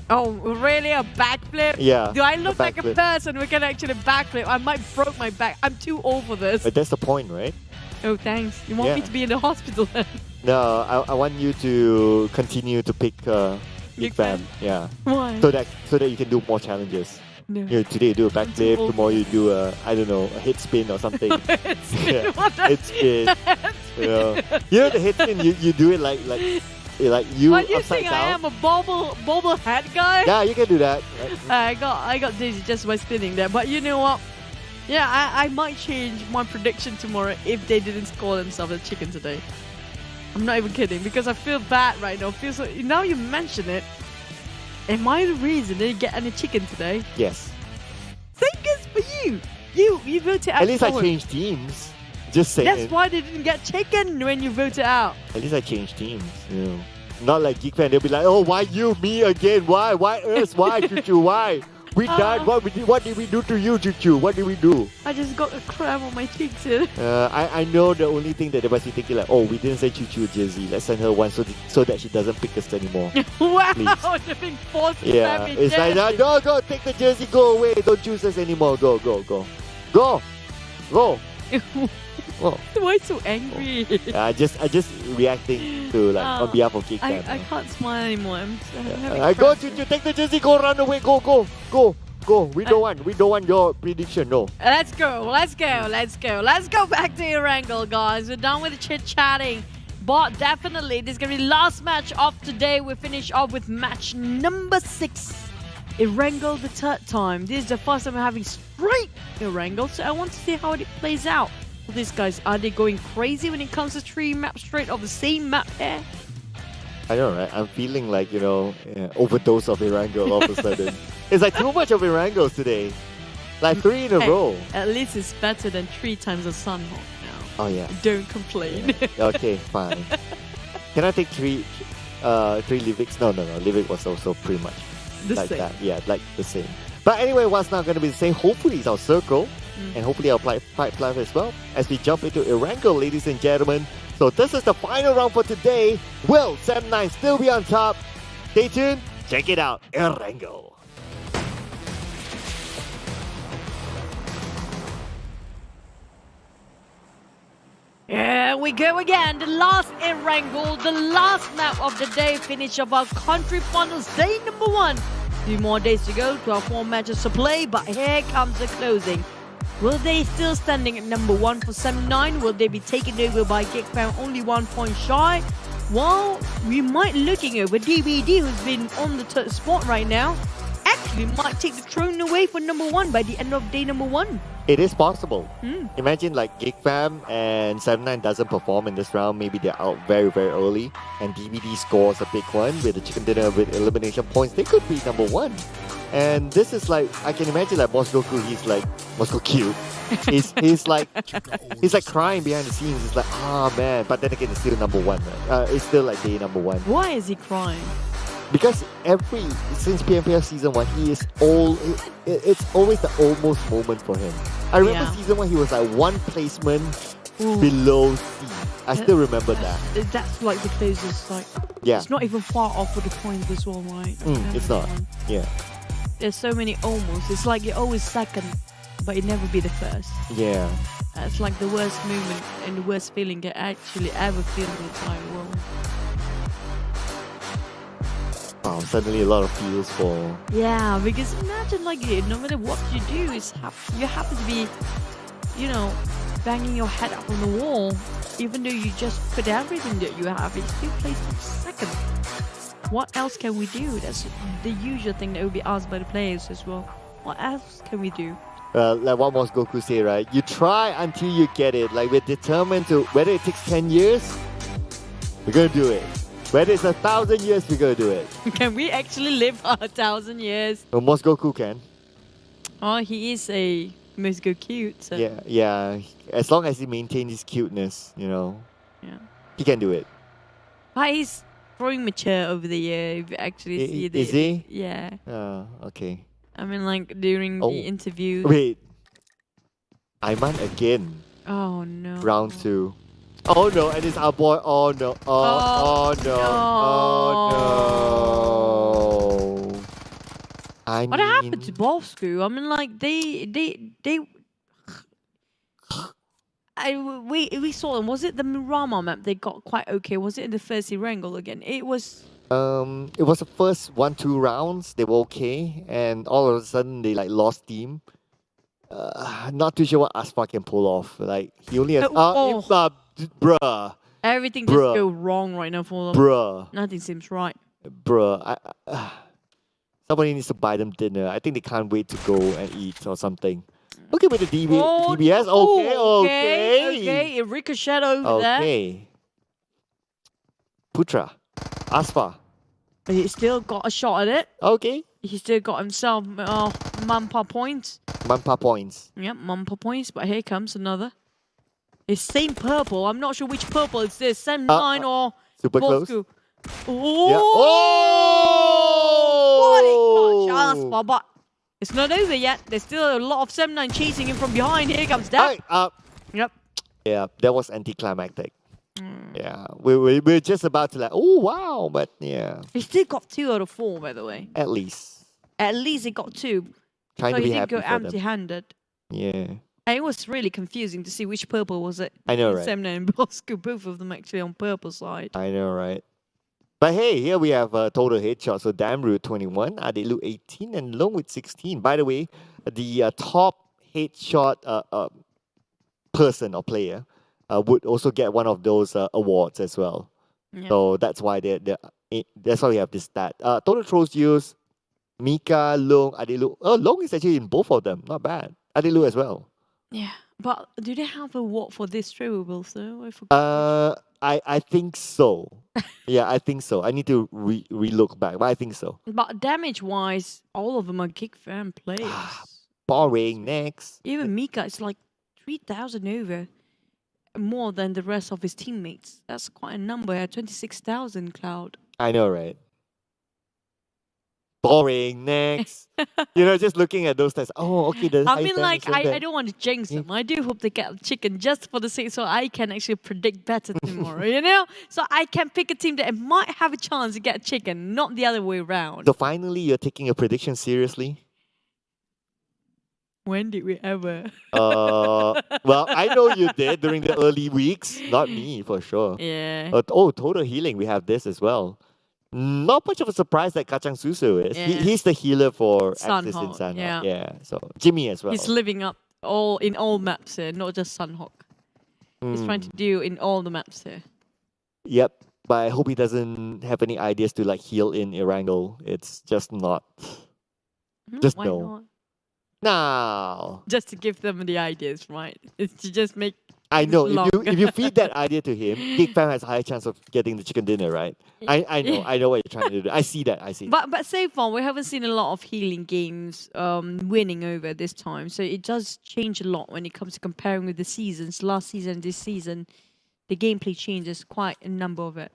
Oh, really? A backflip? Yeah. Do I look like a person who can actually backflip? I might broke my back. I'm too old for this. But that's the point, right? Oh, thanks. You want me to be in the hospital then? No, I want you to continue to pick Geek Fam. Yeah. Why? So that you can do more challenges. No. You know, today you do a backflip, tomorrow you do a head spin or something. Head spin? Head spin. You know the head spin, you do it like you What, you upside think down. I am a bobble head guy? Yeah, you can do that. I got dizzy just by spinning there. But you know what? Yeah, I might change my prediction tomorrow if they didn't score themselves a chicken today. I'm not even kidding because I feel bad right now. Now you mention it. Am I the reason they didn't get any chicken today? Yes. Same goes for you. You voted out. At least I changed teams. Just saying. That's why they didn't get chicken when you voted out. At least I changed teams. You know. Not like Geek Fan, they'll be like, oh, why you, me again? Why us? Why, Choo-Choo? Why? We died. What did we do to you, Choo-Choo? What did we do? I just got a cramp on my cheeks here. I know the only thing that they must be thinking like, oh, we didn't send Choo-Choo a jersey. Let's send her one so that she doesn't pick us anymore. Wow, please. they're being forced to Yeah, send me it's jersey. like, go, take the jersey, go away. Don't choose us anymore. Go. Why so angry? I just reacting to like on behalf of Geek Fam. I can't smile anymore. I'm I go, Choo-Choo, take the jersey, go, run away, go. We don't want your prediction, no. Let's go back to Erangel, guys. We're done with the chit-chatting. But definitely, this is going to be the last match of today. We finish off with match number 6. Erangel the third time. This is the first time we're having straight Erangel, so I want to see how it plays out. These guys, are they going crazy when it comes to 3 maps straight of the same map here? I know, right? I'm feeling like, overdose of Erangel all of a sudden. It's like too much of Erangels today. Like 3 in a row. At least it's better than 3 times a Sunhawk now. Oh, yeah. Don't complain. Yeah. Okay, fine. Can I take 3 Livics? No. Livic was also pretty much The like same. that. Yeah, like the same. But anyway, what's not going to be the same? Hopefully it's our circle. And hopefully our fight live as well as we jump into Erangel, ladies and gentlemen. So this is the final round for today. Will Sam9 still be on top? Stay tuned. Check it out, Erangel. Here we go again. The last Erangel, the last map of the day. Finish of our country finals, day number 1. 2 more days to go, 12 more matches to play, but here comes the closing. Will they still standing at number 1 for Sem 9? Will they be taken over by Geek Fam, only 1 point shy? Well, we might looking over DVD, who's been on the 3rd spot right now. Actually might take the throne away for number 1 by the end of day number 1. It is possible. Imagine like Geek Fam and 7-9 doesn't perform in this round. Maybe they're out very, very early. And DVD scores a big one with the chicken dinner with elimination points. They could be number 1. And this is like, I can imagine like Bosskurr, he's like, Bosskurr cute. he's like crying behind the scenes. He's like, ah man. But then again, it's still number 1. It's still like day number 1. Why is he crying? Because since PMPL season 1, he is it's always the almost moment for him. I remember season 1, he was like 1 placement below C. I still remember that. That's like the closest, like, it's not even far off for the point as well, right? It's not, yeah. There's so many almost. It's like you're always second, but you never be the first. Yeah. That's like the worst moment and the worst feeling you actually ever feel in the entire world. Wow, suddenly a lot of feels for... Yeah, because imagine like no matter what you do, you happen to be, you know, banging your head up on the wall, even though you just put everything that you have, you still placed in second. What else can we do? That's the usual thing that will be asked by the players as well. What else can we do? Like what Goku say, right? You try until you get it. Like we're determined to, whether it takes 10 years, we're gonna do it. Whether it's 1,000 years, we're gonna do it. Can we actually live for 1,000 years? Well, Goku can. Oh, he is a Goku cute. So. Yeah. As long as he maintains his cuteness, you know. Yeah. He can do it. But he's growing mature over the year. If you actually see the. Is he? Yeah. Oh, okay. I mean, like during the interview. Wait. Aiman again. Oh no. Round 2. Oh no, and it's our boy. Oh no. Oh no. Oh no. What happened to Bosskurr? I mean, like we saw them. Was it the Murama map? They got quite okay. Was it in the first Erangel again? It was. It was the first 1-2 rounds. They were okay, and all of a sudden they like lost team. Not too sure what Aspa can pull off. Like he only has bruh. Everything just go wrong right now for them. Bruh. Nothing seems right. Bruh. Somebody needs to buy them dinner. I think they can't wait to go and eat or something. Look at the DBS. Okay. It ricocheted over there. Okay. Putra. Aspa. But he still got a shot at it. Okay. He still got himself Mampa points. Mampa points. Yep, Mampa points. But here comes another. It's same purple. I'm not sure which purple it's this. Sem 9 or super Bosskurr. close. Oh! Yeah. Oh! What a clutch Aspa, but it's not over yet. There's still a lot of Sem 9 chasing him from behind. Here comes that. Yep. Yeah, that was anticlimactic. Yeah, we're just about to like, oh wow, but yeah. He still got 2 out of 4, by the way. At least. At least he got 2. Trying so to be he didn't happy go for them. empty-handed. Yeah. And it was really confusing to see which purple was it. I know, right? Sem 9 and Bosskurr, both of them actually on purple side. I know, right? But hey, here we have total headshots. So Damru 21, Adelu 18, and Long with 16. By the way, the top headshot person or player would also get one of those awards as well. Yeah. So that's why that's why we have this stat. Total throws used, Mika, Long, Adelu. Oh, Long is actually in both of them. Not bad. Adelu as well. Yeah, but do they have a award for this throwables though? I forgot. I think so. Yeah, I think so. I need to re-look back, but I think so. But damage-wise, all of them are Geek Fam players. Boring. Next. Even Mika is like 3,000 over. More than the rest of his teammates. That's quite a number. 26,000 Cloud. I know, right? boring, next. Just looking at those stats. Oh, okay. I mean, like, I don't want to jinx them. I do hope they get chicken just for the sake so I can actually predict better tomorrow, So I can pick a team that might have a chance to get chicken, not the other way around. So finally, you're taking a prediction seriously? When did we ever? Well, I know you did during the early weeks. Not me, for sure. Yeah. Total healing. We have this as well. Not much of a surprise that Kacang Susu is. Yeah. He's the healer for Axis in Sunhawk, Sunhawk. yeah. So Jimmy as well. He's living up in all maps here, not just Sunhawk. He's trying to do in all the maps here. Yep. But I hope he doesn't have any ideas to like heal in Erangel. It's just not. Just Why no. not? No. Just to give them the ideas, right? It's to just make. I know. long. If you feed that idea to him, Geek Fam has a higher chance of getting the chicken dinner, right? I know. I know what you're trying to do. I see that. But so far, we haven't seen a lot of healing games winning over this time. So it does change a lot when it comes to comparing with the seasons. Last season, this season, the gameplay changes quite a number of it.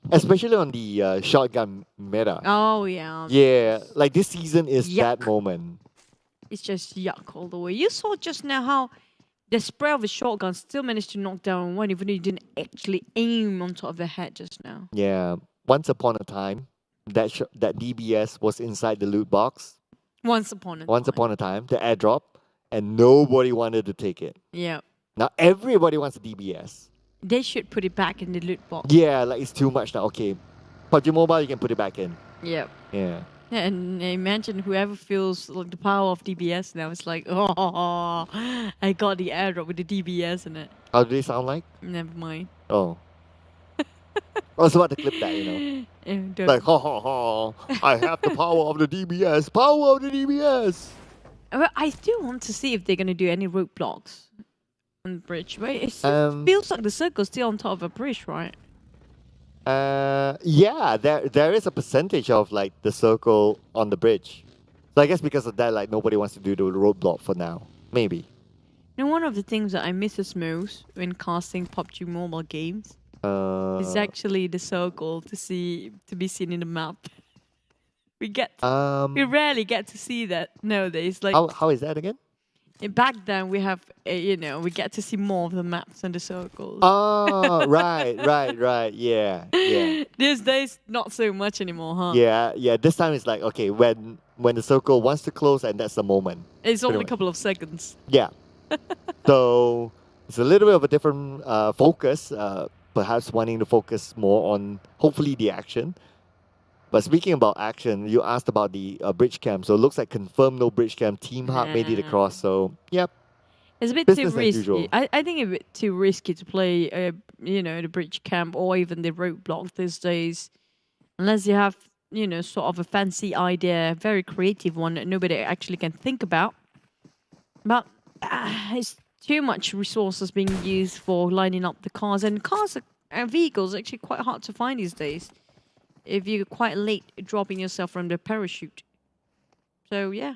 Especially on the shotgun meta. Oh, yeah. Yeah, like this season is Yuck. that moment. It's just yuck all the way. You saw just now how the spray of a shotgun still managed to knock down one, even though you didn't actually aim on top of the head just now. Yeah, once upon a time, that DBS was inside the loot box. Once upon a time, the airdrop, and nobody wanted to take it. Yeah. Now everybody wants a DBS. They should put it back in the loot box. Yeah, like it's too much now. Okay, PUBG Mobile, you can put it back in. Yep. Yeah. And imagine whoever feels like the power of DBS now. It's like, oh, I got the airdrop with the DBS in it. How do they sound like? Never mind. Oh. I was about to clip that, Don't. Like, ha ha ha, I have the power of the DBS. Power of the DBS. Well, I still want to see if they're going to do any roadblocks on the bridge, right? It feels like the circle's still on top of a bridge, right? Yeah, there is a percentage of like the circle on the bridge. So I guess because of that, like nobody wants to do the roadblock for now. Maybe. Now, one of the things that I miss the most when casting PUBG Mobile games is actually the circle to be seen in the map. We rarely get to see that nowadays. Like how is that again? Back then, we have we get to see more of the maps and the circles. Oh, right, yeah. These days, not so much anymore, huh? Yeah. This time it's like, okay, when the circle wants to close, and that's the moment. It's only a couple of seconds. Yeah. So it's a little bit of a different focus. Perhaps wanting to focus more on hopefully the action. But speaking about action, you asked about the bridge camp. So it looks like confirmed no bridge camp. Team Hub made it across. So, yep. It's a bit Business too as usual. risky. I think it's a bit too risky to play, the bridge camp or even the roadblock these days. Unless you have, sort of a fancy idea, a very creative one that nobody actually can think about. But it's too much resources being used for lining up the cars. And cars and vehicles are actually quite hard to find these days if you're quite late dropping yourself from the parachute. So, yeah.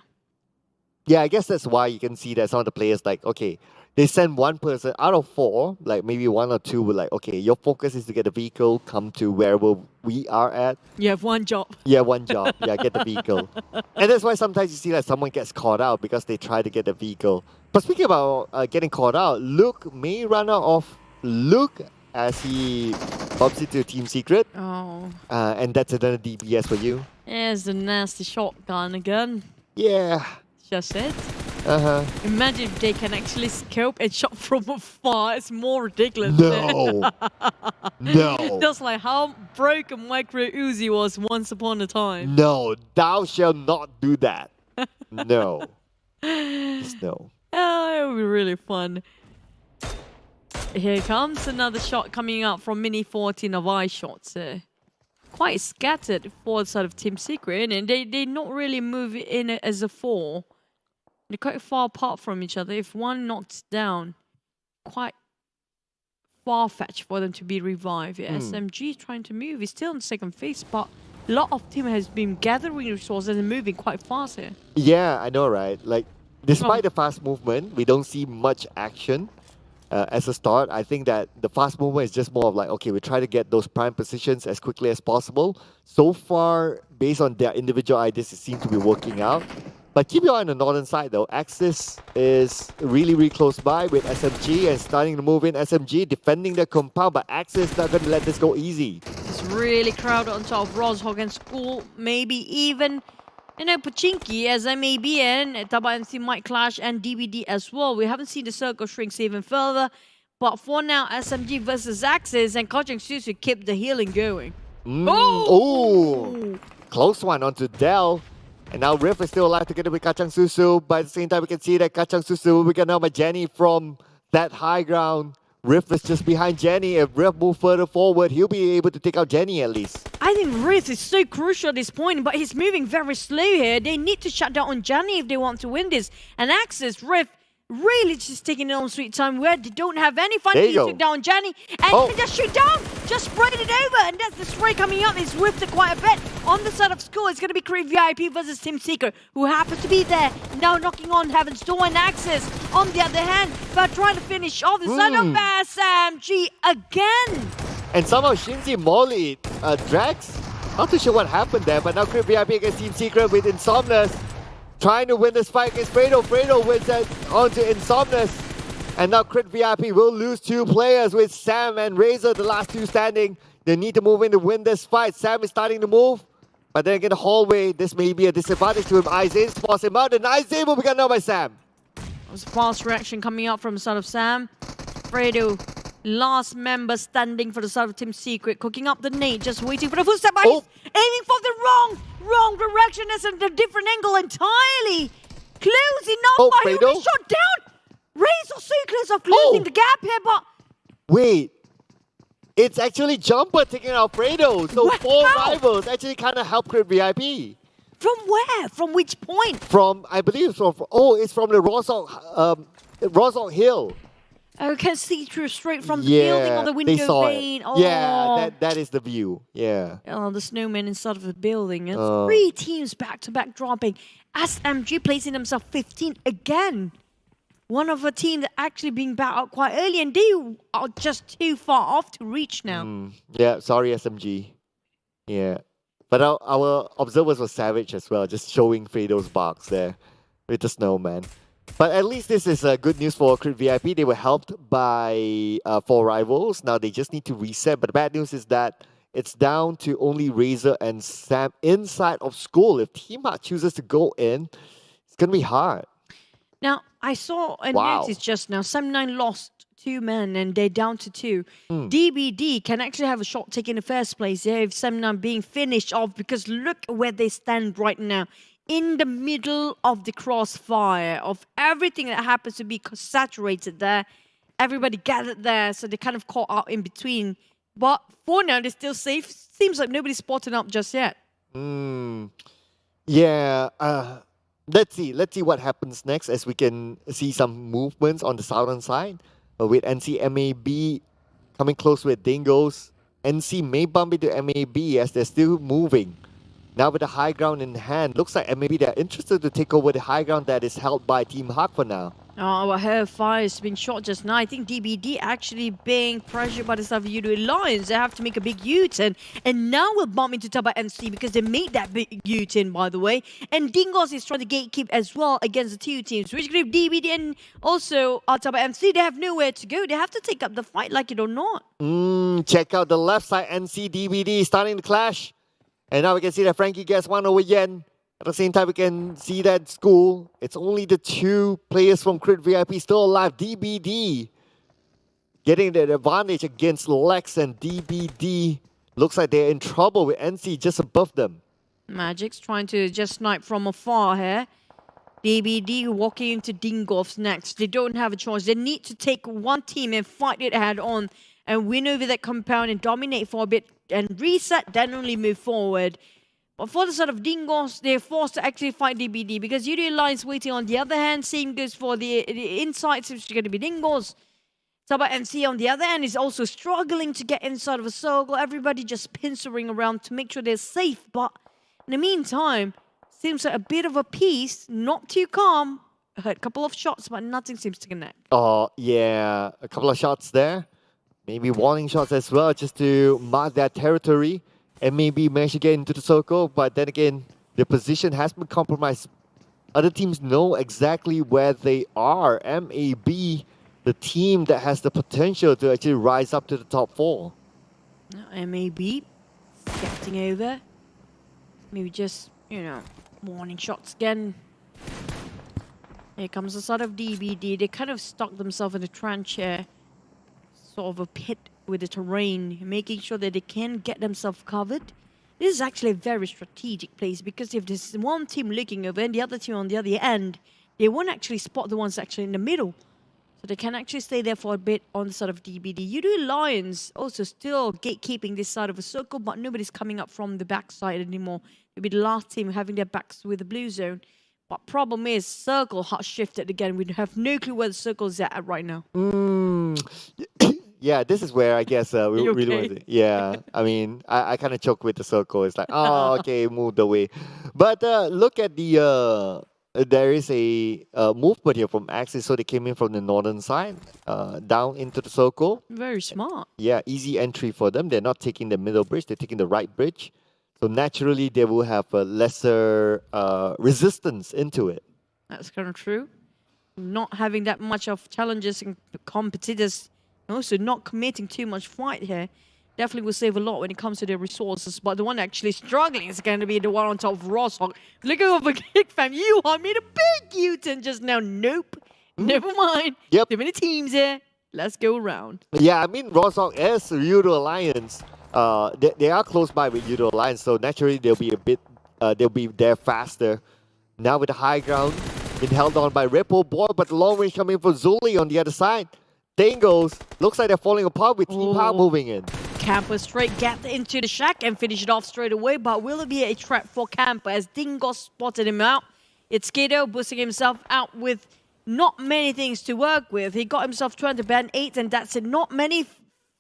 Yeah, I guess that's why you can see that some of the players, like, okay, they send one person out of 4, like maybe 1 or 2 were like, okay, your focus is to get the vehicle, come to wherever we are at. You have one job. Yeah, one job. Yeah, get the vehicle. And that's why sometimes you see like someone gets caught out because they try to get the vehicle. But speaking about getting caught out, Luke may run out of Luke as he bumps into Team Secret. Oh. And that's another DBS for you. There's the nasty shotgun again. Yeah. Just it. Uh-huh. Imagine if they can actually scope and shot from afar. It's more ridiculous. No. No. Just like how broken Micro Uzi was once upon a time. No, thou shalt not do that. No. Just no. Oh, it would be really fun. Here comes another shot coming out from Mini 14 of eye shots. Quite scattered forward side of Team Secret, and they not really move in as a 4. They're quite far apart from each other. If one knocks down, quite far-fetched for them to be revived. SMG is trying to move. He's still in second phase, but a lot of team has been gathering resources and moving quite fast here. Yeah, I know, right? Like, despite the fast movement, we don't see much action. as a start. I think that the fast movement is just more of like, okay, we try to get those prime positions as quickly as possible. So far, based on their individual ideas, it seems to be working out. But keep your eye on the northern side though. Axis is really, really close by with SMG and starting to move in. SMG defending the compound, but Axis not going to let this go easy. It's really crowded on top of Rozhog and School, maybe even, you know, Pachinki as MAB and TABAH MC might clash and DBD as well. We haven't seen the circle shrink even further, but for now, SMG versus Axis and Genexus to keep the healing going. Oh! Close one onto Dell. And now Riff is still alive together with Kacang Susu, but at the same time we can see that Kacang Susu will be got now by Jenny from that high ground. Riff is just behind Jenny. If Riff moves further forward, he'll be able to take out Jenny at least. I think Riff is so crucial at this point, but he's moving very slow here. They need to shut down on Jenny if they want to win this. And Axis, Riff, really just taking their own sweet time where they don't have any fun. He took down Jenny and just shoot down, just sprayed it over, and that's the spray coming up. He's whipped it quite a bit. On the side of School, it's going to be Creed VIP versus Team Seeker, who happens to be there, now knocking on Heaven's Door and Axis. On the other hand, but trying to finish off the side of SMG again. And somehow Shinji Molly Drax, not too sure what happened there, but now Creed VIP against Team Secret with Insomnus. Trying to win this fight against Fredo. Fredo wins that onto Insomnus. And now Crit VIP will lose 2 players with Sam and Razor, the last 2 standing. They need to move in to win this fight. Sam is starting to move. But then again, the hallway, this may be a disadvantage to him. Aizen spots him out, and Aizen will be got now by Sam. That was a fast reaction coming out from the side of Sam. Fredo, last member standing for the side of Team Secret, cooking up the nade, just waiting for the footstep. But he's aiming for the wrong direction. It's a different angle entirely. Closing up, but he'll be shot down. Razor so close of closing the gap here, but... Wait. It's actually Jumper taking out Fredo. So 4 rivals actually kind of help Crit VIP. From where? From which point? From, I believe, it's from the Rozhog Hill. Oh, you can see through straight from the building or the window pane. Oh. Yeah, that is the view. Yeah. Oh, the snowman inside of the building. It's 3 teams back-to-back dropping. SMG placing themselves 15 again. One of a team that actually being back out quite early, and they are just too far off to reach now. Yeah, sorry SMG. Yeah. But our observers were savage as well, just showing Fredo's box there with the snowman. But at least this is good news for Crit VIP. They were helped by 4 rivals. Now they just need to reset. But the bad news is that it's down to only Razor and Sam inside of School. If Team Heart chooses to go in, it's going to be hard. Now, I saw a notice just now. Sam9 lost 2 men and they're down to 2. DBD can actually have a shot take in the first place here if Sam9 being finished off, because look where they stand right now. In the middle of the crossfire of everything that happens to be saturated there. Everybody gathered there, so they kind of caught out in between. But for now, they're still safe. Seems like nobody's spotted up just yet. Yeah. Let's see what happens next, as we can see some movements on the southern side. With NC MAB coming close with Dingoz. NC may bump into MAB as they're still moving. Now with the high ground in hand, looks like maybe they're interested to take over the high ground that is held by Team Hawk for now. Oh, well, fire has been shot just now. I think DBD actually being pressured by the side of Yoodo Alliance. They have to make a big U-turn. And now we'll bump into TABAH MC because they made that big U-turn, by the way. And Dingoz is trying to gatekeep as well against the 2 teams. Which group DBD and also TABAH MC, they have nowhere to go. They have to take up the fight like it or not. Check out the left side. NC DBD starting to clash. And now we can see that Frankie gets 1 over Yen. At the same time, we can see that School, it's only the 2 players from Crit VIP still alive. DBD getting the advantage against Lex, and DBD looks like they're in trouble with NC just above them. Magic's trying to just snipe from afar here. DBD walking into Dingoz next. They don't have a choice. They need to take 1 team and fight it head on and win over that compound and dominate for a bit and reset, then only move forward. But for the side of Dingoz, they're forced to actually fight DBD because Yoodo Alliance waiting on the other hand. Same goes for the insights, which is going to be Dingoz. TABAH MC on the other hand is also struggling to get inside of a circle. Everybody just pincering around to make sure they're safe. But in the meantime, seems like a bit of a peace, not too calm, heard a couple of shots, but nothing seems to connect. Oh, yeah. A couple of shots there. Maybe warning shots as well, just to mark that territory and maybe manage to get into the circle. But then again, the position has been compromised. Other teams know exactly where they are. MAB, the team that has the potential to actually rise up to the top 4. Now, MAB getting over. Maybe just, warning shots again. Here comes the side of DBD. They kind of stuck themselves in a trench here. Sort of a pit with the terrain, making sure that they can get themselves covered. This is actually a very strategic place because if there's one team looking over and the other team on the other end, they won't actually spot the ones actually in the middle. So they can actually stay there for a bit on the side of DBD. Yoodo Alliance also still gatekeeping this side of a circle, but nobody's coming up from the backside anymore. It'll be the last team having their backs with the blue zone. But problem is, circle has shifted again. We have no clue where the circle is at right now. Yeah, this is where I guess we You really want okay? to. Yeah, I mean, I kind of choke with the circle. It's like, oh, okay, moved away. But look at the there is a movement here from Axis, so they came in from the northern side, down into the circle. Very smart. Yeah, easy entry for them. They're not taking the middle bridge, they're taking the right bridge. So naturally, they will have a lesser resistance into it. That's kind of true. Not having that much of challenges and competitors, and also not committing too much fight here, definitely will save a lot when it comes to their resources. But the one actually struggling is going to be the one on top of Rosshawk. Looking over Geek Fam, you made a big U-turn just now. Nope. Never mind. Yep. Too many teams here. Let's go around. Yeah, I mean, Rosshawk is Yoodo Alliance. They are close by with Yoodo Alliance, so naturally they'll be a bit, they'll be there faster. Now with the high ground, been held on by Ripple Boy, but the long range coming from Zuli on the other side. Dingoz, looks like they're falling apart with Team Power moving in. Camper straight get into the shack and finish it off straight away, but will it be a trap for Camper as Dingoz spotted him out? It's Kiddo boosting himself out with not many things to work with. He got himself trying to ban 8 and that's it. Not many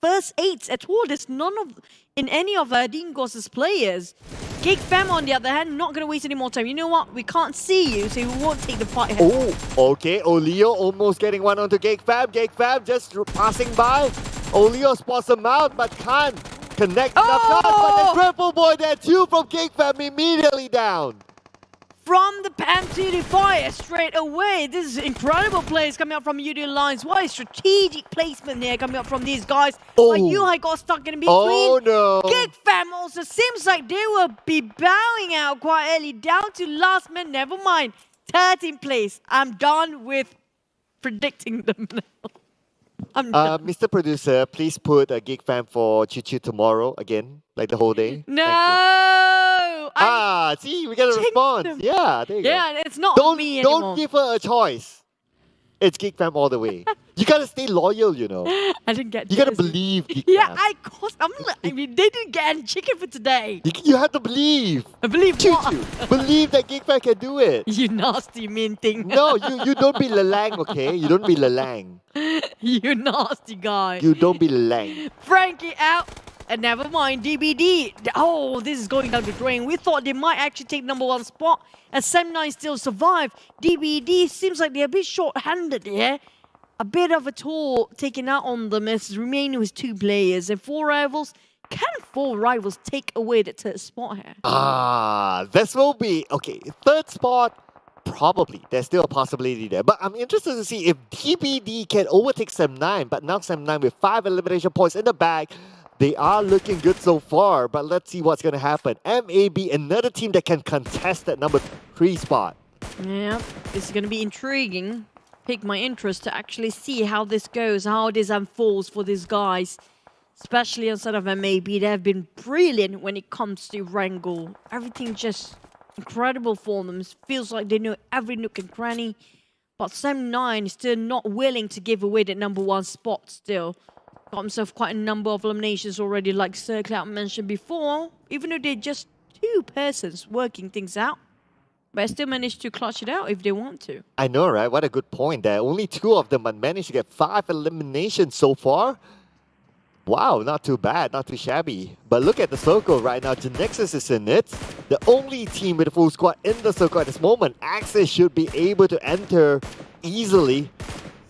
first 8s at all. There's none of in any of Dingoz's players. Geek Fam on the other hand, not going to waste any more time. You know what? We can't see you, so we won't take the fight head. Oh, okay. Olio almost getting one onto Geek Fam. Geek Fam just passing by. Olio spots him out, but can't connect enough shots. But the Triple Boy there too from Geek Fam immediately down. From the pan to the fire straight away. This is incredible plays coming up from Yoodo Alliance. What a strategic placement here coming up from these guys. Oh. But Yuhai got stuck in between. Oh no. Geek Fam also seems like they will be bowing out quite early. Down to last minute. Never mind. 13th place. I'm done with predicting them now. I'm done. Mr. Producer, please put a Geek Fam for Choo tomorrow again, like the whole day. No! See, we get a response. them. Yeah, there you go. Yeah, it's not on me anymore. Don't give her a choice. It's Geek Fam all the way. You gotta stay loyal, you know. I didn't get You gotta jersey. believe Geek Yeah, Fam. I mean, they didn't get any chicken for today. You have to believe. I believe Choo what? believe that Geek Fam can do it. You nasty mean thing. No, you don't be Lelang, okay? You don't be Lelang. You nasty guy. You don't be Lelang. Frankie out. And never mind, DBD. Oh, this is going down the drain. We thought they might actually take #1 spot. As Sem9 still survive. DBD seems like they're a bit short-handed here. A bit of a toll taken out on them as remaining with 2 players. And 4 rivals. Can 4 rivals take away the 3rd spot here? This will be, okay, 3rd spot, probably. There's still a possibility there. But I'm interested to see if DBD can overtake Sem9. But now Sem9 with 5 elimination points in the bag. They are looking good so far, but let's see what's going to happen. MAB, another team that can contest that #3 spot. Yeah, this is going to be intriguing. Pique my interest to actually see how this goes, how this unfolds for these guys. Especially outside of MAB, they have been brilliant when it comes to Wrangle. Everything just incredible for them. It feels like they know every nook and cranny. But Sem9 is still not willing to give away that #1 spot still. Got himself quite a number of eliminations already, like Sir Cloud mentioned before. Even though they're just 2 persons working things out. But I still managed to clutch it out if they want to. I know, right? What a good point there. Only 2 of them managed to get 5 eliminations so far. Wow, not too bad, not too shabby. But look at the circle right now. Genexus is in it. The only team with a full squad in the circle at this moment. Axis should be able to enter easily.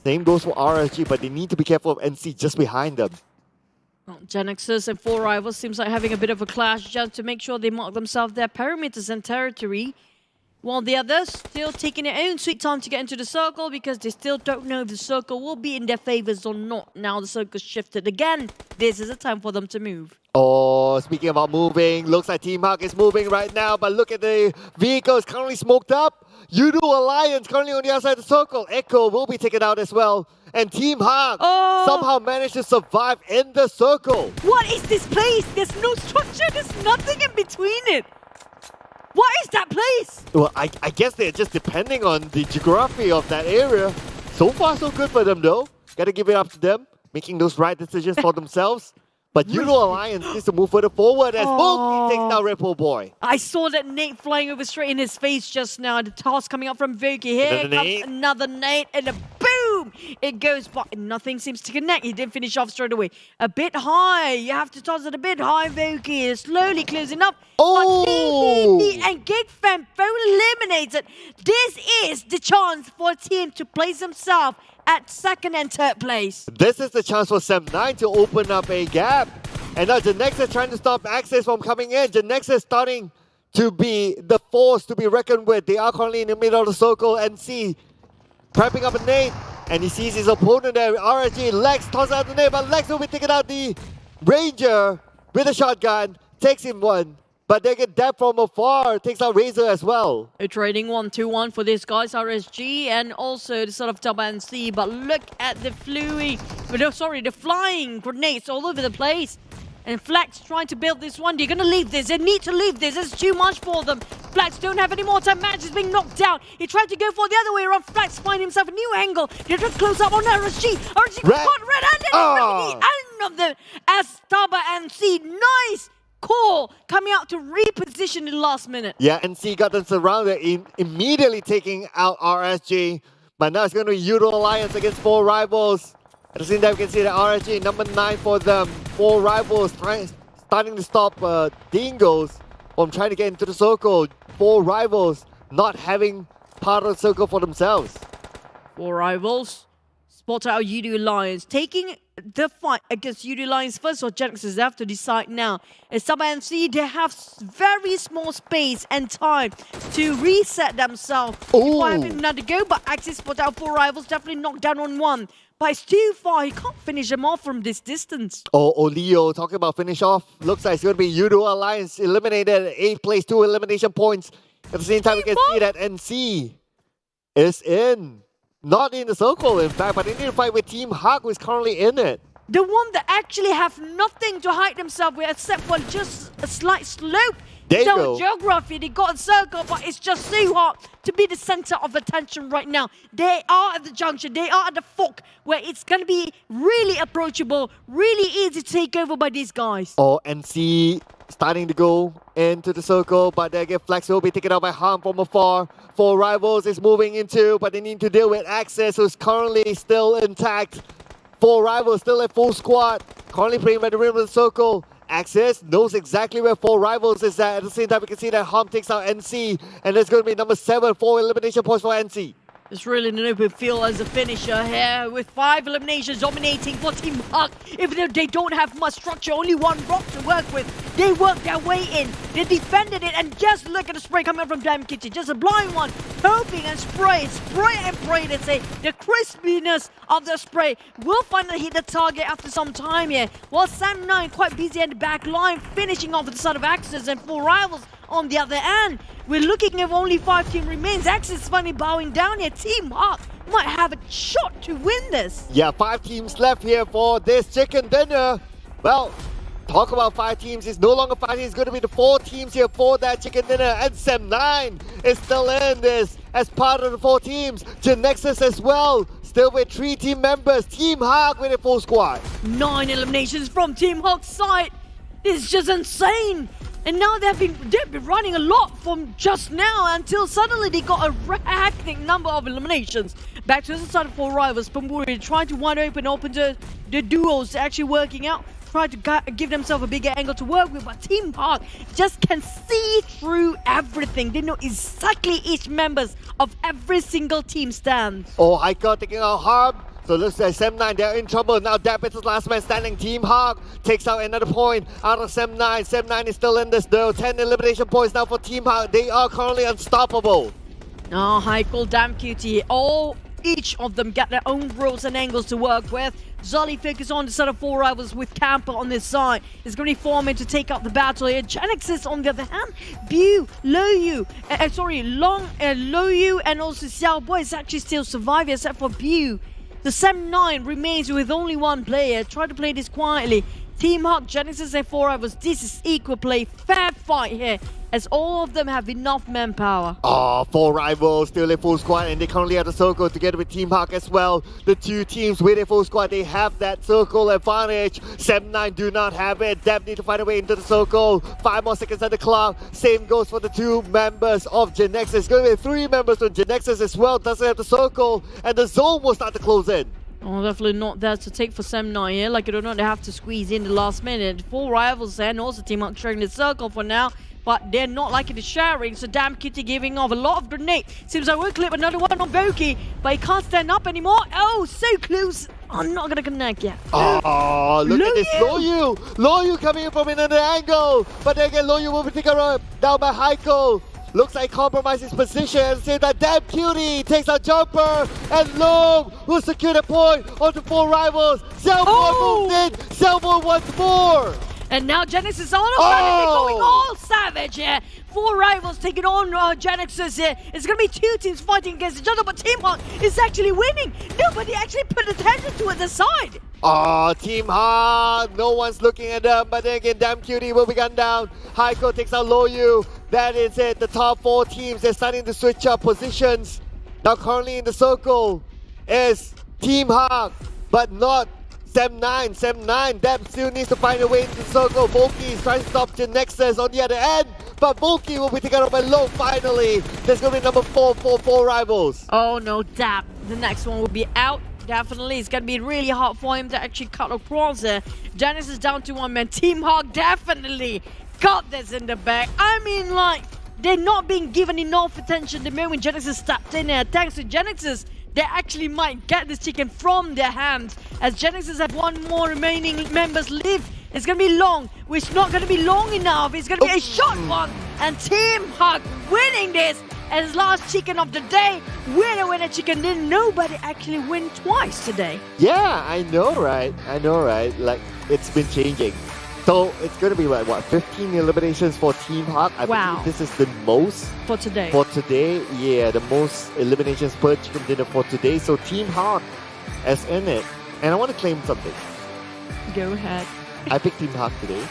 Same goes for RSG, but they need to be careful of NC just behind them. Well, Genexus and 4 Rivals seems like having a bit of a clash just to make sure they mark themselves their perimeters and territory. While the others still taking their own sweet time to get into the circle because they still don't know if the circle will be in their favors or not. Now the circle's shifted again. This is a time for them to move. Oh, speaking about moving, looks like Team Hawk is moving right now, but look at the vehicles currently smoked up. Yoodo Alliance currently on the outside of the circle. Echo will be taken out as well. And Team Hawk somehow managed to survive in the circle. What is this place? There's no structure. There's nothing in between it. What is that place? Well, I guess they're just depending on the geography of that area. So far, so good for them, though. Gotta give it up to them, making those right decisions for themselves. But Yoodo Alliance needs to move further forward as Voki takes down Red Bull Boy. I saw that nade flying over straight in his face just now. The toss coming up from Voki. Here comes another nade and a boom! It goes by. Nothing seems to connect. He didn't finish off straight away. A bit high. You have to toss it a bit high, Voki. It's slowly closing up. Oh! And Geek Fam eliminates it. This is the chance for a team to place himself at second and third place. This is the chance for Sem9 to open up a gap. And now Genexus trying to stop Axis from coming in. Genexus starting to be the force to be reckoned with. They are currently in the middle of the circle. NC prepping up a nade. And he sees his opponent there. RSG, Lex tosses out the nade, but Lex will be taking out the Ranger with a shotgun. Takes him one. But they get that from afar. Takes out Razor as well. A trading 1-2-1 for these guys, RSG, and also the sort of TABAH and C. But look at the the flying grenades all over the place. And Flax trying to build this one. They're going to leave this. They need to leave this. It's too much for them. Flax don't have any more time. Match is being knocked down. He tried to go for the other way around. Flax find himself a new angle. They're trying to close up on RSG. RSG caught red-handed. The end of them as TABAH and C. Nice call coming out to reposition in the last minute. Yeah, NC got them surrounded, immediately taking out RSG. But now it's going to be Yoodo Alliance against 4 Rivals. At the same time, we can see that RSG, number 9 for them. 4 Rivals starting to stop Dingoz from trying to get into the circle. 4 Rivals not having part of the circle for themselves. 4 Rivals spot out Yoodo Alliance, taking the fight against Yoodo Alliance first, or Genexus. They have to decide now. As TABAH and C, they have very small space and time to reset themselves before having another go, but Axis spot out 4 Rivals, definitely knocked down on one. But it's too far, he can't finish them off from this distance. Oh, Leo talking about finish off. Looks like it's going to be Yoodo Alliance eliminated at 8th place, 2 elimination points. At the same time, we can see that NC is in. Not in the circle, in fact, but they need to fight with Team Hawk, who is currently in it. The one that actually have nothing to hide themselves with except for just a slight slope. There you so go. Geography, they got a circle, but it's just too hard to be the center of attention right now. They are at the junction, they are at the fork, where it's going to be really approachable, really easy to take over by these guys. Oh, NC starting to go into the circle, but they get Flex will be taken out by Harm from afar. 4 Rivals is moving into, but they need to deal with Access, who's currently still intact. 4 Rivals still at full squad, currently playing by the rim of the circle. Access knows exactly where 4 Rivals is at. At the same time, we can see that Harm takes out NC, and there's going to be number 7, 4 elimination points for NC. It's really an open field as a finisher here, with 5 eliminations dominating for Team Hawk. Even though they don't have much structure, only 1 rock to work with, they worked their way in. They defended it, and just look at the spray coming from Diamond Kitchen. Just a blind one, hoping and spray and pray, they say. The crispiness of the spray will finally hit the target after some time here. While Sem9 quite busy at the back line, finishing off with the side of Axis and 4 Rivals on the other end. We're looking at only 5 team remains. Axis finally bowing down here. Team Hawk might have a shot to win this. Yeah, 5 teams left here for this chicken dinner. Well, talk about 5 teams. It's no longer 5 teams. It's going to be the 4 teams here for that chicken dinner. And Sem9 is still in this as part of the 4 teams. Genexus as well. Still with 3 team members. Team Hawk with a full squad. 9 eliminations from Team Hawk's side. This is just insane. And now they've been running a lot from just now until suddenly they got a hectic number of eliminations. Back to the side of 4 Rivals. Pamburi trying to wide open the duos actually working out. try to give themselves a bigger angle to work with, but Team Hawk just can see through everything. They know exactly each members of every single team stand. Oh, Heiko taking out Harm. So looks like Sem9, they're in trouble. Now Dap is the last man standing. Team Hawk takes out another point out of Sem9. Sem9 is still in this though. 10 elimination points now for Team Hawk. They are currently unstoppable. Oh, Heiko, damn cutie. Each of them get their own roles and angles to work with. Zolly focus on the set of 4 rivals with Camper on this side. It's going to be forming to take up the battle here. Genexus on the other hand, Bew, Loyu, Loyu and also Xiaobo is actually still surviving except for Bew. The Sem9 remains with only one player. Try to play this quietly. Team Hawk, Genexus and 4 rivals. This is equal play. Fair fight here as all of them have enough manpower. Oh, 4 rivals still in full squad and they currently have the circle together with Team Hawk as well. The 2 teams with a full squad, they have that circle advantage. Sem9 do not have it. Deb need to find a way into the circle. 5 more seconds at the clock. Same goes for the 2 members of Genexus. It's going to be 3 members from Genexus as well. Doesn't have the circle and the zone will start to close in. Oh, definitely not there to take for Sem9 here. Like, you don't know, they have to squeeze in the last minute. 4 rivals and also Team Hawk sharing the circle for now. But they're not liking the sharing, so Damn Kitty giving off a lot of grenades. Seems like we'll clip another one on Voki, but he can't stand up anymore. Oh, so close. I'm not gonna connect yet. Oh, look at this Loyu! Loyu coming in from another angle. But then again, Loyu will be taken down by Heiko. Looks like compromises position. Say that Damn Cutie takes a jumper. And Long will secure the point onto 4 rivals. Selboy moved in. Selboy once more. And now Genexus is on going all savage here. 4 rivals taking on Genexus here. It's going to be 2 teams fighting against each other, but Team Hawk is actually winning. Nobody actually put attention to it aside. Oh, Team Hawk. No one's looking at them, but then again, Damn Cutie will be gunned down. Heiko takes out Loyu. That is it. The top 4 teams, they're starting to switch up positions. Now currently in the circle is Team Hawk, but not Sem9. Sem9, Deb still needs to find a way into the circle. Volky is trying to stop Genexus on the other end, but Volky will be taken out by Low finally. There's going to be number 4 for 4 rivals. Oh no, Dab. The next one will be out. Definitely, it's going to be really hard for him to actually cut across there. Genexus is down to 1 man. Team Hawk definitely got this in the bag. I mean, like, they're not being given enough attention the moment Genexus stepped in there. Thanks to Genexus, they actually might get this chicken from their hands. As Genexus have 1 more remaining members live. It's going to be long, which is not going to be long enough. It's going to be a short one. And Team Hawk winning this as last chicken of the day. Winner chicken. Didn't nobody actually win twice today. Yeah, I know, right? Like, it's been changing. So it's going to be like, what, 15 eliminations for Team Hawk? I believe this is the most for today. Yeah, the most eliminations per chicken dinner for today. So Team Hawk is in it. And I want to claim something. Go ahead. I picked Team Hawk today.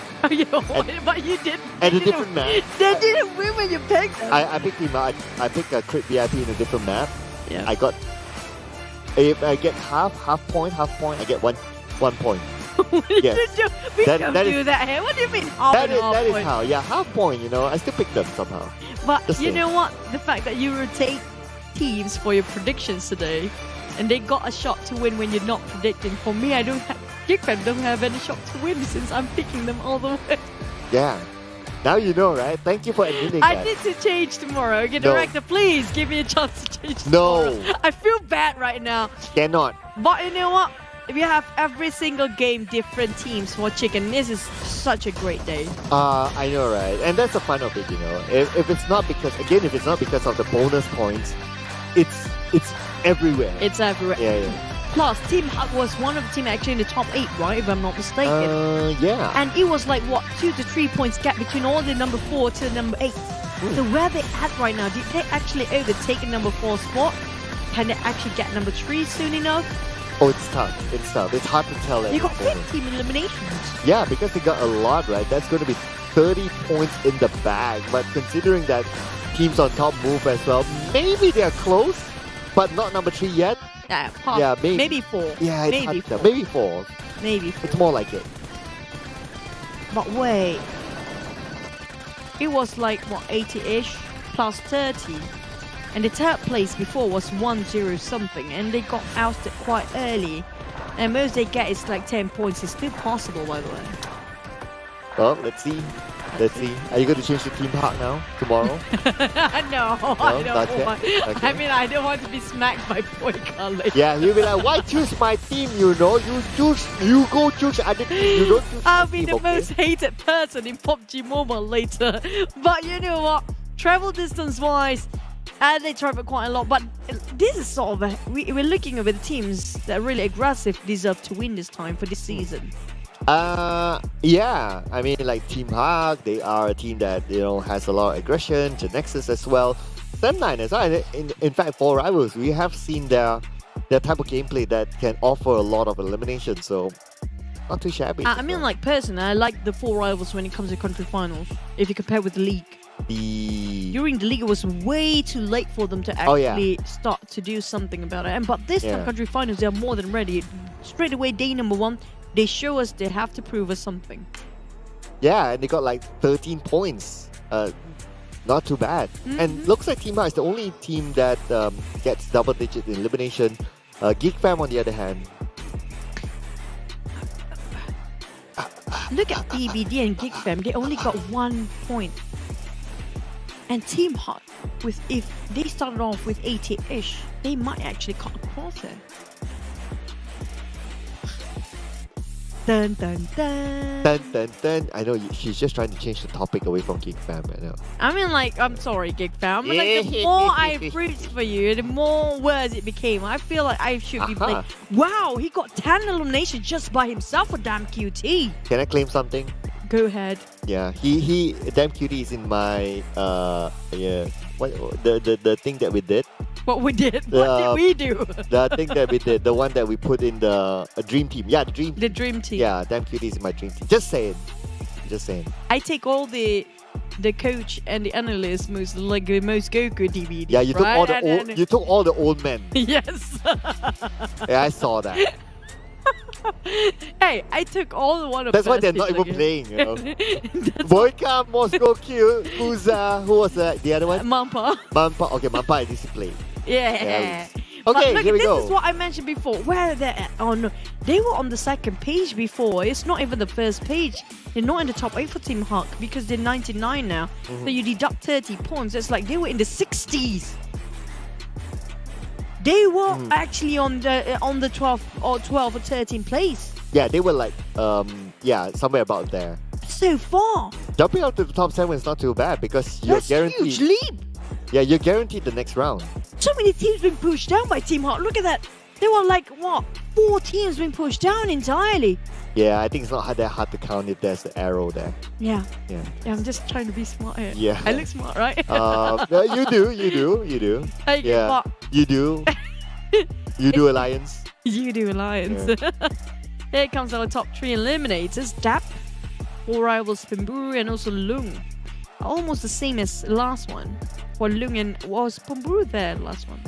But you didn't. And a different map. They didn't win when you picked them. I picked Team Hawk. I picked a crit VIP in a different map. Yeah. I got... If I get half point, I get one point. Yes. We don't do that here. What do you mean half that and half That point? is how, yeah, half point, you know. I still pick them somehow. But you know what? The fact that you rotate teams for your predictions today, and they got a shot to win when you're not predicting. For me, I don't have... Geek Fam don't have any shot to win since I'm picking them all the way. Yeah. Now you know, right? Thank you for admitting I that. need to change tomorrow. Okay, director, please give me a chance to change tomorrow. No. I feel bad right now. Cannot. But you know what? If you have every single game different teams for chicken, this is such a great day. I know, right? And that's the fun of it, you know. If it's not because of the bonus points, it's everywhere. It's everywhere. Yeah. Plus, Team Hawk was one of the team actually in the top 8, right? If I'm not mistaken. Yeah. And it was like, what, 2 to 3 points gap between all the number 4 to number 8. So where they at right now? Did they actually overtake the number 4 spot? Can they actually get number 3 soon enough? Oh, it's tough. It's hard to tell. You got 15 eliminations. Yeah, because they got a lot, right? That's going to be 30 points in the bag. But considering that teams on top move as well, maybe they're close, but not number 3 yet. Yeah, maybe 4. Yeah, it's maybe hard 4. Maybe 4. Maybe 4. It's more like it. But wait. It was like, what, 80-ish plus 30. And the third place before was 1-0 something, and they got ousted quite early. And most they get is like 10 points. It's still possible, by the way. Well, let's see. Let's see. Are you going to change the team park now, tomorrow? No, I don't not yet? want. Okay. I mean, I don't want to be smacked by boy colors. Yeah, you'll be like, why choose my team, you know? You go choose other team, you don't choose I'll my be team, the okay? most hated person in PUBG Mobile later. But you know what? Travel distance wise, they travel quite a lot. But this is sort of we're looking at the teams that are really aggressive, deserve to win this time for this season. Yeah. I mean, like Team Hawk, they are a team that, you know, has a lot of aggression. Genexus as well. Sunline as well. In fact, for Rivals, we have seen their type of gameplay that can offer a lot of elimination. So, not too shabby. I mean, like personally, I like the 4 Rivals when it comes to country finals. If you compare with the league. During the league, it was way too late for them to actually start to do something about it. But this time, country finals, they are more than ready. Straight away, day number 1, they show us they have to prove us something. Yeah, and they got like 13 points. Not too bad. And looks like Team Hawk is the only team that gets double-digit elimination. Geek Fam, on the other hand. Look at DBD and Geek Fam, they only got 1 point. And Team Hawk, if they started off with 80-ish, they might actually cut across it. Dun dun dun. Dun dun dun. I know she's just trying to change the topic away from Geek Fam. I know. I mean, like, I'm sorry, Geek Fam, but like, the more I rooted for you, the more worse it became. I feel like I should be playing. Wow, he got 10 eliminations just by himself for damn QT. Can I claim something? Go ahead. Yeah, he damn cutie is in my what the thing that we did. What we did? What did we do? The thing that we did, the one that we put in the dream team. Yeah, the dream team. The dream team. Yeah, damn cutie is in my dream team. Just saying. Just saying. I take all the coach and the analyst most Goku DVDs. Yeah, you took right? all the old you took all the old men. Yes. Yeah, I saw that. Hey, I took all the one of That's why they're not even playing, you know. Boyka, Moscow Q, who was the other one? Mampa. Mampa. Okay, Mampa at least played. Yeah. Okay, look, here we go. This is what I mentioned before. Where are they at? Oh no, they were on the second page before. It's not even the first page. They're not in the top 8 for Team Hawk because they're 99 now. So you deduct 30 points. It's like they were in the 60s. They were actually on the 12 or 13 place. Yeah, they were like somewhere about there. So far. Jumping out to the top 7 is not too bad because you're That's guaranteed. a huge leap. Yeah, you're guaranteed the next round. So many teams been pushed down by Team Hawk. Look at that. There were like, what, 4 teams been pushed down entirely. Yeah, I think it's not that hard to count if there's the arrow there. Yeah. Yeah. I'm just trying to be smart here. Yeah. I look smart, right? You do. Hey, Yeah, but you do. Yoodo Alliance. Yoodo Alliance. Here comes our top 3 eliminators. Dap, 4 rivals Pumburu and also Lung. Almost the same as the last one. For Lung and was Pumburu there last one?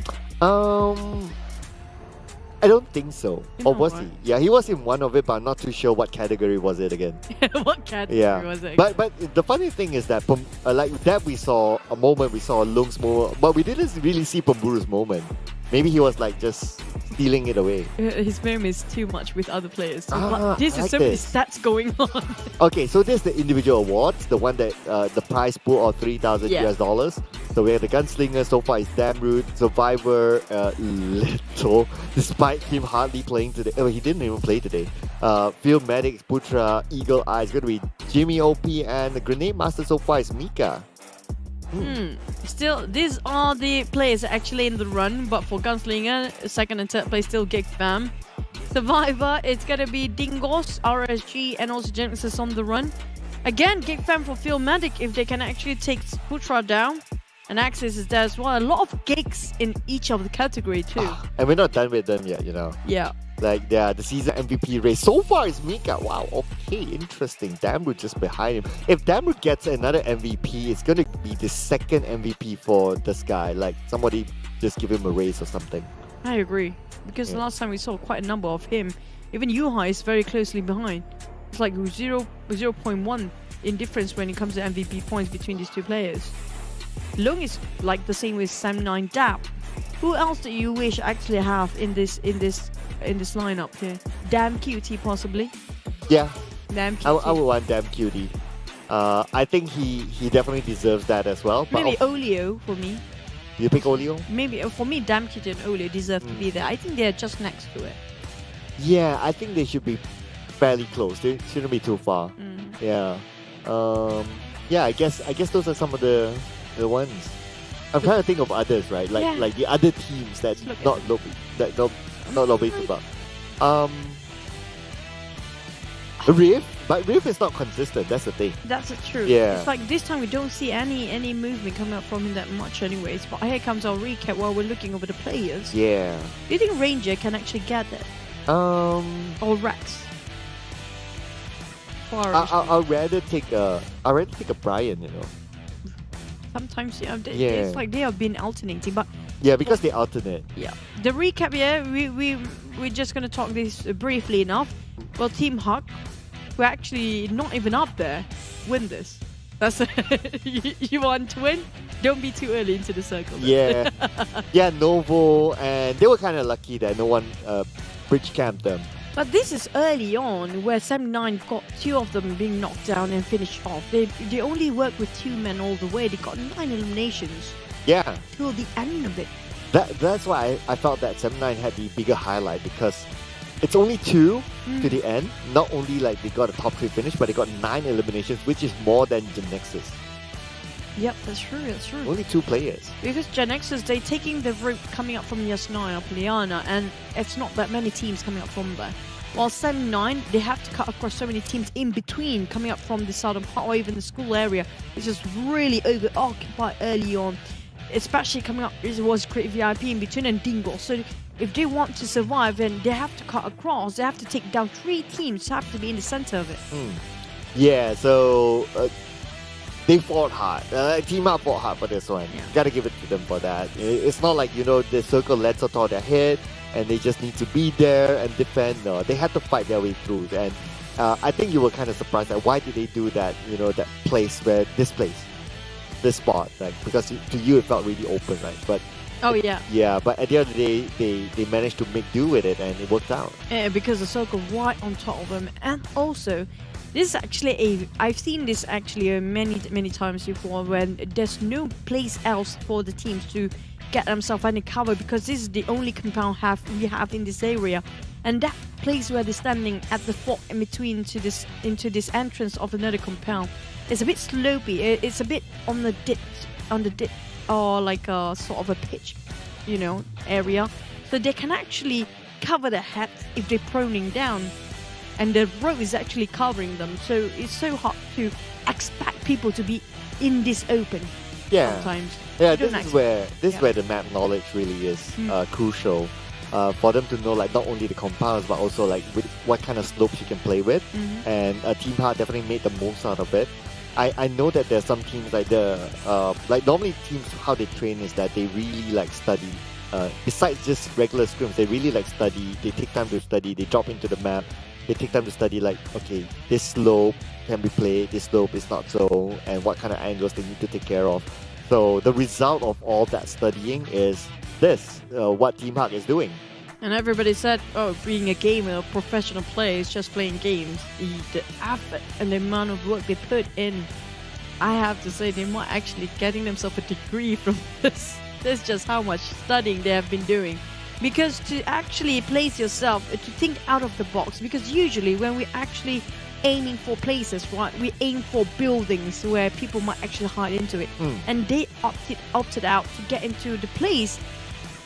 I don't think so. Or was right? he? Yeah, he was in one of it, but I'm not too sure what category was it again. What category was it? But the funny thing is that like that we saw Lung's moment, but we didn't really see Pumburu's moment. Maybe he was like just stealing it away. His moment is too much with other players. So this is like so many this. stats going on. Okay, so there's the individual awards, the one that the prize pool of $3,000 US. So we have the gunslinger. So far is Damroot, Survivor, Little, despite him hardly playing today. Oh, he didn't even play today. Field Medics, Putra, Eagle Eye. It's going to be Jimmy OP, and the Grenade Master so far is Mika. Still, these are the players actually in the run, but for Gunslinger, second and third place still Geek Fam. Survivor, it's gonna be Dingoz, RSG, and also Genexus on the run. Again, Geek Fam for Field Medic if they can actually take Putra down. And Axis is there as well. A lot of geeks in each of the category too. And we're not done with them yet, you know. Yeah. Like, the season MVP race. So far is Mika. Wow, okay, interesting. Damroot just behind him. If Damroot gets another MVP, it's going to be the second MVP for this guy. Like, somebody just give him a race or something. I agree. Because last time we saw quite a number of him. Even Yuhai is very closely behind. It's like 0.1 in difference when it comes to MVP points between these two players. Lung is like the same with Sam9 Dap. Who else do you wish actually have in this lineup here? Damn Cutie possibly. Yeah, Damn Cutie. I would want Damn Cutie. I think he definitely deserves that as well. But Maybe Olio for me. you pick Olio? Maybe for me, Damn Cutie and Olio deserve to be there. I think they're just next to it. Yeah, I think they should be fairly close. They shouldn't be too far. Yeah. Yeah, I guess those are some of the ones. I'm trying to think of others, right? Like the other teams that's not lobbying about. Rift, but Rift is not consistent. That's the thing. That's true. Yeah. It's like this time we don't see any movement coming up from him that much, anyways. But here comes our recap while we're looking over the players. Yeah. Do you think Ranger can actually get it? Or Rex? I'd rather take a Brian, you know. Sometimes, yeah, Yeah. it's like they have been alternating, but Yeah, because they alternate. yeah. The recap, yeah, we're just gonna talk this briefly enough. Well, Team Huck, who are actually not even up there, win this. That's you want to win? Don't be too early into the circle. Yeah. Yeah, Novo, and they were kind of lucky that no one bridge camped them. But this is early on, where 79 got 2 of them being knocked down and finished off. They only worked with 2 men all the way. They got 9 eliminations Yeah. till the end of it. That's why I felt that 79 had the bigger highlight, because it's only 2 to the end. Not only like they got a top 3 finish, but they got 9 eliminations, which is more than Genexus. Yep, that's true. That's true. Only 2 players. Because Genexus, they taking the route coming up from Yasnaya or Poliana, and it's not that many teams coming up from there. While 79, they have to cut across so many teams in between coming up from the southern part or even the school area, which is really over-occupied early on. Especially coming up, it was Create VIP in between and Dingoz. So if they want to survive, then they have to cut across. They have to take down 3 teams, have to be in the center of it. Yeah, so they fought hard. Team Up fought hard for this one. Yeah. Gotta give it to them for that. It's not like, you know, the circle lets out their head and they just need to be there and defend. No, they had to fight their way through. And I think you were kind of surprised at why did they do that, you know, that place where this spot, like, because to you it felt really open, right? But Oh yeah. yeah, but at the end of the day, they managed to make do with it and it worked out. Yeah, because the circle right on top of them, and also this is actually I've seen this actually many times before, when there's no place else for the teams to get themselves any cover, because this is the only compound we have in this area, and that place where they're standing at the fork in between into this entrance of another compound is a bit slopey. It's a bit on the dip, or like a sort of a pitch, you know, area, so they can actually cover their heads if they're proning down, and the rope is actually covering them, so it's so hard to expect people to be in this open. Yeah. Sometimes. Yeah, You this don't is where the map knowledge really is crucial. For them to know, like, not only the compounds but also like with what kind of slopes you can play with. And Team Hard definitely made the most out of it. I know that there's some teams like like normally teams, how they train is that they really like study. Besides just regular scrims, they really like study. They take time to study. They drop into the map. They take time to study, like, okay, this slope can be played, this slope is not so, and what kind of angles they need to take care of. So the result of all that studying is this, what Team Hawk is doing. And everybody said, oh, being a gamer, a professional player is just playing games. The effort and the amount of work they put in, I have to say, they might actually getting themselves a degree from this. That's just how much studying they have been doing. Because to actually place yourself, to think out of the box, because usually when we're actually aiming for places, right, we aim for buildings where people might actually hide into it. And they opted out to get into the place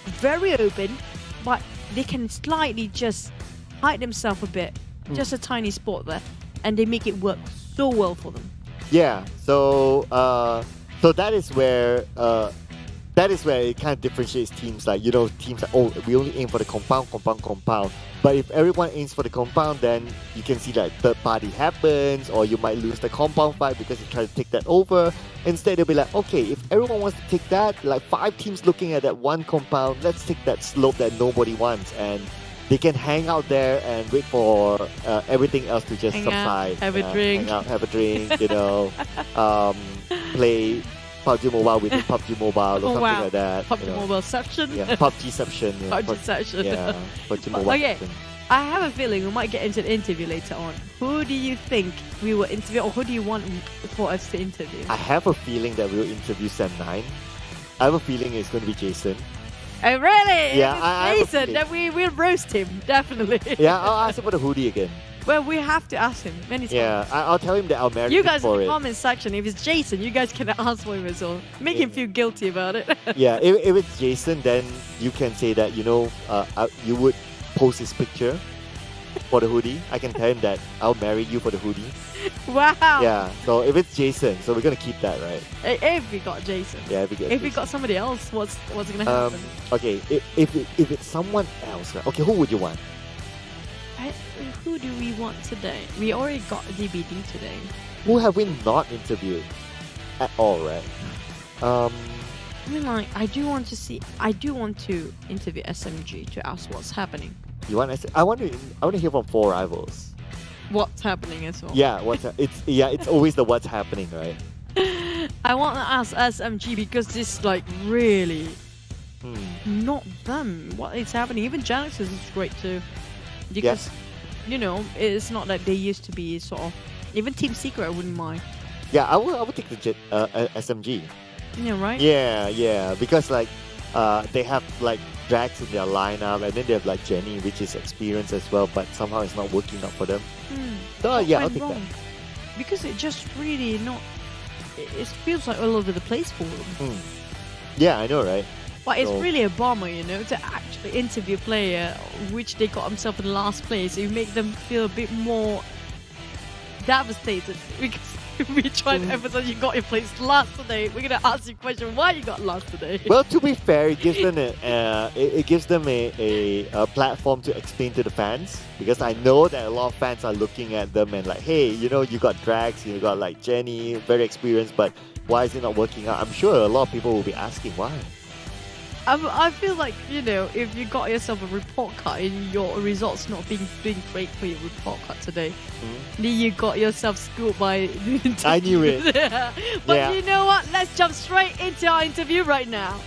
very open, but they can slightly just hide themselves a bit, just a tiny spot there, and they make it work so well for them. Yeah, so that is where it kind of differentiates teams. Like, you know, teams like, oh, we only aim for the compound. But if everyone aims for the compound, then you can see that third party happens, or you might lose the compound fight because you try to take that over. Instead, they'll be like, okay, if everyone wants to take that, like 5 teams looking at that one compound, let's take that slope that nobody wants, and they can hang out there and wait for everything else to just subside. Have a drink. Hang out, have a drink, you know, play PUBG Mobile within PUBG Mobile or something wow. like that. PUBG Mobile-ception. Yeah, PUBG-ception. Yeah, PUBG-ception. Yeah, PUBG Mobile. Okay. I have a feeling we might get into an interview later on. Who do you think we will interview, or who do you want for us to interview? I have a feeling that we'll interview Sam9. I have a feeling it's going to be Jason. Oh, really? Yeah, If I have a it's Jason, feeling. then we'll roast him, definitely. Yeah, I'll ask him for the hoodie again. Well, we have to ask him many times. Yeah, I'll tell him that I'll marry You him guys in for the it. comment section, if it's Jason, you guys can ask for him as well. Make him feel guilty about it. Yeah, if it's Jason, then you can say that, you would post his picture for the hoodie. I can tell him that I'll marry you for the hoodie. Wow. Yeah, so if it's Jason, so we're going to keep that, right? If we got Jason. Yeah, if we get If we Jason. got somebody else, what's gonna happen? Okay, if it's someone else, right? Okay, who would you want? Who do we want today? We already got DBD today. Who have we not interviewed at all, right? I mean, like, I do want to interview SMG to ask what's happening. You want? I want to hear from 4 Rivals. What's happening as well. Yeah, it's always the what's happening, right? I want to ask SMG because this is like really not them. What is happening? Even Genexus is great too. Because, it's not like they used to be sort of... Even Team Secret, I wouldn't mind. Yeah, I would take the SMG. Yeah, right? Yeah, because like they have like Drax in their lineup, and then they have like Jenny, which is experienced as well, but somehow it's not working out for them. So What yeah, I'll went take wrong? that. Because it just really not... It feels like all over the place for them. Yeah, I know, right? But it's So- really a bummer, to actually interview a player, which they got themselves in last place. You make them feel a bit more devastated because we try to emphasize you got your place last today. We're gonna ask you a question why you got last today. Well, to be fair, it gives them a platform to explain to the fans, because I know that a lot of fans are looking at them and like, hey, you got Drax, you got like Jenny, very experienced, but why is it not working out? I'm sure a lot of people will be asking why. I feel like, if you got yourself a report card and your results not being great for your report card today, then you got yourself schooled by... I knew it. But Yeah. you know what? Let's jump straight into our interview right now.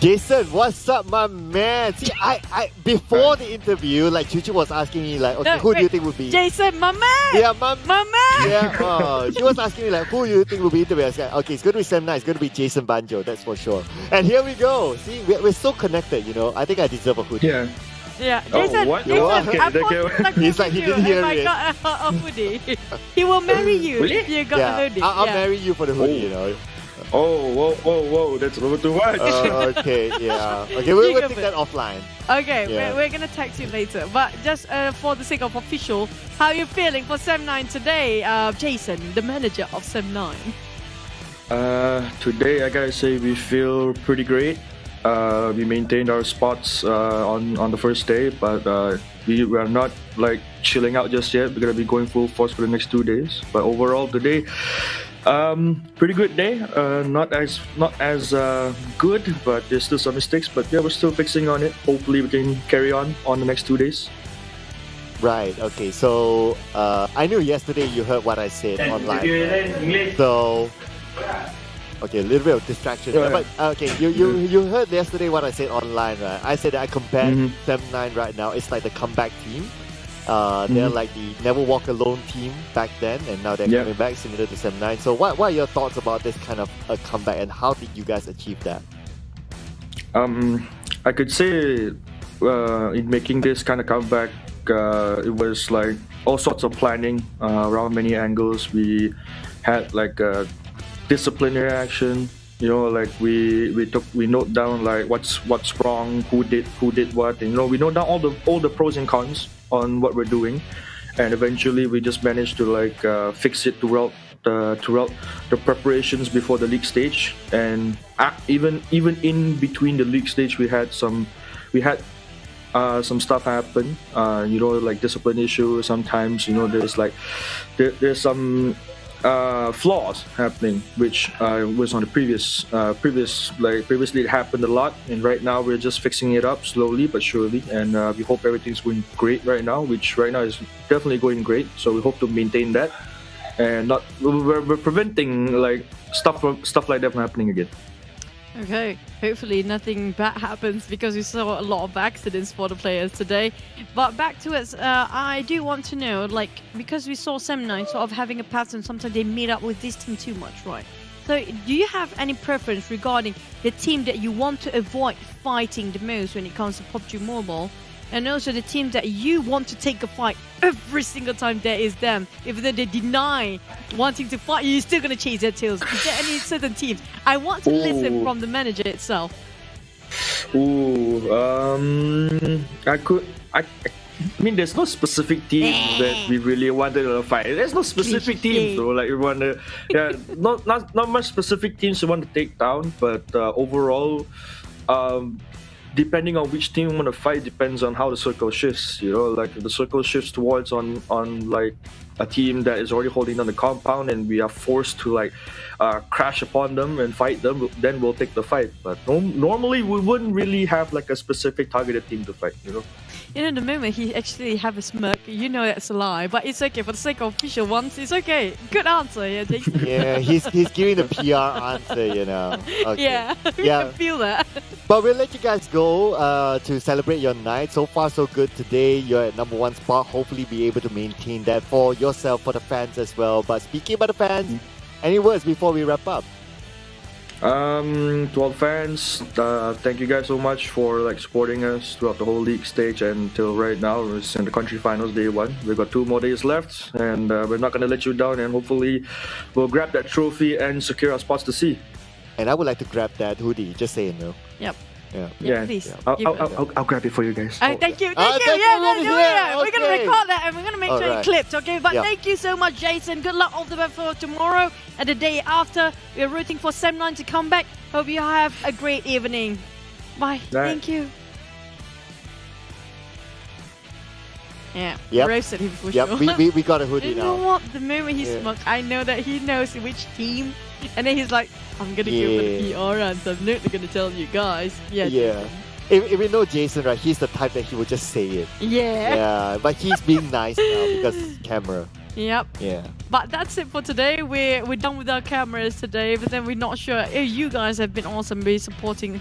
Jason, what's up, my man? See, I before the interview, like Chuchu was asking me, like, okay, No, who do you wait, think would be? Jason, my man! Yeah, My man! Yeah, she was asking me like, who do you think will be interviewed? I was like, okay, it's going to be Sam9, it's going to be Jason Banjo, that's for sure. And here we go. See, we're so connected, I think I deserve a hoodie. Yeah. Yeah, Oh, Jason, what? Jason, Okay, I'm okay. He's like, he didn't hear if I it. got a hoodie. He will marry you Really? if you got a Yeah, hoodie. I'll Yeah. marry you for the hoodie, Oh, whoa, that's a little too much. Okay, yeah. Okay, we'll Think of take it. that offline. Okay, Yeah. we're gonna text you later. But just for the sake of official, how are you feeling for Sem9 today, Jason, the manager of Sem9? Today, I gotta say, we feel pretty great. We maintained our spots on the first day, but we are not like chilling out just yet. We're gonna be going full force for the next 2 days. But overall, today, pretty good day. Not as good, but there's still some mistakes. But yeah, we're still fixing on it. Hopefully, we can carry on the next 2 days. Right, okay, so I knew yesterday you heard what I said online. Right? So, okay, a little bit of distraction. Yeah. But okay, you heard yesterday what I said online, right? I said that I compared Sem9 right now. It's like the comeback team. They're like the Never Walk Alone team back then, and now they're coming back similar to Sem9. So what are your thoughts about this kind of a comeback, and how did you guys achieve that? I could say in making this kind of comeback, it was like all sorts of planning around many angles. We had like a disciplinary action, like we note down like what's wrong, who did what, and we note down all the pros and cons on what we're doing, and eventually we just managed to like fix it throughout the preparations before the league stage, and even in between the league stage we had some we had some stuff happen. Like discipline issues. Sometimes there's some flaws happening, which was on the previously it happened a lot, and right now we're just fixing it up slowly but surely, and we hope everything's going great right now, which right now is definitely going great. So we hope to maintain that, and we're preventing like stuff like that from happening again. Okay, hopefully nothing bad happens, because we saw a lot of accidents for the players today. But back to it, I do want to know, like, because we saw Sem9 sort of having a pattern, sometimes they meet up with this team too much, right? So do you have any preference regarding the team that you want to avoid fighting the most when it comes to PUBG Mobile? And also the team that you want to take a fight every single time there is them. Even though they deny wanting to fight, you're still going to chase their tails. Is there any certain teams? I want to listen from the manager itself. I mean, there's no specific team that we really wanted to fight. There's no specific team, so like we want to, not much specific teams we want to take down, but overall, depending on which team we want to fight depends on how the circle shifts. Like if the circle shifts towards on like a team that is already holding on the compound and we are forced to like crash upon them and fight them, then we'll take the fight. But normally we wouldn't really have like a specific targeted team to fight. The moment he actually have a smirk, you know that's a lie, but it's okay for the sake of official ones. It's okay. Good answer, yeah, Jason. Yeah, he's giving the PR answer, Okay. Yeah, we can feel that. But we'll let you guys go to celebrate your night. So far, so good today. You're at #1 spot. Hopefully, be able to maintain that for yourself, for the fans as well. But speaking about the fans, any words before we wrap up? To all fans, thank you guys so much for like supporting us throughout the whole league stage until right now. It's in the country finals day 1. We've got 2 more days left, and we're not going to let you down, and hopefully we'll grab that trophy and secure our spots to see. And I would like to grab that hoodie, just saying, no. Yep. Yeah, please. I'll grab it for you guys. Thank you. thank you, Yeah, ladies, do yeah, it. We're going to okay. record that and we're going to make sure Alright. it clipped, okay? But Yeah. thank you so much, Jason. Good luck all the best for tomorrow and the day after. We're rooting for Sem9 to come back. Hope you have a great evening. Bye. Thank you. Yeah, Yep. roasted him for Yep, sure. we got a hoodie You now. know what? The moment he Yeah. smoked, I know that he knows which team. And then he's like, I'm going to go for the PR answer. I'm not going to tell you guys. Yeah. Yeah. If we know Jason, right, he's the type that he will just say it. Yeah. Yeah, but he's being nice now because camera. Yep. Yeah. But that's it for today. We're done with our cameras today, but then we're not sure. You guys have been awesome, very supportive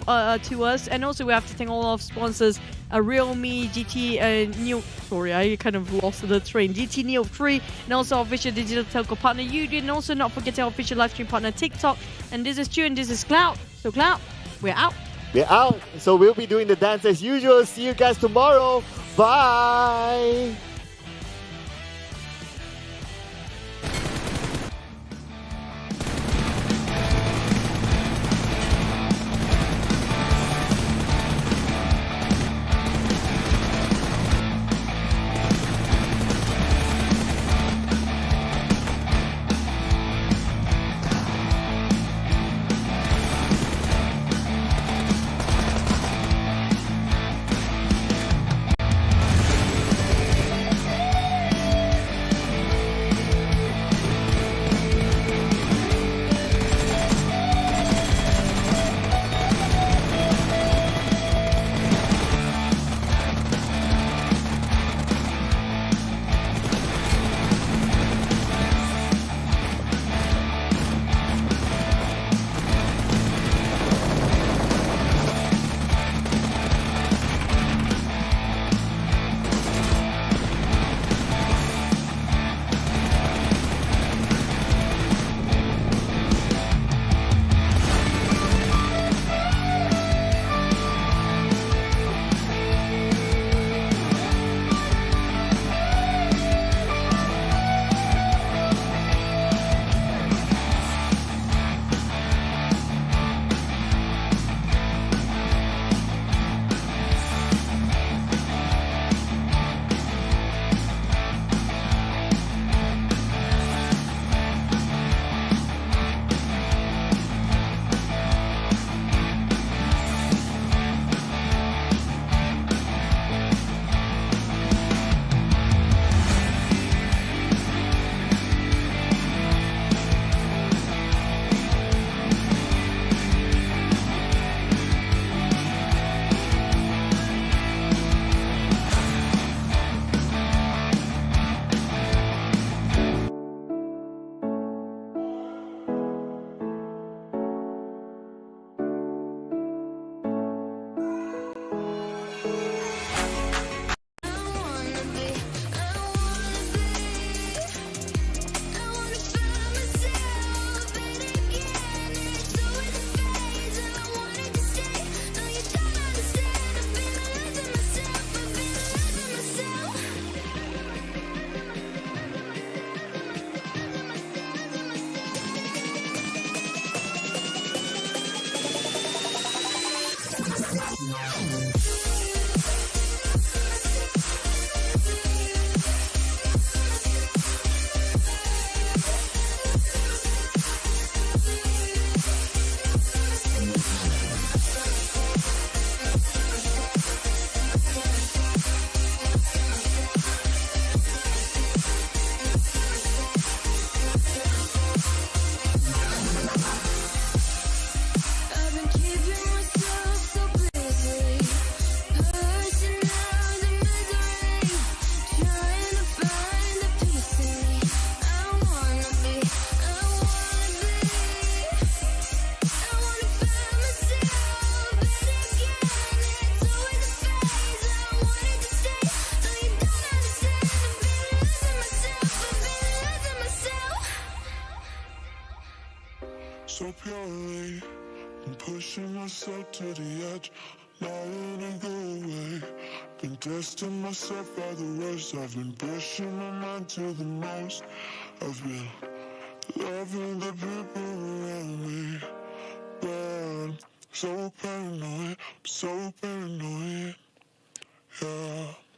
to us, and also we have to thank all our sponsors, Realme, GT Neo. Sorry, I kind of lost the train. GT Neo 3, and also our official digital telco partner Yoodo, and also not forgetting our official live stream partner TikTok. And this is Stu, and this is Cloud. So Cloud, we're out. We're out. So we'll be doing the dance as usual. See you guys tomorrow. Bye. myself to the edge, now I wanna go away. Been testing myself by the worst, I've been pushing my mind to the most. I've been loving the people around me, but I'm so paranoid, yeah.